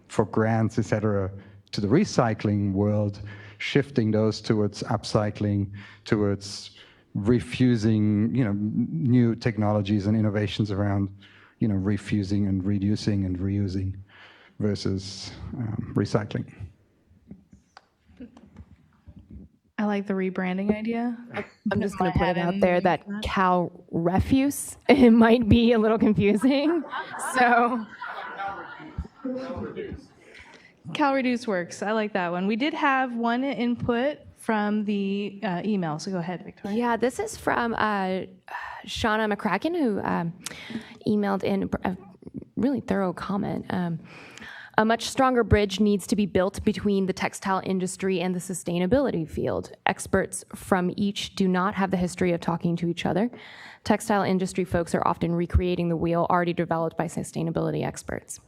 for grants, etc., to the recycling world, shifting those towards upcycling, towards refusing, new technologies and innovations around, refusing and reducing and reusing versus recycling. I like the rebranding idea. I'm just going to put it out there that Cal Refuse, it might be a little confusing. So Cal Reduce works. I like that one. We did have one input from the email, so go ahead, Victoria. Yeah, this is from Shauna McCracken, who emailed in a really thorough comment. A much stronger bridge needs to be built between the textile industry and the sustainability field. Experts from each do not have the history of talking to each other. Textile industry folks are often recreating the wheel already developed by sustainability experts.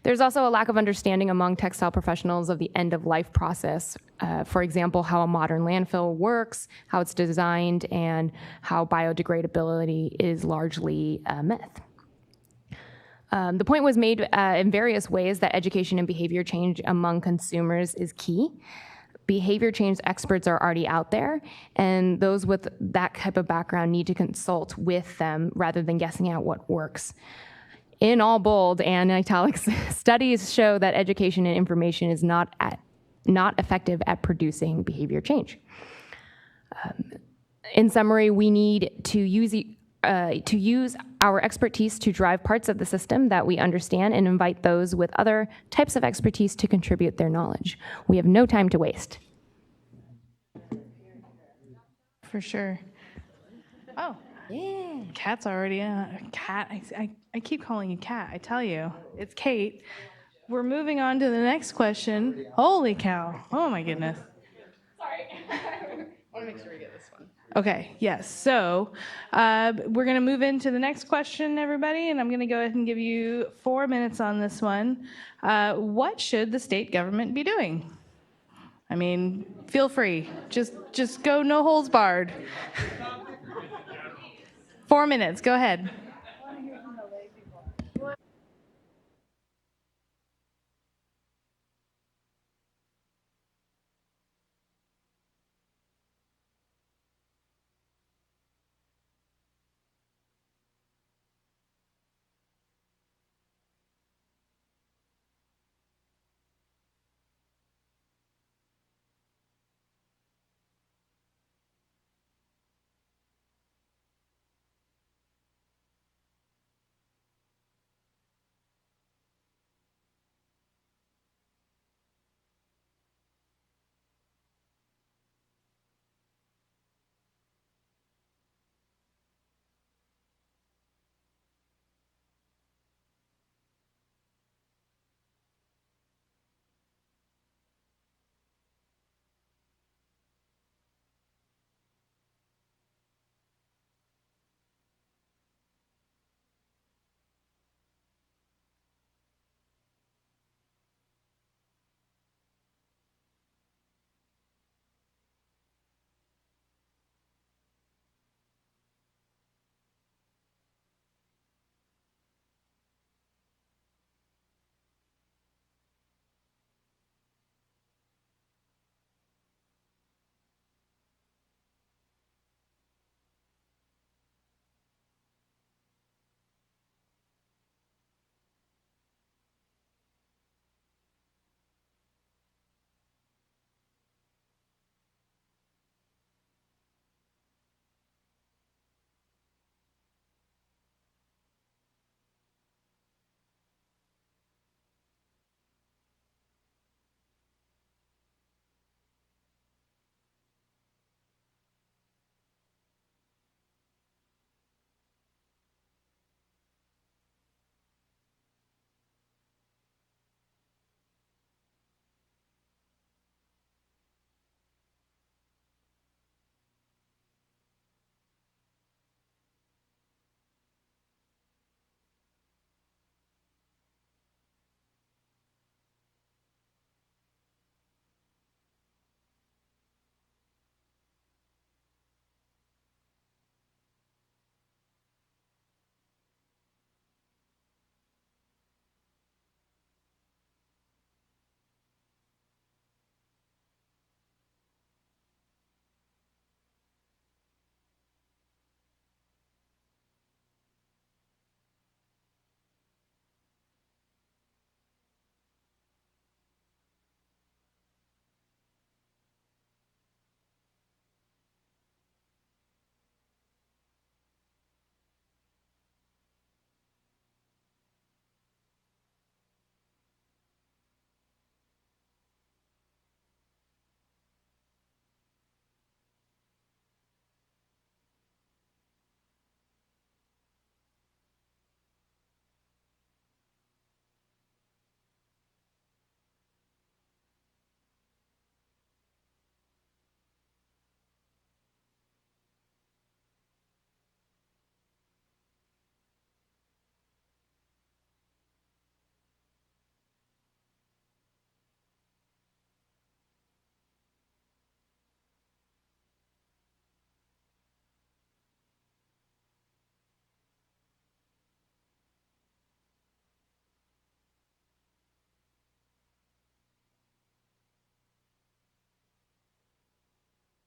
There's also a lack of understanding among textile professionals of the end-of-life process. For example, how a modern landfill works, how it's designed, and how biodegradability is largely a myth. The point was made in various ways that education and behavior change among consumers is key. Behavior change experts are already out there, and those with that type of background need to consult with them rather than guessing at what works. In all bold and italics, studies show that education and information is not effective at producing behavior change. In summary, we need to use our expertise to drive parts of the system that we understand and invite those with other types of expertise to contribute their knowledge. We have no time to waste. For sure. Oh, yeah. Kat's already Kat. I keep calling you Kat. I tell you, it's Kate. we're moving on to the next question. Holy cow. Oh my goodness. Sorry. I want to make sure we get this one. Okay, yes. So we're going to move into the next question, everybody, and I'm going to go ahead and give you 4 minutes on this one. What should the state government be doing? I mean, feel free. Just go, no holds barred. 4 minutes. Go ahead.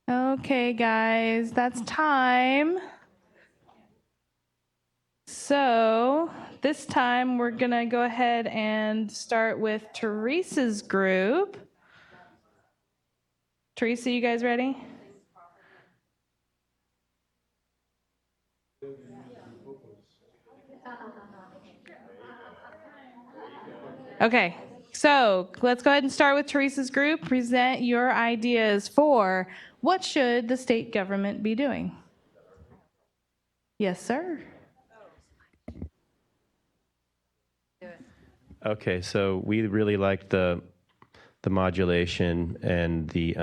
Okay, guys, that's time. So this time we're going to go ahead and start with Teresa's group. Teresa, you guys ready? Okay, so let's go ahead and start with Teresa's group. Present your ideas for what should the state government be doing? Yes, sir. Okay, so we really liked the modulation and the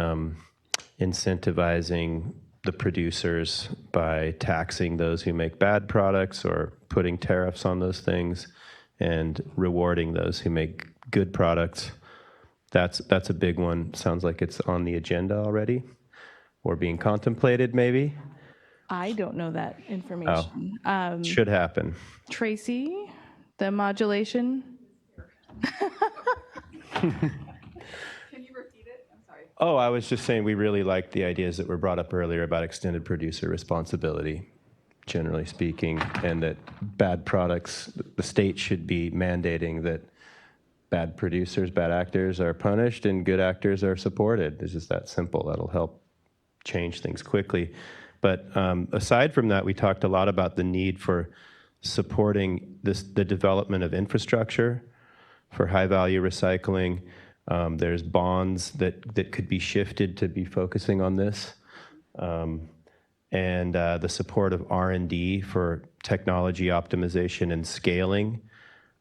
incentivizing the producers by taxing those who make bad products or putting tariffs on those things and rewarding those who make good products. That's a big one. Sounds like it's on the agenda already or being contemplated maybe. I don't know that information. Should happen. Tracy, the modulation. Oh, I was just saying we really liked the ideas that were brought up earlier about extended producer responsibility, generally speaking, and that bad products, the state should be mandating that bad producers, bad actors are punished and good actors are supported. It's just that simple. That'll help change things quickly. But aside from that, we talked a lot about the need for supporting the development of infrastructure for high-value recycling. There's bonds that could be shifted to be focusing on this. And the support of R&D for technology optimization and scaling,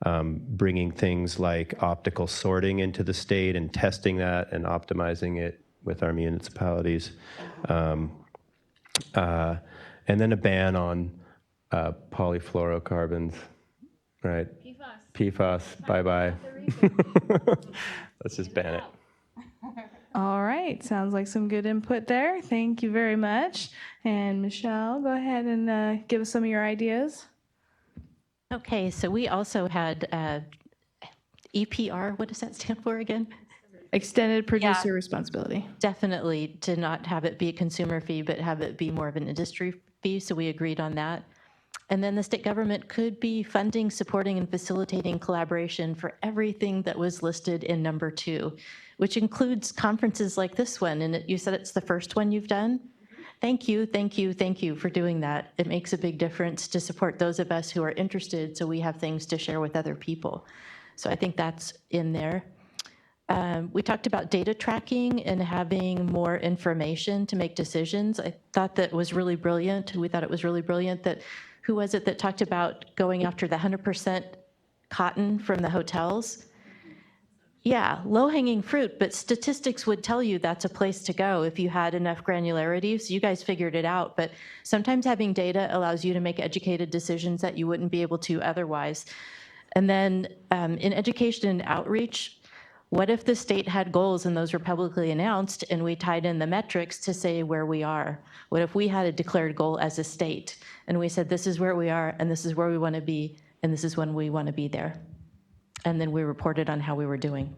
bringing things like optical sorting into the state and testing that and optimizing it with our municipalities. And then a ban on polyfluorocarbons, right? PFAS, bye-bye. Let's just ban it. All right, sounds like some good input there. Thank you very much. And Michelle, go ahead and give us some of your ideas. Okay, so we also had EPR. What does that stand for again? Extended producer responsibility. Definitely to not have it be a consumer fee, but have it be more of an industry fee. So we agreed on that. And then the state government could be funding, supporting, and facilitating collaboration for everything that was listed in number 2, which includes conferences like this one. And you said it's the first one you've done? Thank you, thank you, thank you for doing that. It makes a big difference to support those of us who are interested so we have things to share with other people. So I think that's in there. We talked about data tracking and having more information to make decisions. I thought that was really brilliant. We thought it was really brilliant that, who was it that talked about going after the 100% cotton from the hotels? Yeah, low-hanging fruit, but statistics would tell you that's a place to go if you had enough granularity. So you guys figured it out, but sometimes having data allows you to make educated decisions that you wouldn't be able to otherwise. And then in education and outreach, what if the state had goals and those were publicly announced and we tied in the metrics to say where we are? What if we had a declared goal as a state and we said, this is where we are and this is where we want to be and this is when we want to be there? And then we reported on how we were doing.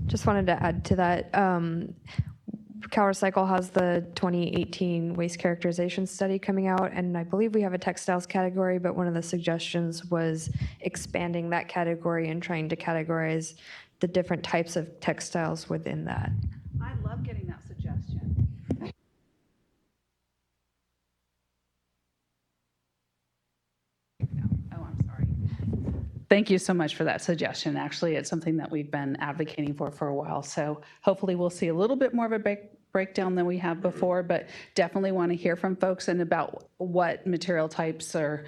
Just wanted to add to that. CalRecycle has the 2018 waste characterization study coming out, and I believe we have a textiles category, but one of the suggestions was expanding that category and trying to categorize the different types of textiles within that. I love getting that suggestion. Thank you so much for that suggestion. Actually, it's something that we've been advocating for a while. So hopefully we'll see a little bit more of a breakdown than we have before, but definitely want to hear from folks and about what material types or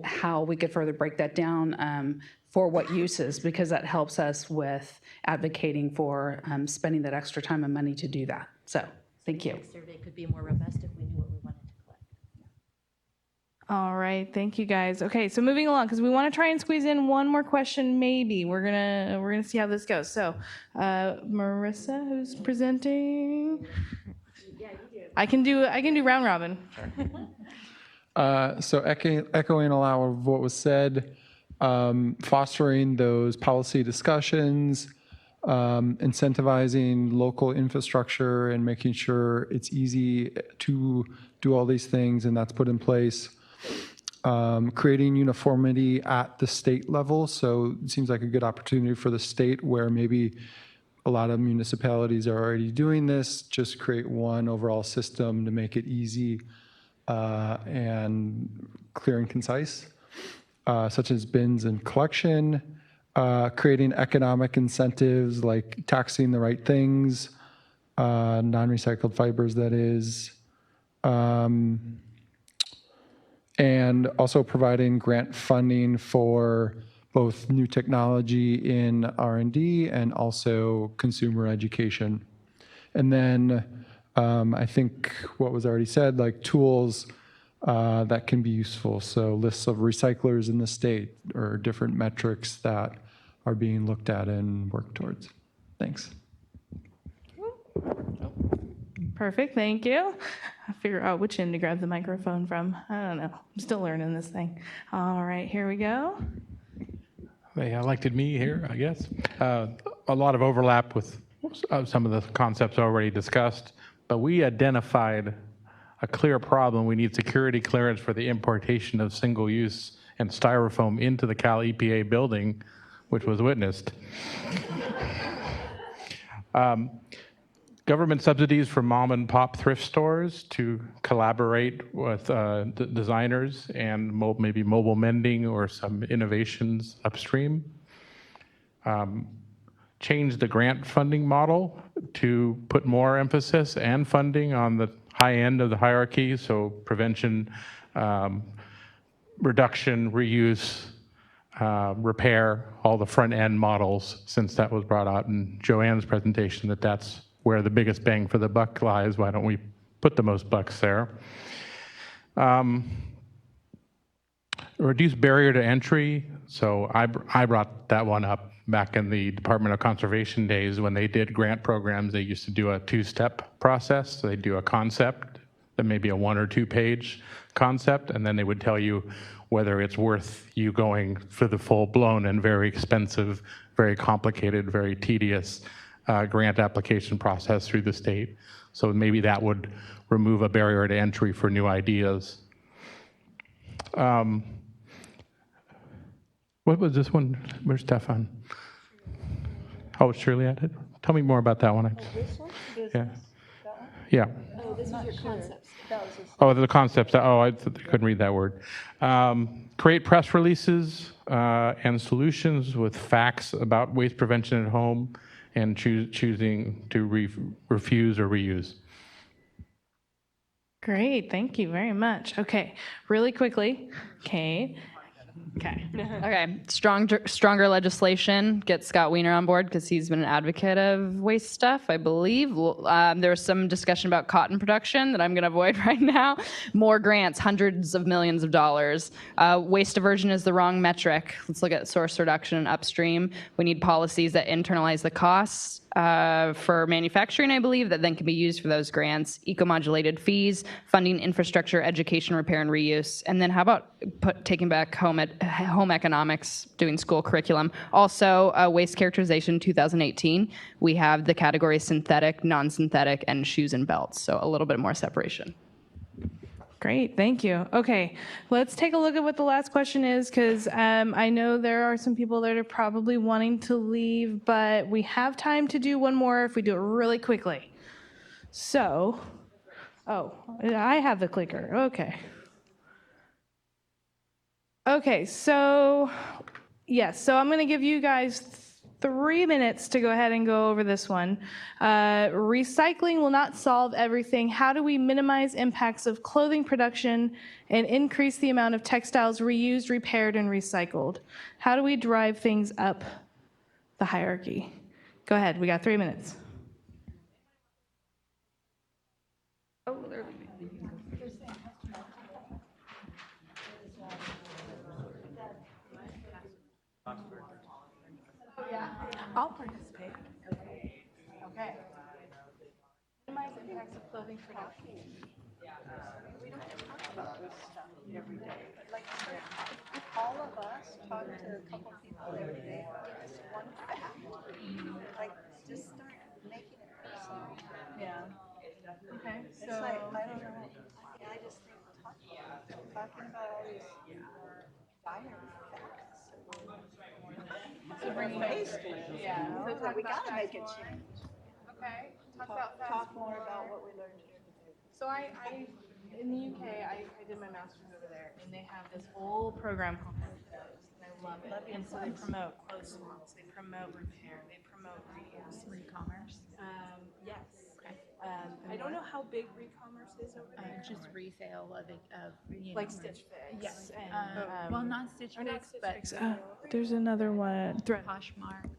how we could further break that down for what uses, because that helps us with advocating for spending that extra time and money to do that. So thank you. The survey could be more robust if we knew what we wanted to collect. All right, thank you guys. Okay, so moving along, because we want to try and squeeze in one more question. Maybe we're gonna see how this goes. So, Marissa, who's presenting? Yeah, you do. I can do round robin. So echoing a lot of what was said, fostering those policy discussions, incentivizing local infrastructure and making sure it's easy to do all these things and that's put in place. Creating uniformity at the state level. So it seems like a good opportunity for the state where maybe a lot of municipalities are already doing this, just create one overall system to make it easy and clear and concise, such as bins and collection, creating economic incentives like taxing the right things, non-recycled fibers, that is. and also providing grant funding for both new technology in R&D and also consumer education. And then I think what was already said, like tools that can be useful. So lists of recyclers in the state or different metrics that are being looked at and worked towards. Thanks. Perfect, thank you. I'll figure out which end to grab the microphone from. I don't know, I'm still learning this thing. All right, here we go. They elected me here, I guess. A lot of overlap with some of the concepts already discussed, but we identified a clear problem. We need security clearance for the importation of single-use and styrofoam into the Cal EPA building, which was witnessed. Government subsidies for mom and pop thrift stores to collaborate with designers and maybe mobile mending or some innovations upstream. Change the grant funding model to put more emphasis and funding on the high end of the hierarchy, so prevention, reduction, reuse, repair, all the front end models, since that was brought out in Joanne's presentation, that's where the biggest bang for the buck lies. Why don't we put the most bucks there? Reduce barrier to entry. So I brought that one up back in the Department of Conservation days when they did grant programs. They used to do a two-step process. So they do a concept, that may be a 1 or 2 page concept, and then they would tell you whether it's worth you going for the full-blown and very expensive, very complicated, very tedious grant application process through the state. So maybe that would remove a barrier to entry for new ideas. What was this one? Where's Stefan? Oh, Shirley at it? Tell me more about that one. Oh, this one? Yeah. Yeah. Oh, this is your concepts. That was just Oh, the concepts. Oh, I couldn't read that word. Create press releases and solutions with facts about waste prevention at home and choosing to refuse or reuse. Great, thank you very much. Okay, really quickly, Kate. Okay, stronger legislation. Get Scott Wiener on board because he's been an advocate of waste stuff, I believe. There was some discussion about cotton production that I'm going to avoid right now. More grants, hundreds of millions of dollars. Waste diversion is the wrong metric. Let's look at source reduction and upstream. We need policies that internalize the costs for manufacturing, I believe, that then can be used for those grants. Eco-modulated fees, funding infrastructure, education, repair, and reuse. And then how about taking back home economics, doing school curriculum. Also, waste characterization 2018. We have the categories synthetic, non-synthetic, and shoes and belts. So a little bit more separation. Great, thank you. Okay, let's take a look at what the last question is, because I know there are some people that are probably wanting to leave, but we have time to do one more if we do it really quickly. So, oh, I have the clicker, okay. Okay, so, yes, so I'm gonna give you guys 3 minutes to go ahead and go over this one. Recycling will not solve everything. How do we minimize impacts of clothing production and increase the amount of textiles reused, repaired, and recycled? How do we drive things up the hierarchy? Go ahead, we got 3 minutes. I'll participate. Okay. Minimize impacts of clothing production. we don't talk about this stuff every day. Like, if all of us talk to a couple people every day about this one fact, like, just start making it personal. Yeah. Okay, It's like, I don't know, I just think talking about all these binary facts. So bringing faced with, yeah. So talk we about gotta make a facts more. change. Okay. Talk more about what we learned here today. So I in the UK, I did my master's over there, and they have this whole program called Textiles, and I love it. And so they promote clothes swaps, they promote repair, they promote reuse. Recommerce. Yes. Okay. I don't know how big Recommerce is over there. Just resale of Like Stitch Fix. Yes, And, well, not Stitch or not Fix, Stitch but Fix. There's another one. Poshmark.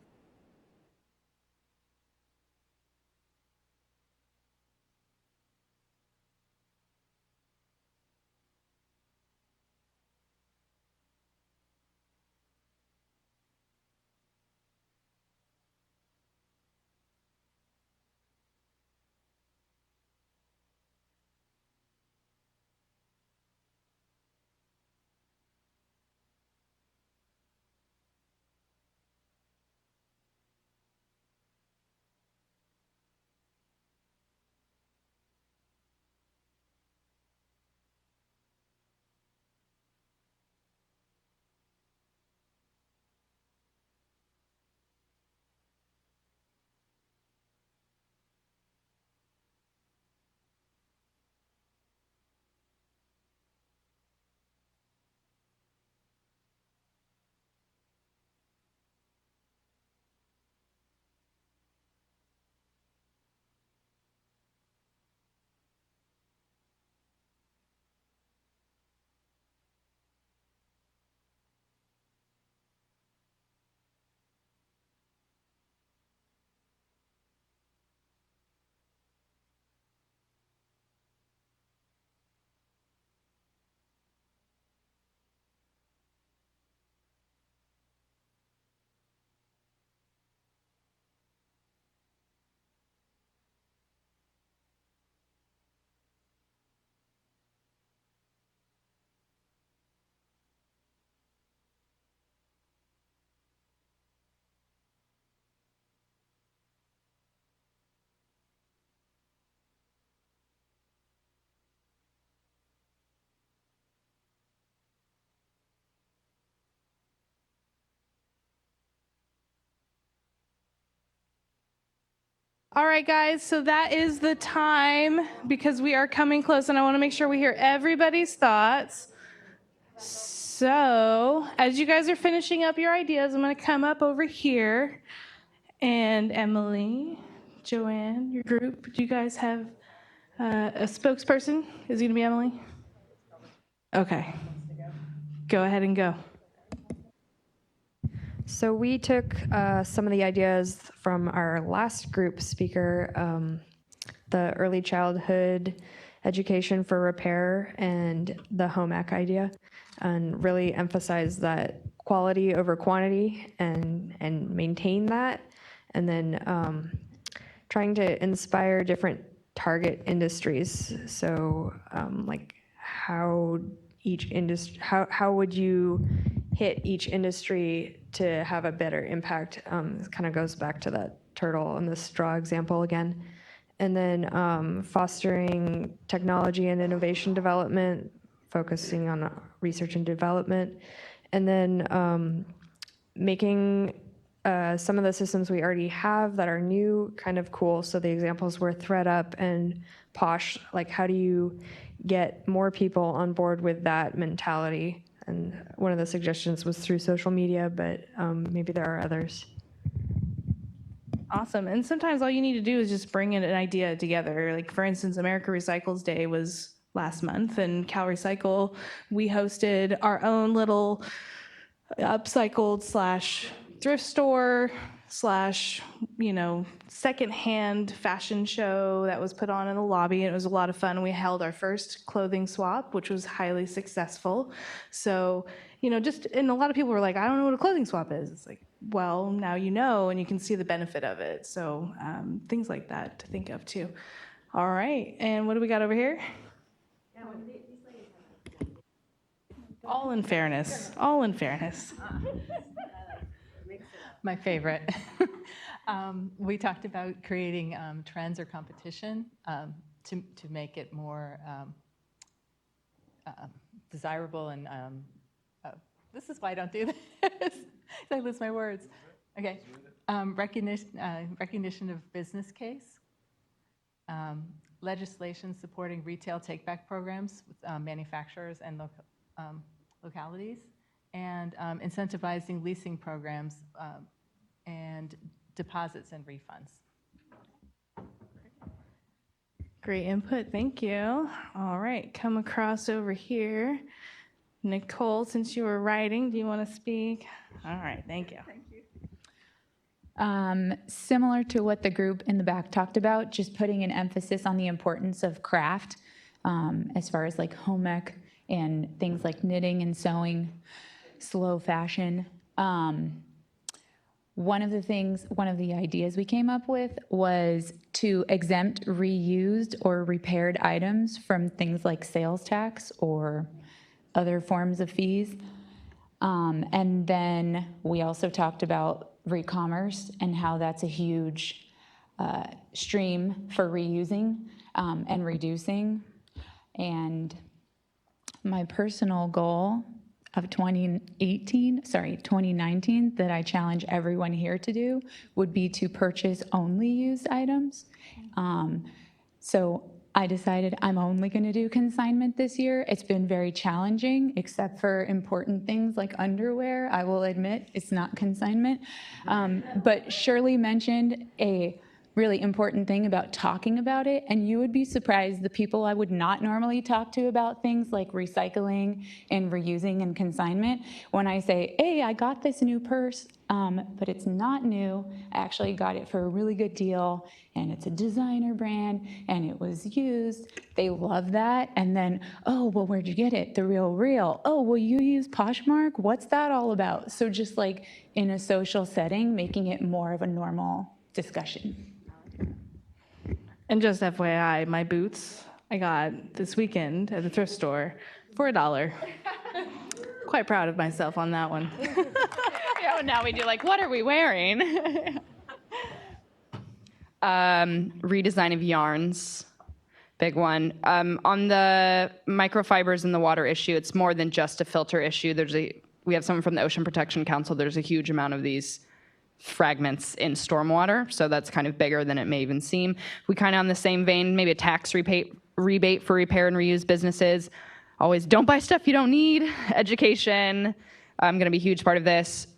All right, guys, so that is the time because we are coming close and I want to make sure we hear everybody's thoughts. So, as you guys are finishing up your ideas, I'm going to come up over here. And Emily, Joanne, your group, do you guys have a spokesperson? Is it going to be Emily? Okay. Go ahead and go. So we took some of the ideas from our last group speaker, the early childhood education for repair and the home ec idea, and really emphasized that quality over quantity and maintain that. And then trying to inspire different target industries. So like how each industry, how would you hit each industry to have a better impact? It kind of goes back to that turtle and the straw example again. And then fostering technology and innovation development, focusing on research and development. And then making some of the systems we already have that are new kind of cool. So the examples were ThreadUp and Posh. Like, how do you get more people on board with that mentality? And one of the suggestions was through social media, but maybe there are others. Awesome. And sometimes all you need to do is just bring in an idea together. Like, for instance, America Recycles Day was last month, and CalRecycle, we hosted our own little upcycled / thrift store / secondhand fashion show that was put on in the lobby. And it was a lot of fun. We held our first clothing swap, which was highly successful. So, and a lot of people were like, I don't know what a clothing swap is. It's like, well, now you know, and you can see the benefit of it. So things like that to think of too. All right, and what do we got over here? All in fairness, all in fairness. My favorite. We talked about creating trends or competition to make it more desirable and this is why I don't do this. I lose my words. Okay. Recognition of business case. Legislation supporting retail take-back programs with manufacturers and localities. And incentivizing leasing programs and deposits and refunds. Great input, thank you. All right, come across over here. Nicole, since you were writing, do you want to speak? All right, thank you. Similar to what the group in the back talked about, just putting an emphasis on the importance of craft as far as like home ec and things like knitting and sewing, slow fashion. One of the ideas we came up with was to exempt reused or repaired items from things like sales tax or other forms of fees. And then we also talked about Recommerce and how that's a huge stream for reusing and reducing. And my personal goal of 2019 that I challenge everyone here to do would be to purchase only used items. So I decided I'm only going to do consignment this year. It's been very challenging, except for important things like underwear. I will admit it's not consignment. But Shirley mentioned a really important thing about talking about it, and you would be surprised the people I would not normally talk to about things like recycling and reusing and consignment. When I say, hey, I got this new purse, but it's not new. I actually got it for a really good deal, and it's a designer brand, and it was used. They love that. And then, oh, well, where'd you get it? The Real. Oh, well, you use Poshmark? What's that all about? So just like in a social setting, making it more of a normal discussion. And just FYI, my boots I got this weekend at the thrift store for $1. Quite proud of myself on that one. Yeah, now we do like, what are we wearing? Redesign of yarns, big one. On the microfibers in the water issue, it's more than just a filter issue. We have someone from the Ocean Protection Council. There's a huge amount of these fragments in stormwater, so that's kind of bigger than it may even seem. We kind of on the same vein, maybe a tax rebate for repair and reuse businesses. Always don't buy stuff you don't need. Education, going to be a huge part of this.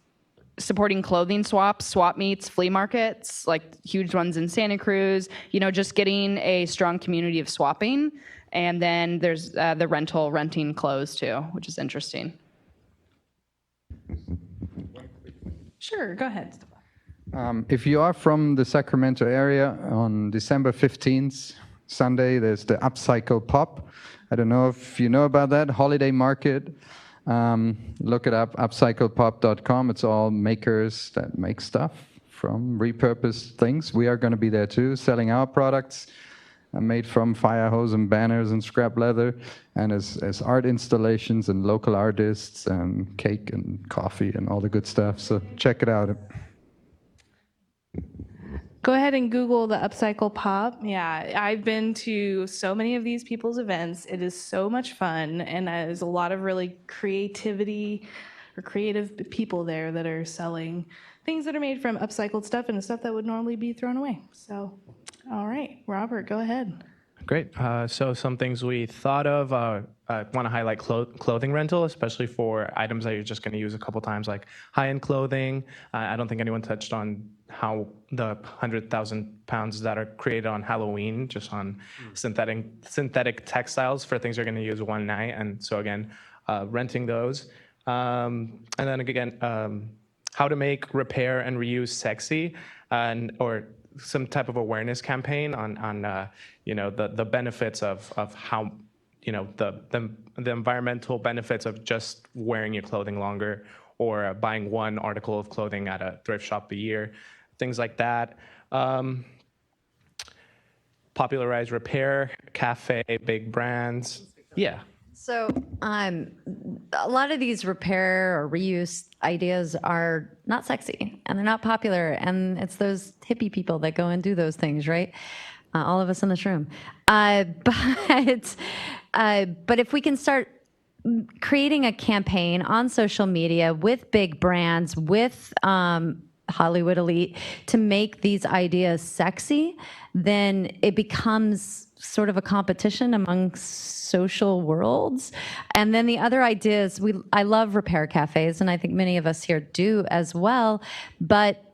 Supporting clothing swaps, swap meets, flea markets, like huge ones in Santa Cruz, just getting a strong community of swapping. And then there's the renting clothes too, which is interesting. Sure, go ahead. If you are from the Sacramento area, on December 15th, Sunday, there's the Upcycle Pop. I don't know if you know about that, holiday market. Look it up, upcyclepop.com. It's all makers that make stuff from repurposed things. We are going to be there too, selling our products made from fire hose and banners and scrap leather, and as art installations and local artists and cake and coffee and all the good stuff. So check it out. Go ahead and Google the Upcycle Pop. Yeah, I've been to so many of these people's events. It is so much fun, and there's a lot of really creative people there that are selling things that are made from upcycled stuff and stuff that would normally be thrown away. So, all right, Robert, go ahead. Great. So some things we thought of, I want to highlight clothing rental, especially for items that you're just going to use a couple times, like high-end clothing. I don't think anyone touched on how the 100,000 pounds that are created on Halloween, just on synthetic textiles for things you're going to use one night. And so again, renting those. And then again, how to make repair and reuse sexy, or some type of awareness campaign on the benefits of how, the environmental benefits of just wearing your clothing longer, or buying one article of clothing at a thrift shop a year, things like that. Popularize repair, cafe, big brands. Yeah. So a lot of these repair or reuse ideas are not sexy, and they're not popular, and it's those hippie people that go and do those things, right? All of us in this room. But if we can start creating a campaign on social media with big brands, with Hollywood elite, to make these ideas sexy, then it becomes sort of a competition among social worlds. And then the other ideas, I love repair cafes, and I think many of us here do as well. But,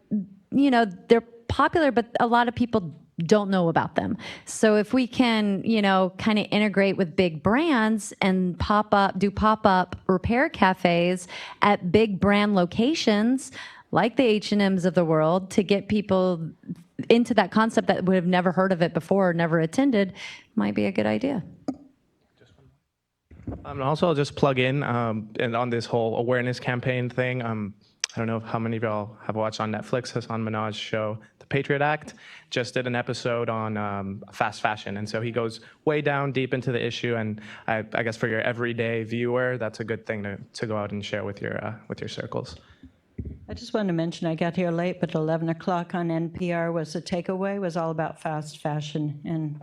they're popular, but a lot of people don't know about them. So if we can, kind of integrate with big brands and do pop-up repair cafes at big brand locations like the H&Ms of the world to get people into that concept that would have never heard of it before, never attended, might be a good idea. And also, I'll just plug in and on this whole awareness campaign thing. I don't know how many of y'all have watched on Netflix, Hassan Minaj's show, The Patriot Act, just did an episode on fast fashion. And so he goes way down deep into the issue. And I guess for your everyday viewer, that's a good thing to go out and share with your circles. I just wanted to mention, I got here late, but 11 o'clock on NPR was a takeaway, was all about fast fashion and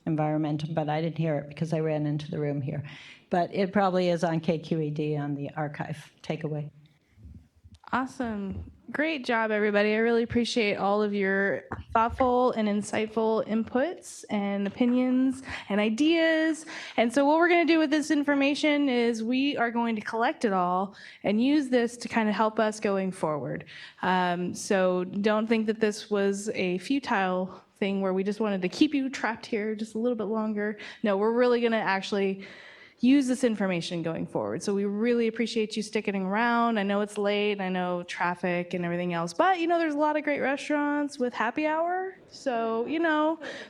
environmental, but I didn't hear it because I ran into the room here. But it probably is on KQED on the archive takeaway. Awesome. Great job, everybody. I really appreciate all of your thoughtful and insightful inputs and opinions and ideas. And so what we're going to do with this information is we are going to collect it all and use this to kind of help us going forward. So don't think that this was a futile thing where we just wanted to keep you trapped here just a little bit longer. No, we're really going to actually use this information going forward. So we really appreciate you sticking around. I know it's late, I know traffic and everything else, but there's a lot of great restaurants with happy hour. So,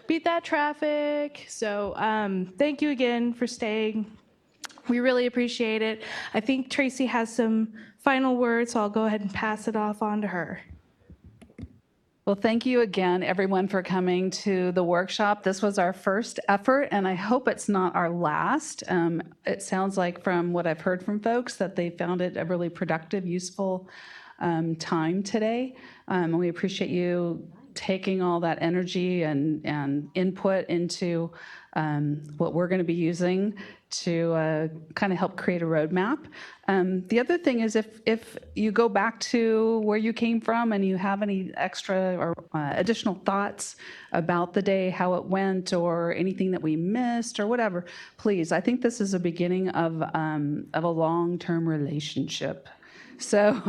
beat that traffic. So thank you again for staying. We really appreciate it. I think Tracy has some final words, so I'll go ahead and pass it off on to her. Well, thank you again, everyone, for coming to the workshop. This was our first effort, and I hope it's not our last. It sounds like from what I've heard from folks that they found it a really productive, useful time today. We appreciate you taking all that energy and input into what we're going to be using to kind of help create a roadmap. The other thing is if you go back to where you came from and you have any extra or additional thoughts about the day, how it went, or anything that we missed or whatever, please, I think this is a beginning of a long-term relationship. So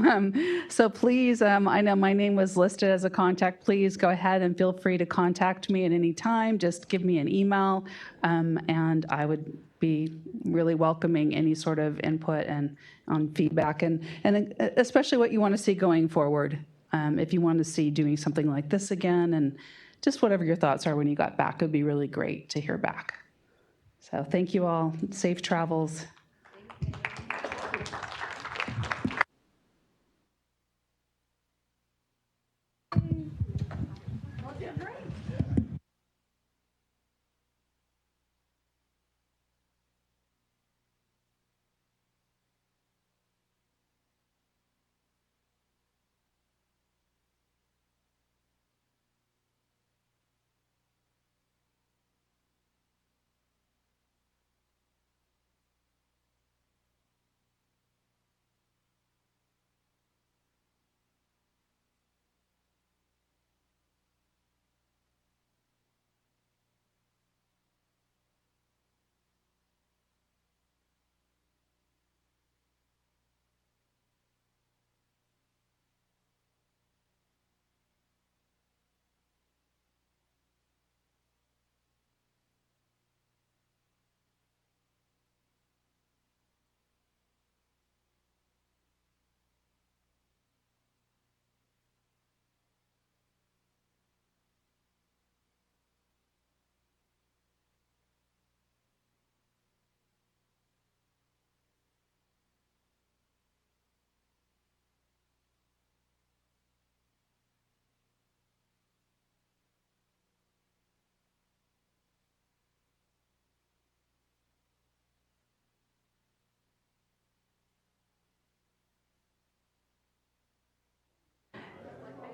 please, I know my name was listed as a contact. Please go ahead and feel free to contact me at any time. Just give me an email, and I would be really welcoming any sort of input and on feedback, and especially what you want to see going forward. If you want to see doing something like this again, and just whatever your thoughts are when you got back, it would be really great to hear back. So thank you all. Safe travels.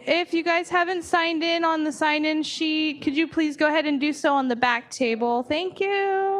If you guys haven't signed in on the sign-in sheet, could you please go ahead and do so on the back table? Thank you.